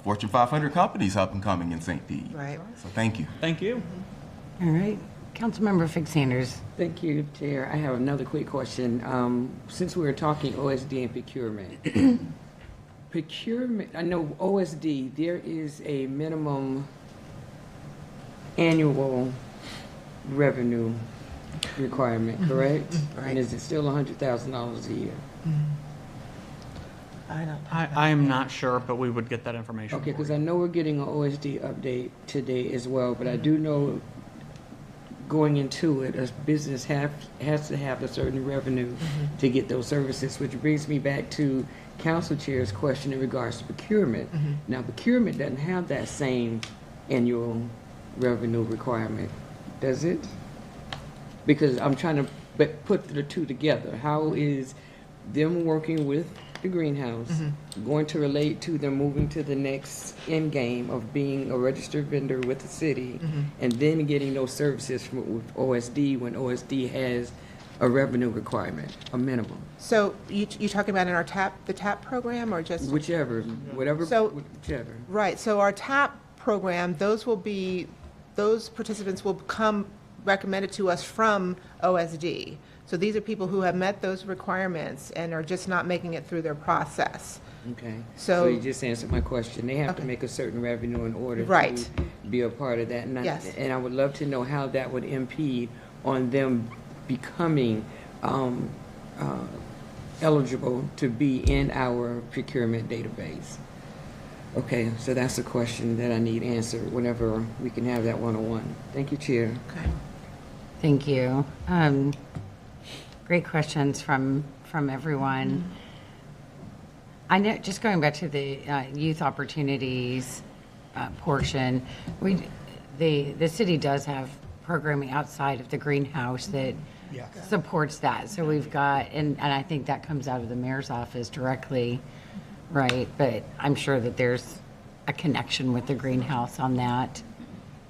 Fortune 500 companies up and coming in St. Pete. Right. So thank you. Thank you. All right. Councilmember Fix-Sanders. Thank you, Chair. I have another quick question. Since we were talking OSD and procurement, I know OSD, there is a minimum annual revenue requirement, correct? Right. And is it still $100,000 a year? I am not sure, but we would get that information. Okay, because I know we're getting an OSD update today as well, but I do know going into it, a business has to have a certain revenue to get those services, which brings me back to Council Chair's question in regards to procurement. Now, procurement doesn't have that same annual revenue requirement, does it? Because I'm trying to put the two together. How is them working with the greenhouse going to relate to them moving to the next end game of being a registered vendor with the city and then getting those services from OSD when OSD has a revenue requirement, a minimum? So you talking about in our the TAP program or just? Whichever, whatever, whichever. Right, so our TAP program, those participants will come recommended to us from OSD. So these are people who have met those requirements and are just not making it through their process. Okay. So you just answered my question. They have to make a certain revenue in order to be a part of that. And and I would love to know how that would impede on them becoming eligible to be in our procurement database. Okay, so that's a question that I need answered whenever we can have that one-on-one. Thank you, Chair. Okay. Thank you. Great questions from everyone. I know, just going back to the youth opportunities portion, the city does have programming outside of the greenhouse that supports that. So we've got, and I think that comes out of the mayor's office directly, right? But I'm sure that there's a connection with the greenhouse on that.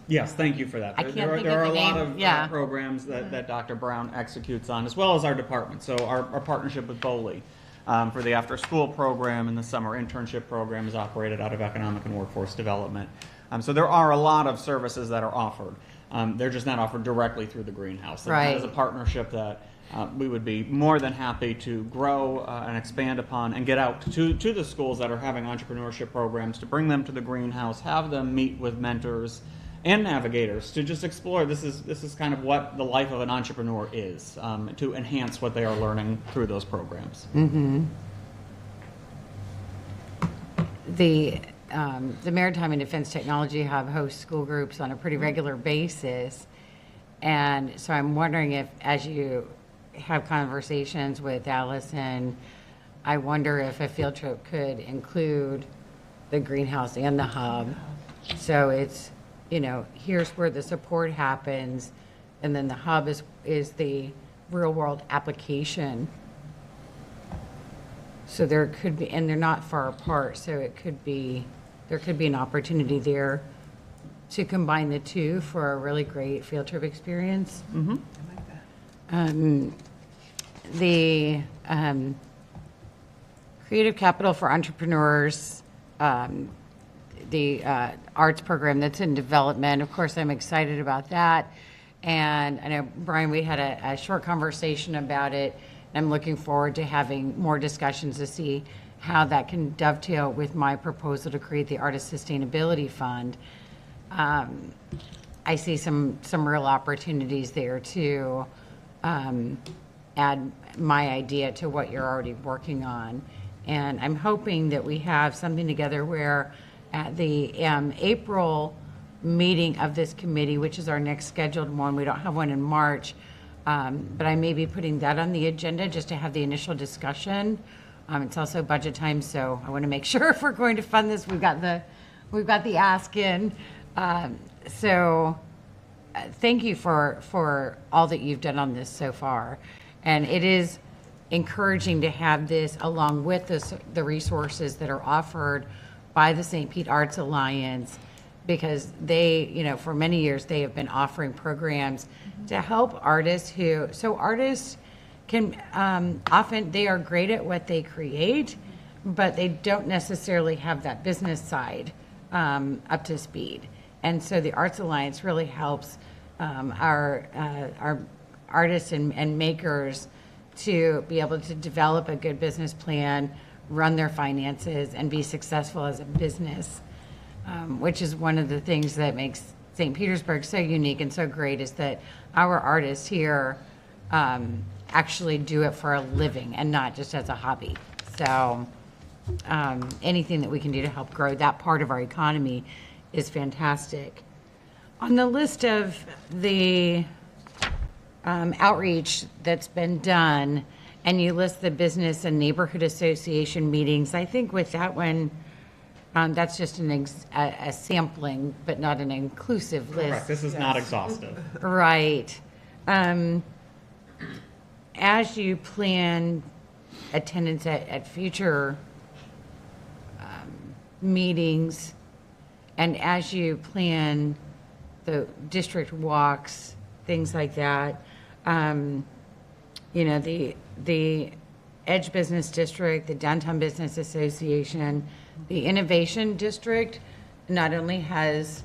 Yes, thank you for that. There are a lot of programs that Dr. Brown executes on, as well as our department. So our partnership with Boley for the after-school program and the summer internship program is operated out of Economic and Workforce Development. So there are a lot of services that are offered. They're just not offered directly through the greenhouse. And that is a partnership that we would be more than happy to grow and expand upon and get out to the schools that are having entrepreneurship programs, to bring them to the greenhouse, have them meet with mentors and navigators to just explore. This is kind of what the life of an entrepreneur is, to enhance what they are learning through those programs. The Maritime and Defense Technology Hub hosts school groups on a pretty regular basis, and so I'm wondering if, as you have conversations with Allison, I wonder if a field trip could include the greenhouse and the hub. So it's, here's where the support happens, and then the hub is the real world application. So there could be, and they're not far apart, so there could be an opportunity there to combine the two for a really great field trip experience. I like that. The Creative Capital for Entrepreneurs, the arts program that's in development. Of course, I'm excited about that. And I know, Brian, we had a short conversation about it. I'm looking forward to having more discussions to see how that can dovetail with my proposal to create the Artist Sustainability Fund. I see some real opportunities there to add my idea to what you're already working on. And I'm hoping that we have something together where at the April meeting of this committee, which is our next scheduled one, we don't have one in March, but I may be putting that on the agenda just to have the initial discussion. It's also budget time, so I want to make sure if we're going to fund this, we've got the ask in. Thank you for all that you've done on this so far. And it is encouraging to have this along with the resources that are offered by the St. Pete Arts Alliance, because they, for many years, they have been offering programs to help artists artists can, often they are great at what they create, but they don't necessarily have that business side up to speed. And so the Arts Alliance really helps our artists and makers to be able to develop a good business plan, run their finances, and be successful as a business, which is one of the things that makes St. Petersburg so unique and so great, is that our artists here actually do it for a living and not just as a hobby. So anything that we can do to help grow that part of our economy is fantastic. On the list of the outreach that's been done, and you list the business and neighborhood association meetings, I think with that one, that's just a sampling, but not an inclusive list. Correct. This is not exhaustive. Right. As you plan attendance at future meetings, and as you plan the district walks, things like that, you know, the Edge Business District, the Downtown Business Association, the Innovation District not only has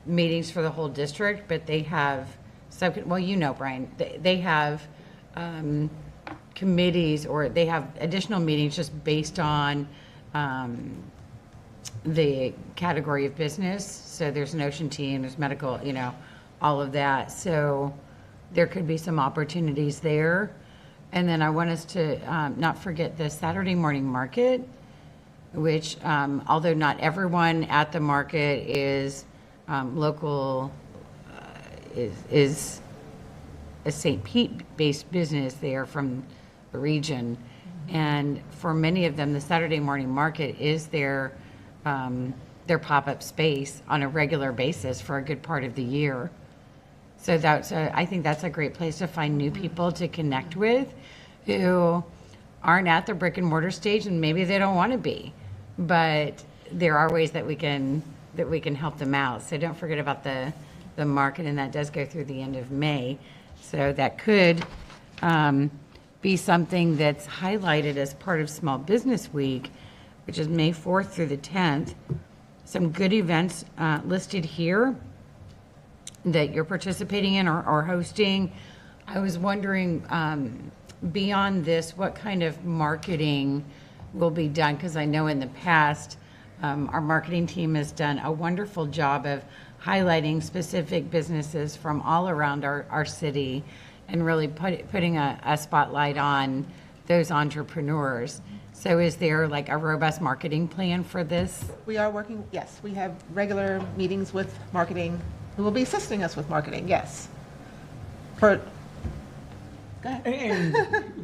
meetings for the whole district, but they have, well, you know, Brian, they have committees, or they have additional meetings just based on the category of business. So there's an ocean team, there's medical, you know, all of that. So there could be some opportunities there. And then I want us to not forget the Saturday morning market, which although not everyone at the market is local, is a St. Pete-based business. They are from the region. And for many of them, the Saturday morning market is their pop-up space on a regular basis for a good part of the year. So I think that's a great place to find new people to connect with who aren't at the brick and mortar stage, and maybe they don't want to be, but there are ways that we can help them out. So don't forget about the market, and that does go through the end of May. So that could be something that's highlighted as part of Small Business Week, which is May 4th through the 10th. Some good events listed here that you're participating in or hosting. I was wondering, beyond this, what kind of marketing will be done? Because I know in the past, our marketing team has done a wonderful job of highlighting specific businesses from all around our city and really putting a spotlight on those entrepreneurs. So is there like a robust marketing plan for this? We are working, yes, we have regular meetings with marketing, who will be assisting us with marketing, yes. Go ahead. And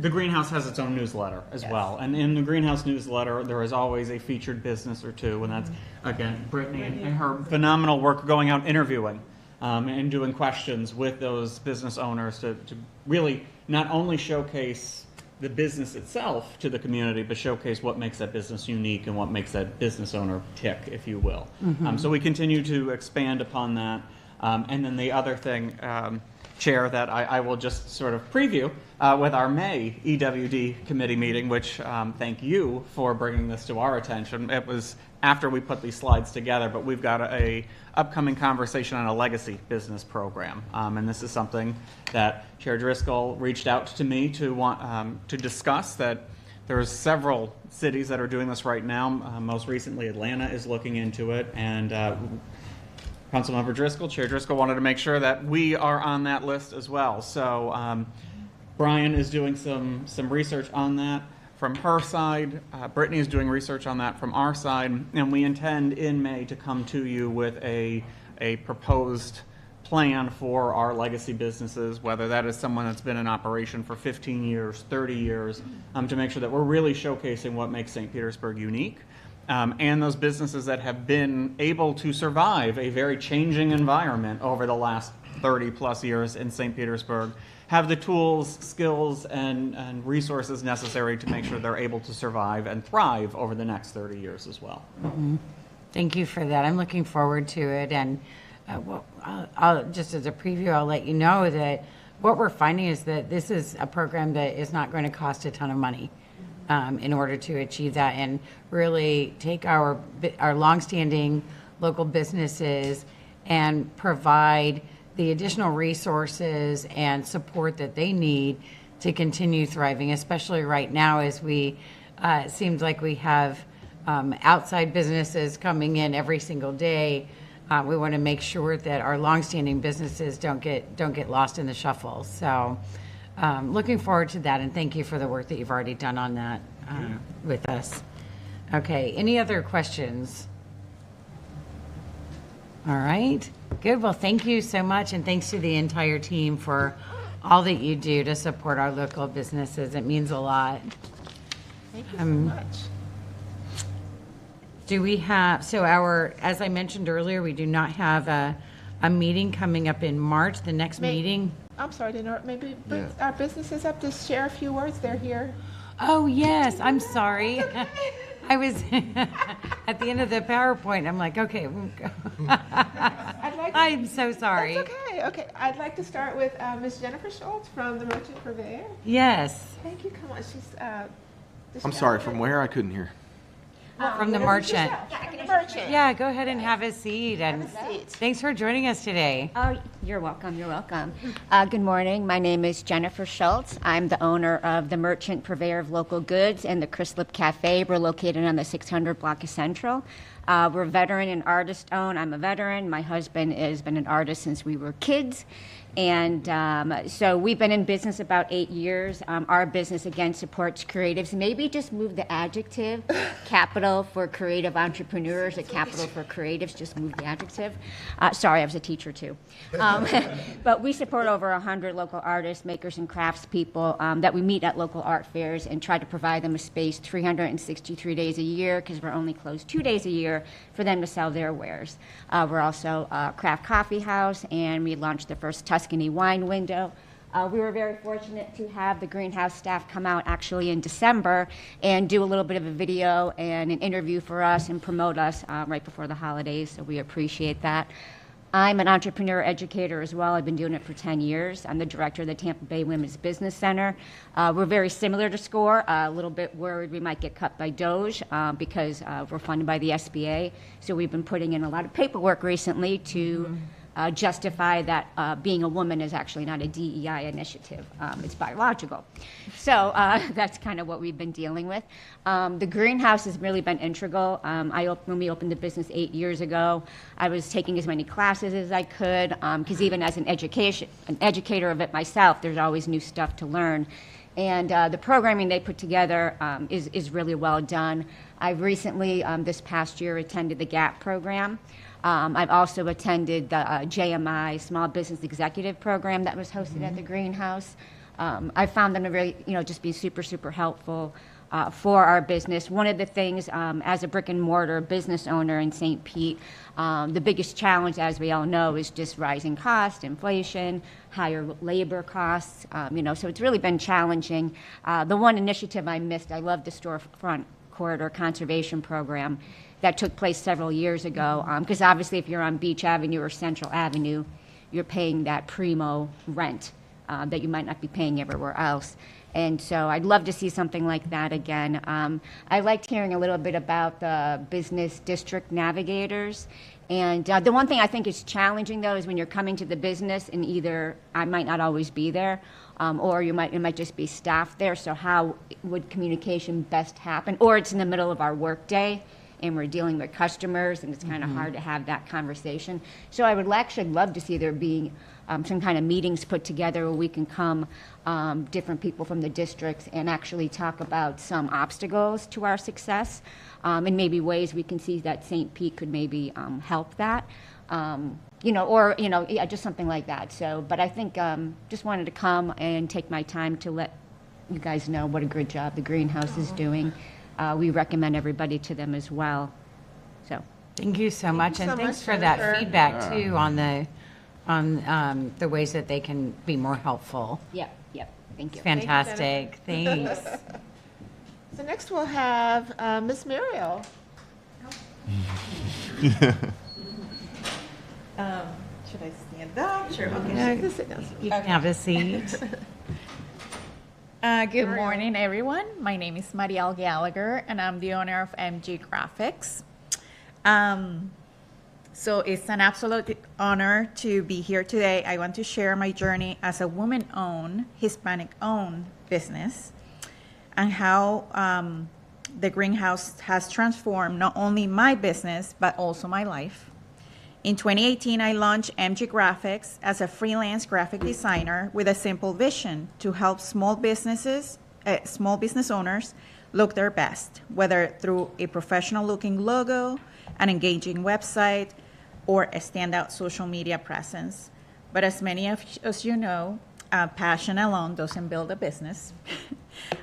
the Greenhouse has its own newsletter as well. And in the Greenhouse newsletter, there is always a featured business or two. And that's, again, Brittany and her phenomenal work going out interviewing and doing questions with those business owners to really not only showcase the business itself to the community, but showcase what makes that business unique and what makes that business owner tick, if you will. So we continue to expand upon that. And then the other thing, Chair, that I will just sort of preview with our May EWD committee meeting, which thank you for bringing this to our attention. It was after we put these slides together, but we've got a upcoming conversation on a legacy business program. And this is something that Chair Driscoll reached out to me to want to discuss. That there's several cities that are doing this right now. Most recently, Atlanta is looking into it, and Councilmember Driscoll, Chair Driscoll, wanted to make sure that we are on that list as well. So Brian is doing some research on that from her side. Brittany is doing research on that from our side. And we intend in May to come to you with a proposed plan for our legacy businesses, whether that is someone that's been in operation for 15 years, 30 years, to make sure that we're really showcasing what makes St. Petersburg unique. And those businesses that have been able to survive a very changing environment over the last 30 plus years in St. Petersburg have the tools, skills, and resources necessary to make sure they're able to survive and thrive over the next 30 years as well. Thank you for that. I'm looking forward to it. And I'll just as a preview, I'll let you know that what we're finding is that this is a program that is not going to cost a ton of money. In order to achieve that and really take our longstanding local businesses and provide the additional resources and support that they need to continue thriving, especially right now as it seems like we have outside businesses coming in every single day. We want to make sure that our longstanding businesses don't get lost in the shuffle. So looking forward to that, and thank you for the work that you've already done on that with us. Okay, any other questions? All right, good. Well, thank you so much, and thanks to the entire team for all that you do to support our local businesses. It means a lot. Thank you so much. Do we have, as I mentioned earlier, we do not have a a meeting coming up in March, the next meeting. I'm sorry to interrupt. Maybe bring our businesses up to share a few words. They're here. Oh, yes, I'm sorry. I was at the end of the PowerPoint. I'm like, okay. I'm so sorry. That's okay. Okay. I'd like to start with Ms. Jennifer Schultz from the Merchant Purveyor. Yes. Thank you. Come on. I'm sorry, from where? I couldn't hear. From the Merchant. Merchant. Yeah, go ahead and have a seat. And thanks for joining us today. Oh, you're welcome. You're welcome. Good morning. My name is Jennifer Schultz. I'm the owner of the Merchant Purveyor of Local Goods and the Chryslip Cafe. We're located on the 600 block of Central. We're veteran and artist owned. I'm a veteran. My husband has been an artist since we were kids. And so we've been in business about 8 years. Our business, again, supports creatives. Maybe just move the adjective, capital for creative entrepreneurs, or capital for creatives, just move the adjective. Sorry, I was a teacher too. But we support over 100 local artists, makers, and craftspeople that we meet at local art fairs and try to provide them a space 363 days a year, because we're only closed 2 days a year, for them to sell their wares. We're also a craft coffee house, and we launched the first Tuscany wine window. We were very fortunate to have the greenhouse staff come out actually in December and do a little bit of a video and an interview for us and promote us right before the holidays, so we appreciate that. I'm an entrepreneur educator as well. I've been doing it for 10 years. I'm the director of the Tampa Bay Women's Business Center. We're very similar to SCORE, a little bit worried we might get cut by DOGE because we're funded by the SBA. So we've been putting in a lot of paperwork recently to justify that being a woman is actually not a DEI initiative. It's biological. So that's kind of what we've been dealing with. The greenhouse has really been integral. When we opened the business 8 years ago, I was taking as many classes as I could, because even as an educator of it myself, there's always new stuff to learn. And the programming they put together is really well done. I've recently, this past year, attended the GAP program. I've also attended the JMI Small Business Executive Program that was hosted at the Greenhouse. I found them to really, just be super, super helpful for our business. One of the things, as a brick and mortar business owner in St. Pete, the biggest challenge, as we all know, is just rising costs, inflation, higher labor costs. So it's really been challenging. The one initiative I missed, I love the Storefront Corridor Conservation Program that took place several years ago, because obviously if you're on Beach Avenue or Central Avenue, you're paying that primo rent that you might not be paying everywhere else. And so I'd love to see something like that again. I liked hearing a little bit about the business district navigators. And the one thing I think is challenging, though, is when you're coming to the business and either I might not always be there, or it might just be staff there. So how would communication best happen? Or it's in the middle of our workday, and we're dealing with customers, and it's kind of hard to have that conversation. So I would actually love to see there being some kind of meetings put together where we can come, different people from the districts, and actually talk about some obstacles to our success, and maybe ways we can see that St. Pete could maybe help that, just something like that. So, but I think just wanted to come and take my time to let you guys know what a good job the Greenhouse is doing. We recommend everybody to them as well. So thank you so much, and thanks for Jennifer. that feedback too on the ways that they can be more helpful. Yep. Thank you. Fantastic. Thank you, Thanks. So next we'll have Miss Muriel. Should I stand up? Sure. Okay. Just sit down. You can have a seat. Good morning, everyone. My name is Marielle Gallagher, and I'm the owner of MG Graphics. So it's an absolute honor to be here today. I want to share my journey as a woman-owned, Hispanic-owned business, and how the Greenhouse has transformed not only my business, but also my life. In 2018, I launched MG Graphics as a freelance graphic designer with a simple vision to help small business owners look their best, whether through a professional-looking logo, an engaging website, or a standout social media presence. But as many of you know, passion alone doesn't build a business.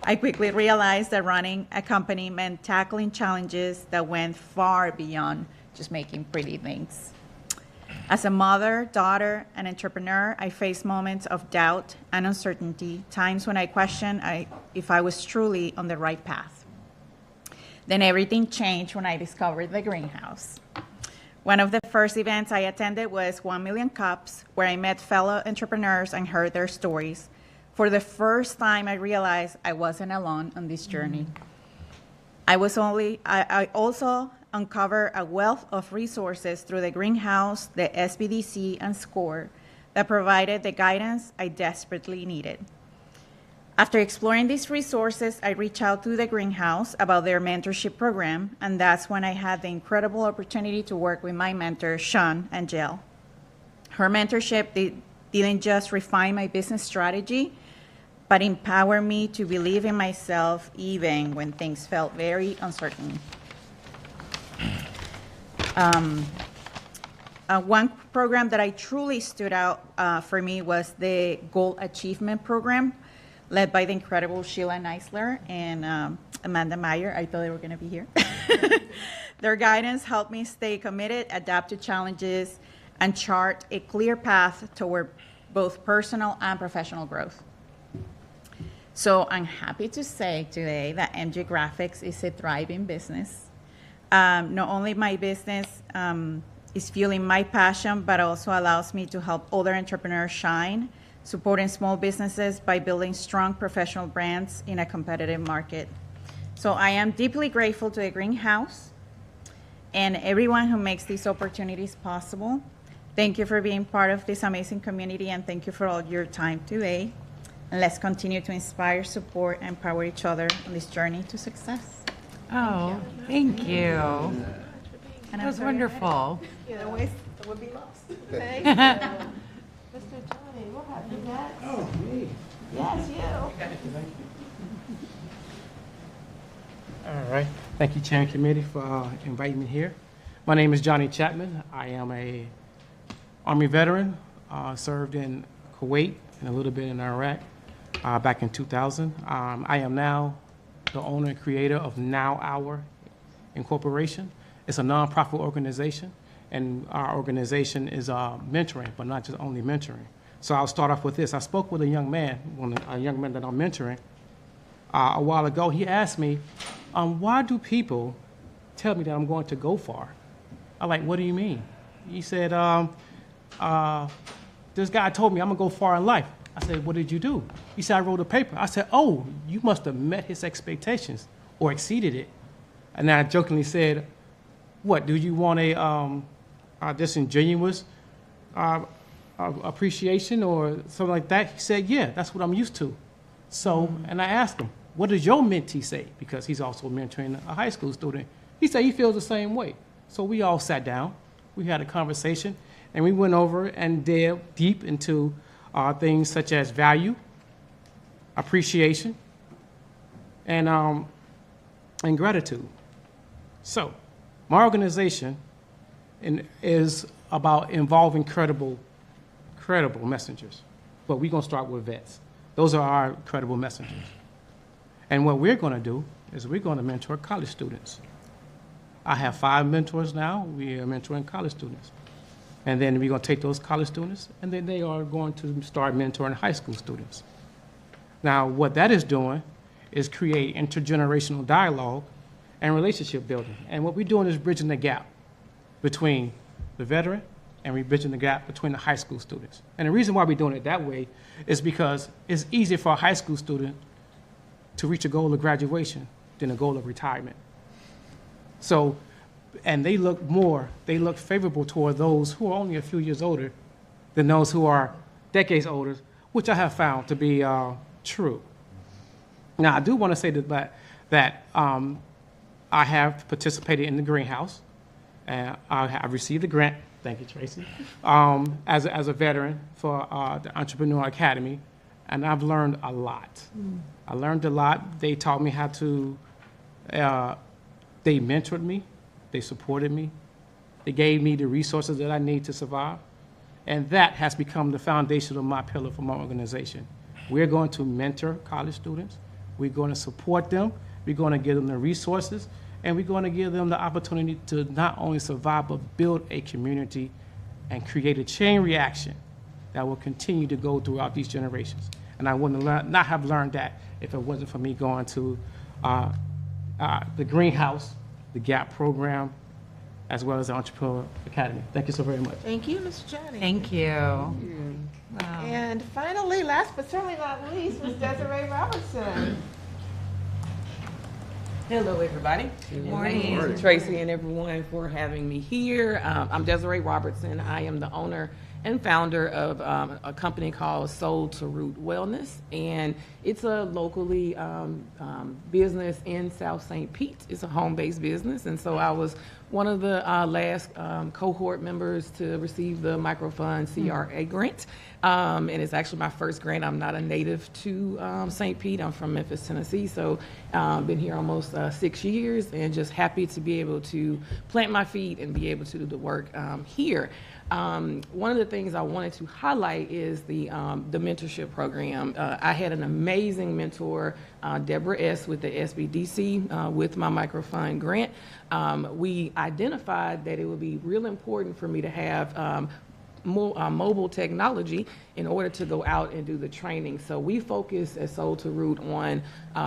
I quickly realized that running a company meant tackling challenges that went far beyond just making pretty things. As a mother, daughter, and entrepreneur, I faced moments of doubt and uncertainty, times when I questioned if I was truly on the right path. Then everything changed when I discovered the greenhouse. One of the first events I attended was 1 Million Cups, where I met fellow entrepreneurs and heard their stories. For the first time, I realized I wasn't alone on this journey. I also uncovered a wealth of resources through the greenhouse, the SBDC, and SCORE that provided the guidance I desperately needed. After exploring these resources, I reached out to the greenhouse about their mentorship program, and that's when I had the incredible opportunity to work with my mentor, Sean and Jill. Her mentorship didn't just refine my business strategy, but empower me to believe in myself even when things felt very uncertain. One program that I truly stood out for me was the Goal Achievement Program, led by the incredible Sheila Neisler and Amanda Meyer. I thought they were going to be here. Their guidance helped me stay committed, adapt to challenges, and chart a clear path toward both personal and professional growth. So I'm happy to say today that MG Graphics is a thriving business. Not only my business is fueling my passion, but also allows me to help other entrepreneurs shine, supporting small businesses by building strong professional brands in a competitive market. So I am deeply grateful to the Greenhouse and everyone who makes these opportunities possible. Thank you for being part of this amazing community, and thank you for all your time today. And let's continue to inspire, support, and empower each other on this journey to success. Oh, thank you. And That was wonderful. Otherwise, it would be lost. Thank you. Mr. Johnny, we'll have you next. Oh, me. Yes, you. All right. Thank you, Chair and Committee, for inviting me here. My name is Johnny Chapman. I am a Army veteran, served in Kuwait and a little bit in Iraq back in 2000. I am now the owner and creator of Now Hour Incorporation. It's a nonprofit organization, and our organization is mentoring, but not just only mentoring. So I'll start off with this. I spoke with a young man that I'm mentoring a while ago. He asked me, why do people tell me that I'm going to go far? I'm like, what do you mean? He said, this guy told me I'm gonna go far in life. I said, what did you do? He said, I wrote a paper. I said, oh, you must have met his expectations or exceeded it. And I jokingly said, what, do you want a disingenuous appreciation or something like that? He said, yeah, that's what I'm used to. So, and I asked him, what does your mentee say? Because he's also mentoring a high school student. He said he feels the same way. So we all sat down, we had a conversation, and we went over and delved deep into things such as value, appreciation, and gratitude. So, my organization is about involving credible messengers. But we're going to start with vets. Those are our credible messengers. And what we're going to do is we're going to mentor college students. I have 5 mentors now. We are mentoring college students. And then we're going to take those college students, and then they are going to start mentoring high school students. Now, what that is doing is create intergenerational dialogue and relationship building. And what we're doing is bridging the gap between the veteran and we're bridging the gap between the high school students. And the reason why we're doing it that way is because it's easier for a high school student to reach a goal of graduation than a goal of retirement. So, and they look favorable toward those who are only a few years older than those who are decades older, which I have found to be true. Now, I do want to say that I have participated in the greenhouse. I've received a grant, thank you, Tracy, as a veteran for the Entrepreneur Academy, and I've learned a lot. I learned a lot. They taught me how to, they mentored me, they supported me, they gave me the resources that I need to survive, and that has become the foundation of my pillar for my organization. We're going to mentor college students, we're going to support them, we're going to give them the resources, and we're going to give them the opportunity to not only survive, but build a community and create a chain reaction that will continue to go throughout these generations. And I wouldn't not have learned that if it wasn't for me going to the greenhouse, the GAP program, as well as the Entrepreneur Academy. Thank you so very much. Thank you, Ms. Johnny. Thank you. Wow. And finally, last but certainly not least, Ms. Desiree Robertson. Hello, everybody. Good morning. Thank you, Tracy and everyone, for having me here. I'm Desiree Robertson. I am the owner and founder of a company called Soul to Root Wellness, and it's a locally business in South St. Pete. It's a home-based business, and so I was one of the last cohort members to receive the Microfund CRA grant, and it's actually my first grant. I'm not a native to St. Pete. I'm from Memphis, Tennessee, so been here almost 6 years, and just happy to be able to plant my feet and be able to do the work here. One of the things I wanted to highlight is the mentorship program. I had an amazing mentor, Deborah S. with the SBDC with my Microfund grant. We identified that it would be real important for me to have mobile technology in order to go out and do the training. So we focus at Soul to Root on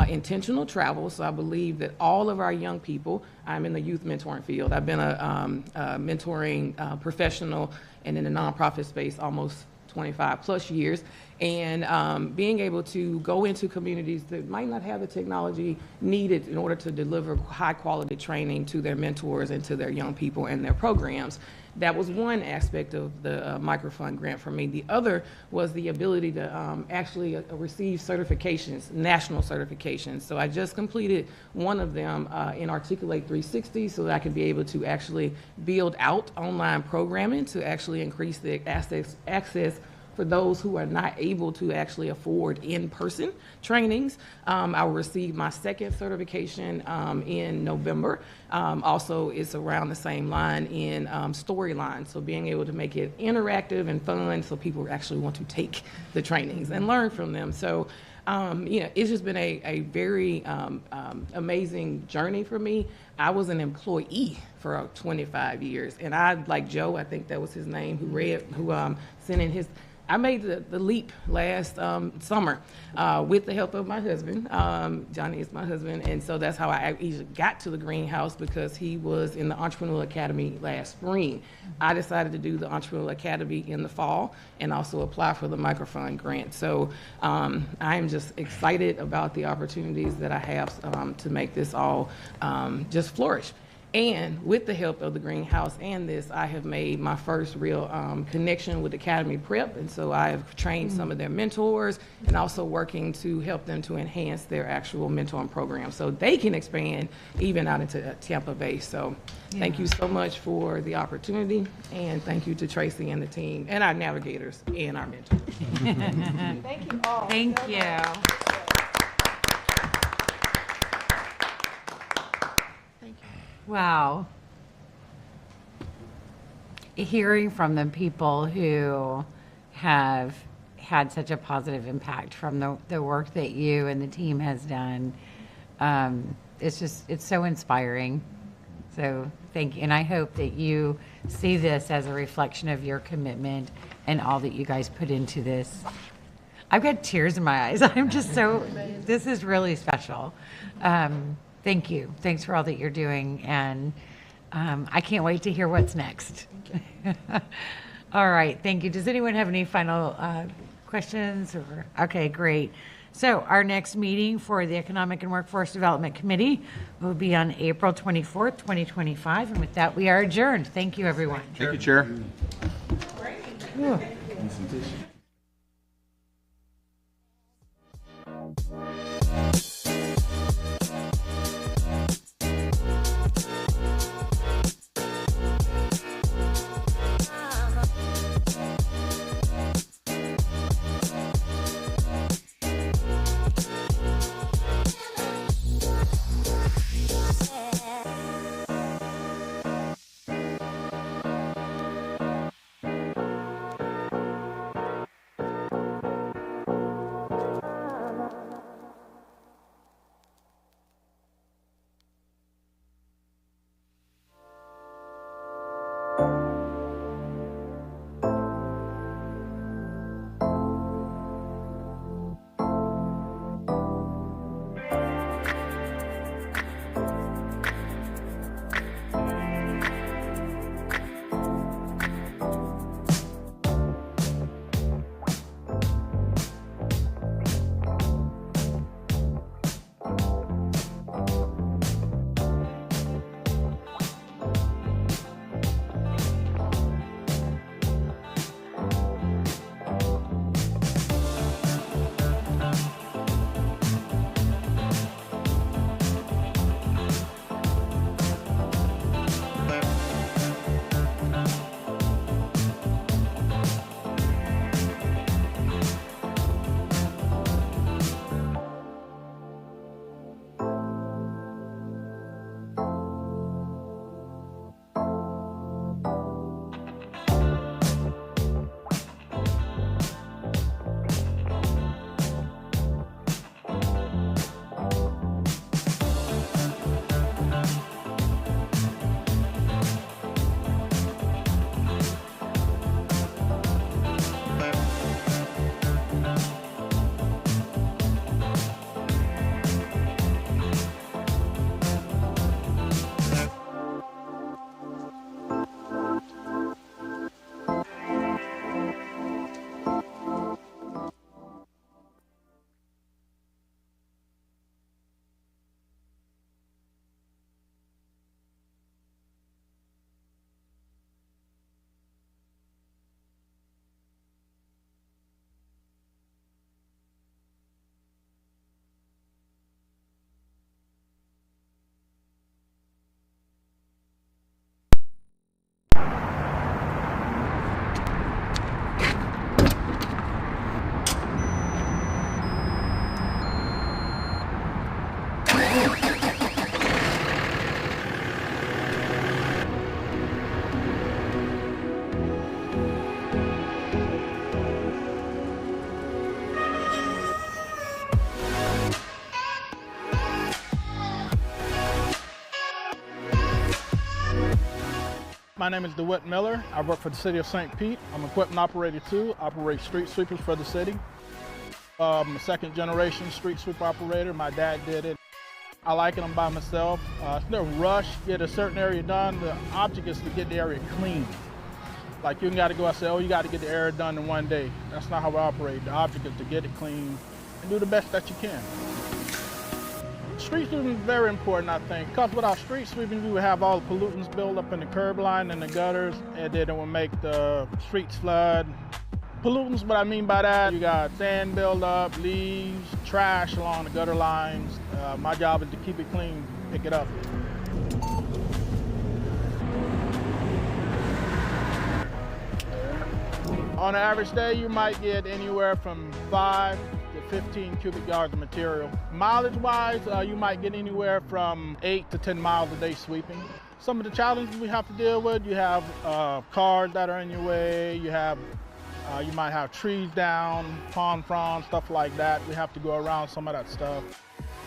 intentional travel. So I believe that all of our young people, I'm in the youth mentoring field. I've been a mentoring professional and in the nonprofit space almost 25 plus years. And being able to go into communities that might not have the technology needed in order to deliver high quality training to their mentors and to their young people and their programs. That was one aspect of the Microfund grant for me. The other was the ability to actually receive certifications, national certifications. So I just completed one of them in Articulate 360 so that I could be able to actually build out online programming to actually increase the access for those who are not able to actually afford in-person trainings. I will receive my second certification in November. Also, it's around the same line in storyline, so being able to make it interactive and fun so people actually want to take the trainings and learn from them. So, it's just been a very amazing journey for me. I was an employee for 25 years, and I, like Joe, I think that was his name, who sent in his. I made the leap last summer with the help of my husband. Johnny is my husband, and so that's how I got to the greenhouse, because he was in the Entrepreneurial Academy last spring. I decided to do the Entrepreneurial Academy in the fall and also apply for the Microfund grant. So I'm just excited about the opportunities that I have to make this all just flourish. And with the help of the greenhouse and this, I have made my first real connection with Academy Prep. And so I have trained some of their mentors and also working to help them to enhance their actual mentoring program so they can expand even out into Tampa Bay. So thank you so much for the opportunity. And thank you to Tracy and the team and our navigators and our mentors. Thank you all. Thank you. Wow. Hearing from the people who have had such a positive impact from the work that you and the team has done, it's so inspiring. So thank you. And I hope that you see this as a reflection of your commitment and all that you guys put into this. I've got tears in my eyes. I'm just this is really special. Thank you. Thanks for all that you're doing. And I can't wait to hear what's next. All right. Thank you. Does anyone have any final questions? Okay, great. So our next meeting for the Economic and Workforce Development Committee will be on April 24th, 2025. And with that, we are adjourned. Thank you, everyone. Thank you, Chair. My name is DeWitt Miller. I work for the city of St. Pete. I'm equipment operator too, operate street sweepers for the city. I'm a second generation street sweeper operator. My dad did it. I like it, I'm by myself. It's no rush, get a certain area done. The object is to get the area clean. Like you gotta go and say, oh, you gotta get the area done in one day. That's not how we operate. The object is to get it clean and do the best that you can. Street sweeping is very important, I think, because without street sweeping, you would have all the pollutants build up in the curb line and the gutters, and then it would make the streets flood. Pollutants, what I mean by that, you got sand build up, leaves, trash along the gutter lines. My job is to keep it clean, pick it up. On an average day, you might get anywhere from 5 to 15 cubic yards of material. Mileage-wise, you might get anywhere from 8 to 10 miles a day sweeping. Some of the challenges we have to deal with, you have cars that are in your way, you might have trees down, palm fronds, stuff like that. We have to go around some of that stuff.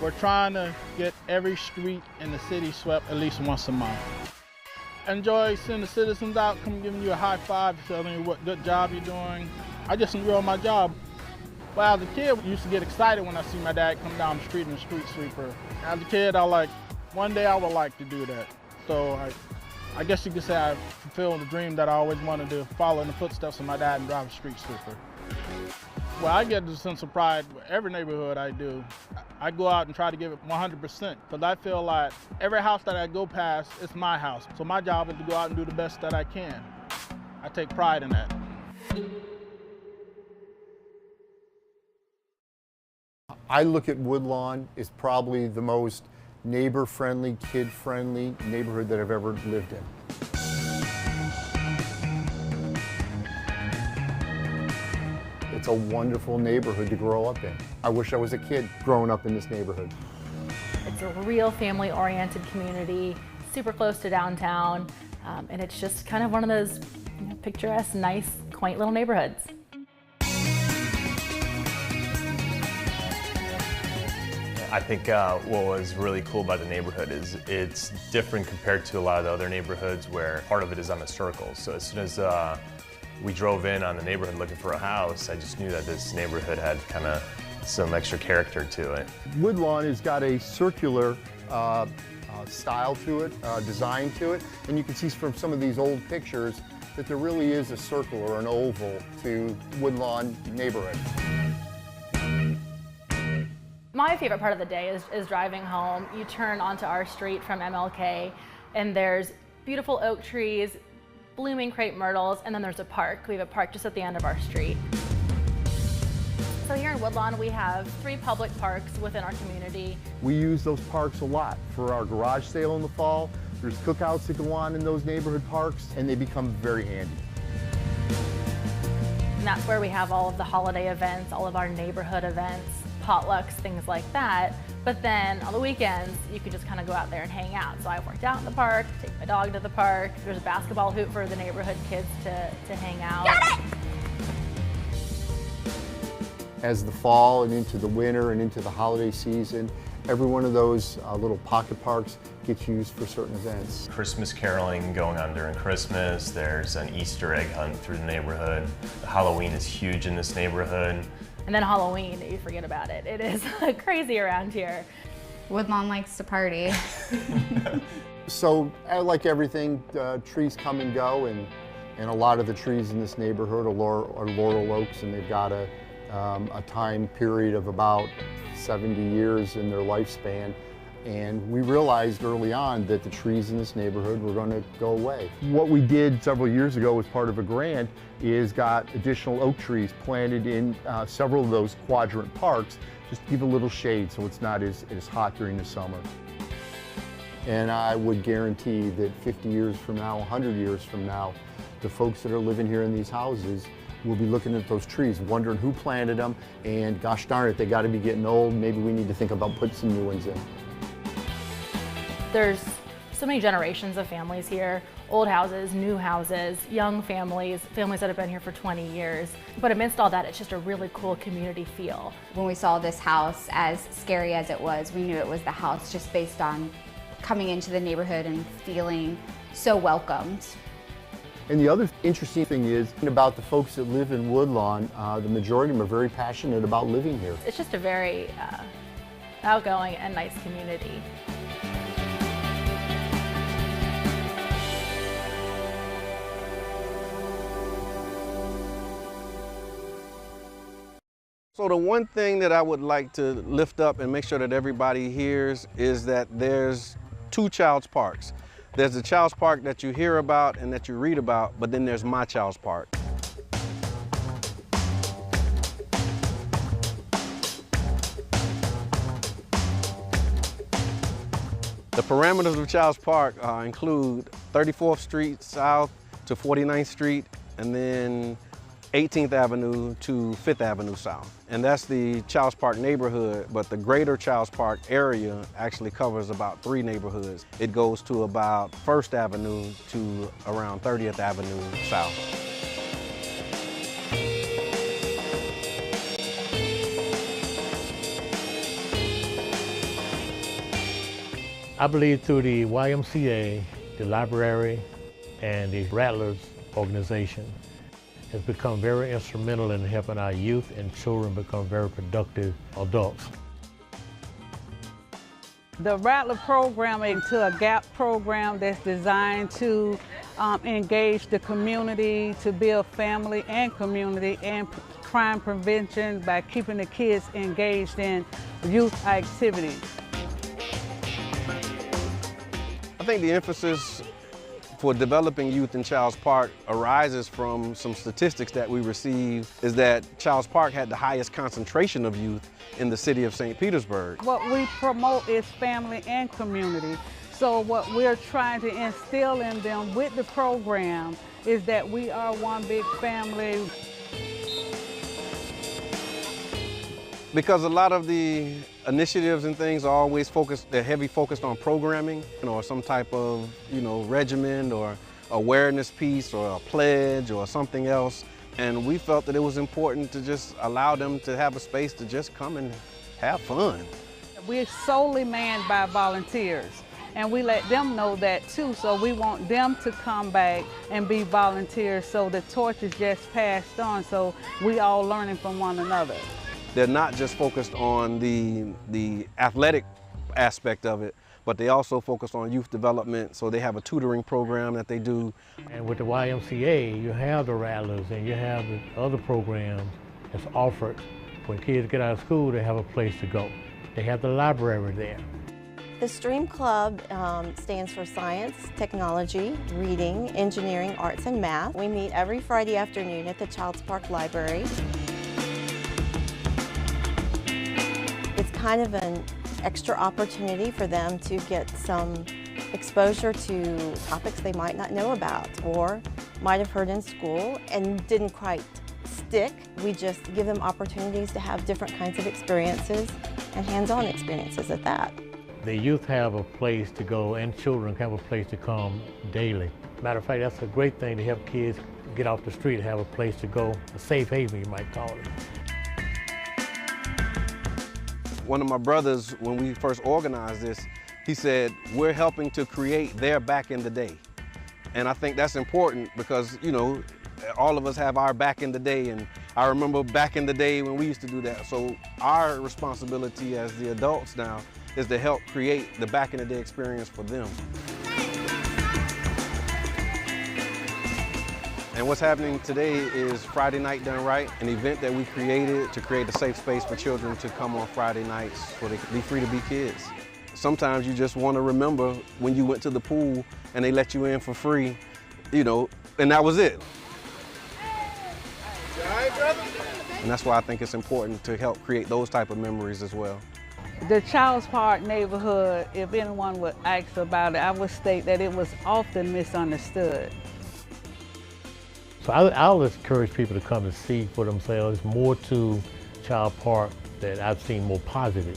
We're trying to get every street in the city swept at least once a month. Enjoy seeing the citizens out, come giving you a high five, telling you what good job you're doing. I just enjoy my job. Well, as a kid, I used to get excited when I see my dad come down the street in a street sweeper. As a kid, one day I would like to do that. So I guess you could say I fulfilled the dream that I always wanted to follow in the footsteps of my dad and drive a street sweeper. Well, I get a sense of pride with every neighborhood I do. I go out and try to give it 100% because I feel like every house that I go past, it's my house. So my job is to go out and do the best that I can. I take pride in that. I look at Woodlawn as probably the most neighbor-friendly, kid-friendly neighborhood that I've ever lived in. It's a wonderful neighborhood to grow up in. I wish I was a kid growing up in this neighborhood. It's a real family-oriented community, super close to downtown, and it's just kind of one of those picturesque, nice, quaint little neighborhoods. I think what was really cool about the neighborhood is it's different compared to a lot of the other neighborhoods where part of it is on a circle. So as soon as we drove in on the neighborhood looking for a house, I just knew that this neighborhood had kind of some extra character to it. Woodlawn has got a circular style to it, design to it, and you can see from some of these old pictures that there really is a circle or an oval to Woodlawn neighborhood. My favorite part of the day is driving home. You turn onto our street from MLK, and there's beautiful oak trees, blooming crepe myrtles, and then there's a park. We have a park just at the end of our street. So here in Woodlawn, we have 3 public parks within our community. We use those parks a lot for our garage sale in the fall. There's cookouts that go on in those neighborhood parks, and they become very handy. And that's where we have all of the holiday events, all of our neighborhood events, potlucks, things like that. But then on the weekends, you can just kind of go out there and hang out. So I've worked out in the park, take my dog to the park. There's a basketball hoop for the neighborhood kids to hang out. Got it! As the fall and into the winter and into the holiday season, every one of those little pocket parks gets used for certain events. Christmas caroling going on during Christmas. There's an Easter egg hunt through the neighborhood. Halloween is huge in this neighborhood. And then Halloween, you forget about it. It is crazy around here. Woodlawn likes to party. So, like everything, trees come and go, and a lot of the trees in this neighborhood are laurel oaks, and they've got a time period of about 70 years in their lifespan. And we realized early on that the trees in this neighborhood were going to go away. What we did several years ago as part of a grant is got additional oak trees planted in several of those quadrant parks just to give a little shade so it's not as hot during the summer. And I would guarantee that 50 years from now, 100 years from now, the folks that are living here in these houses will be looking at those trees, wondering who planted them, and gosh darn it, they got to be getting old. Maybe we need to think about putting some new ones in. There's so many generations of families here, old houses, new houses, young families, families that have been here for 20 years. But amidst all that, it's just a really cool community feel. When we saw this house, as scary as it was, we knew it was the house just based on coming into the neighborhood and feeling so welcomed. And the other interesting thing is about the folks that live in Woodlawn, the majority of them are very passionate about living here. It's just a very outgoing and nice community. So the one thing that I would like to lift up and make sure that everybody hears is that there's two Child's Parks. There's the Child's Park that you hear about and that you read about, but then there's my Child's Park. The parameters of Child's Park include 34th Street South to 49th Street, and then 18th Avenue to 5th Avenue South. And that's the Child's Park neighborhood, but the greater Child's Park area actually covers about 3 neighborhoods. It goes to about 1st Avenue to around 30th Avenue South. I believe through the YMCA, the library, and the Rattlers organization, has become very instrumental in helping our youth and children become very productive adults. The Rattler program is a GAP program that's designed to engage the community, to build family and community and crime prevention by keeping the kids engaged in youth activities. I think the emphasis for developing youth in Child's Park arises from some statistics that we received, is that Child's Park had the highest concentration of youth in the city of St. Petersburg. What we promote is family and community. So what we're trying to instill in them with the program is that we are one big family. Because a lot of the initiatives and things are always focused, they're heavy focused on programming, or some type of, regimen or awareness piece or a pledge or something else. And we felt that it was important to just allow them to have a space to just come and have fun. We're solely manned by volunteers, and we let them know that too. So we want them to come back and be volunteers, so the torch is just passed on, so we all learning from one another. They're not just focused on the athletic aspect of it, but they also focus on youth development. So they have a tutoring program that they do. And with the YMCA, you have the Rattlers and you have the other programs that's offered. When kids get out of school, they have a place to go. They have the library there. The STREAM Club stands for Science, Technology, Reading, Engineering, Arts, and Math. We meet every Friday afternoon at the Child's Park Library. It's kind of an extra opportunity for them to get some exposure to topics they might not know about or might have heard in school and didn't quite stick. We just give them opportunities to have different kinds of experiences and hands-on experiences at that. The youth have a place to go and children have a place to come daily. Matter of fact, that's a great thing to help kids get off the street and have a place to go, a safe haven you might call it. One of my brothers, when we first organized this, he said, we're helping to create their back in the day. And I think that's important because, all of us have our back in the day, and I remember back in the day when we used to do that. So our responsibility as the adults now is to help create the back in the day experience for them. And what's happening today is Friday Night Done Right, an event that we created to create a safe space for children to come on Friday nights so they can be free to be kids. Sometimes you just want to remember when you went to the pool and they let you in for free, and that was it. And that's why I think it's important to help create those type of memories as well. The Child's Park neighborhood, if anyone would ask about it, I would state that it was often misunderstood. So I'll encourage people to come and see for themselves. More to Child Park that I've seen more positive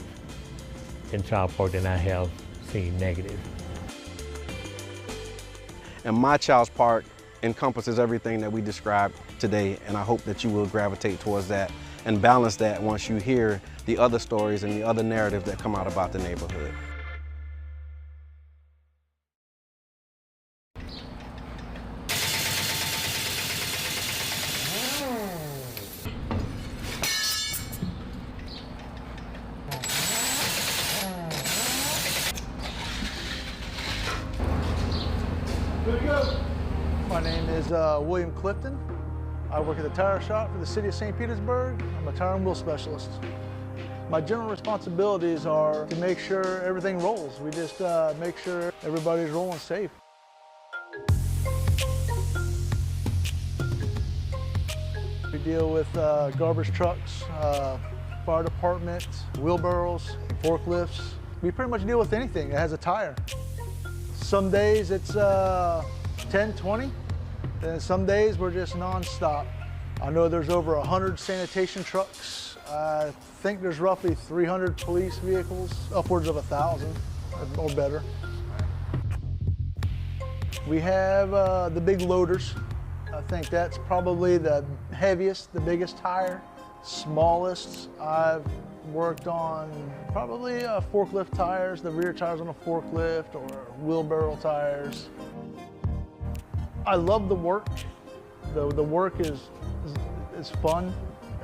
in Child Park than I have seen negative. And my Child's Park encompasses everything that we described today, and I hope that you will gravitate towards that and balance that once you hear the other stories and the other narratives that come out about the neighborhood. My name is William Clifton. I work at the tire shop for the city of St. Petersburg. I'm a tire and wheel specialist. My general responsibilities are to make sure everything rolls. We just make sure everybody's rolling safe. We deal with garbage trucks, fire department, wheelbarrows, forklifts. We pretty much deal with anything that has a tire. Some days it's 10, 20, and some days we're just non-stop. I know there's over 100 sanitation trucks. I think there's roughly 300 police vehicles, upwards of 1,000 or better. We have the big loaders. I think that's probably the heaviest, the biggest tire. Smallest, I've worked on probably forklift tires, the rear tires on a forklift, or wheelbarrow tires. I love the work. The work is fun.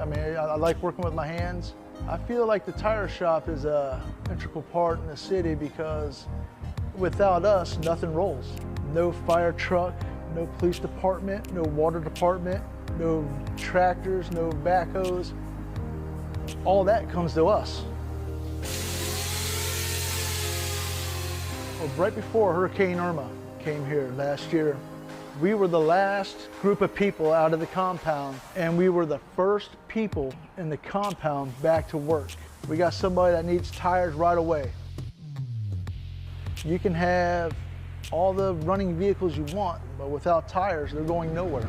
I mean, I like working with my hands. I feel like the tire shop is an integral part in the city because without us, nothing rolls. No fire truck, no police department, no water department, no tractors, no backhoes. All that comes to us. Well, right before Hurricane Irma came here last year, we were the last group of people out of the compound, and we were the first people in the compound back to work. We got somebody that needs tires right away. You can have all the running vehicles you want, but without tires, they're going nowhere.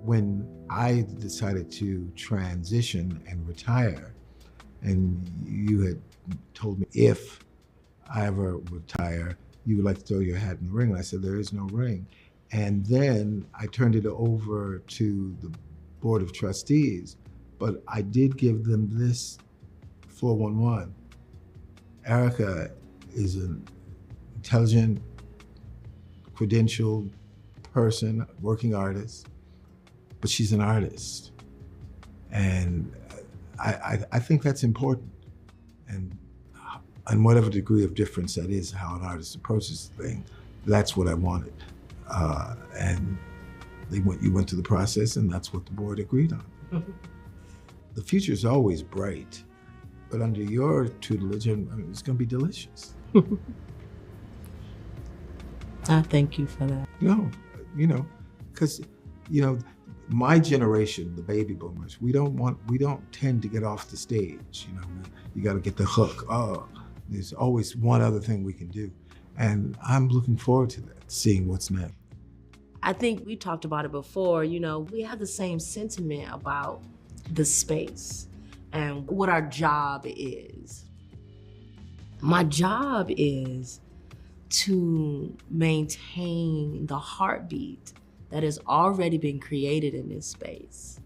When I decided to transition and retire, and you had told me if I ever retire, you would like to throw your hat in the ring. And I said, there is no ring. And then I turned it over to the Board of Trustees, but I did give them this 411. Erica is an intelligent, credentialed person, working artist, but she's an artist. And I think that's important. And whatever degree of difference that is, how an artist approaches the thing, that's what I wanted. And you went through the process, and that's what the board agreed on. The future is always bright, but under your tutelage, I mean, it's going to be delicious. I thank you for that. No, because, my generation, the baby boomers, we don't tend to get off the stage. You got to get the hook. Oh, there's always one other thing we can do. And I'm looking forward to that, seeing what's next. I think we talked about it before, we have the same sentiment about the space and what our job is. My job is to maintain the heartbeat that has already been created in this space.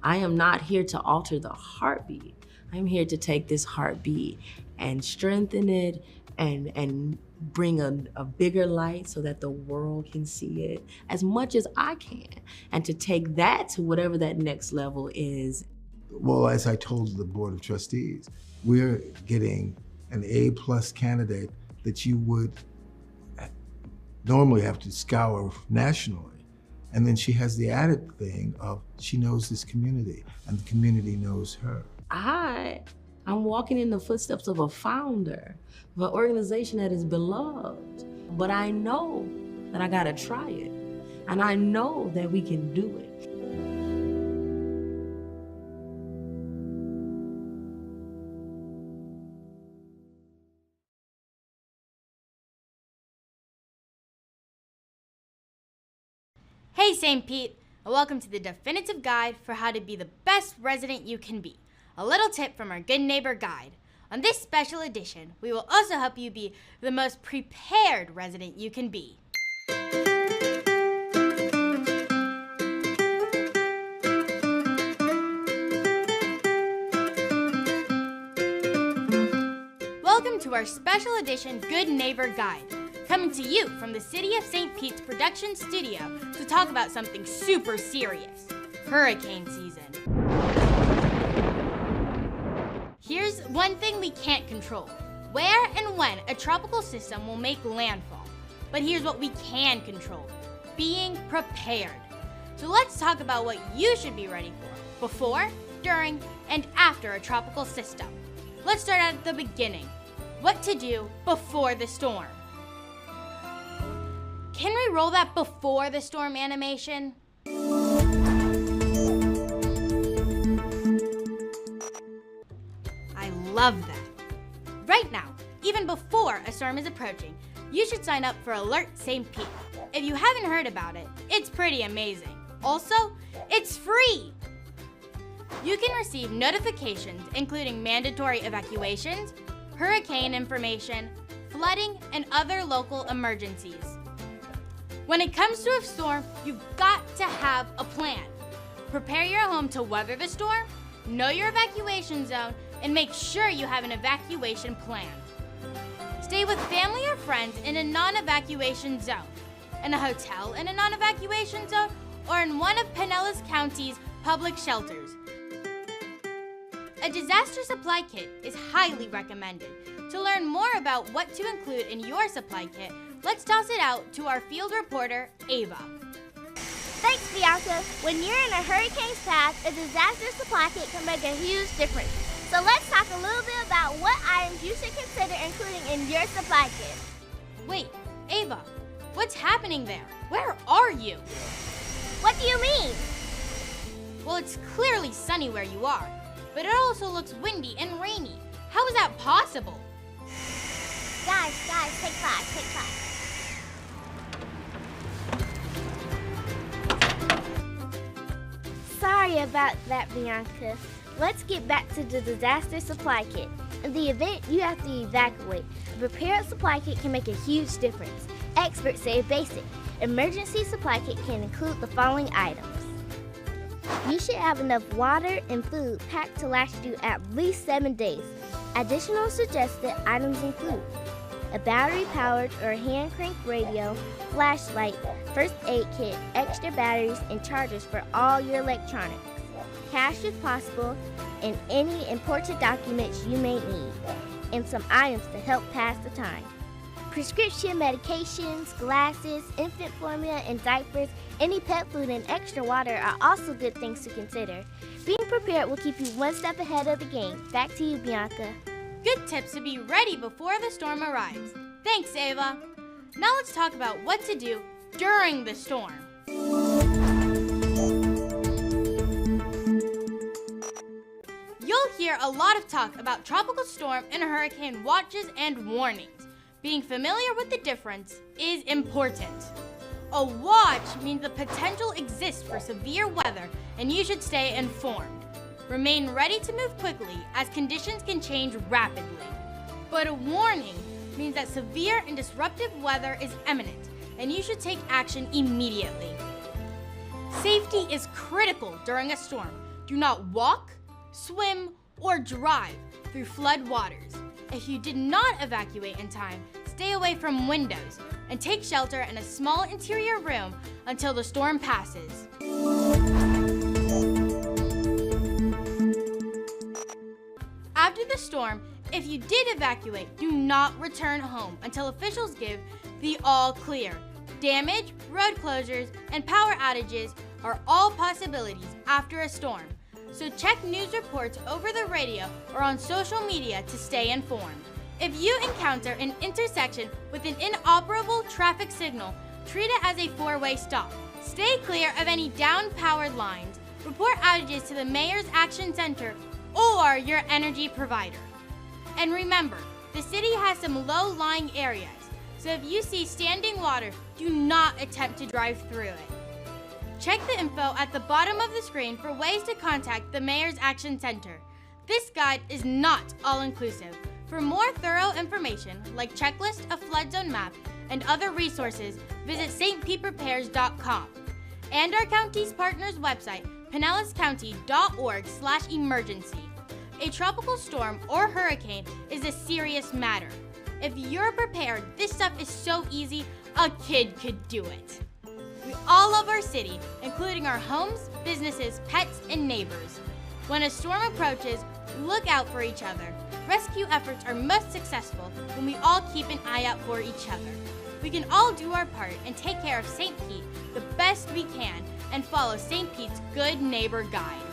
I am not here to alter the heartbeat. I'm here to take this heartbeat and strengthen it and bring a bigger light so that the world can see it as much as I can, and to take that to whatever that next level is. Well, as I told the Board of Trustees, we're getting an A+ candidate that you would normally have to scour nationally. And then she has the added thing of she knows this community and the community knows her. I'm walking in the footsteps of a founder of an organization that is beloved, but I know that I gotta try it. And I know that we can do it. Hey St. Pete, and welcome to the definitive guide for how to be the best resident you can be. A little tip from our Good Neighbor Guide. On this special edition, we will also help you be the most prepared resident you can be. Welcome to our special edition Good Neighbor Guide. coming to you from the City of St. Pete's production studio to talk about something super serious, hurricane season. Here's one thing we can't control: where and when a tropical system will make landfall. But here's what we can control: being prepared. So let's talk about what you should be ready for before, during, and after a tropical system. Let's start at the beginning. What to do before the storm. Can we roll that before the storm animation? I love that. Right now, even before a storm is approaching, you should sign up for Alert St. Pete. If you haven't heard about it, it's pretty amazing. Also, it's free. You can receive notifications including mandatory evacuations, hurricane information, flooding, and other local emergencies. When it comes to a storm, you've got to have a plan. Prepare your home to weather the storm, know your evacuation zone, and make sure you have an evacuation plan. Stay with family or friends in a non-evacuation zone, in a hotel in a non-evacuation zone, or in one of Pinellas County's public shelters. A disaster supply kit is highly recommended. To learn more about what to include in your supply kit, let's toss it out to our field reporter, Ava. Thanks, Bianca. When you're in a hurricane's path, a disaster supply kit can make a huge difference. So let's talk a little bit about what items you should consider including in your supply kit. Wait, Ava, what's happening there? Where are you? What do you mean? Well, it's clearly sunny where you are, but it also looks windy and rainy. How is that possible? Guys, take five. Sorry about that, Bianca. Let's get back to the disaster supply kit. In the event you have to evacuate, a prepared supply kit can make a huge difference. Experts say basic. Emergency supply kit can include the following items. You should have enough water and food packed to last you at least 7 days. Additional suggested items include a battery-powered or hand-cranked radio, flashlight, first aid kit, extra batteries, and chargers for all your electronics, cash if possible, and any important documents you may need, and some items to help pass the time. Prescription medications, glasses, infant formula, and diapers, any pet food, and extra water are also good things to consider. Being prepared will keep you one step ahead of the game. Back to you, Bianca. Good tips to be ready before the storm arrives. Thanks, Ava. Now let's talk about what to do during the storm. You'll hear a lot of talk about tropical storm and hurricane watches and warnings. Being familiar with the difference is important. A watch means the potential exists for severe weather and you should stay informed. Remain ready to move quickly as conditions can change rapidly. But a warning means that severe and disruptive weather is imminent and you should take action immediately. Safety is critical during a storm. Do not walk, swim, or drive through flood waters. If you did not evacuate in time, stay away from windows and take shelter in a small interior room until the storm passes. After the storm, if you did evacuate, do not return home until officials give the all clear. Damage, road closures, and power outages are all possibilities after a storm. So check news reports over the radio or on social media to stay informed. If you encounter an intersection with an inoperable traffic signal, treat it as a four-way stop. Stay clear of any down-powered lines. Report outages to the Mayor's Action Center or your energy provider. And remember, the city has some low-lying areas, so if you see standing water, do not attempt to drive through it. Check the info at the bottom of the screen for ways to contact the Mayor's Action Center. This guide is not all-inclusive. For more thorough information, like checklist, a flood zone map, and other resources, visit stpeteprepares.com. And our county's partners website, pinellascounty.org/emergency. A tropical storm or hurricane is a serious matter. If you're prepared, this stuff is so easy, a kid could do it. We all love our city, including our homes, businesses, pets, and neighbors. When a storm approaches, look out for each other. Rescue efforts are most successful when we all keep an eye out for each other. We can all do our part and take care of St. Pete the best we can and follow St. Pete's Good Neighbor Guide.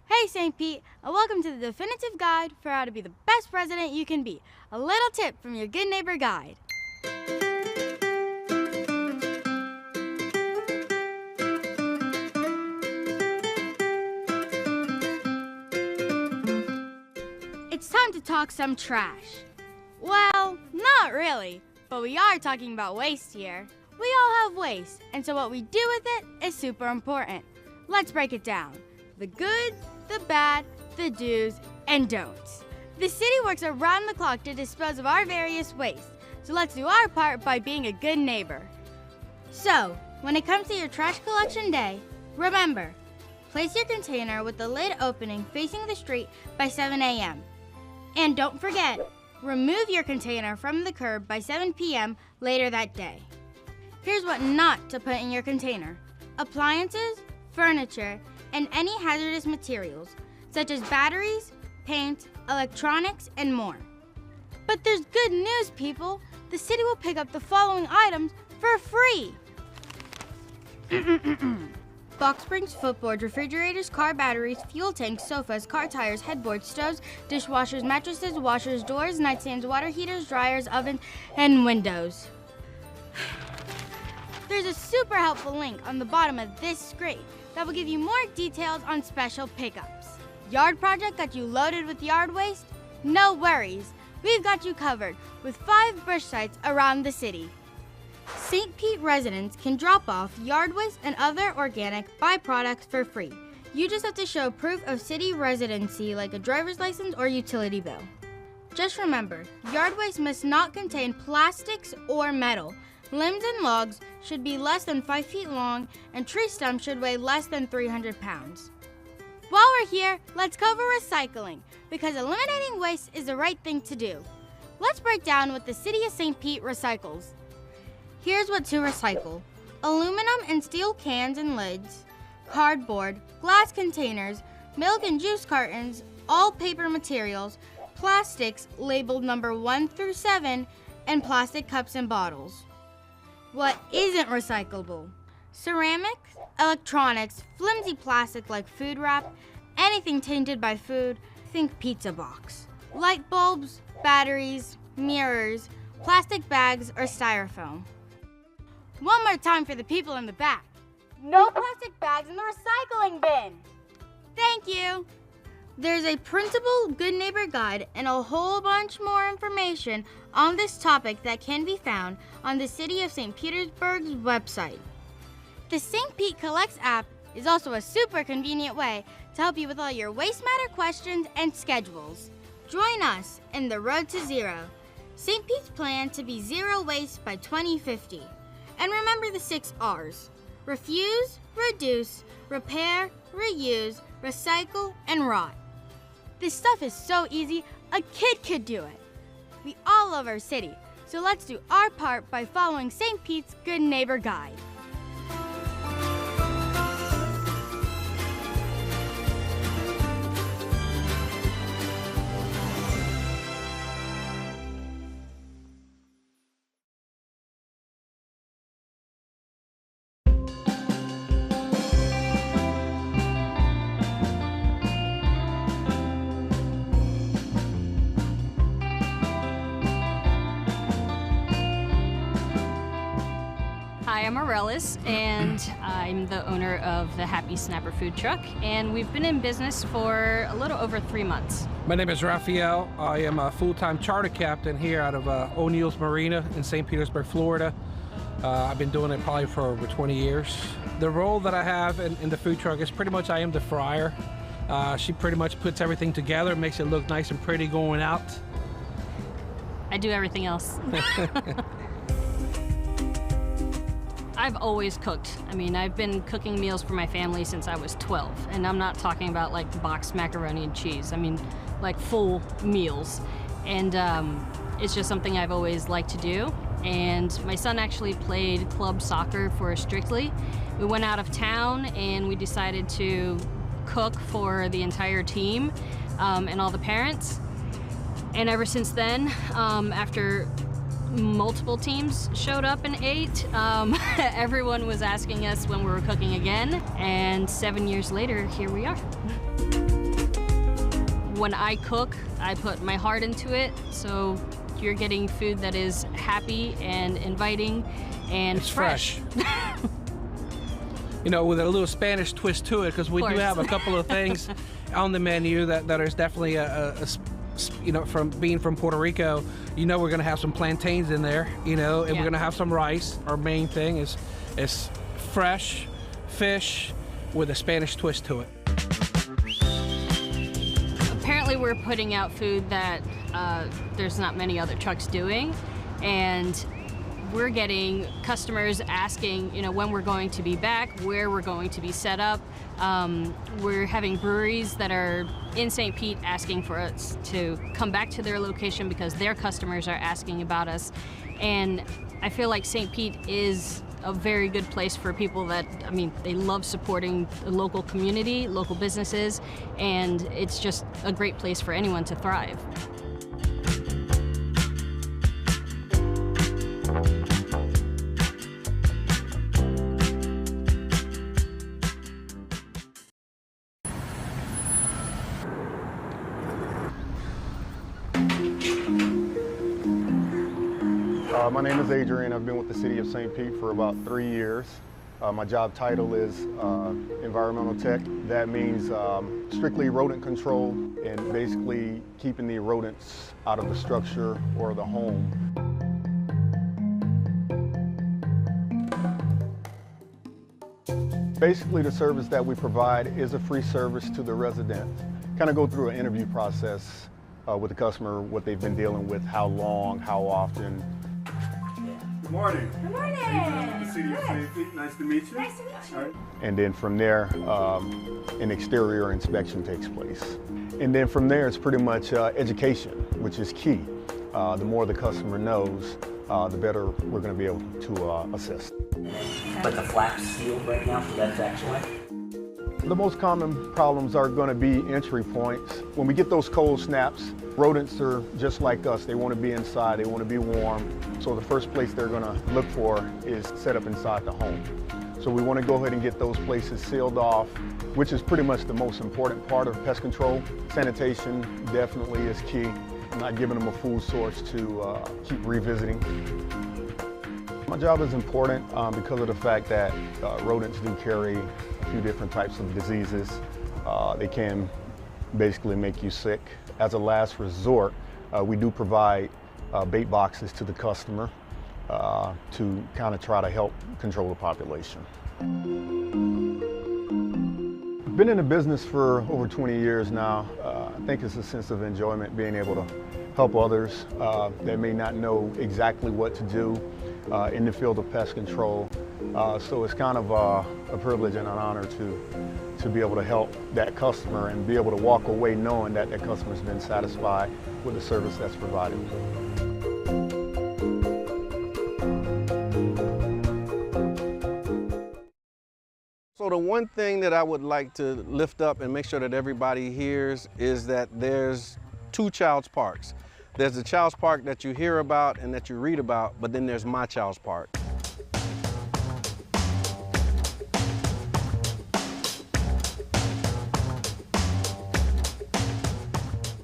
Hey St. Pete, and welcome to the definitive guide for how to be the best president you can be. A little tip from your Good Neighbor Guide. It's time to talk some trash. Well, not really, but we are talking about waste here. We all have waste, and so what we do with it is super important. Let's break it down. The good, the bad, the do's, and don'ts. The city works around the clock to dispose of our various waste, so let's do our part by being a good neighbor. So, when it comes to your trash collection day, remember, place your container with the lid opening facing the street by 7 a.m. And don't forget, remove your container from the curb by 7 p.m. later that day. Here's what not to put in your container: appliances, furniture, and any hazardous materials, such as batteries, paint, electronics, and more. But there's good news, people. The city will pick up the following items for free. Box springs, footboards, refrigerators, car batteries, fuel tanks, sofas, car tires, headboards, stoves, dishwashers, mattresses, washers, doors, nightstands, water heaters, dryers, ovens, and windows. There's a super helpful link on the bottom of this screen that will give you more details on special pickups. Yard project got you loaded with yard waste? No worries. We've got you covered with 5 brush sites around the city. St. Pete residents can drop off yard waste and other organic byproducts for free. You just have to show proof of city residency like a driver's license or utility bill. Just remember, yard waste must not contain plastics or metal. Limbs and logs should be less than 5 feet long, and tree stumps should weigh less than 300 pounds. While we're here, let's cover recycling, because eliminating waste is the right thing to do. Let's break down what the City of St. Pete recycles. Here's what to recycle: aluminum and steel cans and lids, cardboard, glass containers, milk and juice cartons, all paper materials, plastics labeled number 1 through 7, and plastic cups and bottles. What isn't recyclable? Ceramics, electronics, flimsy plastic like food wrap, anything tainted by food, think pizza box. Light bulbs, batteries, mirrors, plastic bags, or styrofoam. One more time for the people in the back. No plastic bags in the recycling bin. Thank you. There's a printable Good Neighbor Guide and a whole bunch more information on this topic that can be found on the City of St. Petersburg's website. The St. Pete Collects app is also a super convenient way to help you with all your waste matter questions and schedules. Join us in the road to zero. St. Pete's plan to be zero waste by 2050. And remember the 6 R's: refuse, reduce, repair, reuse, recycle, and rot. This stuff is so easy, a kid could do it. We all love our city, so let's do our part by following St. Pete's Good Neighbor Guide. Hi, I'm Aurelis, and I'm the owner of the Happy Snapper food truck, and we've been in business for a little over 3 months. My name is Raphael. I am a full-time charter captain here out of O'Neill's Marina in St. Petersburg, Florida. I've been doing it probably for over 20 years. The role that I have in the food truck is pretty much I am the fryer. She pretty much puts everything together, makes it look nice and pretty going out. I do everything else. I've always cooked. I mean, I've been cooking meals for my family since I was 12, and I'm not talking about like boxed macaroni and cheese. I mean, like full meals. And it's just something I've always liked to do. And my son actually played club soccer for Strictly. We went out of town and we decided to cook for the entire team and all the parents. And ever since then, after multiple teams showed up and ate, everyone was asking us when we were cooking again. And 7 years later, here we are. When I cook, I put my heart into it, so you're getting food that is happy and inviting and it's fresh. You know, with a little Spanish twist to it, because we do have a couple of things on the menu that is definitely you know, from being from Puerto Rico, you know, we're gonna have some plantains in there, you know, and we're gonna have some rice. Our main thing is fresh fish with a Spanish twist to it. Apparently we're putting out food that there's not many other trucks doing, and we're getting customers asking, you know, when we're going to be back, where we're going to be set up. We're having breweries that are in St. Pete asking for us to come back to their location because their customers are asking about us. And I feel like St. Pete is a very good place for people that, I mean, they love supporting the local community, local businesses, and it's just a great place for anyone to thrive. My name is Adrian. I've been with the city of St. Pete for about 3 years. My job title is environmental tech. That means strictly rodent control and basically keeping the rodents out of the structure or the home. Basically, the service that we provide is a free service to the residents. Kind of go through an interview process with the customer, what they've been dealing with, how long, how often. Good morning. Good morning. The city of St. Pete. Nice to meet you. Nice to meet you. All right. And then from there, an exterior inspection takes place. And then from there, it's pretty much education, which is key. The more the customer knows, the better we're going to be able to assist. But the flap's sealed right now, so that's excellent. The most common problems are going to be entry points. When we get those cold snaps, rodents are just like us. They want to be inside, they want to be warm. So the first place they're going to look for is set up inside the home. So we want to go ahead and get those places sealed off, which is pretty much the most important part of pest control. Sanitation definitely is key. Not giving them a food source to keep revisiting. My job is important because of the fact that rodents do carry a few different types of diseases. They can basically make you sick. As a last resort, we do provide bait boxes to the customer to kind of try to help control the population. I've been in the business for over 20 years now. I think it's a sense of enjoyment being able to help others that may not know exactly what to do in the field of pest control. So it's kind of a privilege and an honor to be able to help that customer and be able to walk away knowing that that customer's been satisfied with the service that's provided. So the one thing that I would like to lift up and make sure that everybody hears is that there's two Child's Parks. There's the Child's Park that you hear about and that you read about, but then there's my Child's Park.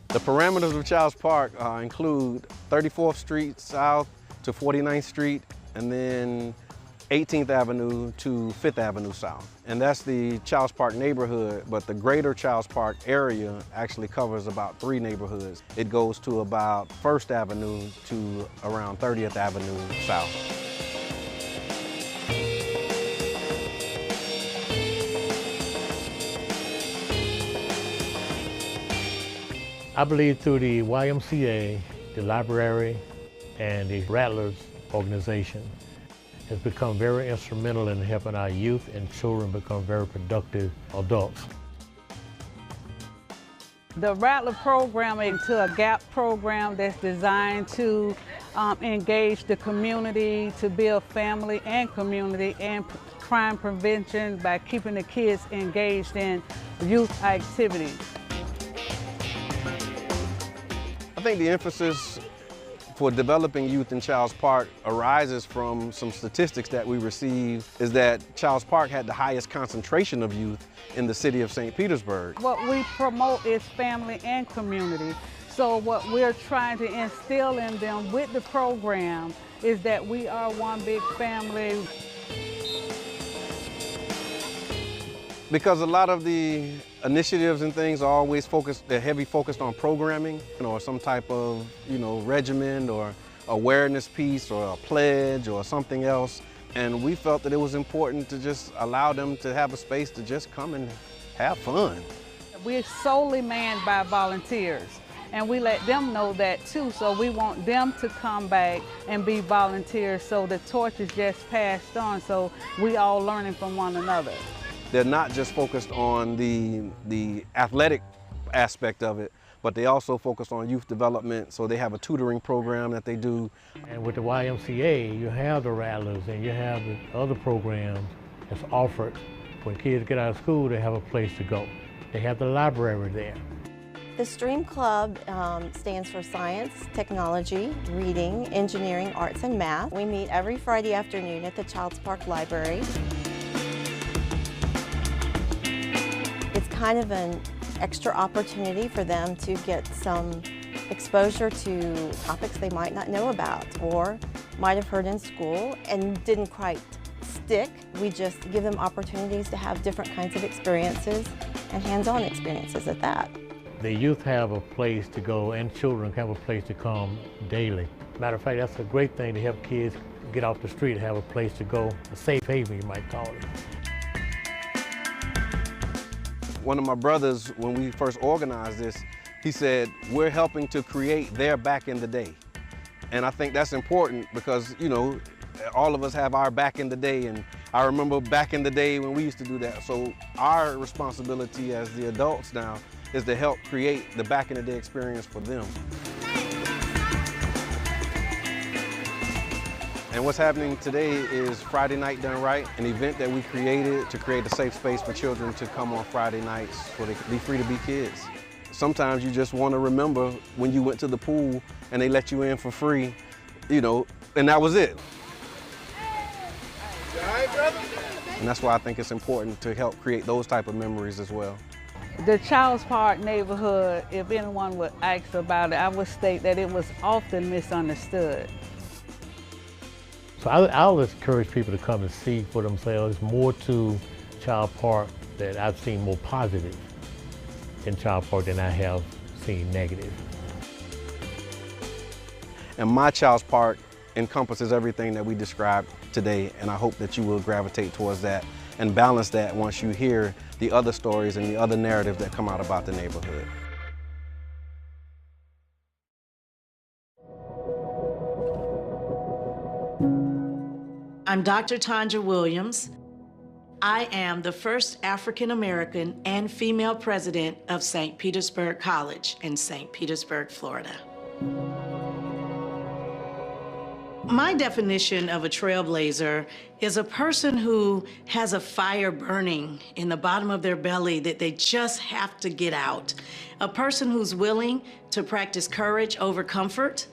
The parameters of Child's Park include 34th Street South to 49th Street, and then 18th Avenue to 5th Avenue South. And that's the Child's Park neighborhood, but the greater Child's Park area actually covers about 3 neighborhoods. It goes to about 1st Avenue to around 30th Avenue South. I believe through the YMCA, the library, and the Rattlers organization has become very instrumental in helping our youth and children become very productive adults. The Rattler program into a GAP program that's designed to engage the community, to build family and community and crime prevention by keeping the kids engaged in youth activities. I think the emphasis for developing youth in Childs Park arises from some statistics that we received, is that Childs Park had the highest concentration of youth in the city of St. Petersburg. What we promote is family and community. So what we're trying to instill in them with the program is that we are one big family. Because a lot of the initiatives and things are always focused, they're heavy focused on programming, or some type of, regimen or awareness piece or a pledge or something else. And we felt that it was important to just allow them to have a space to just come and have fun. We're solely manned by volunteers, and we let them know that too. So we want them to come back and be volunteers, so the torch is just passed on, so we all learning from one another. They're not just focused on the athletic aspect of it, but they also focus on youth development. So they have a tutoring program that they do. And with the YMCA, you have the Rattlers and you have the other programs that's offered. When kids get out of school, they have a place to go. They have the library there. The STREAM Club stands for Science, Technology, Reading, Engineering, Arts, and Math. We meet every Friday afternoon at the Childs Park Library. It's kind of an extra opportunity for them to get some exposure to topics they might not know about or might have heard in school and didn't quite stick. We just give them opportunities to have different kinds of experiences and hands-on experiences at that. The youth have a place to go and children have a place to come daily. Matter of fact, that's a great thing to help kids get off the street, have a place to go, a safe haven you might call it. One of my brothers, when we first organized this, he said, we're helping to create their back in the day. And I think that's important because, all of us have our back in the day, and I remember back in the day when we used to do that. So our responsibility as the adults now is to help create the back in the day experience for them. And what's happening today is Friday Night Done Right, an event that we created to create a safe space for children to come on Friday nights so they can be free to be kids. Sometimes you just want to remember when you went to the pool and they let you in for free, and that was it. And that's why I think it's important to help create those type of memories as well. The Childs Park neighborhood, if anyone would ask about it, I would state that it was often misunderstood. So I always encourage people to come and see for themselves. There's more to Childs Park that I've seen more positive in Childs Park than I have seen negative. And my Childs Park encompasses everything that we described today, and I hope that you will gravitate towards that and balance that once you hear the other stories and the other narratives that come out about the neighborhood. I'm Dr. Tondra Williams. I am the first African American and female president of St. Petersburg College in St. Petersburg, Florida. My definition of a trailblazer is a person who has a fire burning in the bottom of their belly that they just have to get out. A person who's willing to practice courage over comfort,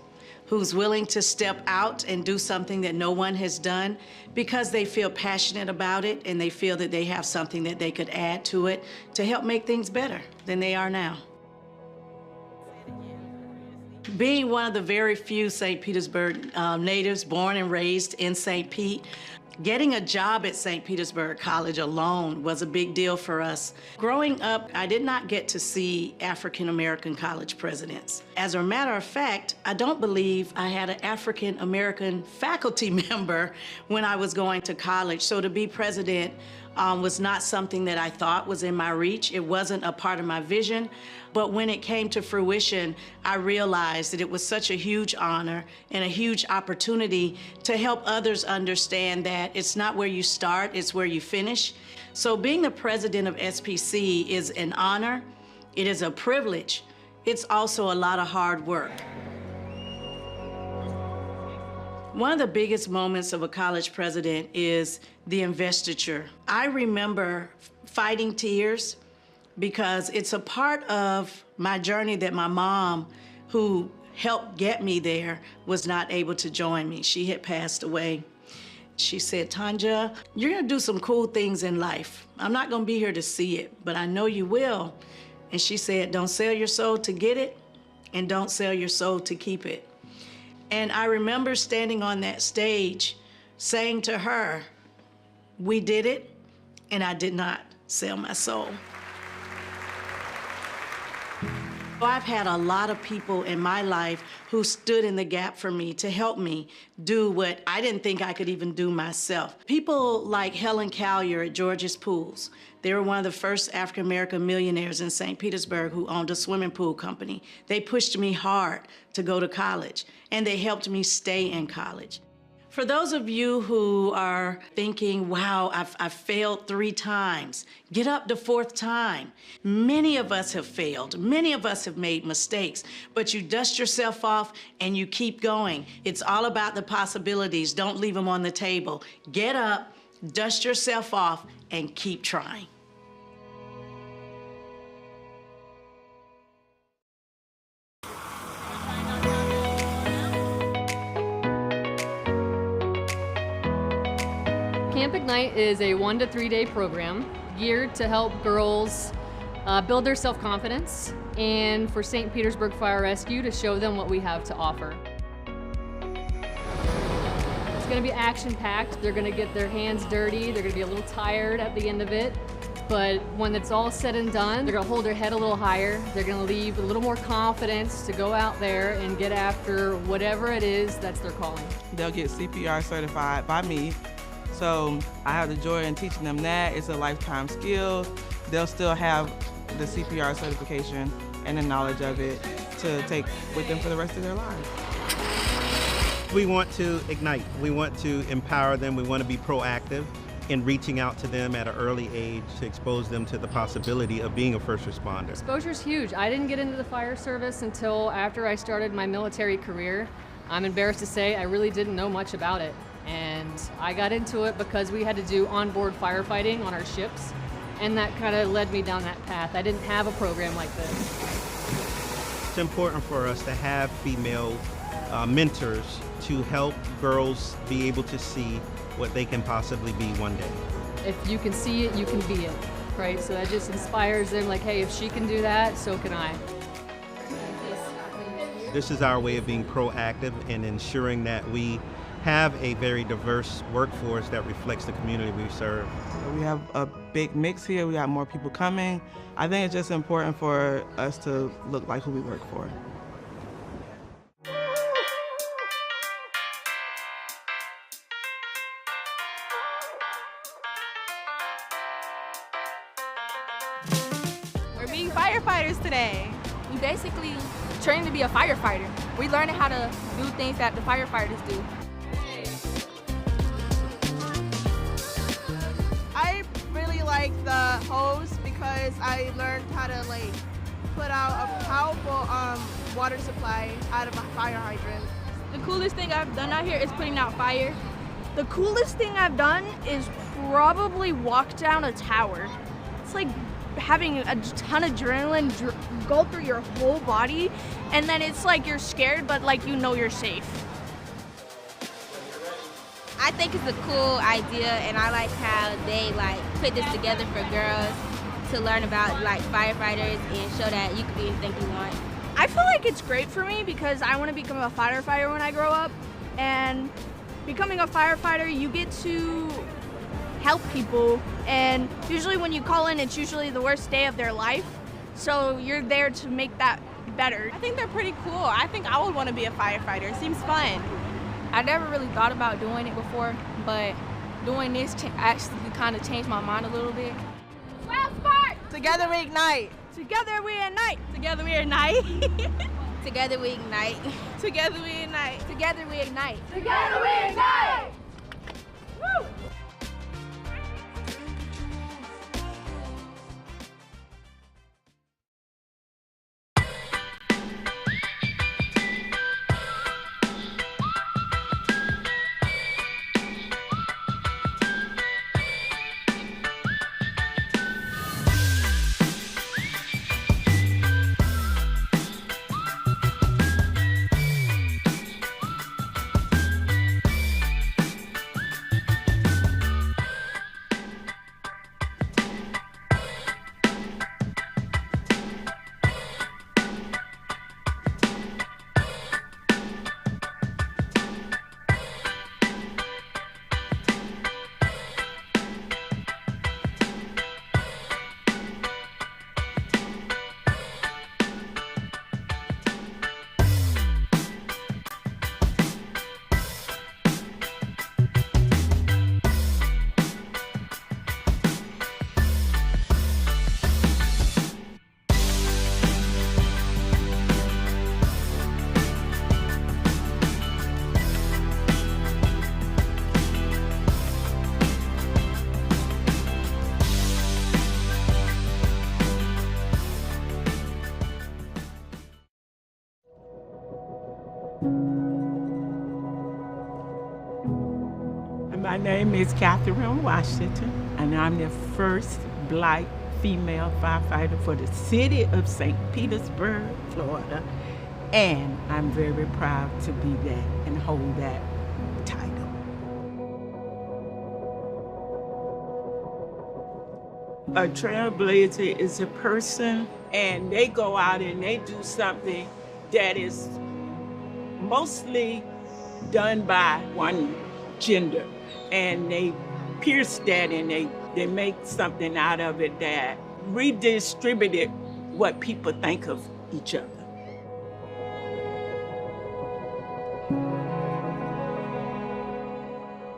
who's willing to step out and do something that no one has done because they feel passionate about it and they feel that they have something that they could add to it to help make things better than they are now. Being one of the very few St. Petersburg natives born and raised in St. Pete, getting a job at St. Petersburg College alone was a big deal for us. Growing up, I did not get to see African American college presidents. As a matter of fact, I don't believe I had an African American faculty member when I was going to college. So to be president was not something that I thought was in my reach. It wasn't a part of my vision. But when it came to fruition, I realized that it was such a huge honor and a huge opportunity to help others understand that it's not where you start, it's where you finish. So being the president of SPC is an honor, it is a privilege, it's also a lot of hard work. One of the biggest moments of a college president is the investiture. I remember fighting tears because it's a part of my journey that my mom, who helped get me there, was not able to join me. She had passed away. She said, Tanja, you're gonna do some cool things in life. I'm not gonna be here to see it, but I know you will. And she said, don't sell your soul to get it, and don't sell your soul to keep it. And I remember standing on that stage saying to her, we did it, and I did not sell my soul. I've had a lot of people in my life who stood in the gap for me to help me do what I didn't think I could even do myself. People like Helen Collier at George's Pools. They were one of the first African-American millionaires in St. Petersburg who owned a swimming pool company. They pushed me hard to go to college, and they helped me stay in college. For those of you who are thinking, wow, I've failed 3 times, get up the 4th time. Many of us have failed. Many of us have made mistakes, but you dust yourself off and you keep going. It's all about the possibilities. Don't leave them on the table. Get up, dust yourself off, and keep trying. Camp Ignite is a 1 to 3 day program geared to help girls build their self-confidence, and for St. Petersburg Fire Rescue to show them what we have to offer. It's going to be action-packed. They're going to get their hands dirty. They're going to be a little tired at the end of it. But when it's all said and done, they're going to hold their head a little higher. They're going to leave a little more confidence to go out there and get after whatever it is that's their calling. They'll get CPR certified by me. So I have the joy in teaching them that. It's a lifetime skill. They'll still have the CPR certification and the knowledge of it to take with them for the rest of their lives. We want to ignite. We want to empower them. We want to be proactive in reaching out to them at an early age to expose them to the possibility of being a first responder. Exposure's huge. I didn't get into the fire service until after I started my military career. I'm embarrassed to say I really didn't know much about it. And I got into it because we had to do onboard firefighting on our ships, and that kind of led me down that path. I didn't have a program like this. It's important for us to have female mentors to help girls be able to see what they can possibly be one day. If you can see it, you can be it, right? So that just inspires them, like, hey, if she can do that, so can I. This is our way of being proactive and ensuring that we have a very diverse workforce that reflects the community we serve. We have a big mix here. We got more people coming. I think it's just important for us to look like who we work for. We're being firefighters today. We basically train to be a firefighter. We learn how to do things that the firefighters do. I really like the hose because I learned how to put out a powerful water supply out of a fire hydrant. The coolest thing I've done out here is putting out fire. The coolest thing I've done is probably walk down a tower. It's like having a ton of adrenaline go through your whole body, and then it's like you're scared, but you know you're safe. I think it's a cool idea, and I like how they put this together for girls to learn about firefighters and show that you can be anything you want. I feel like it's great for me because I want to become a firefighter when I grow up, and becoming a firefighter, you get to help people, and usually when you call in, it's usually the worst day of their life, so you're there to make that better. I think they're pretty cool. I think I would want to be a firefighter. It seems fun. I never really thought about doing it before, but doing this actually kind of changed my mind a little bit. Together we ignite. Together we ignite. Together we ignite. Together we ignite. Together we ignite. Together we ignite. Together we ignite. Woo! My name is Catherine Washington, and I'm the first Black female firefighter for the city of St. Petersburg, Florida, and I'm very proud to be that and hold that title. A trailblazer is a person, and they go out and they do something that is mostly done by one gender. And they pierce that and they make something out of it that redistributed what people think of each other.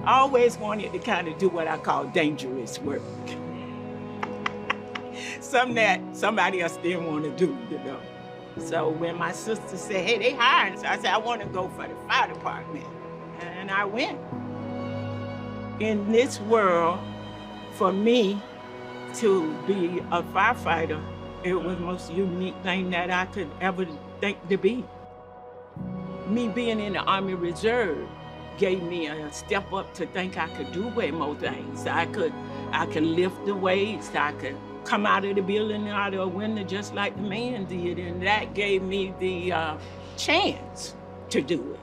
I always wanted to kind of do what I call dangerous work. Something that somebody else didn't want to do, you know. So when my sister said, hey, they hired us, I said, I want to go for the fire department. And I went. In this world, for me to be a firefighter, it was the most unique thing that I could ever think to be. Me being in the Army Reserve gave me a step up to think I could do way more things. I could lift the weights, I could come out of the building out of a window just like the man did, and that gave me the chance to do it.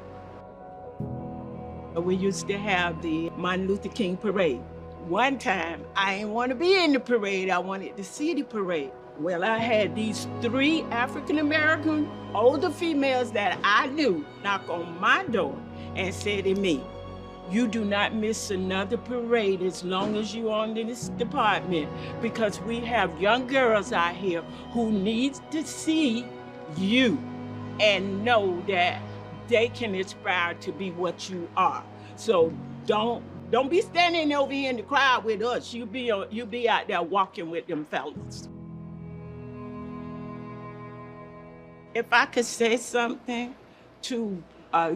We used to have the Martin Luther King parade. One time, I didn't want to be in the parade, I wanted to see the parade. Well, I had these 3 African-American older females that I knew knock on my door and say to me, you do not miss another parade as long as you're on this department, because we have young girls out here who need to see you and know that they can aspire to be what you are. So don't be standing over here in the crowd with us. You be out there walking with them fellas. If I could say something to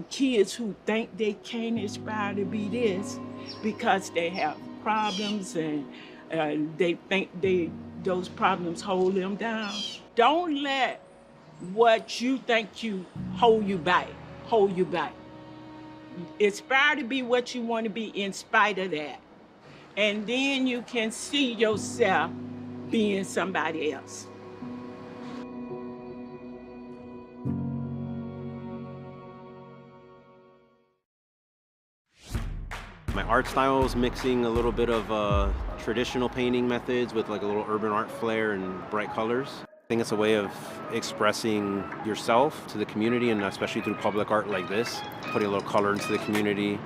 kids who think they can't aspire to be this because they have problems and they think those problems hold them down, don't let what you think you hold you back. Aspire to be what you want to be in spite of that. And then you can see yourself being somebody else. My art style is mixing a little bit of traditional painting methods with like a little urban art flair and bright colors. I think it's a way of expressing yourself to the community, and especially through public art like this, putting a little color into the community.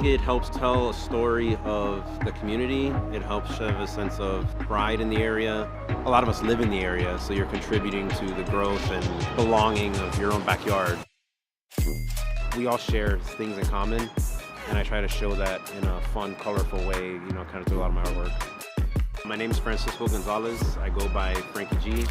It helps tell a story of the community. It helps have a sense of pride in the area. A lot of us live in the area, so you're contributing to the growth and belonging of your own backyard. We all share things in common, and I try to show that in a fun, colorful way, kind of through a lot of my artwork. My name is Francisco Gonzalez. I go by Frankie G.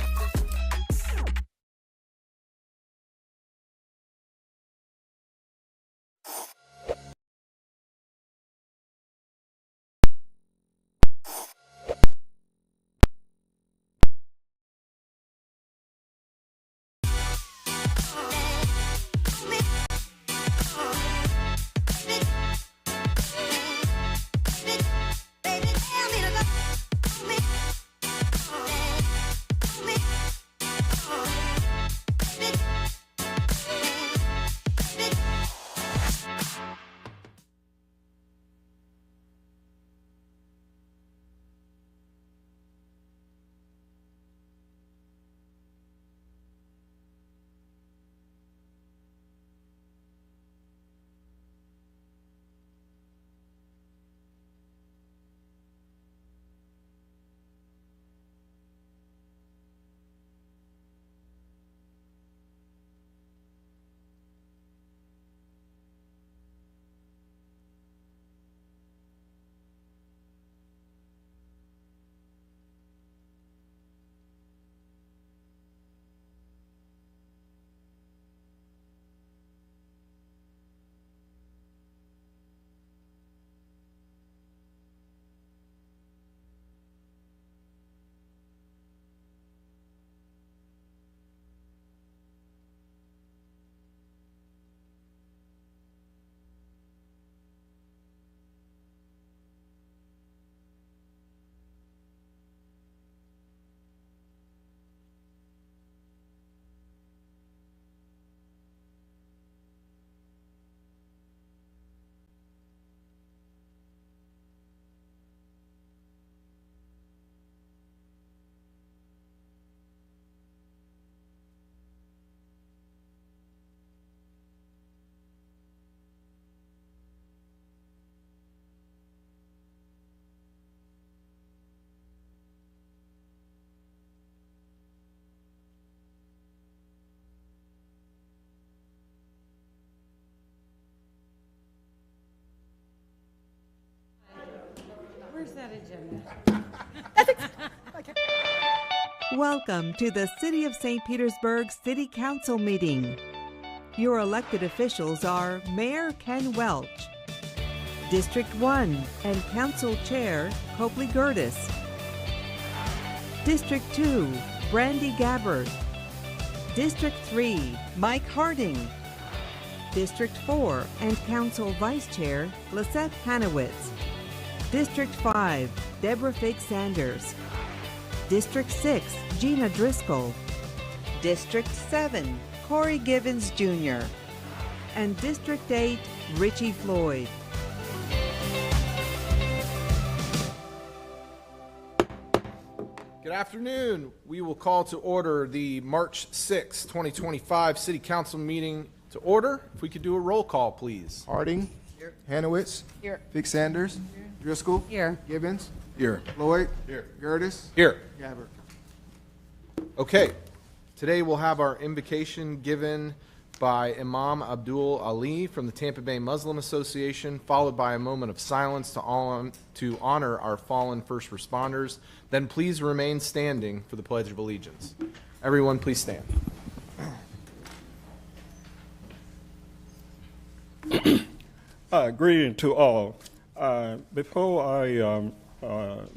Where's that agenda? Welcome to the City of St. Petersburg City Council meeting. Your elected officials are Mayor Ken Welch, District 1 and Council Chair Copley Gertis, District 2 Brandy Gabbard, District 3 Mike Harding, District 4 and Council Vice Chair Lisette Hanowitz, District 5, Deborah Fig Sanders. District 6, Gina Driscoll. District 7, Corey Givens Jr. And District 8, Richie Floyd. Good afternoon. We will call to order the March 6, 2025 City Council meeting to order. If we could do a roll call, please. Harding. Here. Hanowitz. Here. Fig Sanders. Here. Driscoll. Here. Gibbons. Here. Floyd. Here. Gertis. Here. Gabbard. Okay. Today we'll have our invocation given by Imam Abdul Ali from the Tampa Bay Muslim Association, followed by a moment of silence to honor our fallen first responders. Then please remain standing for the Pledge of Allegiance. Everyone, please stand. Greeting to all. Before I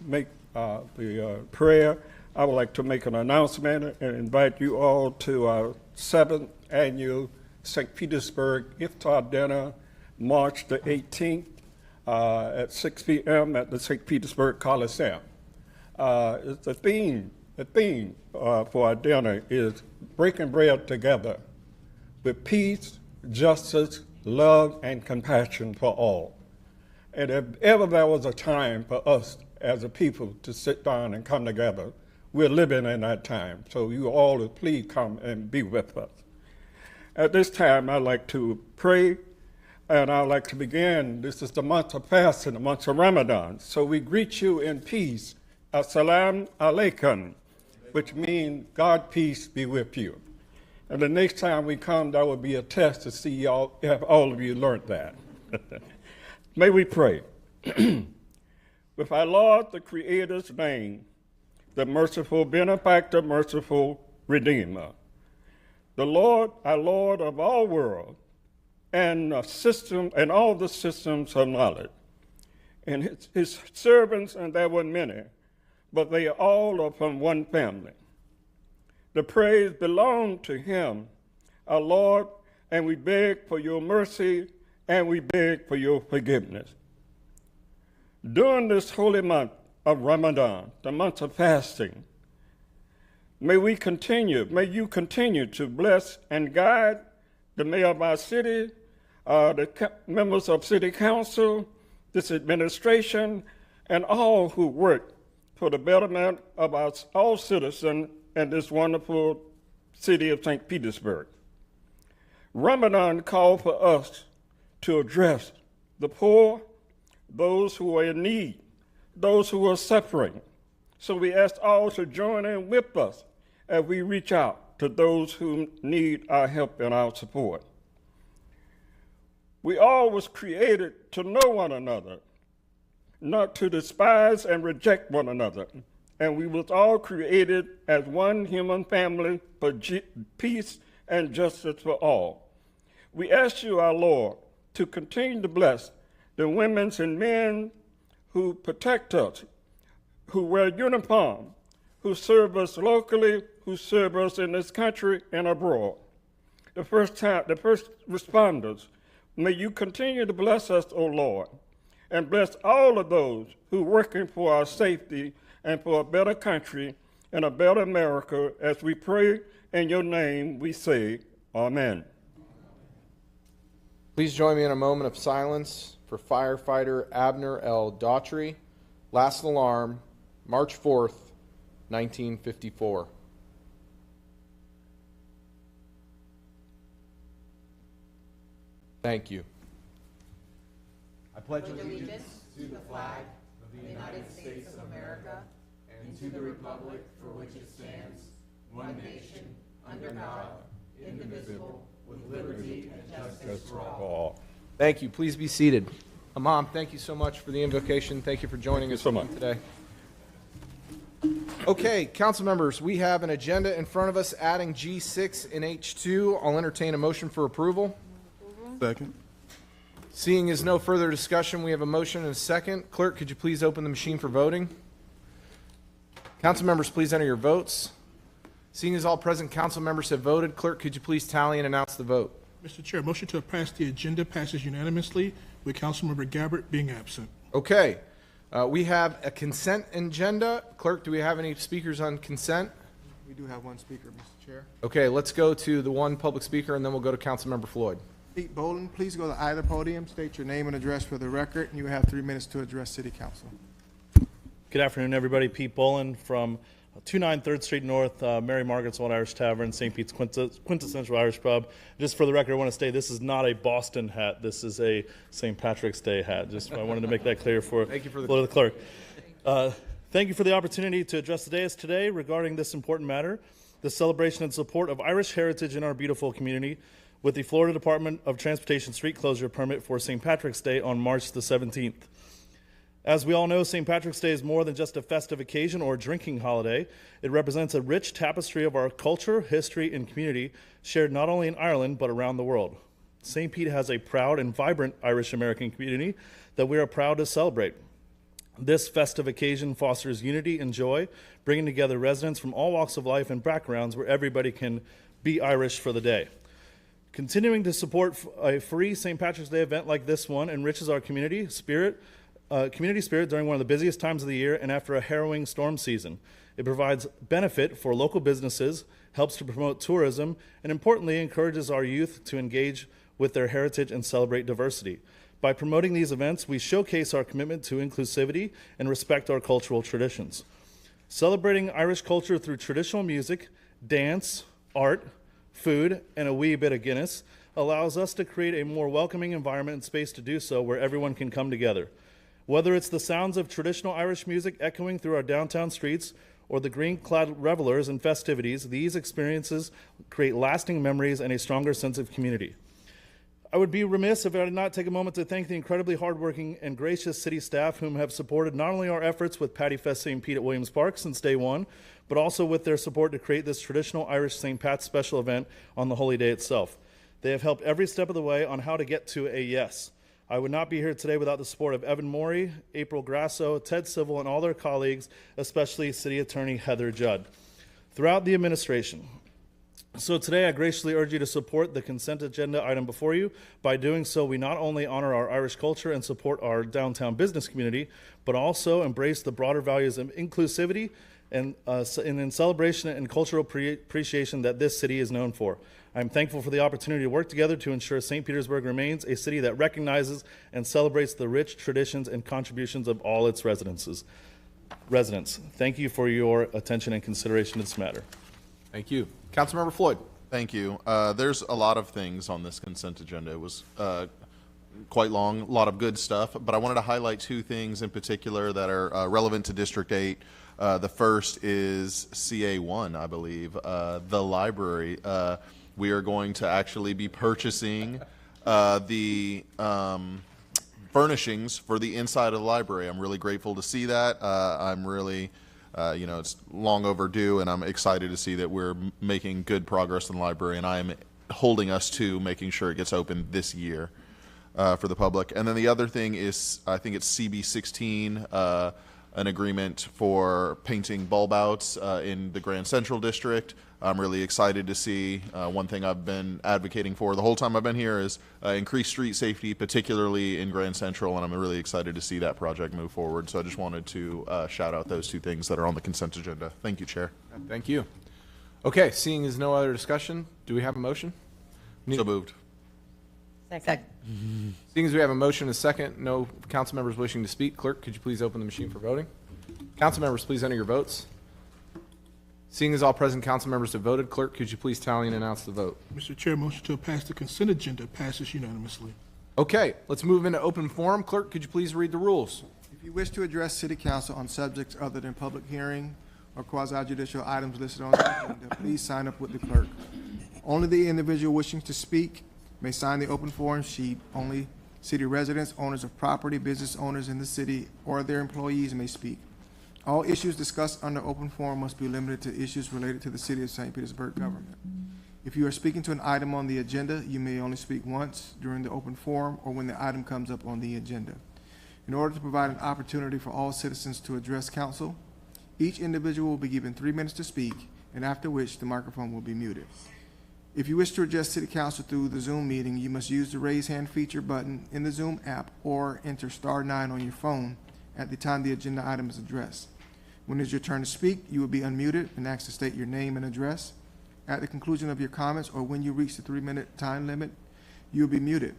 make the prayer, I would like to make an announcement and invite you all to our 7th annual St. Petersburg Iftar Dinner, March the 18th at 6 p.m. at the St. Petersburg Coliseum. The theme for our dinner is breaking bread together with peace, justice, love, and compassion for all. And if ever there was a time for us as a people to sit down and come together, we're living in that time. So you all please come and be with us. At this time, I'd like to pray And I'd like to begin. This is the month of fasting, the month of Ramadan. So we greet you in peace. Assalamu alaikum, which means God peace be with you. And the next time we come, that will be a test to see y'all, if all of you learned that. May we pray. With our Lord, the Creator's name, the merciful benefactor, merciful Redeemer, the Lord, our Lord of all world, and system and all the systems of knowledge, and his servants, and there were many, but they all are from one family. The praise belongs to him, our Lord, and we beg for your mercy, and we beg for your forgiveness. During this holy month of Ramadan, the month of fasting, may you continue to bless and guide the mayor of our city, the members of city council, this administration, and all who work for the betterment of all citizens in this wonderful city of St. Petersburg. Ramadan called for us to address the poor, those who are in need, those who are suffering. So we ask all to join in with us as we reach out to those who need our help and our support. We all was created to know one another, not to despise and reject one another. And we was all created as one human family for peace and justice for all. We ask you, our Lord, to continue to bless the women and men who protect us, who wear uniform, who serve us locally, who serve us in this country and abroad. The first responders, may you continue to bless us, O Lord, and bless all of those who are working for our safety and for a better country and a better America. As we pray in your name, we say, Amen. Please join me in a moment of silence for firefighter Abner L. Daughtry. Last alarm, March 4th, 1954. Thank you. I pledge allegiance to the flag of the United States of America and to the republic for which it stands, one nation, under God, indivisible, with liberty and justice for all. Thank you. Please be seated. Imam, thank you so much for the invocation. Thank you for joining us today. Okay, council members, we have an agenda in front of us adding G6 and H2. I'll entertain a motion for approval. Second. Seeing as no further discussion, we have a motion and a second. Clerk, could you please open the machine for voting? Council members, please enter your votes. Seeing as all present council members have voted, clerk, could you please tally and announce the vote? Mr. Chair, motion to pass the agenda passes unanimously with Councilmember Gabbard being absent. Okay. We have a consent agenda. Clerk, do we have any speakers on consent? We do have one speaker, Mr. Chair. Okay, let's go to the one public speaker, and then we'll go to Councilmember Floyd. Pete Boland, please go to either podium, state your name and address for the record, and you have 3 minutes to address City Council. Good afternoon, everybody. Pete Boland from 29 3rd Street North, Mary Margaret's Old Irish Tavern, St. Pete's quintessential Irish pub. Just for the record, I want to say this is not a Boston hat. This is a St. Patrick's Day hat. Just I wanted to make that clear for the clerk. Thank you for the opportunity to address the dais today regarding this important matter, the celebration and support of Irish heritage in our beautiful community, with the Florida Department of Transportation street closure permit for St. Patrick's Day on March the 17th. As we all know, St. Patrick's Day is more than just a festive occasion or a drinking holiday. It represents a rich tapestry of our culture, history, and community, shared not only in Ireland, but around the world. St. Pete has a proud and vibrant Irish-American community that we are proud to celebrate. This festive occasion fosters unity and joy, bringing together residents from all walks of life and backgrounds where everybody can be Irish for the day. Continuing to support a free St. Patrick's Day event like this one enriches our community spirit during one of the busiest times of the year and after a harrowing storm season. It provides benefit for local businesses, helps to promote tourism, and importantly, encourages our youth to engage with their heritage and celebrate diversity. By promoting these events, we showcase our commitment to inclusivity and respect our cultural traditions. Celebrating Irish culture through traditional music, dance, art, food, and a wee bit of Guinness, allows us to create a more welcoming environment and space to do so where everyone can come together. Whether it's the sounds of traditional Irish music echoing through our downtown streets or the green-clad revelers and festivities, these experiences create lasting memories and a stronger sense of community. I would be remiss if I did not take a moment to thank the incredibly hardworking and gracious city staff whom have supported not only our efforts with Patty Fest St. Pete at Williams Park since day one, but also with their support to create this traditional Irish St. Pat's special event on the holy day itself. They have helped every step of the way on how to get to a yes. I would not be here today without the support of Evan Morey, April Grasso, Ted Civil, and all their colleagues, especially City Attorney Heather Judd, throughout the administration. So today I graciously urge you to support the consent agenda item before you. By doing so, we not only honor our Irish culture and support our downtown business community, but also embrace the broader values of inclusivity and in celebration and cultural appreciation that this city is known for. I'm thankful for the opportunity to work together to ensure St. Petersburg remains a city that recognizes and celebrates the rich traditions and contributions of all its residents. Thank you for your attention and consideration to this matter. Thank you. Councilmember Floyd. Thank you. There's a lot of things on this consent agenda. It was quite long, a lot of good stuff, but I wanted to highlight two things in particular that are relevant to District 8. The first is CA1, I believe, the library. We are going to actually be purchasing the furnishings for the inside of the library. I'm really grateful to see that. I'm really, it's long overdue, and I'm excited to see that we're making good progress in the library, and I am holding us to making sure it gets open this year for the public. And then the other thing is, I think it's CB16, an agreement for painting bulb outs in the Grand Central District. I'm really excited to see. One thing I've been advocating for the whole time I've been here is increased street safety, particularly in Grand Central, and I'm really excited to see that project move forward. So I just wanted to shout out those two things that are on the consent agenda. Thank you, Chair. Thank you. Okay, seeing as no other discussion, do we have a motion? So moved. Second. Seeing as we have a motion and a second, no council members wishing to speak, clerk, could you please open the machine for voting? Council members, please enter your votes. Seeing as all present council members have voted, clerk, could you please tally and announce the vote? Mr. Chair, motion to pass the consent agenda passes unanimously. Okay, let's move into open forum. Clerk, could you please read the rules? If you wish to address city council on subjects other than public hearing or quasi-judicial items listed on the agenda, please sign up with the clerk. Only the individual wishing to speak may sign the open forum sheet. Only city residents, owners of property, business owners in the city, or their employees may speak. All issues discussed under open forum must be limited to issues related to the city of St. Petersburg government. If you are speaking to an item on the agenda, you may only speak once during the open forum or when the item comes up on the agenda. In order to provide an opportunity for all citizens to address council, each individual will be given 3 minutes to speak, and after which the microphone will be muted. If you wish to address city council through the Zoom meeting, you must use the raise hand feature button in the Zoom app or enter *9 on your phone at the time the agenda item is addressed. When it's your turn to speak, you will be unmuted and asked to state your name and address. At the conclusion of your comments or when you reach the 3-minute time limit, you will be muted.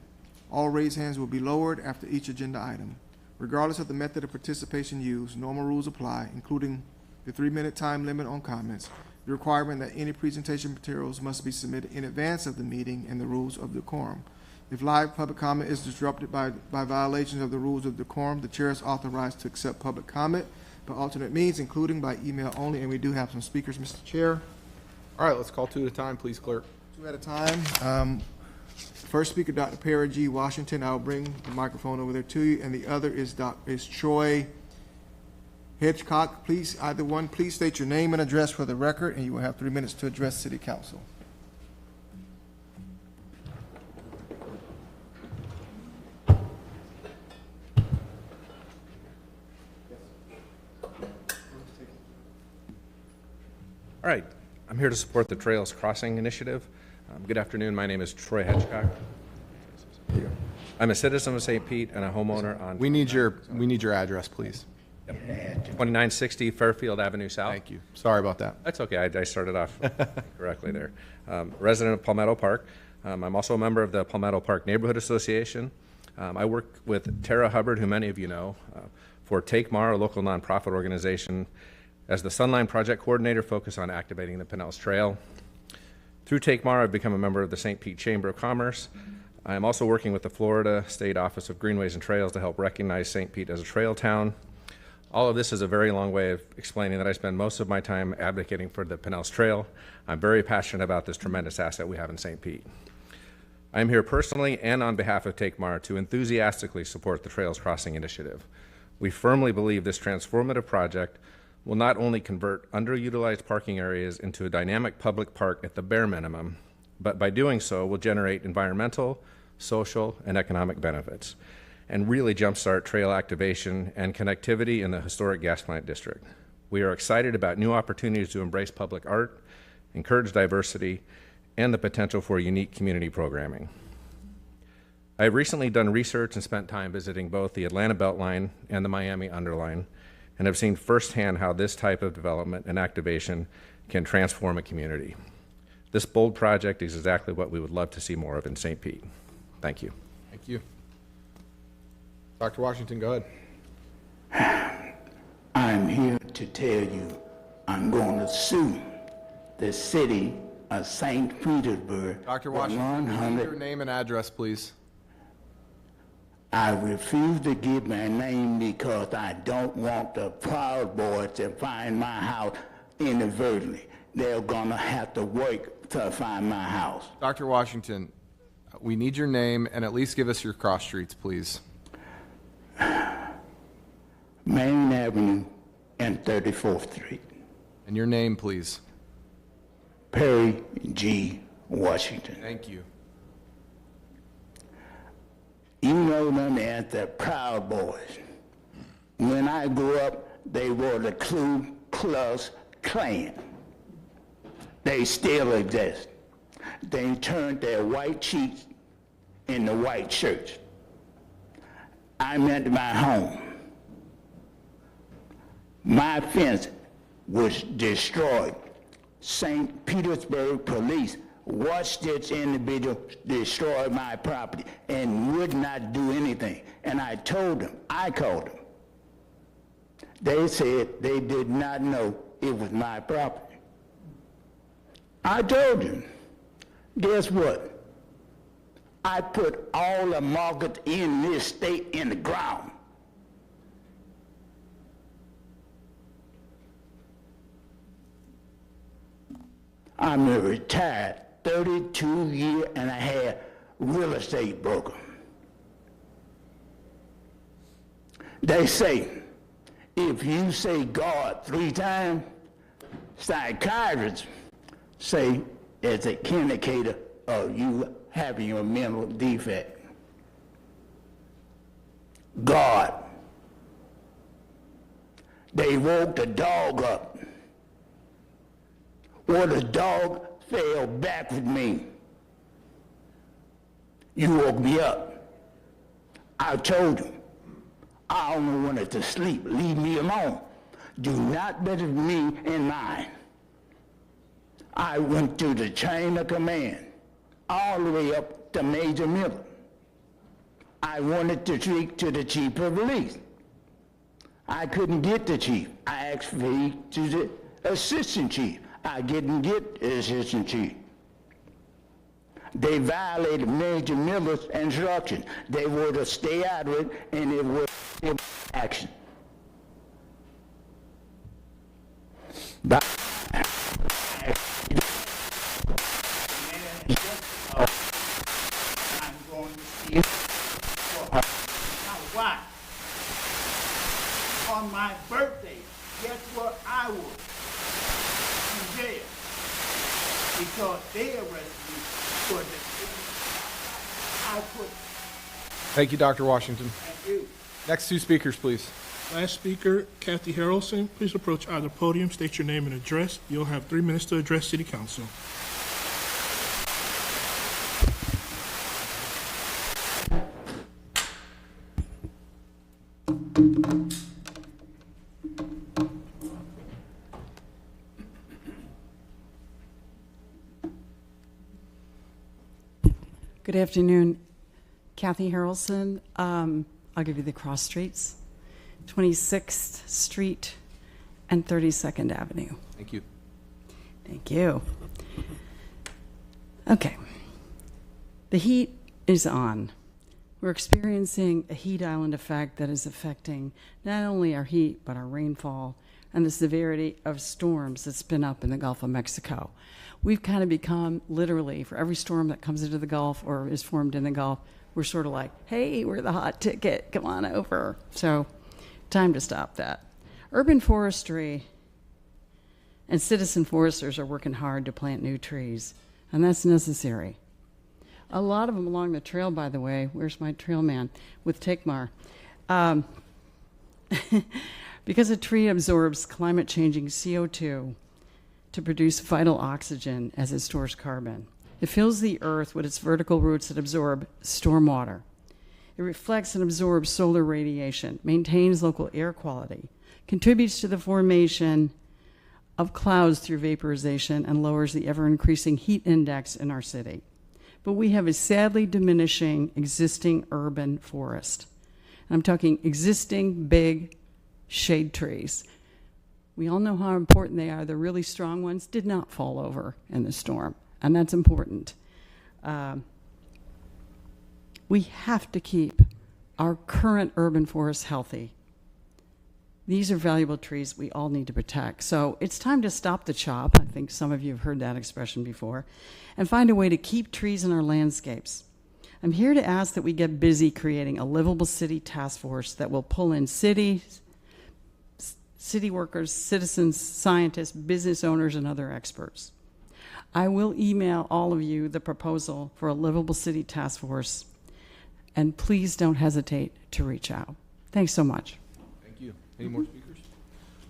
All raised hands will be lowered after each agenda item. Regardless of the method of participation used, normal rules apply, including the 3-minute time limit on comments, the requirement that any presentation materials must be submitted in advance of the meeting, and the rules of decorum. If live public comment is disrupted by violations of the rules of decorum, the chair is authorized to accept public comment by alternate means, including by email only, and we do have some speakers, Mr. Chair. All right, let's call 2 at a time, please, clerk. 2 at a time. First speaker, Dr. Perry G. Washington. I'll bring the microphone over there to you, and the other is Troy Hitchcock. Please, either one, please state your name and address for the record, and you will have 3 minutes to address City Council. All right, I'm here to support the Trails Crossing Initiative. Good afternoon, my name is Troy Hitchcock. I'm a citizen of St. Pete and a homeowner on... We need your address, please. Yep. 2960 Fairfield Avenue South. Thank you. Sorry about that. That's okay, I started off correctly there. Resident of Palmetto Park. I'm also a member of the Palmetto Park Neighborhood Association. I work with Tara Hubbard, who many of you know, for Take Mar, a local nonprofit organization, as the Sunline Project Coordinator focused on activating the Pinellas Trail. Through Take Mar, I've become a member of the St. Pete Chamber of Commerce. I am also working with the Florida State Office of Greenways and Trails to help recognize St. Pete as a trail town. All of this is a very long way of explaining that I spend most of my time advocating for the Pinellas Trail. I'm very passionate about this tremendous asset we have in St. Pete. I am here personally and on behalf of Take Mar to enthusiastically support the Trails Crossing Initiative. We firmly believe this transformative project will not only convert underutilized parking areas into a dynamic public park at the bare minimum, but by doing so will generate environmental, social, and economic benefits, and really jumpstart trail activation and connectivity in the historic gas plant district. We are excited about new opportunities to embrace public art, encourage diversity, and the potential for unique community programming. I have recently done research and spent time visiting both the Atlanta Beltline and the Miami Underline, and have seen firsthand how this type of development and activation can transform a community. This bold project is exactly what we would love to see more of in St. Pete. Thank you. Thank you. Dr. Washington, go ahead. I'm here to tell you I'm going to sue the city of St. Petersburg. Dr. Washington, can you give your name and address, please? I refuse to give my name because I don't want the Proud Boys to find my house inadvertently. They're going to have to work to find my house. Dr. Washington, we need your name and at least give us your cross streets, please. Main Avenue and 34th Street. And your name, please. Perry G. Washington. Thank you. You know them as the Proud Boys. When I grew up, they were the Ku Klux Klan. They still exist. They turned their white cheeks into white shirts. I'm at my home. My fence was destroyed. St. Petersburg police watched this individual destroy my property and would not do anything. And I told them, I called them. They said they did not know it was my property. I told them, guess what? I put all the markets in this state in the ground. I'm a retired 32-year-and-a-half real estate broker. They say, if you say God 3 times, psychiatrists say it's an indicator of you having a mental defect. God. They woke the dog up. Well, the dog fell back with me. You woke me up. I told him, I only wanted to sleep. Leave me alone. Do not meddle with me and mine. I went through the chain of command, all the way up to Major Miller. I wanted to speak to the chief of police. I couldn't get the chief. I asked for to the assistant chief. I didn't get the assistant chief. They violated Major Miller's instructions. They were to stay out of it, and it was action. Why? On my birthday, guess what I was? In jail. Because they arrested me for the I put. Thank you, Dr. Washington. Thank you. Next 2 speakers, please. Last speaker, Kathy Harrelson. Please approach either podium, state your name and address. You'll have 3 minutes to address City Council. Good afternoon. Kathy Harrelson. I'll give you the cross streets. 26th Street and 32nd Avenue. Thank you. Thank you. Okay. The heat is on. We're experiencing a heat island effect that is affecting not only our heat, but our rainfall and the severity of storms that spin up in the Gulf of Mexico. We've kind of become, literally, for every storm that comes into the Gulf or is formed in the Gulf, we're sort of like, hey, we're the hot ticket, come on over. So, time to stop that. Urban forestry and citizen foresters are working hard to plant new trees, and that's necessary. A lot of them along the trail, by the way. Where's my trail man? With Takmar. Because a tree absorbs climate-changing CO2 to produce vital oxygen as it stores carbon. It fills the earth with its vertical roots that absorb stormwater. It reflects and absorbs solar radiation, maintains local air quality, contributes to the formation of clouds through vaporization, and lowers the ever-increasing heat index in our city. But we have a sadly diminishing existing urban forest. I'm talking existing big shade trees. We all know how important they are. The really strong ones did not fall over in the storm, and that's important. We have to keep our current urban forests healthy. These are valuable trees we all need to protect. So it's time to stop the chop. I think some of you have heard that expression before, and find a way to keep trees in our landscapes. I'm here to ask that we get busy creating a livable city task force that will pull in city workers, citizens, scientists, business owners, and other experts. I will email all of you the proposal for a livable city task force, and please don't hesitate to reach out. Thanks so much. Thank you. Any more speakers?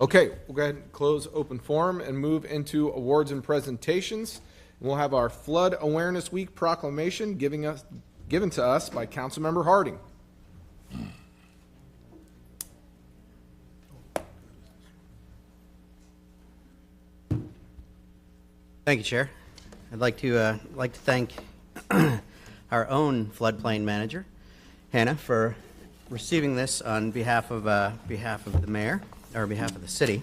Okay, we'll go ahead and close open forum and move into awards and presentations. We'll have our Flood Awareness Week proclamation given to us by Councilmember Harding. Thank you, Chair. I'd like to thank our own floodplain manager, Hannah, for receiving this on behalf of the mayor, or behalf of the city.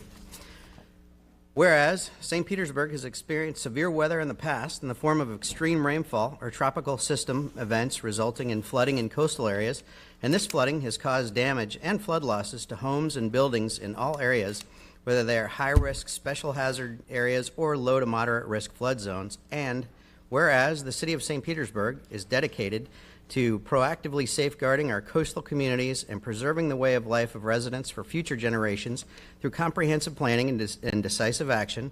Whereas St. Petersburg has experienced severe weather in the past in the form of extreme rainfall or tropical system events resulting in flooding in coastal areas, and this flooding has caused damage and flood losses to homes and buildings in all areas, whether they are high-risk special hazard areas or low to moderate risk flood zones. And whereas the city of St. Petersburg is dedicated to proactively safeguarding our coastal communities and preserving the way of life of residents for future generations through comprehensive planning and decisive action.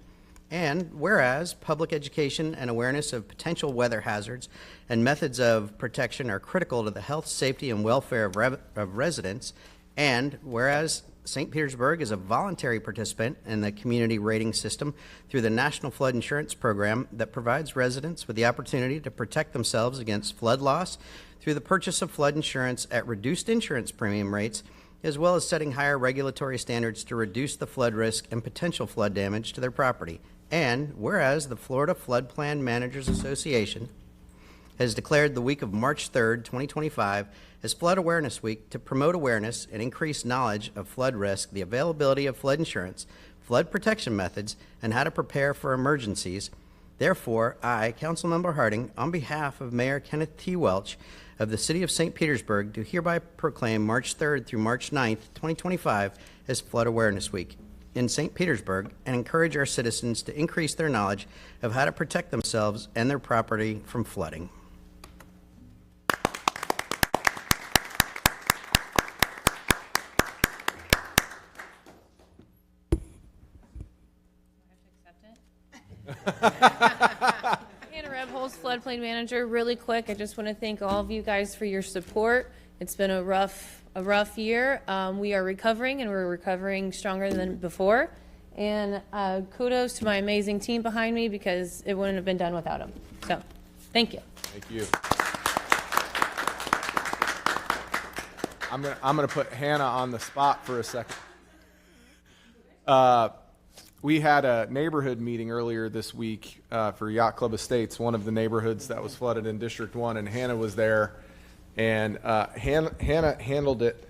And whereas public education and awareness of potential weather hazards and methods of protection are critical to the health, safety, and welfare of residents. And whereas St. Petersburg is a voluntary participant in the community rating system through the National Flood Insurance Program that provides residents with the opportunity to protect themselves against flood loss through the purchase of flood insurance at reduced insurance premium rates, as well as setting higher regulatory standards to reduce the flood risk and potential flood damage to their property. And whereas the Florida Flood Plan Managers Association has declared the week of March 3rd, 2025 as Flood Awareness Week to promote awareness and increase knowledge of flood risk, the availability of flood insurance, flood protection methods, and how to prepare for emergencies. Therefore, I, Councilmember Harding, on behalf of Mayor Kenneth T. Welch of the City of St. Petersburg, do hereby proclaim March 3rd through March 9th, 2025 as Flood Awareness Week in St. Petersburg, and encourage our citizens to increase their knowledge of how to protect themselves and their property from flooding. Hannah Rebholz, floodplain manager. Really quick, I just want to thank all of you guys for your support. It's been a rough year. We are recovering, and we're recovering stronger than before. And kudos to my amazing team behind me, because it wouldn't have been done without them. So, thank you. Thank you. I'm gonna put Hannah on the spot for a second. We had a neighborhood meeting earlier this week for Yacht Club Estates, one of the neighborhoods that was flooded in District 1, and Hannah was there, and Hannah handled it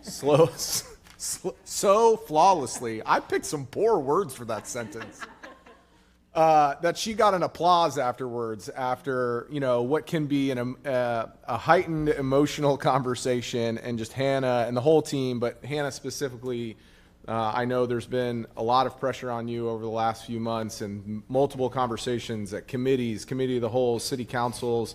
so flawlessly. I picked some poor words for that sentence. that she got an applause afterwards after, what can be a heightened emotional conversation, and just Hannah and the whole team, but Hannah specifically. I know there's been a lot of pressure on you over the last few months, and multiple conversations at committees, committee of the whole, city councils,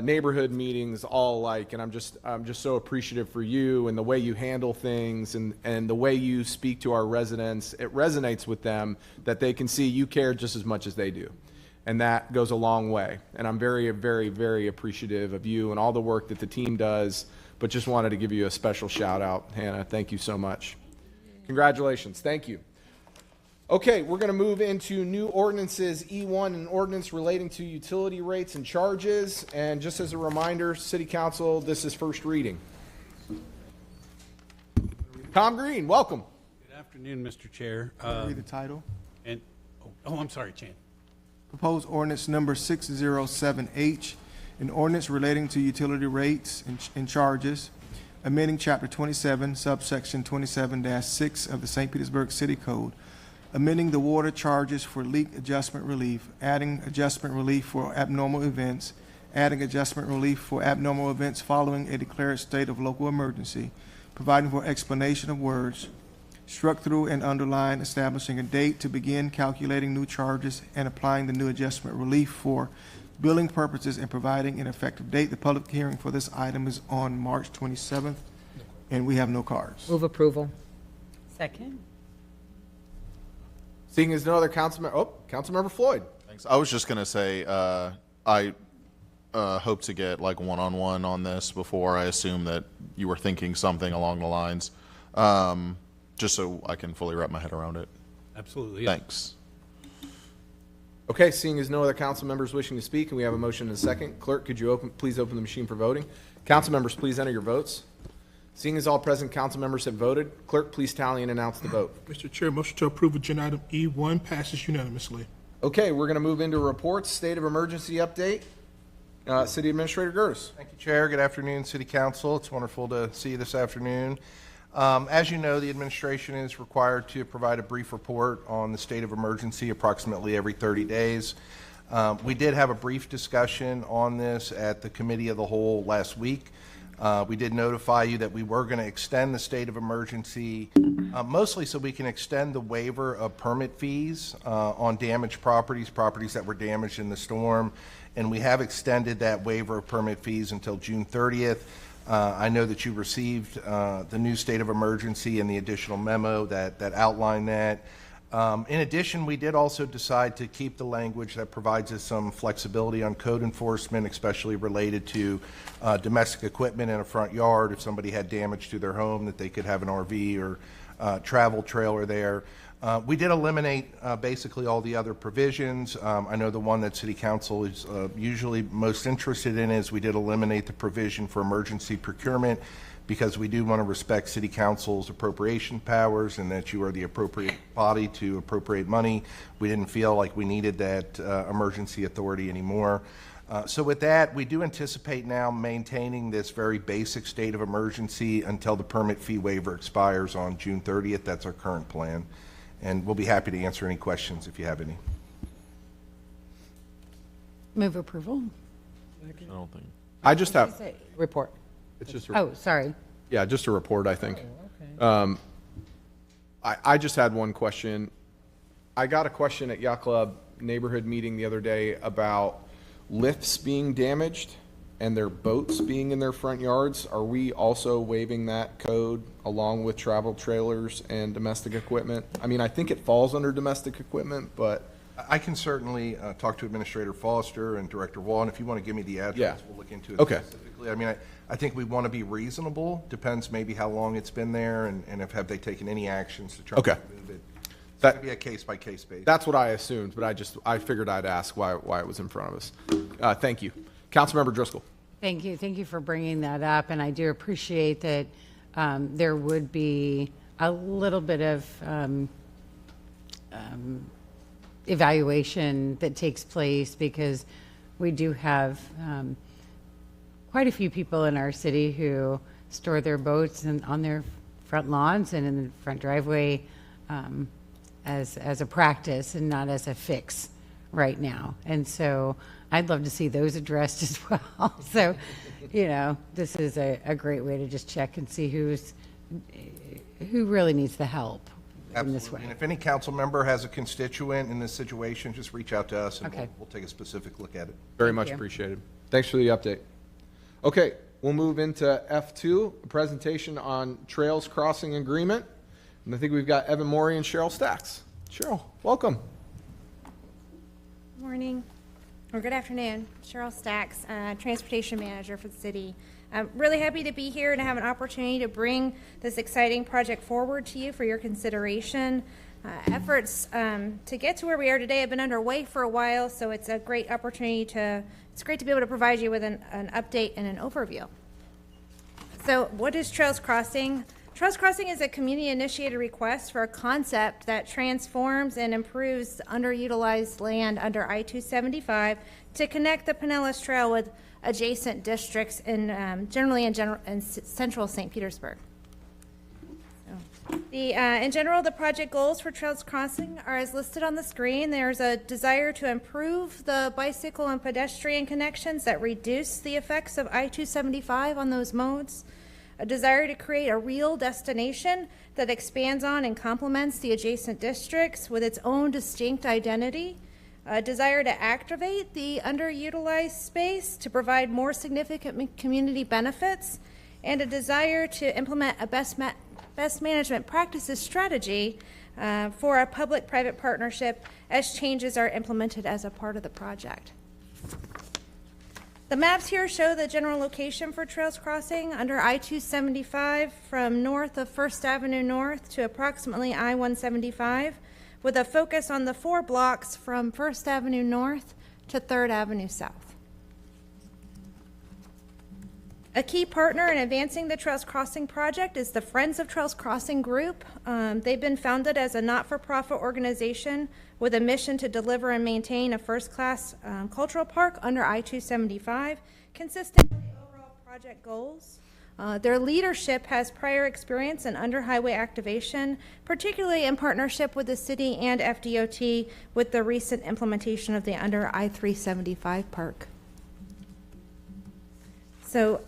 neighborhood meetings, all alike. And I'm just so appreciative for you and the way you handle things, and the way you speak to our residents. It resonates with them that they can see you care just as much as they do. And that goes a long way. And I'm very, very, very appreciative of you and all the work that the team does, but just wanted to give you a special shout out, Hannah. Thank you so much. Congratulations. Thank you. Okay, we're going to move into new ordinances. E1, an ordinance relating to utility rates and charges. And just as a reminder, City Council, this is first reading. Tom Green, welcome. Good afternoon, Mr. Chair. Read the title. I'm sorry, Chan. Proposed ordinance number 607H, an ordinance relating to utility rates and charges, amending Chapter 27, subsection 27-6 of the St. Petersburg City Code, amending the water charges for leak adjustment relief, adding adjustment relief for abnormal events, adding adjustment relief for abnormal events following a declared state of local emergency, providing for explanation of words, struck through and underlined, establishing a date to begin calculating new charges and applying the new adjustment relief for billing purposes, and providing an effective date. The public hearing for this item is on March 27th, and we have no cards. Move approval. Second. Seeing as no other Councilmember Floyd. Thanks. I was just going to say, I hope to get like one-on-one on this before. I assume that you were thinking something along the lines, just so I can fully wrap my head around it. Absolutely. Yeah. Thanks. Okay, seeing as no other council members wishing to speak, and we have a motion and a second, clerk, could you please open the machine for voting? Council members, please enter your votes. Seeing as all present council members have voted, clerk, please tally and announce the vote. Mr. Chair, motion to approve agenda item E1 passes unanimously. Okay, we're going to move into reports. State of emergency update. City Administrator Gertis. Thank you, Chair. Good afternoon, City Council. It's wonderful to see you this afternoon. As you know, the administration is required to provide a brief report on the state of emergency approximately every 30 days. We did have a brief discussion on this at the Committee of the Whole last week. We did notify you that we were going to extend the state of emergency, mostly so we can extend the waiver of permit fees on damaged properties that were damaged in the storm. And we have extended that waiver of permit fees until June 30th. I know that you received the new state of emergency and the additional memo that outlined that. In addition, we did also decide to keep the language that provides us some flexibility on code enforcement, especially related to domestic equipment in a front yard. If somebody had damage to their home, that they could have an RV or travel trailer there. We did eliminate basically all the other provisions. I know the one that City Council is usually most interested in is we did eliminate the provision for emergency procurement, because we do want to respect City Council's appropriation powers and that you are the appropriate body to appropriate money. We didn't feel like we needed that emergency authority anymore. So with that, we do anticipate now maintaining this very basic state of emergency until the permit fee waiver expires on June 30th. That's our current plan. And we'll be happy to answer any questions if you have any. Move approval. I don't think. I just have report. It's just sorry. Yeah, just a report, I think. Oh, okay. I just had one question. I got a question at Yacht Club neighborhood meeting the other day about lifts being damaged and their boats being in their front yards. Are we also waiving that code along with travel trailers and domestic equipment? I mean, I think it falls under domestic equipment, but I can certainly talk to Administrator Foster and Director Wall, and if you want to give me the address, Yeah. we'll look into it Okay. specifically. I mean, I think we want to be reasonable. Depends maybe how long it's been there and if have they taken any actions to try Okay. to remove it. It's going to be a case-by-case basis. that's what I assumed, but I figured I'd ask why it was in front of us. Thank you. Councilmember Driscoll. Thank you. Thank you for bringing that up. And I do appreciate that there would be a little bit of evaluation that takes place, because we do have quite a few people in our city who store their boats on their front lawns and in the front driveway as a practice and not as a fix right now. And so I'd love to see those addressed as well. So, you know, this is a great way to just check and see who really needs the help in this way. And if any council member has a constituent in this situation, just reach out to us and Okay. we'll take a specific look at it. Very Thank much you. appreciated. Thanks for the update. Okay, we'll move into F2, a presentation on Trails Crossing Agreement. And I think we've got Evan Morey and Cheryl Stacks. Cheryl, welcome. Morning, or good afternoon. Cheryl Stacks, Transportation Manager for the city. I'm really happy to be here and have an opportunity to bring this exciting project forward to you for your consideration. Efforts to get to where we are today have been underway for a while, so it's a great opportunity it's great to be able to provide you with an update and an overview. So what is Trails Crossing? Trails Crossing is a community-initiated request for a concept that transforms and improves underutilized land under I-275 to connect the Pinellas Trail with adjacent districts in central St. Petersburg. In general, the project goals for Trails Crossing are as listed on the screen. There's a desire to improve the bicycle and pedestrian connections that reduce the effects of I-275 on those modes, a desire to create a real destination that expands on and complements the adjacent districts with its own distinct identity, a desire to activate the underutilized space to provide more significant community benefits, and a desire to implement a best management practices strategy for a public-private partnership as changes are implemented as a part of the project. The maps here show the general location for Trails Crossing under I-275 from north of 1st Avenue North to approximately I-175, with a focus on the 4 blocks from 1st Avenue North to 3rd Avenue South. A key partner in advancing the Trails Crossing project is the Friends of Trails Crossing Group. They've been founded as a not-for-profit organization with a mission to deliver and maintain a first-class cultural park under I-275, consistent with the overall project goals. Their leadership has prior experience in under-highway activation, particularly in partnership with the city and FDOT with the recent implementation of the under I-375 park. So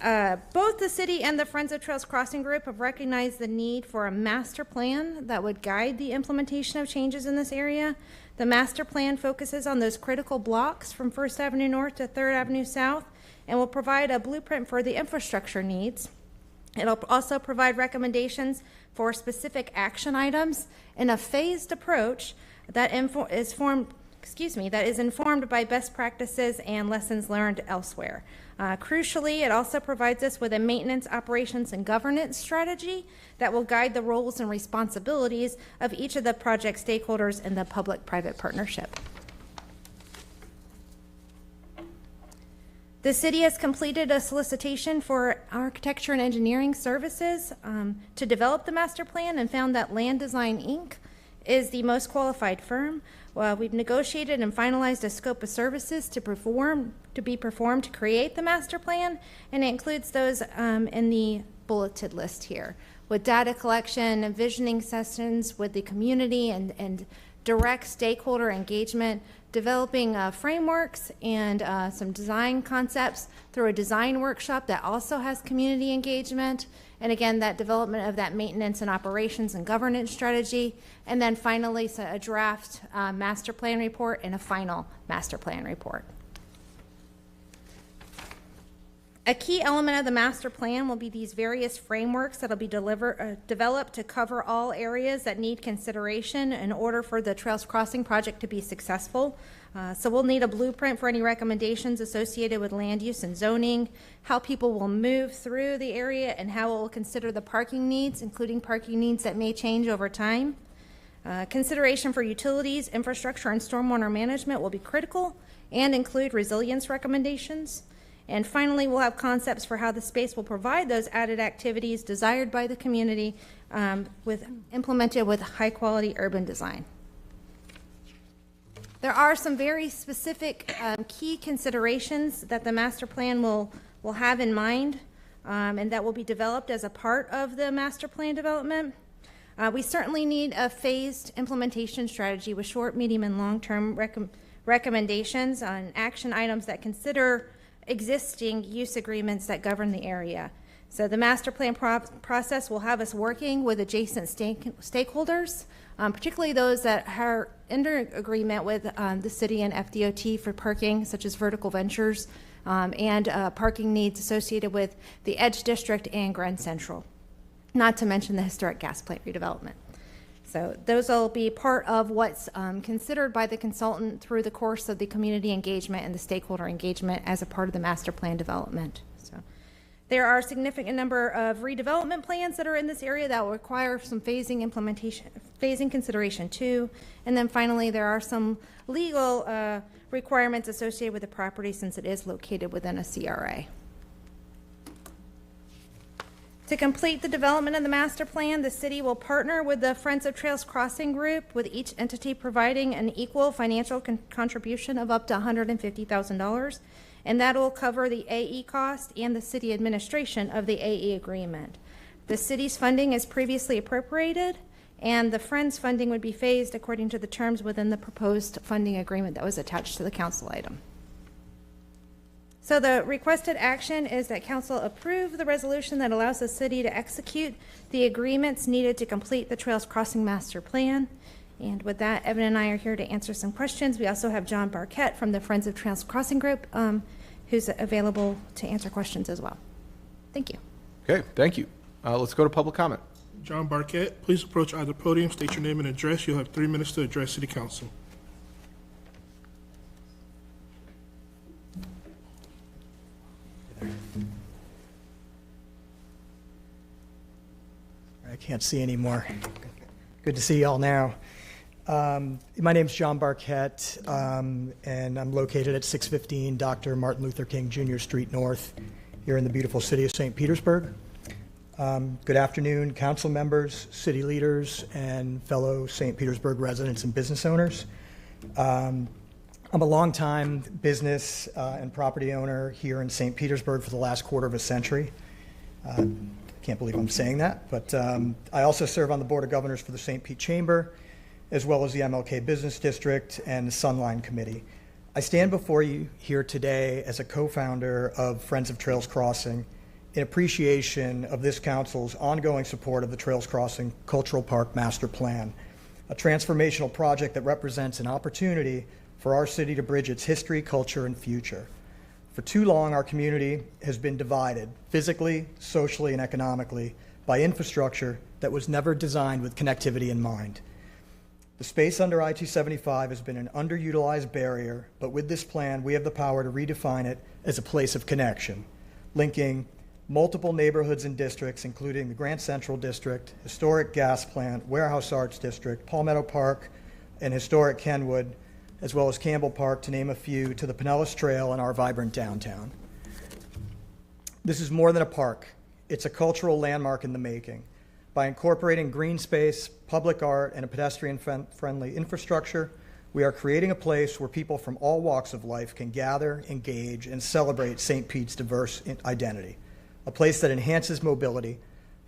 both the city and the Friends of Trails Crossing Group have recognized the need for a master plan that would guide the implementation of changes in this area. The master plan focuses on those critical blocks from 1st Avenue North to 3rd Avenue South and will provide a blueprint for the infrastructure needs. It'll also provide recommendations for specific action items in a phased approach that is informed by best practices and lessons learned elsewhere. Crucially, it also provides us with a maintenance, operations, and governance strategy that will guide the roles and responsibilities of each of the project stakeholders in the public-private partnership. The city has completed a solicitation for architecture and engineering services to develop the master plan and found that Land Design, Inc. is the most qualified firm. We've negotiated and finalized a scope of services to be performed to create the master plan, and it includes those in the bulleted list here, with data collection and visioning sessions with the community and direct stakeholder engagement, developing frameworks and some design concepts through a design workshop that also has community engagement, and again, that development of that maintenance and operations and governance strategy, and then finally a draft master plan report and a final master plan report. A key element of the master plan will be these various frameworks that will be developed to cover all areas that need consideration in order for the Trails Crossing project to be successful. So we'll need a blueprint for any recommendations associated with land use and zoning, how people will move through the area, and how it will consider the parking needs, including parking needs that may change over time. Consideration for utilities, infrastructure, and stormwater management will be critical and include resilience recommendations. And finally, we'll have concepts for how the space will provide those added activities desired by the community implemented with high-quality urban design. There are some very specific key considerations that the master plan will have in mind and that will be developed as a part of the master plan development. We certainly need a phased implementation strategy with short, medium, and long-term recommendations on action items that consider existing use agreements that govern the area. So the master plan process will have us working with adjacent stakeholders, particularly those that are under agreement with the city and FDOT for parking, such as Vertical Ventures, and parking needs associated with the Edge District and Grand Central, not to mention the historic gas plant redevelopment. So those will be part of what's considered by the consultant through the course of the community engagement and the stakeholder engagement as a part of the master plan development. So there are a significant number of redevelopment plans that are in this area that will require some phasing consideration too. And then finally, there are some legal requirements associated with the property since it is located within a CRA. To complete the development of the master plan, the city will partner with the Friends of Trails Crossing Group, with each entity providing an equal financial contribution of up to $150,000, and that will cover the AE cost and the city administration of the AE agreement. The city's funding is previously appropriated, and the Friends funding would be phased according to the terms within the proposed funding agreement that was attached to the council item. So the requested action is that council approve the resolution that allows the city to execute the agreements needed to complete the Trails Crossing Master Plan. And with that, Evan and I are here to answer some questions. We also have John Barquette from the Friends of Trails Crossing Group, who's available to answer questions as well. Thank you. Okay, thank you. Let's go to public comment. John Barquette, please approach either podium, state your name and address. You'll have 3 minutes to address City Council. I can't see anymore. Good to see you all now. My name's John Barquette, and I'm located at 615 Dr. Martin Luther King Jr. Street North here in the beautiful city of St. Petersburg. Good afternoon, council members, city leaders, and fellow St. Petersburg residents and business owners. I'm a longtime business and property owner here in St. Petersburg for the last quarter of a century. Can't believe I'm saying that, but I also serve on the Board of Governors for the St. Pete Chamber, as well as the MLK Business District and the Sunline Committee. I stand before you here today as a co-founder of Friends of Trails Crossing in appreciation of this council's ongoing support of the Trails Crossing Cultural Park Master Plan, a transformational project that represents an opportunity for our city to bridge its history, culture, and future. For too long, our community has been divided physically, socially, and economically by infrastructure that was never designed with connectivity in mind. The space under I-275 has been an underutilized barrier, but with this plan, we have the power to redefine it as a place of connection, linking multiple neighborhoods and districts, including the Grand Central District, Historic Gas Plant, Warehouse Arts District, Palmetto Park, and Historic Kenwood, as well as Campbell Park, to name a few, to the Pinellas Trail and our vibrant downtown. This is more than a park. It's a cultural landmark in the making. By incorporating green space, public art, and a pedestrian-friendly infrastructure, we are creating a place where people from all walks of life can gather, engage, and celebrate St. Pete's diverse identity. A place that enhances mobility,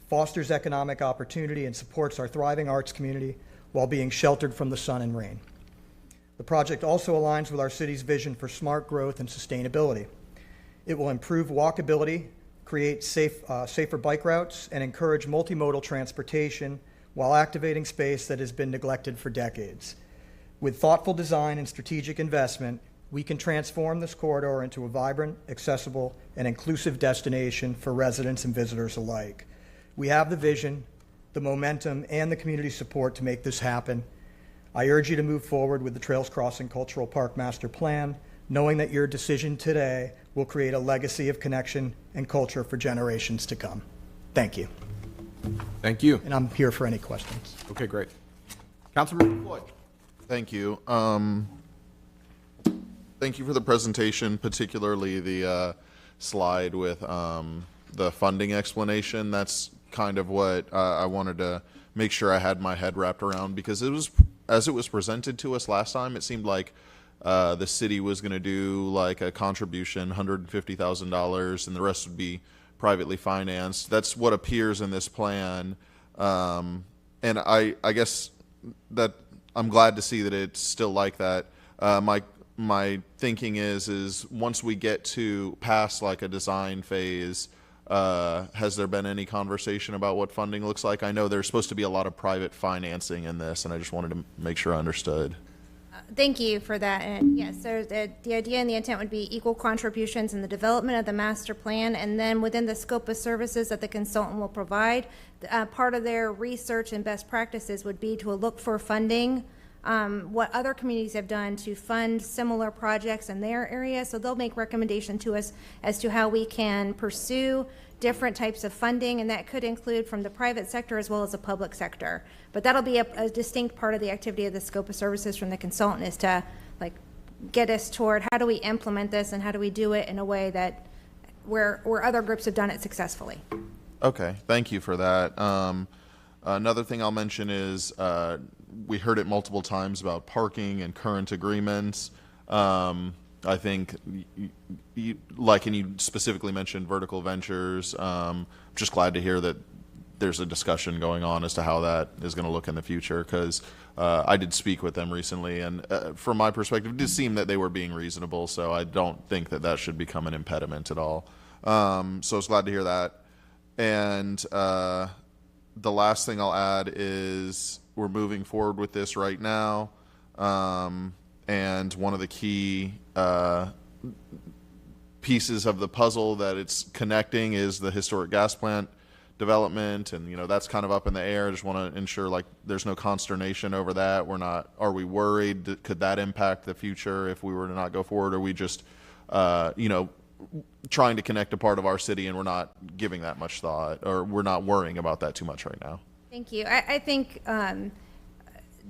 fosters economic opportunity, and supports our thriving arts community while being sheltered from the sun and rain. The project also aligns with our city's vision for smart growth and sustainability. It will improve walkability, create safer bike routes, and encourage multimodal transportation while activating space that has been neglected for decades. With thoughtful design and strategic investment, we can transform this corridor into a vibrant, accessible, and inclusive destination for residents and visitors alike. We have the vision, the momentum, and the community support to make this happen. I urge you to move forward with the Trails Crossing Cultural Park Master Plan, knowing that your decision today will create a legacy of connection and culture for generations to come. Thank you. Thank you. And I'm here for any questions. Okay, great. Councilman Floyd. Thank you. Thank you for the presentation, particularly the slide with the funding explanation. That's kind of what I wanted to make sure I had my head wrapped around, because it was, as it was presented to us last time, it seemed like the city was going to do like a contribution, $150,000, and the rest would be privately financed. That's what appears in this plan, and I guess that I'm glad to see that it's still like that. my thinking is once we get to past like a design phase, has there been any conversation about what funding looks like? I know there's supposed to be a lot of private financing in this, and I just wanted to make sure I understood. Thank you for that. And yes, so the idea and the intent would be equal contributions in the development of the master plan, and then within the scope of services that the consultant will provide, part of their research and best practices would be to look for funding, what other communities have done to fund similar projects in their area. So they'll make recommendation to us as to how we can pursue different types of funding, and that could include from the private sector as well as the public sector. But that'll be a distinct part of the activity of the scope of services from the consultant, is to like get us toward how do we implement this and how do we do it in a way that where other groups have done it successfully. Okay, thank you for that. Another thing I'll mention is we heard it multiple times about parking and current agreements. I think, and you specifically mentioned Vertical Ventures. Just glad to hear that there's a discussion going on as to how that is going to look in the future, because I did speak with them recently, and from my perspective, it did seem that they were being reasonable, so I don't think that should become an impediment at all. So I was glad to hear that. And the last thing I'll add is we're moving forward with this right now. And one of the key pieces of the puzzle that it's connecting is the historic gas plant development, and that's kind of up in the air. I just want to ensure like there's no consternation over that. Are we worried? Could that impact the future if we were to not go forward? Or are we just trying to connect a part of our city and we're not giving that much thought, or we're not worrying about that too much right now? Thank you. I think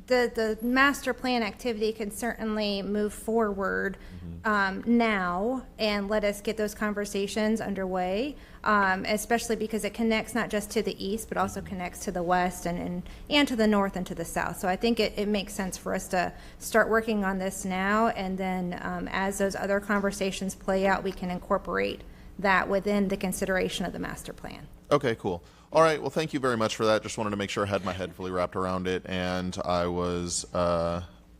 the master plan activity can certainly move forward now and let us get those conversations underway, especially because it connects not just to the east, but also connects to the west and to the north and to the south. So I think it makes sense for us to start working on this now, and then as those other conversations play out, we can incorporate that within the consideration of the master plan. Okay, cool. All right, well, thank you very much for that. Just wanted to make sure I had my head fully wrapped around it, and I was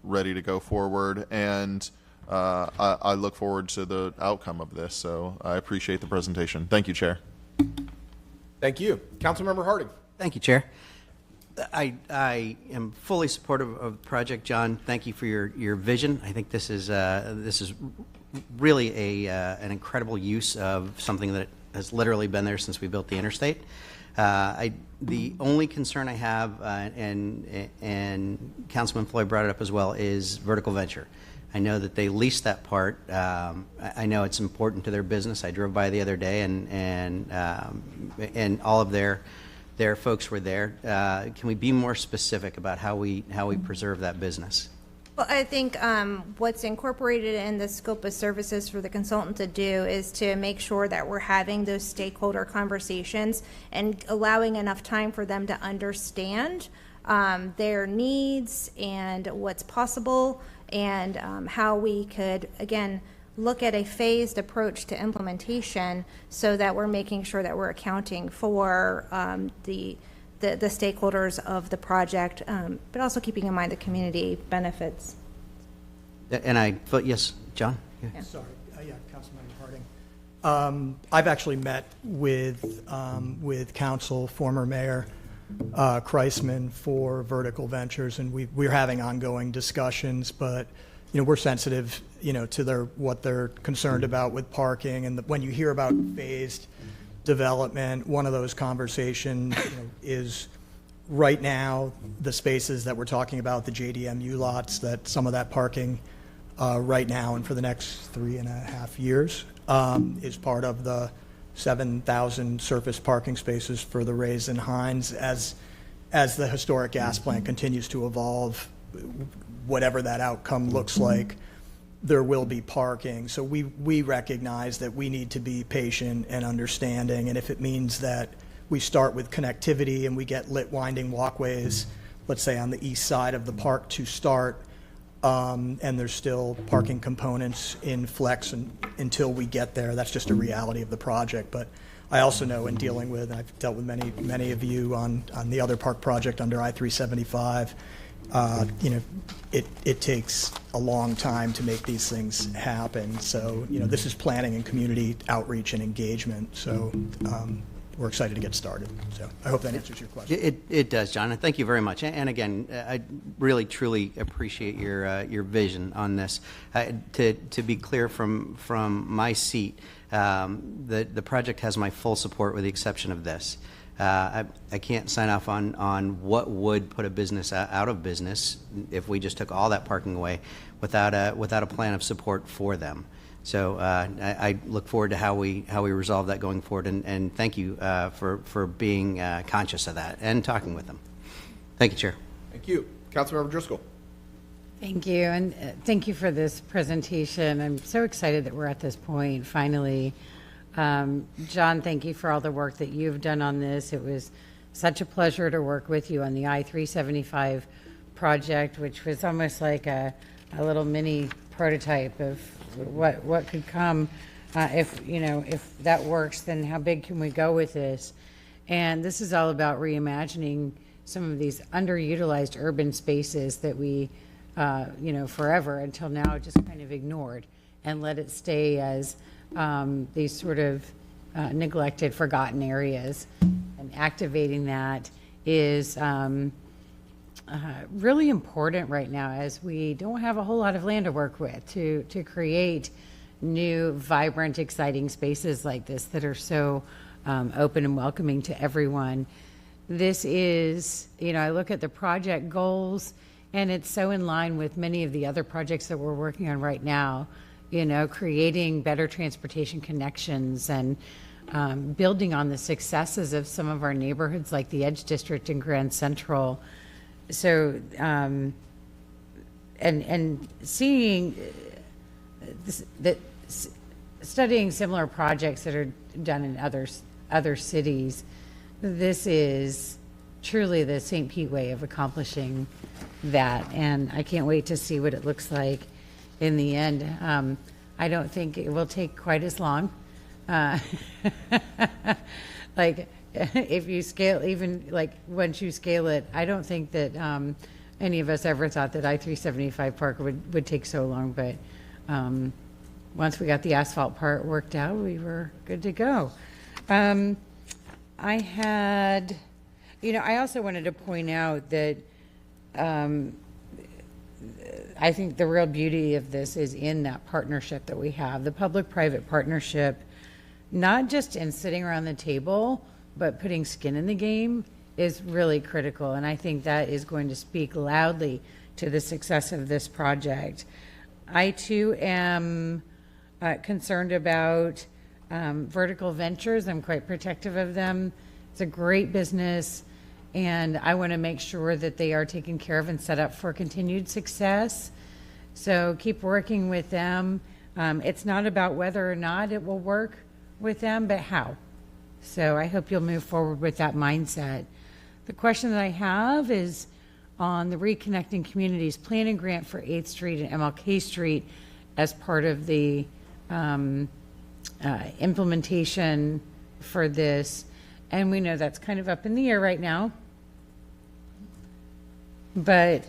ready to go forward, and I look forward to the outcome of this, so I appreciate the presentation. Thank you, Chair. Thank you. Councilmember Harding. Thank you, Chair. I am fully supportive of the project, John. Thank you for your vision. I think this is really an incredible use of something that has literally been there since we built the interstate. The only concern I have, and Councilman Floyd brought it up as well, is Vertical Venture. I know that they lease that part. I know it's important to their business. I drove by the other day, and all of their folks were there. Can we be more specific about how we preserve that business? Well, I think what's incorporated in the scope of services for the consultant to do is to make sure that we're having those stakeholder conversations and allowing enough time for them to understand their needs and what's possible, and how we could, again, look at a phased approach to implementation so that we're making sure that we're accounting for the stakeholders of the project, but also keeping in mind the community benefits. And yes, John? Yeah. Sorry. Yeah, Councilmember Harding. I've actually met with Council, former Mayor Kreisman for Vertical Ventures, and we're having ongoing discussions, but we're sensitive to what they're concerned about with parking, and when you hear about phased development, one of those conversations is right now the spaces that we're talking about, the JDMU lots, that some of that parking right now and for the next 3.5 years is part of the 7,000 surface parking spaces for the Rays and Hines. As the historic gas plant continues to evolve, whatever that outcome looks like, there will be parking. So we recognize that we need to be patient and understanding, and if it means that we start with connectivity and we get lit winding walkways, let's say on the east side of the park to start, and there's still parking components in flex until we get there, that's just a reality of the project. But I also know in dealing with, and I've dealt with many of you on the other park project under I-375, it takes a long time to make these things happen. So, this is planning and community outreach and engagement. So, we're excited to get started. So I hope that answers your question. It does, John, and thank you very much. And again, I really, truly appreciate your vision on this. To be clear from my seat, the project has my full support with the exception of this. I can't sign off on what would put a business out of business if we just took all that parking away without a plan of support for them. So I look forward to how we resolve that going forward, and thank you for being conscious of that and talking with them. Thank you, Chair. Thank you. Councilmember Driscoll. Thank you, and thank you for this presentation. I'm so excited that we're at this point, finally. John, thank you for all the work that you've done on this. It was such a pleasure to work with you on the I-375 project, which was almost like a little mini prototype of what could come. If that works, then how big can we go with this? And this is all about reimagining some of these underutilized urban spaces that we, forever until now just kind of ignored and let it stay as these sort of neglected, forgotten areas. And activating that is really important right now, as we don't have a whole lot of land to work with to create new, vibrant, exciting spaces like this that are so open and welcoming to everyone. This is, I look at the project goals, and it's so in line with many of the other projects that we're working on right now, creating better transportation connections and building on the successes of some of our neighborhoods like the Edge District and Grand Central. So, and seeing studying similar projects that are done in other cities, this is truly the St. Pete way of accomplishing that, and I can't wait to see what it looks like in the end. I don't think it will take quite as long. Like, if you scale, even like once you scale it, I don't think that any of us ever thought that I-375 Park would take so long, but once we got the asphalt part worked out, we were good to go. I had, I also wanted to point out that I think the real beauty of this is in that partnership that we have, the public-private partnership, not just in sitting around the table, but putting skin in the game is really critical. And I think that is going to speak loudly to the success of this project. I too am concerned about vertical ventures. I'm quite protective of them. It's a great business, and I want to make sure that they are taken care of and set up for continued success. So keep working with them. It's not about whether or not it will work with them, but how. So I hope you'll move forward with that mindset. The question that I have is on the Reconnecting Communities Planning Grant for 8th Street and MLK Street as part of the implementation for this. And we know that's kind of up in the air right now. But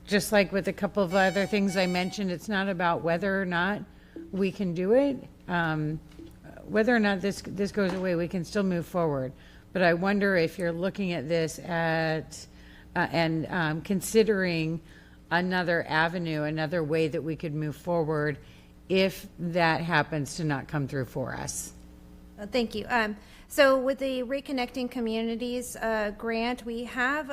just like with a couple of other things I mentioned, it's not about whether or not we can do it. Whether or not this goes away, we can still move forward. But I wonder if you're looking at this and considering another avenue, another way that we could move forward if that happens to not come through for us. Thank you. So with the Reconnecting Communities grant, we have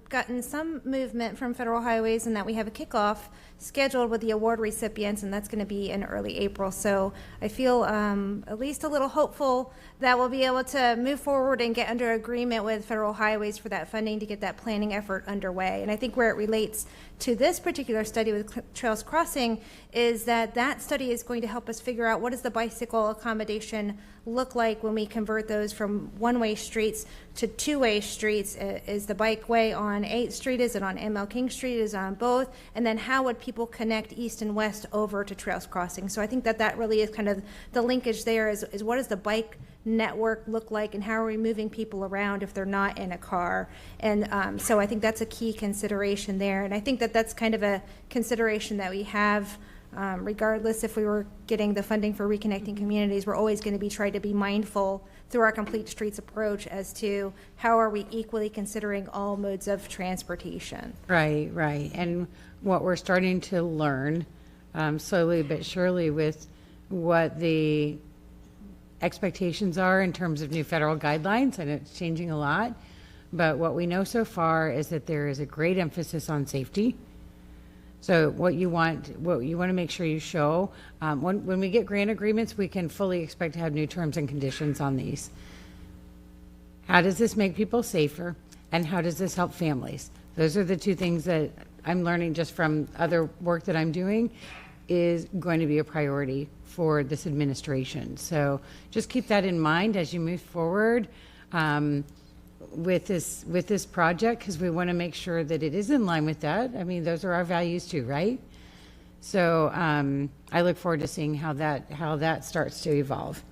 gotten some movement from Federal Highways in that we have a kickoff scheduled with the award recipients, and that's going to be in early April. So I feel at least a little hopeful that we'll be able to move forward and get under agreement with Federal Highways for that funding to get that planning effort underway. And I think where it relates to this particular study with Trails Crossing is that study is going to help us figure out what does the bicycle accommodation look like when we convert those from one-way streets to two-way streets. Is the bikeway on 8th Street? Is it on ML King Street? Is it on both? And then how would people connect east and west over to Trails Crossing? So I think that really is kind of the linkage there is what does the bike network look like, and how are we moving people around if they're not in a car? And so I think that's a key consideration there. And I think that that's kind of a consideration that we have regardless if we were getting the funding for reconnecting communities. We're always going to be trying to be mindful through our complete streets approach as to how are we equally considering all modes of transportation. Right, right. And what we're starting to learn slowly but surely with what the expectations are in terms of new federal guidelines, and it's changing a lot. But what we know so far is that there is a great emphasis on safety. So what you want to make sure you show, when we get grant agreements, we can fully expect to have new terms and conditions on these. How does this make people safer, and how does this help families? Those are the two things that I'm learning just from other work that I'm doing is going to be a priority for this administration. So just keep that in mind as you move forward with this project, because we want to make sure that it is in line with that. I mean, those are our values too, right? So I look forward to seeing how that starts to evolve.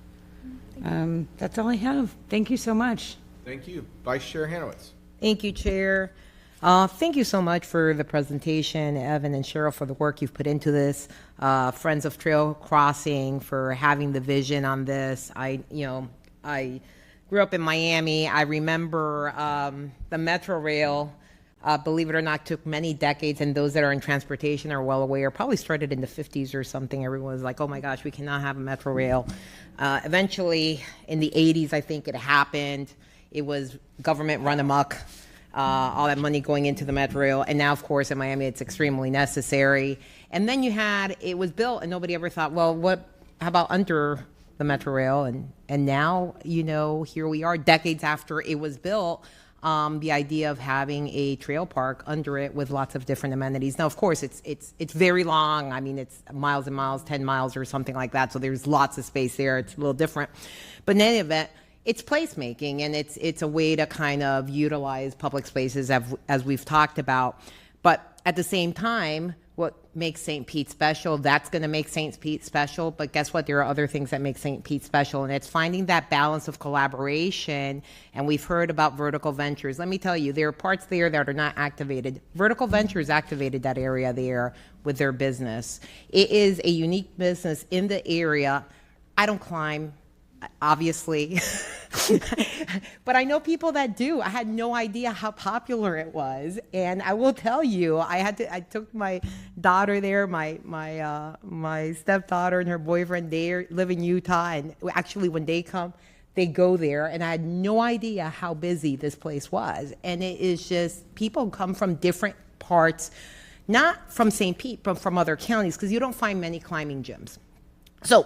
That's all I have. Thank you so much. Thank you. Vice Chair Hanowitz. Thank you, Chair. Thank you so much for the presentation, Evan and Cheryl, for the work you've put into this. Friends of Trail Crossing for having the vision on this. I grew up in Miami. I remember the Metro Rail, believe it or not, took many decades, and those that are in transportation are well aware, probably started in the 50s or something. Everyone was like, oh my gosh, we cannot have a Metro Rail. Eventually, in the 80s, I think it happened. It was government run amok. All that money going into the Metro Rail. And now, of course, in Miami, it's extremely necessary. And then it was built, and nobody ever thought, well, how about under the Metro Rail? And now, here we are, decades after it was built, the idea of having a trail park under it with lots of different amenities. Now, of course, it's very long. I mean, it's miles and miles, 10 miles or something like that. So there's lots of space there. It's a little different. But in any event, it's placemaking, and it's a way to kind of utilize public spaces as we've talked about. But at the same time, what makes St. Pete special, that's going to make St. Pete special. But guess what? There are other things that make St. Pete special, and it's finding that balance of collaboration. And we've heard about Vertical Ventures. Let me tell you, there are parts there that are not activated. Vertical Ventures activated that area there with their business. It is a unique business in the area. I don't climb, obviously, but I know people that do. I had no idea how popular it was, and I will tell you, I took my daughter there, my stepdaughter and her boyfriend. They live in Utah, and actually when they come, they go there, and I had no idea how busy this place was. And it is just, people come from different parts, not from St. Pete, but from other counties, because you don't find many climbing gyms. So,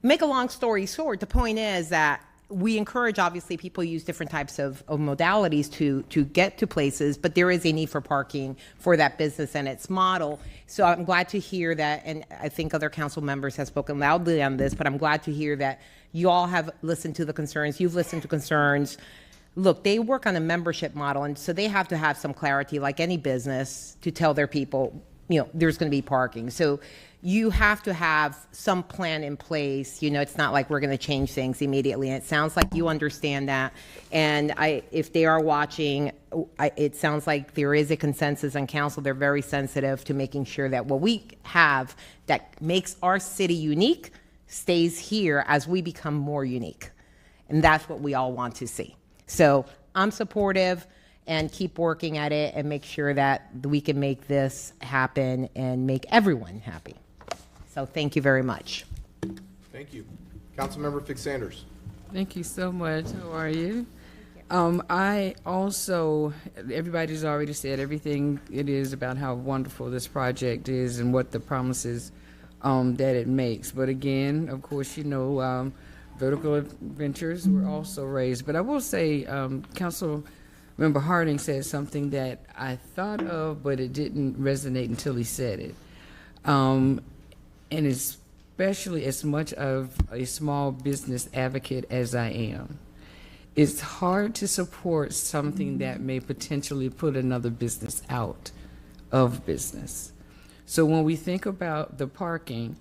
make a long story short, the point is that we encourage, obviously, people use different types of modalities to get to places, but there is a need for parking for that business and its model. So I'm glad to hear that, and I think other council members have spoken loudly on this, but I'm glad to hear that you all have listened to the concerns, you've listened to concerns. Look, they work on a membership model, and so they have to have some clarity, like any business, to tell their people, there's going to be parking. So you have to have some plan in place. It's not like we're going to change things immediately. And it sounds like you understand that. And if they are watching, it sounds like there is a consensus on council. They're very sensitive to making sure that what we have that makes our city unique stays here as we become more unique. And that's what we all want to see. So I'm supportive, and keep working at it and make sure that we can make this happen and make everyone happy. So thank you very much. Thank you. Councilmember Fix-Sanders. Thank you so much. How are you? I also, everybody's already said everything it is about how wonderful this project is and what the promises that it makes. But again, of course, Vertical Ventures were also raised. But I will say, Councilmember Harding said something that I thought of, but it didn't resonate until he said it. And especially as much of a small business advocate as I am, it's hard to support something that may potentially put another business out of business. So when we think about the parking,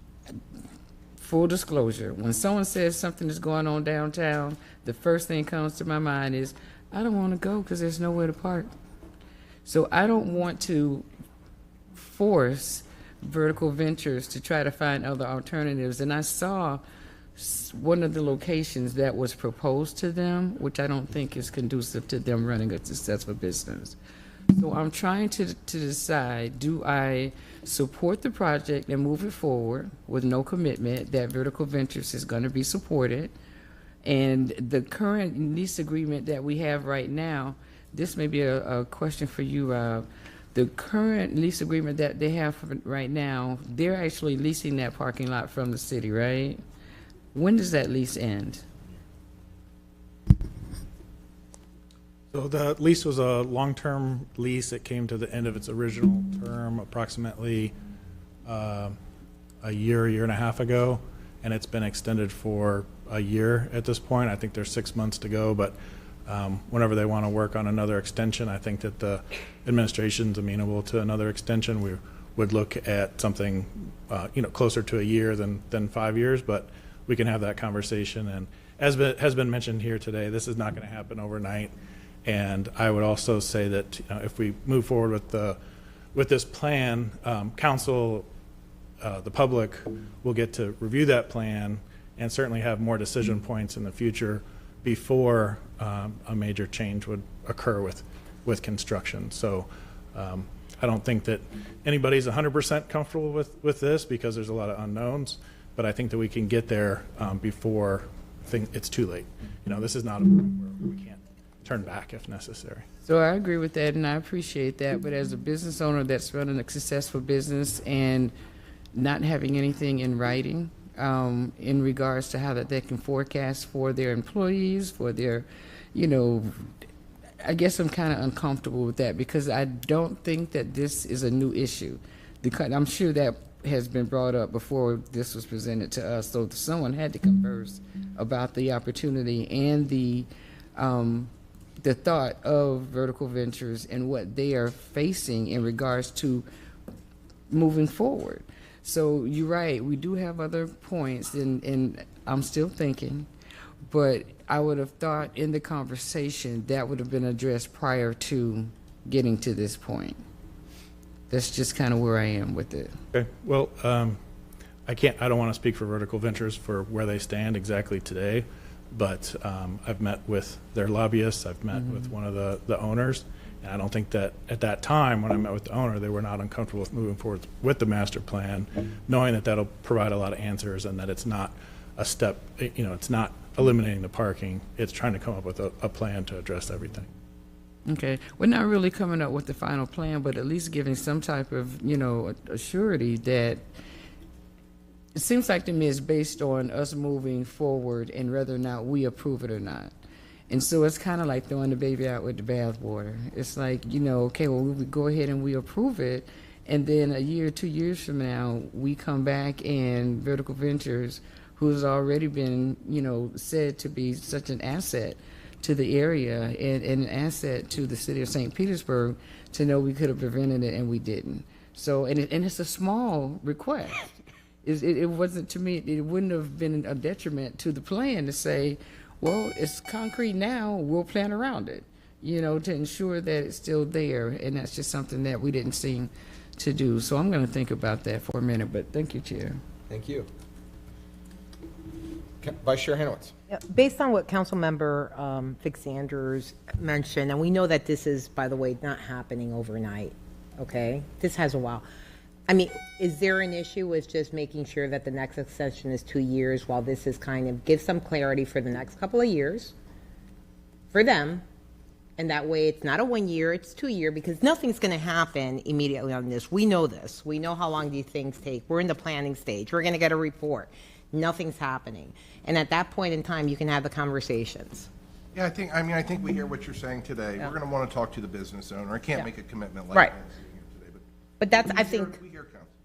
full disclosure, when someone says something is going on downtown, the first thing comes to my mind is, I don't want to go because there's nowhere to park. So I don't want to force Vertical Ventures to try to find other alternatives. And I saw one of the locations that was proposed to them, which I don't think is conducive to them running a successful business. So I'm trying to decide, do I support the project and move it forward with no commitment that Vertical Ventures is going to be supported? And the current lease agreement that we have right now, this may be a question for you, Rob. The current lease agreement that they have right now, they're actually leasing that parking lot from the city, right? When does that lease end? So the lease was a long-term lease. It came to the end of its original term approximately a year and a half ago, and it's been extended for a year at this point. I think there's 6 months to go, but whenever they want to work on another extension, I think that the administration's amenable to another extension. We would look at something closer to a year than 5 years, but we can have that conversation. And as has been mentioned here today, this is not going to happen overnight. And I would also say that if we move forward with this plan, council, the public will get to review that plan and certainly have more decision points in the future before a major change would occur with construction. So I don't think that anybody's 100% comfortable with this because there's a lot of unknowns, but I think that we can get there before it's too late. This is not a point where we can't turn back if necessary. So I agree with that, and I appreciate that. But as a business owner that's running a successful business and not having anything in writing in regards to how that they can forecast for their employees, for their, I guess I'm kind of uncomfortable with that because I don't think that this is a new issue. I'm sure that has been brought up before this was presented to us. So someone had to converse about the opportunity and the thought of Vertical Ventures and what they are facing in regards to moving forward. So you're right, we do have other points, and I'm still thinking, but I would have thought in the conversation that would have been addressed prior to getting to this point. That's just kind of where I am with it. Okay. Well, I don't want to speak for Vertical Ventures for where they stand exactly today, but I've met with their lobbyists. I've met with one of the owners, and I don't think that at that time when I met with the owner, they were not uncomfortable with moving forward with the master plan, knowing that that'll provide a lot of answers and that it's not a step, it's not eliminating the parking. It's trying to come up with a plan to address everything. Okay. We're not really coming up with the final plan, but at least giving some type of, a surety that it seems like to me it's based on us moving forward and whether or not we approve it or not. And so it's kind of like throwing the baby out with the bathwater. It's like, okay, well, we go ahead and we approve it, and then a year, 2 years from now, we come back and Vertical Ventures, who's already been, said to be such an asset to the area and an asset to the city of St. Petersburg, to know we could have prevented it and we didn't. So, and it's a small request. It wasn't, to me, it wouldn't have been a detriment to the plan to say, well, it's concrete now, we'll plan around it, to ensure that it's still there. And that's just something that we didn't seem to do. So I'm going to think about that for a minute, but thank you, Chair. Thank you. Vice Chair Hanowitz. Based on what Councilmember Fix-Sanders mentioned, and we know that this is, by the way, not happening overnight, okay? This has a while. I mean, is there an issue with just making sure that the next extension is 2 years while this is kind of, give some clarity for the next couple of years for them, and that way it's not a 1 year, it's 2 year, because nothing's going to happen immediately on this. We know this. We know how long these things take. We're in the planning stage. We're going to get a report. Nothing's happening. And at that point in time, you can have the conversations. Yeah, I think we hear what you're saying today. Yeah. We're going to want to talk to the business owner. I can't make a commitment like Right. that. But that's, I think,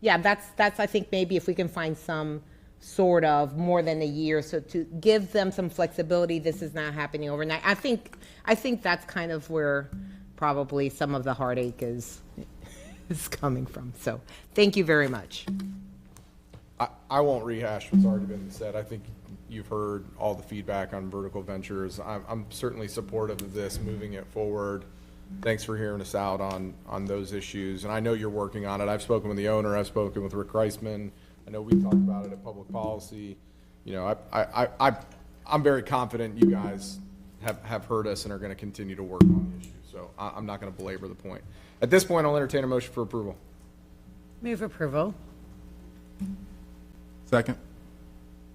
yeah, that's, I think maybe if we can find some sort of more than a year, so to give them some flexibility, this is not happening overnight. I think that's kind of where probably some of the heartache is coming from. So thank you very much. I won't rehash what's already been said. I think you've heard all the feedback on vertical ventures. I'm certainly supportive of this, moving it forward. Thanks for hearing us out on those issues. And I know you're working on it. I've spoken with the owner. I've spoken with Rick Reisman. I know we talked about it at public policy. You know, I'm very confident you guys have heard us and are going to continue to work on the issue. So I'm not going to belabor the point. At this point, I'll entertain a motion for approval. Move approval. Second.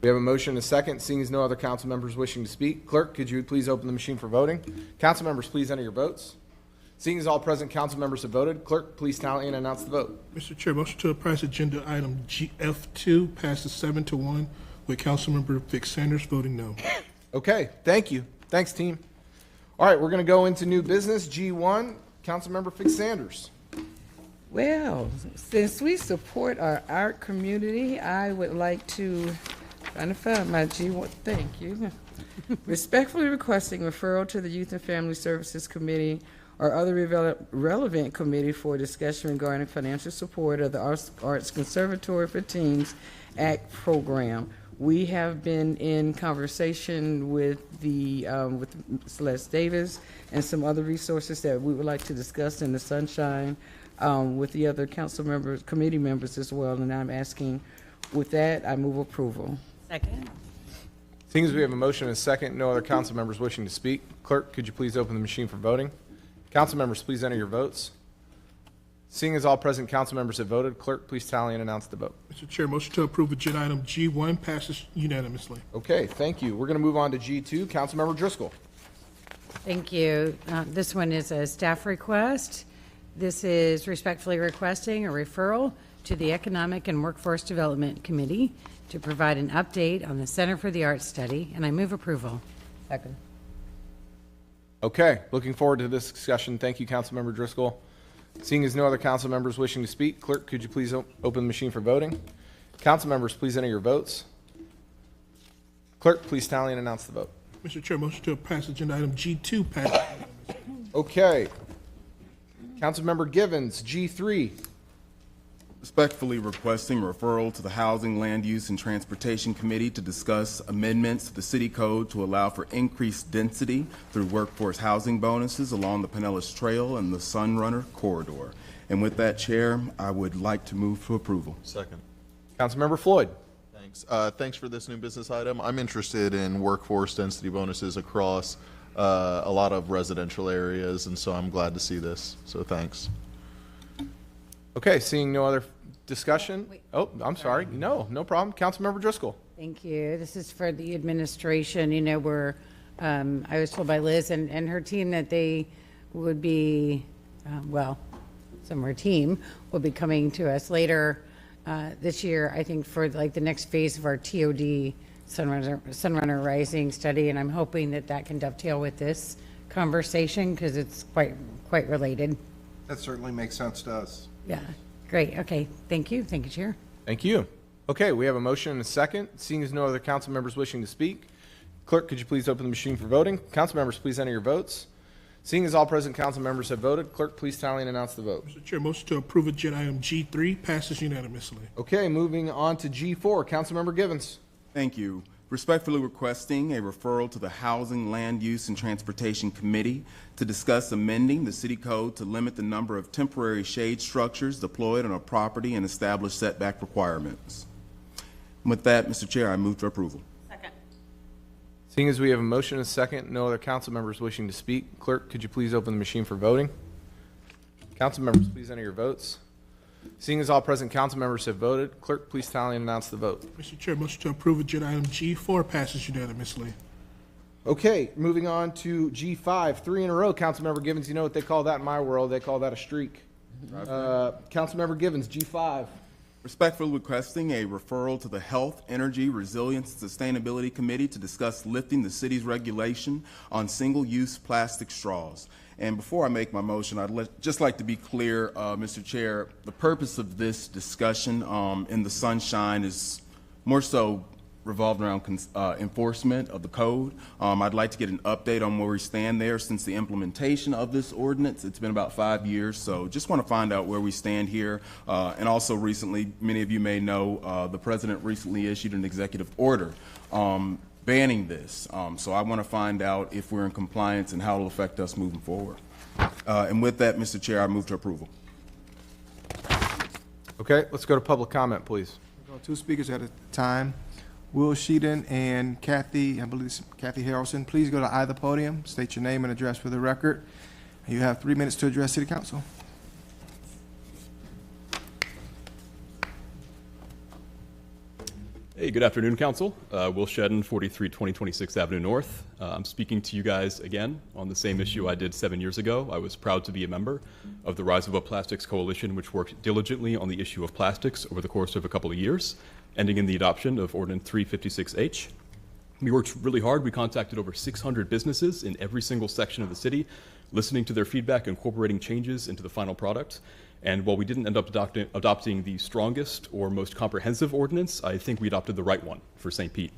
We have a motion and a second. Seeing as no other council members wishing to speak, clerk, could you please open the machine for voting? Council members, please enter your votes. Seeing as all present council members have voted, clerk, please tally and announce the vote. Mr. Chair, motion to pass agenda item F2 passes 7-1 with Councilmember Vic Sanders voting no. Okay, thank you. Thanks, team. All right, we're going to go into new business. G1, Councilmember Vic Sanders. Well, since we support our art community, I would like to, trying to find my G1, thank you. Respectfully requesting referral to the Youth and Family Services Committee or other relevant committee for discussion regarding financial support of the Arts Conservatory for Teens Act program. We have been in conversation with with Celeste Davis and some other resources that we would like to discuss in the sunshine with the other council members, committee members as well. And I'm asking, with that, I move approval. Second. Seeing as we have a motion and a second, no other council members wishing to speak, clerk, could you please open the machine for voting? Council members, please enter your votes. Seeing as all present council members have voted, clerk, please tally and announce the vote. Mr. Chair, motion to approve agenda item G1 passes unanimously. Okay, thank you. We're going to move on to G2. Councilmember Driscoll. Thank you. This one is a staff request. This is respectfully requesting a referral to the Economic and Workforce Development Committee to provide an update on the Center for the Arts Study, and I move approval. Second. Okay, looking forward to this discussion. Thank you, Councilmember Driscoll. Seeing as no other council members wishing to speak, clerk, could you please open the machine for voting? Council members, please enter your votes. Clerk, please tally and announce the vote. Mr. Chair, motion to pass agenda item G2 passes unanimously. Okay. Councilmember Givens, G3. Respectfully requesting referral to the Housing, Land Use, and Transportation Committee to discuss amendments to the city code to allow for increased density through workforce housing bonuses along the Pinellas Trail and the Sunrunner corridor. And with that, Chair, I would like to move for approval. Second. Councilmember Floyd. Thanks. Thanks for this new business item. I'm interested in workforce density bonuses across a lot of residential areas, and so I'm glad to see this. So thanks. Okay, seeing no other discussion. Oh, I'm sorry. No problem. Councilmember Driscoll. Thank you. This is for the administration. You know, I was told by Liz and her team that they would be, some of her team will be coming to us later this year, I think, for like the next phase of our TOD Sunrunner Rising study, and I'm hoping that can dovetail with this conversation because it's quite related. That certainly makes sense to us. Yeah, great. Okay, thank you. Thank you, Chair. Thank you. Okay, we have a motion and a second. Seeing as no other council members wishing to speak, clerk, could you please open the machine for voting? Council members, please enter your votes. Seeing as all present council members have voted, clerk, please tally and announce the vote. Mr. Chair, motion to approve agenda item G3 passes unanimously. Okay, moving on to G4. Councilmember Givens. Thank you. Respectfully requesting a referral to the Housing, Land Use, and Transportation Committee to discuss amending the city code to limit the number of temporary shade structures deployed on a property and establish setback requirements. With that, Mr. Chair, I move for approval. Second. Seeing as we have a motion and a second, no other council members wishing to speak, clerk, could you please open the machine for voting? Council members, please enter your votes. Seeing as all present council members have voted, clerk, please tally and announce the vote. Mr. Chair, motion to approve agenda item G4 passes unanimously. Okay, moving on to G5, 3 in a row. Councilmember Givens, you know what they call that in my world? They call that a streak. Councilmember Givens, G5. Respectfully requesting a referral to the Health, Energy, Resilience, and Sustainability Committee to discuss lifting the city's regulation on single-use plastic straws. And before I make my motion, I'd just like to be clear, Mr. Chair, the purpose of this discussion in the sunshine is more so revolved around enforcement of the code. I'd like to get an update on where we stand there since the implementation of this ordinance. It's been about 5 years, so just want to find out where we stand here. And also recently, many of you may know, the president recently issued an executive order banning this. So I want to find out if we're in compliance and how it'll affect us moving forward. And with that, Mr. Chair, I move to approval. Okay, let's go to public comment, please. We'll go 2 speakers at a time. Will Sheedon and Kathy, I believe it's Kathy Harrelson, please go to either podium, state your name and address for the record. You have 3 minutes to address City Council. Hey, good afternoon, Council. Will Shedden, 43 2026 Avenue North. I'm speaking to you guys again on the same issue I did 7 years ago. I was proud to be a member of the Rise Above Plastics Coalition, which worked diligently on the issue of plastics over the course of a couple of years, ending in the adoption of Ordinance 356H. We worked really hard. We contacted over 600 businesses in every single section of the city, listening to their feedback, incorporating changes into the final product. And while we didn't end up adopting the strongest or most comprehensive ordinance, I think we adopted the right one for St. Pete.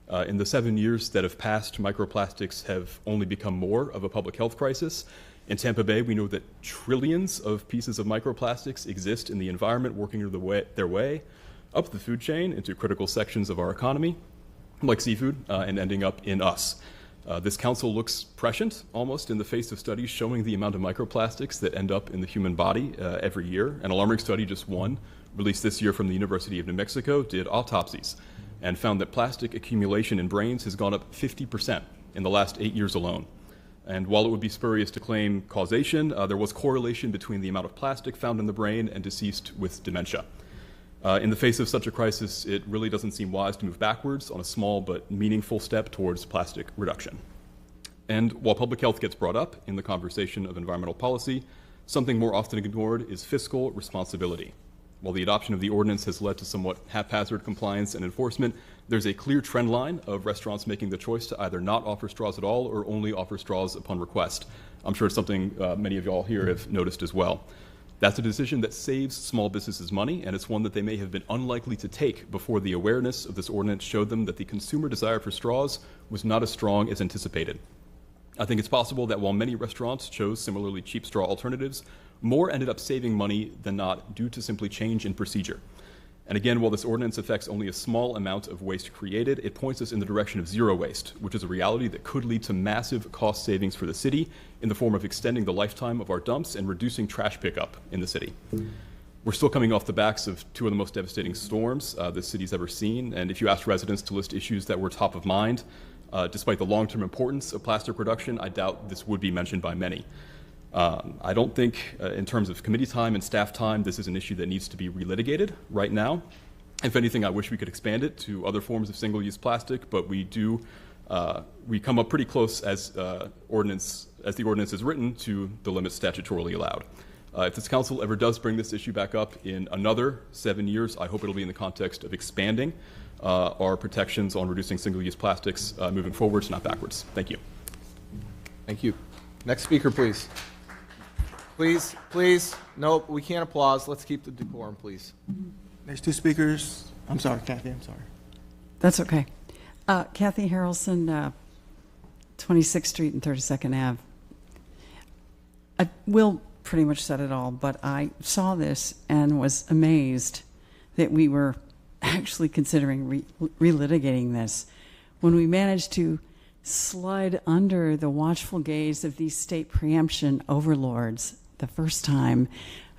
In the 7 years that have passed, microplastics have only become more of a public health crisis. In Tampa Bay, we know that trillions of pieces of microplastics exist in the environment, working their way up the food chain into critical sections of our economy, like seafood, and ending up in us. This council looks prescient, almost, in the face of studies showing the amount of microplastics that end up in the human body every year. An alarming study, just one, released this year from the University of New Mexico, did autopsies and found that plastic accumulation in brains has gone up 50% in the last 8 years alone. And while it would be spurious to claim causation, there was correlation between the amount of plastic found in the brain and deceased with dementia. In the face of such a crisis, it really doesn't seem wise to move backwards on a small but meaningful step towards plastic reduction. And while public health gets brought up in the conversation of environmental policy, something more often ignored is fiscal responsibility. While the adoption of the ordinance has led to somewhat haphazard compliance and enforcement, there's a clear trend line of restaurants making the choice to either not offer straws at all or only offer straws upon request. I'm sure it's something many of y'all here have noticed as well. That's a decision that saves small businesses money, and it's one that they may have been unlikely to take before the awareness of this ordinance showed them that the consumer desire for straws was not as strong as anticipated. I think it's possible that while many restaurants chose similarly cheap straw alternatives, more ended up saving money than not due to simply change in procedure. And again, while this ordinance affects only a small amount of waste created, it points us in the direction of zero waste, which is a reality that could lead to massive cost savings for the city in the form of extending the lifetime of our dumps and reducing trash pickup in the city. We're still coming off the backs of 2 of the most devastating storms the city's ever seen, and if you asked residents to list issues that were top of mind, despite the long-term importance of plastic reduction, I doubt this would be mentioned by many. I don't think, in terms of committee time and staff time, this is an issue that needs to be relitigated right now. If anything, I wish we could expand it to other forms of single-use plastic, but we come up pretty close as the ordinance is written to the limits statutorily allowed. If this council ever does bring this issue back up in another 7 years, I hope it'll be in the context of expanding our protections on reducing single-use plastics moving forwards, not backwards. Thank you. Thank you. Next speaker, please. Please. Nope, we can't applause. Let's keep the decorum, please. Next 2 speakers. I'm sorry, Kathy, I'm sorry. That's okay. Kathy Harrelson, 26th Street and 32nd Ave. Will pretty much said it all, but I saw this and was amazed that we were actually considering relitigating this when we managed to slide under the watchful gaze of these state preemption overlords the first time.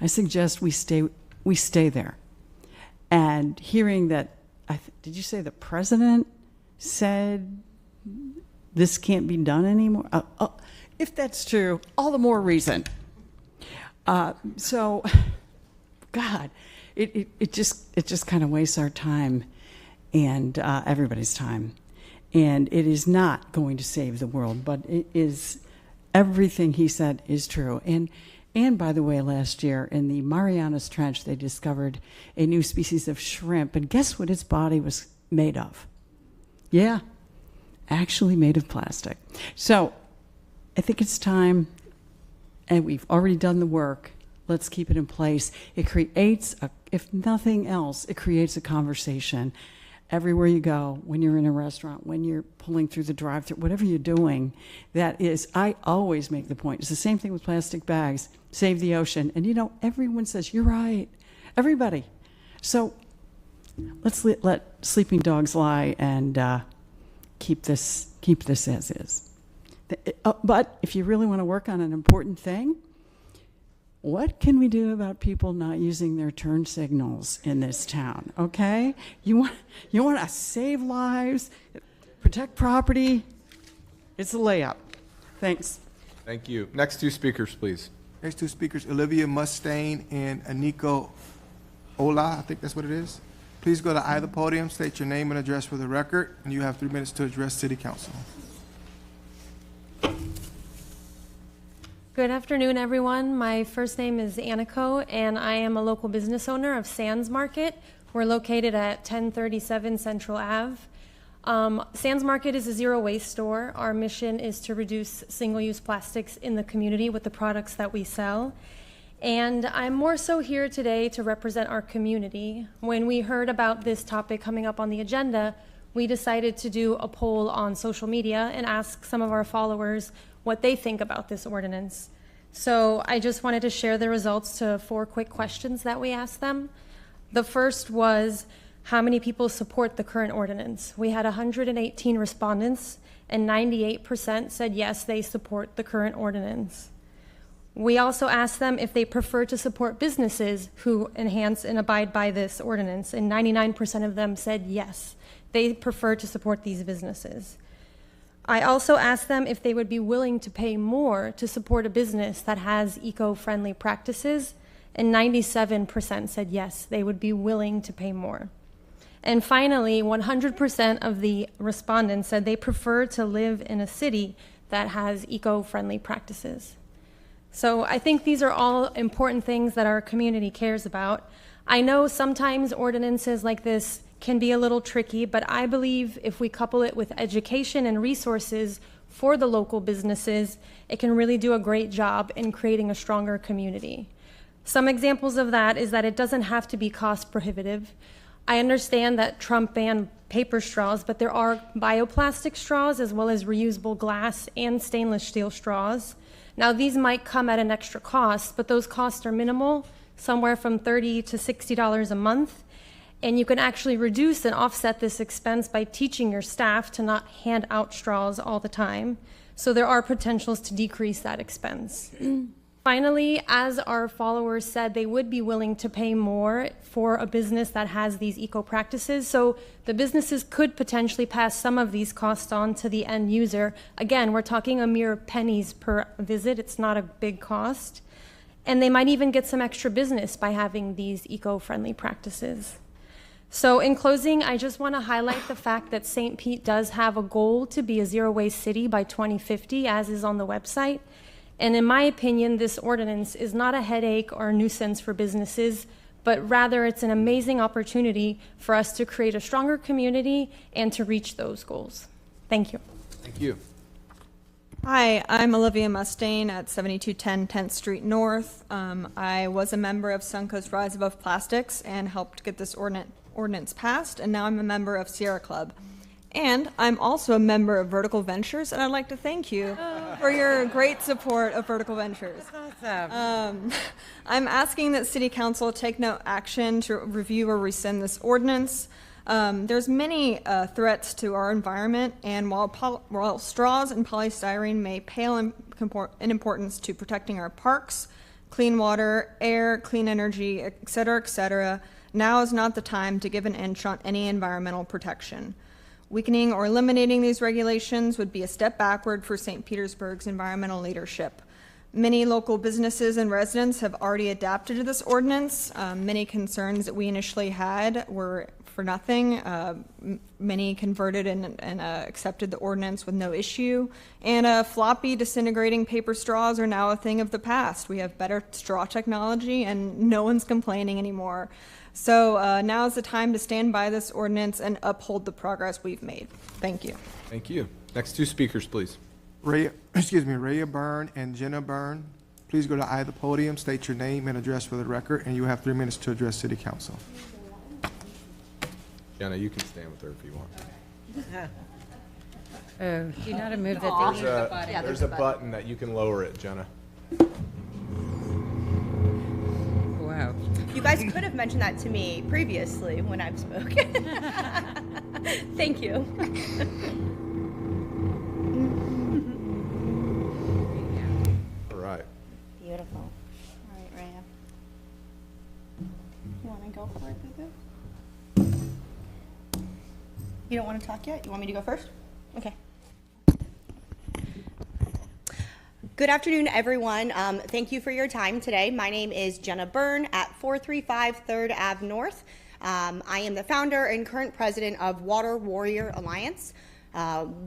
I suggest we stay there. And hearing that, did you say the president said this can't be done anymore? If that's true, all the more reason. So, God, it just kind of wastes our time and everybody's time. And it is not going to save the world, but it is, everything he said is true. And by the way, last year in the Marianas Trench, they discovered a new species of shrimp. And guess what its body was made of? Yeah, actually made of plastic. So I think it's time, and we've already done the work. Let's keep it in place. It creates, if nothing else, it creates a conversation. everywhere you go, when you're in a restaurant, when you're pulling through the drive-thru, whatever you're doing, that is, I always make the point. It's the same thing with plastic bags. Save the ocean. And everyone says, you're right. Everybody. So let's let sleeping dogs lie and keep this as is. But if you really want to work on an important thing, what can we do about people not using their turn signals in this town? Okay, you want to save lives, protect property. It's a layup. Thanks. Thank you. Next two speakers, please. Next two speakers, Olivia Mustaine and Aniko Ola. I think that's what it is. Please go to either podium, state your name and address for the record, and you have 3 minutes to address City Council. Good afternoon, everyone. My first name is Aniko, and I am a local business owner of Sands Market. We're located at 1037 Central Ave. Sands Market is a zero waste store. Our mission is to reduce single-use plastics in the community with the products that we sell. And I'm more so here today to represent our community. When we heard about this topic coming up on the agenda, we decided to do a poll on social media and ask some of our followers what they think about this ordinance. So I just wanted to share the results to 4 quick questions that we asked them. The first was, how many people support the current ordinance? We had 118 respondents, and 98% said yes, they support the current ordinance. We also asked them if they prefer to support businesses who enhance and abide by this ordinance, and 99% of them said yes, they prefer to support these businesses. I also asked them if they would be willing to pay more to support a business that has eco-friendly practices, and 97% said yes, they would be willing to pay more. And finally, 100% of the respondents said they prefer to live in a city that has eco-friendly practices. So I think these are all important things that our community cares about. I know sometimes ordinances like this can be a little tricky, but I believe if we couple it with education and resources for the local businesses, it can really do a great job in creating a stronger community. Some examples of that is that it doesn't have to be cost prohibitive. I understand that Trump banned paper straws, but there are bioplastic straws as well as reusable glass and stainless steel straws. Now these might come at an extra cost, but those costs are minimal, somewhere from $30 to $60 a month. And you can actually reduce and offset this expense by teaching your staff to not hand out straws all the time. So there are potentials to decrease that expense. Finally, as our followers said, they would be willing to pay more for a business that has these eco practices. So the businesses could potentially pass some of these costs on to the end user. Again, we're talking a mere pennies per visit. It's not a big cost. And they might even get some extra business by having these eco-friendly practices. So in closing, I just want to highlight the fact that St. Pete does have a goal to be a zero-waste city by 2050, as is on the website. And in my opinion, this ordinance is not a headache or a nuisance for businesses, but rather it's an amazing opportunity for us to create a stronger community and to reach those goals. Thank you. Thank you. Hi, I'm Olivia Mustaine at 7210 10th Street North. I was a member of Suncoast Rise Above Plastics and helped get this ordinance passed, and now I'm a member of Sierra Club. And I'm also a member of Vertical Ventures, and I'd like to thank you for your great support of Vertical Ventures. That's awesome. I'm asking that City Council take no action to review or rescind this ordinance. There's many threats to our environment, and while straws and polystyrene may pale in importance to protecting our parks, clean water, air, clean energy, etc., now is not the time to give an inch on any environmental protection. Weakening or eliminating these regulations would be a step backward for St. Petersburg's environmental leadership. Many local businesses and residents have already adapted to this ordinance. Many concerns that we initially had were for nothing. Many converted and accepted the ordinance with no issue. And floppy, disintegrating paper straws are now a thing of the past. We have better straw technology and no one's complaining anymore. So now is the time to stand by this ordinance and uphold the progress we've made. Thank you. Thank you. Next two speakers, please. Rhea Byrne and Jenna Byrne. Please go to either podium, state your name and address for the record, and you have 3 minutes to address City Council. Jenna, you can stand with her if you want. Do you know how to move that thing? There's a button that you can lower it, Jenna. Wow. You guys could have mentioned that to me previously when I've spoken. Thank you. All right. Beautiful. All right, Rhea. You want to go for it, Boo? You don't want to talk yet? You want me to go first? Okay. Good afternoon, everyone. Thank you for your time today. My name is Jenna Byrne at 435 3rd Ave North. I am the founder and current president of Water Warrior Alliance.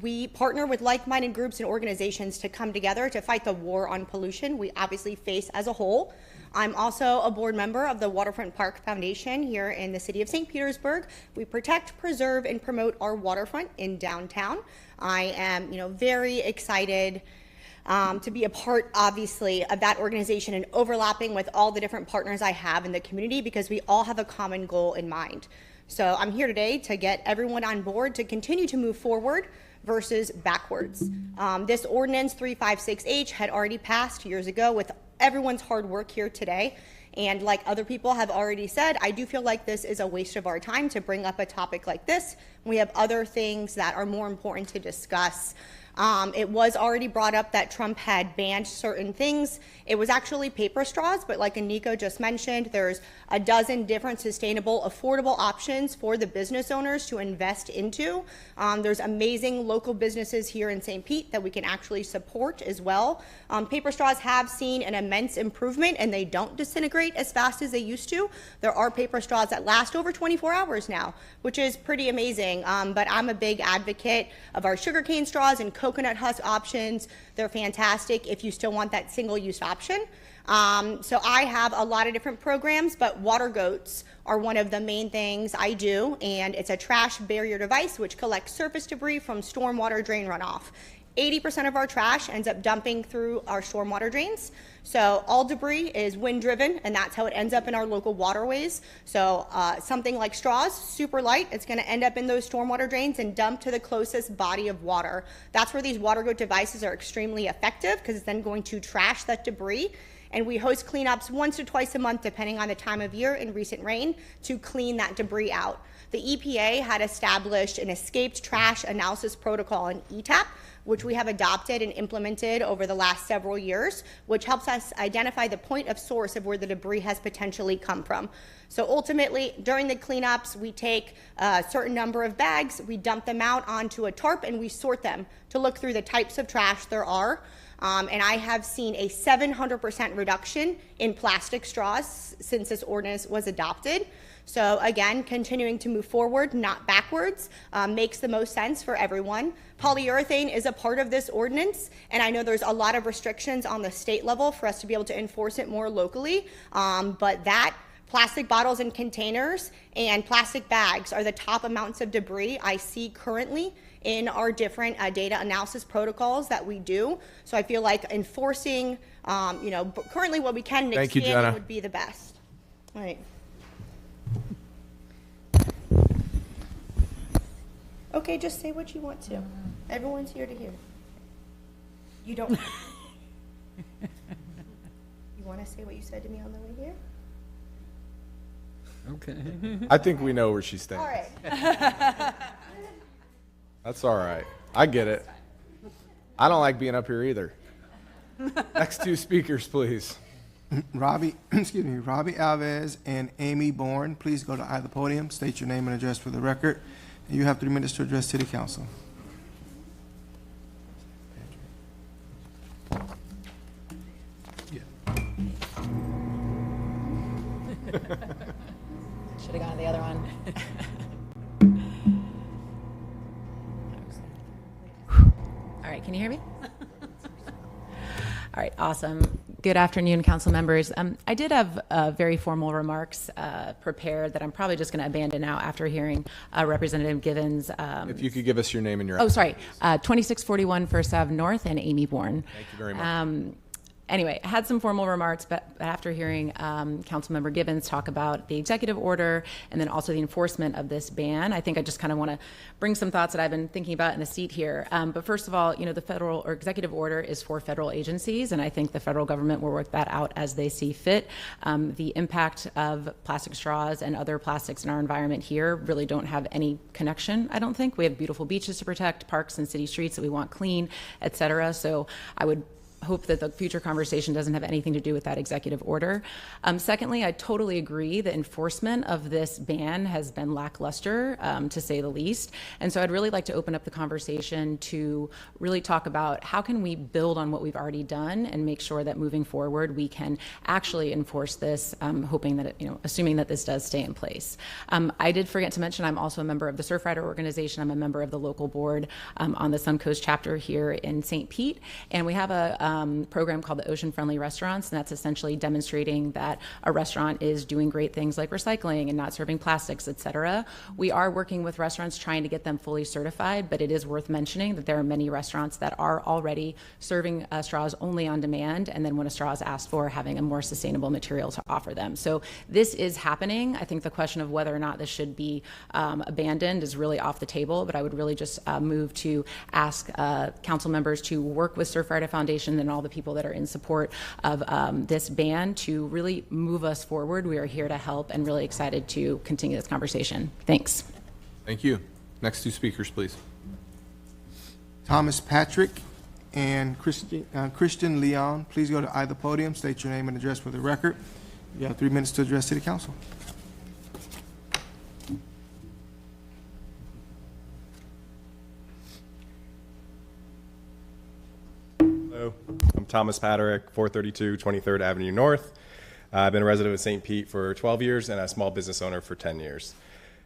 We partner with like-minded groups and organizations to come together to fight the war on pollution we obviously face as a whole. I'm also a board member of the Waterfront Park Foundation here in the city of St. Petersburg. We protect, preserve, and promote our waterfront in downtown. I am, very excited to be a part, obviously, of that organization and overlapping with all the different partners I have in the community because we all have a common goal in mind. So I'm here today to get everyone on board to continue to move forward versus backwards. This ordinance 356H had already passed years ago with everyone's hard work here today. And like other people have already said, I do feel like this is a waste of our time to bring up a topic like this. We have other things that are more important to discuss. It was already brought up that Trump had banned certain things. It was actually paper straws, but like Nico just mentioned, there's a dozen different sustainable, affordable options for the business owners to invest into. There's amazing local businesses here in St. Pete that we can actually support as well. Paper straws have seen an immense improvement and they don't disintegrate as fast as they used to. There are paper straws that last over 24 hours now, which is pretty amazing. But I'm a big advocate of our sugarcane straws and coconut husk options. They're fantastic if you still want that single-use option. So I have a lot of different programs, but water goats are one of the main things I do, and it's a trash barrier device which collects surface debris from stormwater drain runoff. 80% of our trash ends up dumping through our stormwater drains. So all debris is wind driven, and that's how it ends up in our local waterways. So something like straws, super light, it's going to end up in those stormwater drains and dumped to the closest body of water. That's where these water goat devices are extremely effective because it's then going to trash that debris. And we host cleanups once or twice a month, depending on the time of year and recent rain, to clean that debris out. The EPA had established an escaped trash analysis protocol, an ETAP, which we have adopted and implemented over the last several years, which helps us identify the point of source of where the debris has potentially come from. So ultimately, during the cleanups, we take a certain number of bags, we dump them out onto a tarp, and we sort them to look through the types of trash there are. And I have seen a 700% reduction in plastic straws since this ordinance was adopted. So again, continuing to move forward, not backwards, makes the most sense for everyone. Polyurethane is a part of this ordinance, and I know there's a lot of restrictions on the state level for us to be able to enforce it more locally, but that plastic bottles and containers and plastic bags are the top amounts of debris I see currently in our different data analysis protocols that we do. So I feel like enforcing, currently what we can and Thank you, expanding Jenna. would be the best. All right. Okay, just say what you want to. Everyone's here to hear. You don't. You want to say what you said to me on the way here? Okay. I think we know where she stands. All right. That's all right. I get it. I don't like being up here either. Next two speakers, please. Robbie Alves and Amy Bourne, please go to either podium, state your name and address for the record. And you have 3 minutes to address City Council. Should have gone to the other one. All right, can you hear me? All right, awesome. Good afternoon, council members. I did have very formal remarks prepared that I'm probably just going to abandon now after hearing Representative Givens. If you could give us your name and your Oh, sorry. 2641 First Ave North and Amy Bourne. Thank you very much. Anyway, I had some formal remarks, but after hearing Councilmember Gibbons talk about the executive order and then also the enforcement of this ban, I think I just kind of want to bring some thoughts that I've been thinking about in the seat here. But first of all, the federal or executive order is for federal agencies, and I think the federal government will work that out as they see fit. The impact of plastic straws and other plastics in our environment here really don't have any connection, I don't think. We have beautiful beaches to protect, parks and city streets that we want clean, et cetera. So I would hope that the future conversation doesn't have anything to do with that executive order. Secondly, I totally agree the enforcement of this ban has been lackluster, to say the least. And so I'd really like to open up the conversation to really talk about how can we build on what we've already done and make sure that moving forward we can actually enforce this, hoping that assuming that this does stay in place. I did forget to mention I'm also a member of the Surfrider organization. I'm a member of the local board on the Suncoast chapter here in St. Pete, and we have a program called the Ocean Friendly Restaurants, and that's essentially demonstrating that a restaurant is doing great things like recycling and not serving plastics, et cetera. We are working with restaurants trying to get them fully certified, but it is worth mentioning that there are many restaurants that are already serving straws only on demand, and then when a straw is asked for, having a more sustainable material to offer them. So this is happening. I think the question of whether or not this should be abandoned is really off the table, but I would really just move to ask council members to work with Surfrider Foundation and all the people that are in support of this ban to really move us forward. We are here to help and really excited to continue this conversation. Thanks. Thank you. Next two speakers, please. Thomas Patrick and Christian Leon, please go to either podium, state your name and address for the record. You have 3 minutes to address City Council. Hello, I'm Thomas Patrick, 432 23rd Avenue North. I've been a resident of St. Pete for 12 years and a small business owner for 10 years.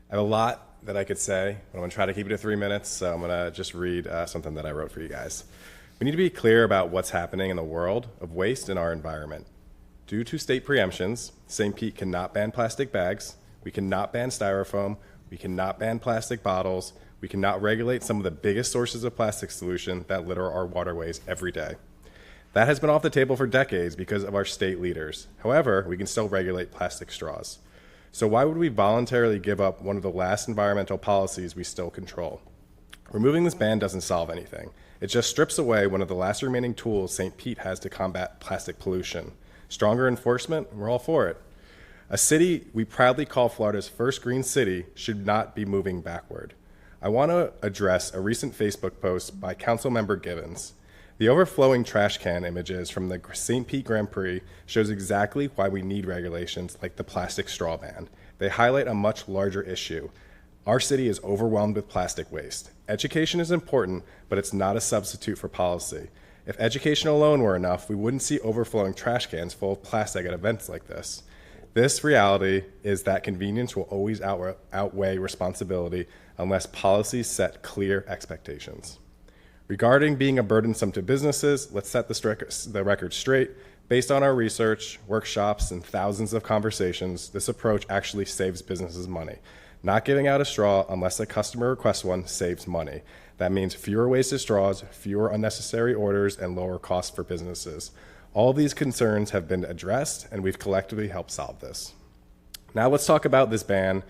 I have a lot that I could say, but I'm going to try to keep it to 3 minutes, so I'm going to just read something that I wrote for you guys. We need to be clear about what's happening in the world of waste in our environment. Due to state preemptions, St. Pete cannot ban plastic bags, we cannot ban styrofoam, we cannot ban plastic bottles, we cannot regulate some of the biggest sources of plastic pollution that litter our waterways every day. That has been off the table for decades because of our state leaders. However, we can still regulate plastic straws. So why would we voluntarily give up one of the last environmental policies we still control? Removing this ban doesn't solve anything. It just strips away one of the last remaining tools St. Pete has to combat plastic pollution. Stronger enforcement, we're all for it. A city we proudly call Florida's first green city should not be moving backward. I want to address a recent Facebook post by Councilmember Gibbons. The overflowing trash can images from the St. Pete Grand Prix shows exactly why we need regulations like the plastic straw ban. They highlight a much larger issue. Our city is overwhelmed with plastic waste. Education is important, but it's not a substitute for policy. If education alone were enough, we wouldn't see overflowing trash cans full of plastic at events like this. This reality is that convenience will always outweigh responsibility unless policies set clear expectations. Regarding being a burdensome to businesses, let's set the record straight. Based on our research, workshops, and thousands of conversations, this approach actually saves businesses money. Not giving out a straw unless a customer requests one saves money. That means fewer wasted straws, fewer unnecessary orders, and lower costs for businesses. All these concerns have been addressed, and we've collectively helped solve this. Now let's talk about this ban,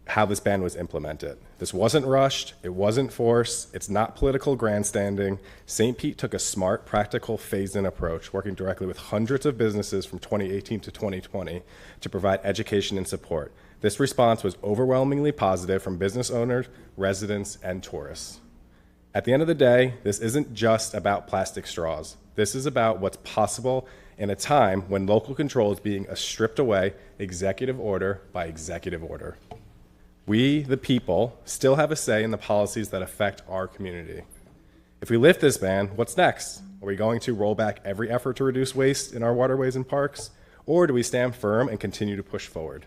how this ban was implemented. This wasn't rushed, it wasn't forced, it's not political grandstanding. St. Pete took a smart, practical, phased-in approach, working directly with hundreds of businesses from 2018 to 2020 to provide education and support. This response was overwhelmingly positive from business owners, residents, and tourists. At the end of the day, this isn't just about plastic straws. This is about what's possible in a time when local control is being stripped away executive order by executive order. We, the people, still have a say in the policies that affect our community. If we lift this ban, what's next? Are we going to roll back every effort to reduce waste in our waterways and parks? Or do we stand firm and continue to push forward?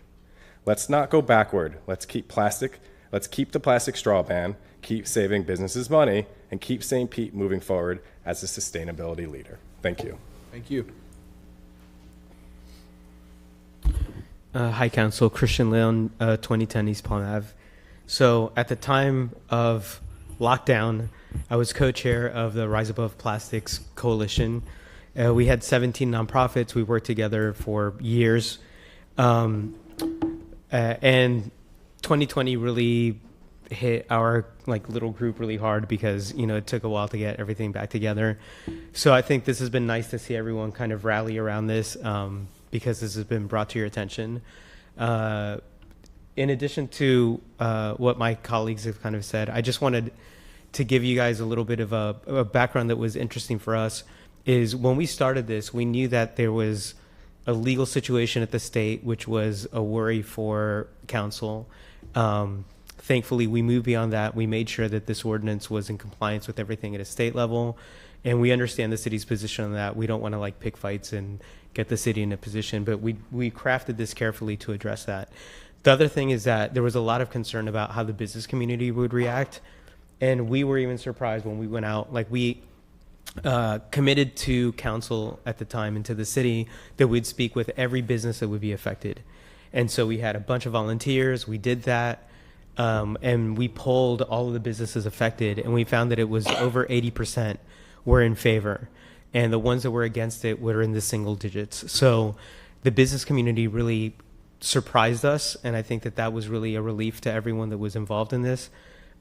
Let's not go backward. Let's keep the plastic straw ban, keep saving businesses money, and keep St. Pete moving forward as a sustainability leader. Thank you. Thank you. Hi, Council. Christian Leon, 2010 East Palm Ave. So at the time of lockdown, I was co-chair of the Rise Above Plastics Coalition, We had 17 nonprofits. We worked together for years. And 2020 really hit our like little group really hard because it took a while to get everything back together. So I think this has been nice to see everyone kind of rally around this because this has been brought to your attention. In addition to what my colleagues have kind of said, I just wanted to give you guys a little bit of a background that was interesting for us. Is when we started this, we knew that there was a legal situation at the state, which was a worry for council. Thankfully, we moved beyond that. We made sure that this ordinance was in compliance with everything at a state level, and we understand the city's position on that. We don't want to like pick fights and get the city in a position, but we crafted this carefully to address that. The other thing is that there was a lot of concern about how the business community would react, and we were even surprised when we went out. Like we committed to council at the time and to the city that we'd speak with every business that would be affected. And so we had a bunch of volunteers. We did that. And we polled all of the businesses affected, and we found that it was over 80% were in favor. And the ones that were against it were in the single digits. So the business community really surprised us. And I think that that was really a relief to everyone that was involved in this.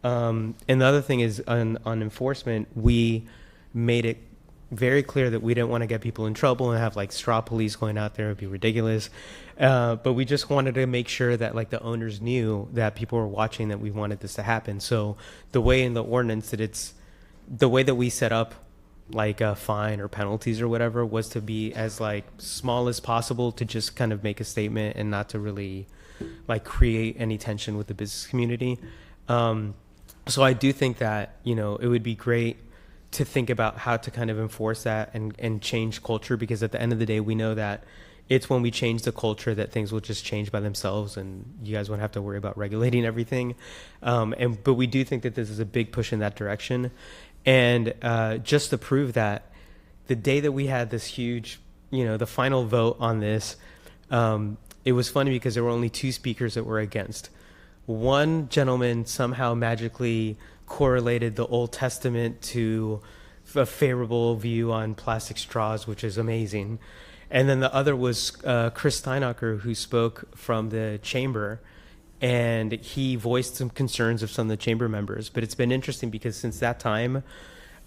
And the other thing is on enforcement, we made it very clear that we didn't want to get people in trouble and have like straw police going out there. It would be ridiculous. But we just wanted to make sure that like the owners knew that people were watching, that we wanted this to happen. So the way in the ordinance that it's the way that we set up like a fine or penalties or whatever was to be as like small as possible, to just kind of make a statement and not to really like create any tension with the business community. So I do think that, it would be great to think about how to kind of enforce that and change culture, because at the end of the day, we know that it's when we change the culture that things will just change by themselves, and you guys won't have to worry about regulating everything. But we do think that this is a big push in that direction. And just to prove that, the day that we had this huge, the final vote on this, it was funny because there were only 2 speakers that were against. One gentleman somehow magically correlated the Old Testament to a favorable view on plastic straws, which is amazing. And then the other was Chris Steinacher, who spoke from the chamber, and he voiced some concerns of some of the chamber members. But it's been interesting because since that time,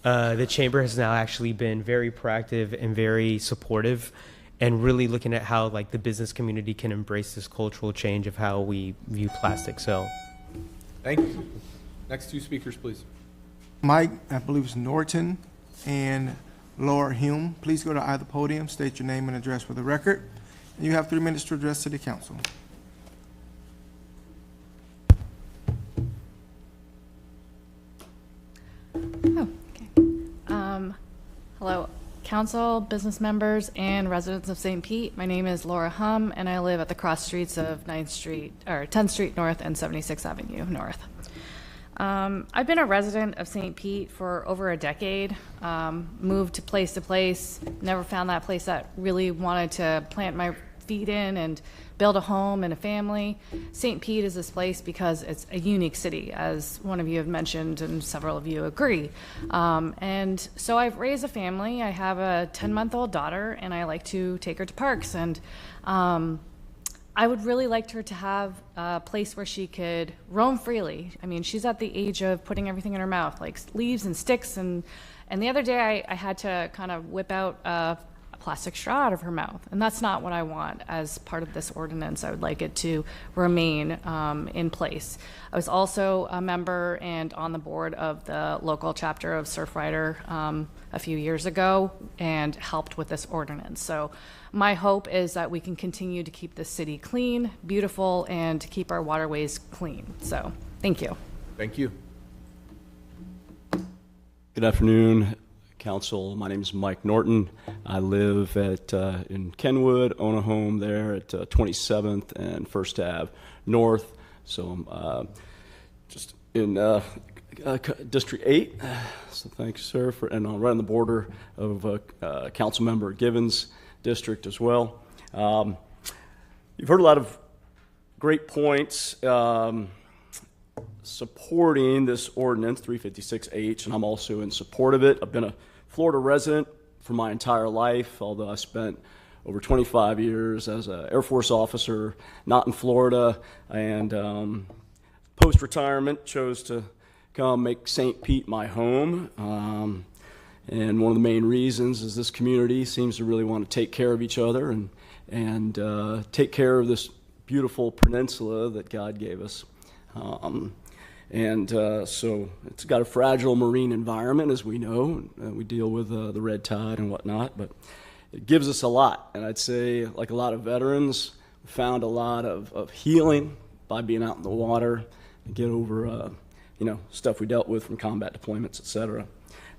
the chamber has now actually been very proactive and very supportive, and really looking at how like the business community can embrace this cultural change of how we view plastic. So thank you. Next 2 speakers, please. Mike, I believe it's Norton, and Laura Hume. Please go to either podium, state your name and address for the record. And you have 3 minutes to address City Council. Oh, okay. Hello, council, business members, and residents of St. Pete. My name is Laura Hum, and I live at the cross streets of 10th Street North and 76th Avenue North. I've been a resident of St. Pete for over a decade, moved to place, never found that place that really wanted to plant my feet in and build a home and a family. St. Pete is this place because it's a unique city, as one of you have mentioned and several of you agree. And so I've raised a family. I have a 10-month-old daughter, and I like to take her to parks. And I would really like her to have a place where she could roam freely. I mean, she's at the age of putting everything in her mouth, like leaves and sticks. And the other day I had to kind of whip out a plastic straw out of her mouth. And that's not what I want as part of this ordinance. I would like it to remain in place. I was also a member and on the board of the local chapter of Surfrider a few years ago and helped with this ordinance. So my hope is that we can continue to keep the city clean, beautiful, and to keep our waterways clean. So thank you. Thank you. Good afternoon, Council. My name is Mike Norton. I live in Kenwood, own a home there at 27th and 1st Ave North. So I'm just in District 8. So thanks, sir, and I'm right on the border of Councilmember Givens' district as well. You've heard a lot of great points supporting this ordinance 356H, and I'm also in support of it. I've been a Florida resident for my entire life, although I spent over 25 years as an Air Force officer, not in Florida, and post-retirement chose to come make St. Pete my home. And one of the main reasons is this community seems to really want to take care of each other and take care of this beautiful peninsula that God gave us. So it's got a fragile marine environment, as we know. We deal with the red tide and whatnot, but it gives us a lot. And I'd say, like a lot of veterans, we found a lot of healing by being out in the water and get over stuff we dealt with from combat deployments, et cetera.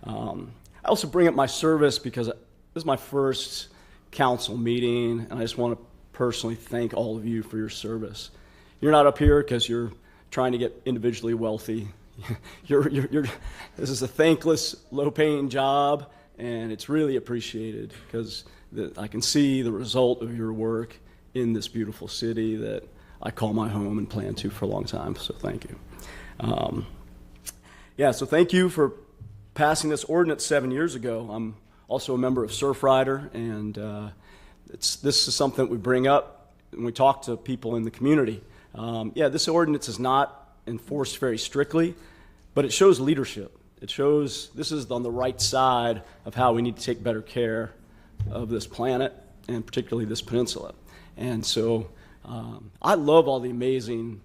I also bring up my service because this is my first council meeting, and I just want to personally thank all of you for your service. You're not up here because you're trying to get individually wealthy. This is a thankless, low-paying job, and it's really appreciated because I can see the result of your work in this beautiful city that I call my home and plan to for a long time, so thank you. So thank you for passing this ordinance 7 years ago. I'm also a member of Surf Rider, and this is something that we bring up when we talk to people in the community. This ordinance is not enforced very strictly, but it shows leadership. It shows this is on the right side of how we need to take better care of this planet, and particularly this peninsula. And so I love all the amazing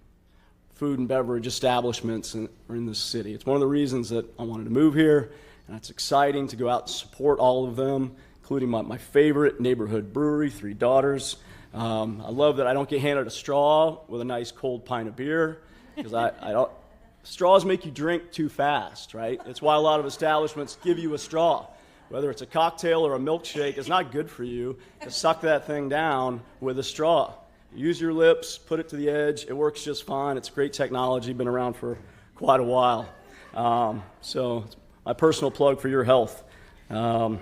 food and beverage establishments in this city. It's one of the reasons that I wanted to move here, and it's exciting to go out and support all of them, including my favorite neighborhood brewery, Three Daughters. I love that I don't get handed a straw with a nice cold pint of beer, because straws make you drink too fast, right? That's why a lot of establishments give you a straw. Whether it's a cocktail or a milkshake, it's not good for you to suck that thing down with a straw. Use your lips, put it to the edge. It works just fine. It's great technology, been around for quite a while. So it's my personal plug for your health. The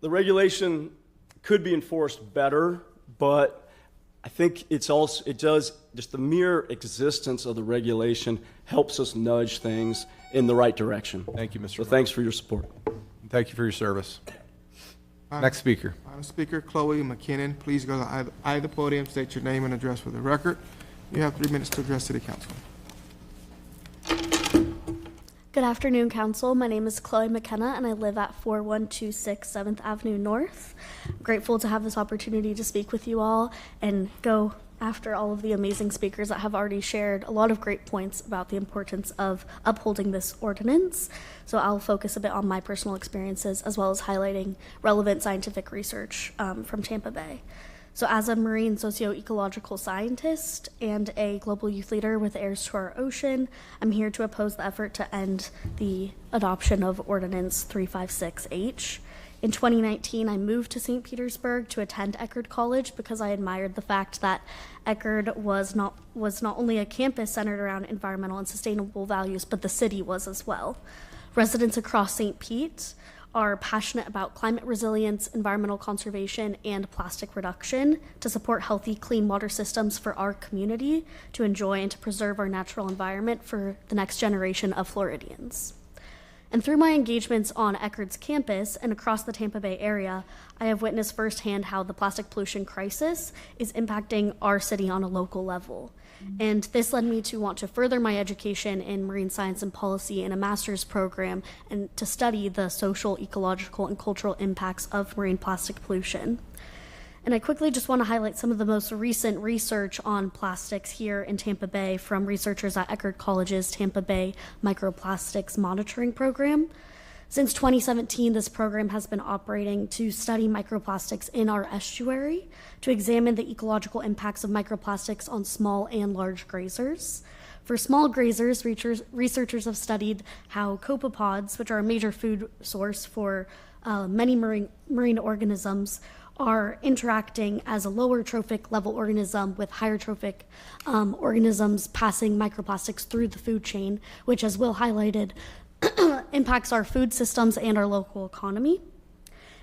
regulation could be enforced better, but I think just the mere existence of the regulation helps us nudge things in the right direction. Thank you, Mr. So thanks for your support. Thank you for your service. Next speaker. Final speaker, Chloe McKinnon. Please go to either podium, state your name and address for the record. You have 3 minutes to address City Council. Good afternoon, Council. My name is Chloe McKenna, and I live at 4126 7th Avenue North. I'm grateful to have this opportunity to speak with you all and go after all of the amazing speakers that have already shared a lot of great points about the importance of upholding this ordinance. So I'll focus a bit on my personal experiences as well as highlighting relevant scientific research from Tampa Bay. So as a marine socio-ecological scientist and a global youth leader with Heirs to Our Ocean, I'm here to oppose the effort to end the adoption of Ordinance 356H. In 2019, I moved to St. Petersburg to attend Eckerd College because I admired the fact that Eckerd was not only a campus centered around environmental and sustainable values, but the city was as well. Residents across St. Pete are passionate about climate resilience, environmental conservation, and plastic reduction to support healthy, clean water systems for our community, to enjoy and to preserve our natural environment for the next generation of Floridians. And through my engagements on Eckerd's campus and across the Tampa Bay area, I have witnessed firsthand how the plastic pollution crisis is impacting our city on a local level. And this led me to want to further my education in marine science and policy in a master's program and to study the social, ecological, and cultural impacts of marine plastic pollution. And I quickly just want to highlight some of the most recent research on plastics here in Tampa Bay from researchers at Eckerd College's Tampa Bay Microplastics Monitoring Program. Since 2017, this program has been operating to study microplastics in our estuary, to examine the ecological impacts of microplastics on small and large grazers. For small grazers, researchers have studied how copepods, which are a major food source for many marine organisms, are interacting as a lower trophic level organism with higher trophic organisms passing microplastics through the food chain, which, as Will highlighted, impacts our food systems and our local economy.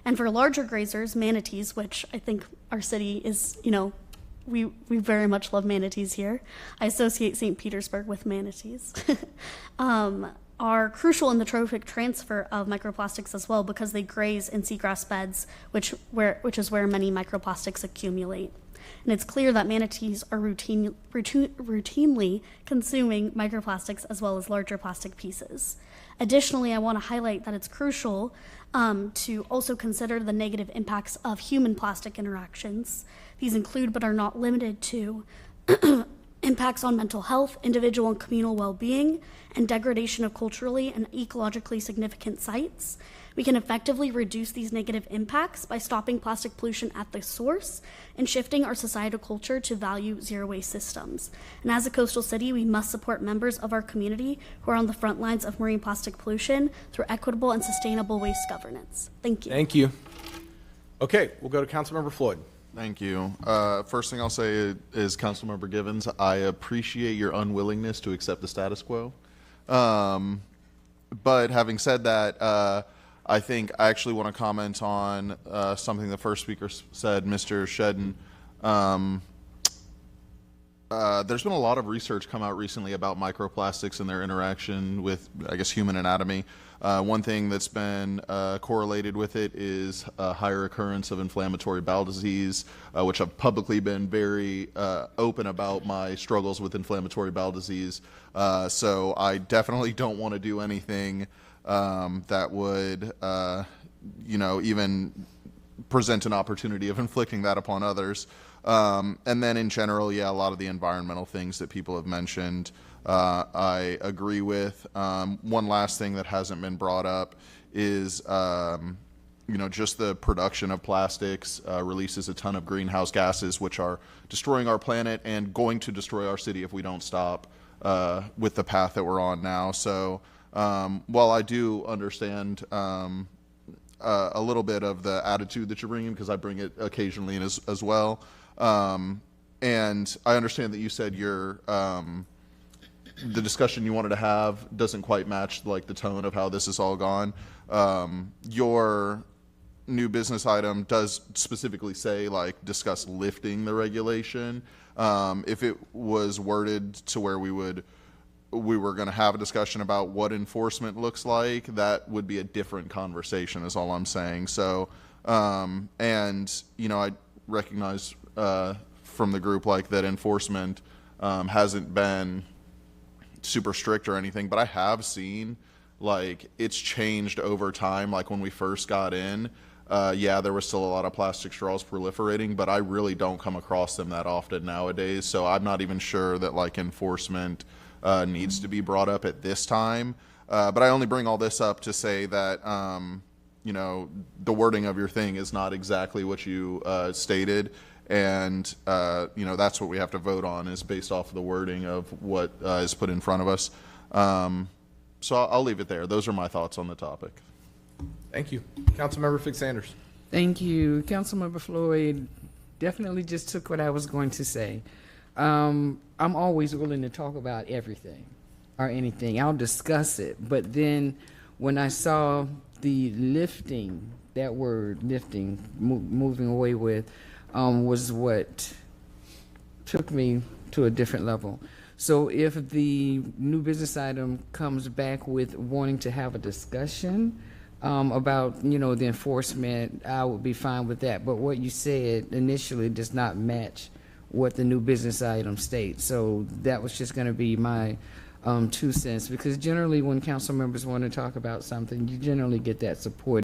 And for larger grazers, manatees, which I think our city is, we very much love manatees here. I associate St. Petersburg with manatees. are crucial in the trophic transfer of microplastics as well because they graze in seagrass beds, which is where many microplastics accumulate. And it's clear that manatees are routinely consuming microplastics as well as larger plastic pieces. Additionally, I want to highlight that it's crucial to also consider the negative impacts of human plastic interactions. These include, but are not limited to, impacts on mental health, individual and communal well-being, and degradation of culturally and ecologically significant sites. We can effectively reduce these negative impacts by stopping plastic pollution at the source and shifting our societal culture to value zero-waste systems. And as a coastal city, we must support members of our community who are on the front lines of marine plastic pollution through equitable and sustainable waste governance. Thank you. Thank you. Okay, we'll go to Councilmember Floyd. Thank you. First thing I'll say is, Councilmember Givens, I appreciate your unwillingness to accept the status quo. But having said that, I think I actually want to comment on something the first speaker said, Mr. Shedden. There's been a lot of research come out recently about microplastics and their interaction with, I guess, human anatomy. One thing that's been correlated with it is a higher occurrence of inflammatory bowel disease, which I've publicly been very open about my struggles with inflammatory bowel disease. So I definitely don't want to do anything that would, even present an opportunity of inflicting that upon others. And then in general, yeah, a lot of the environmental things that people have mentioned, I agree with. One last thing that hasn't been brought up is, just the production of plastics releases a ton of greenhouse gases, which are destroying our planet and going to destroy our city if we don't stop with the path that we're on now. So while I do understand a little bit of the attitude that you're bringing, because I bring it occasionally in as well, and I understand that you said the discussion you wanted to have doesn't quite match like the tone of how this has all gone. Your new business item does specifically say like discuss lifting the regulation. If it was worded to where we were going to have a discussion about what enforcement looks like, that would be a different conversation is all I'm saying. So, I recognize from the group like that enforcement hasn't been super strict or anything, but I have seen like it's changed over time. Like when we first got in, there was still a lot of plastic straws proliferating, but I really don't come across them that often nowadays. So I'm not even sure that like enforcement needs to be brought up at this time. But I only bring all this up to say that, the wording of your thing is not exactly what you stated. And, that's what we have to vote on is based off of the wording of what is put in front of us. So I'll leave it there. Those are my thoughts on the topic. Thank you. Councilmember Fix-Sanders. Thank you. Councilmember Floyd definitely just took what I was going to say. I'm always willing to talk about everything or anything. I'll discuss it. But then when I saw the lifting, that word lifting, moving away with, was what took me to a different level. So if the new business item comes back with wanting to have a discussion about, the enforcement, I would be fine with that. But what you said initially does not match what the new business item states. So that was just going to be my 2 cents, because generally when council members want to talk about something, you generally get that support.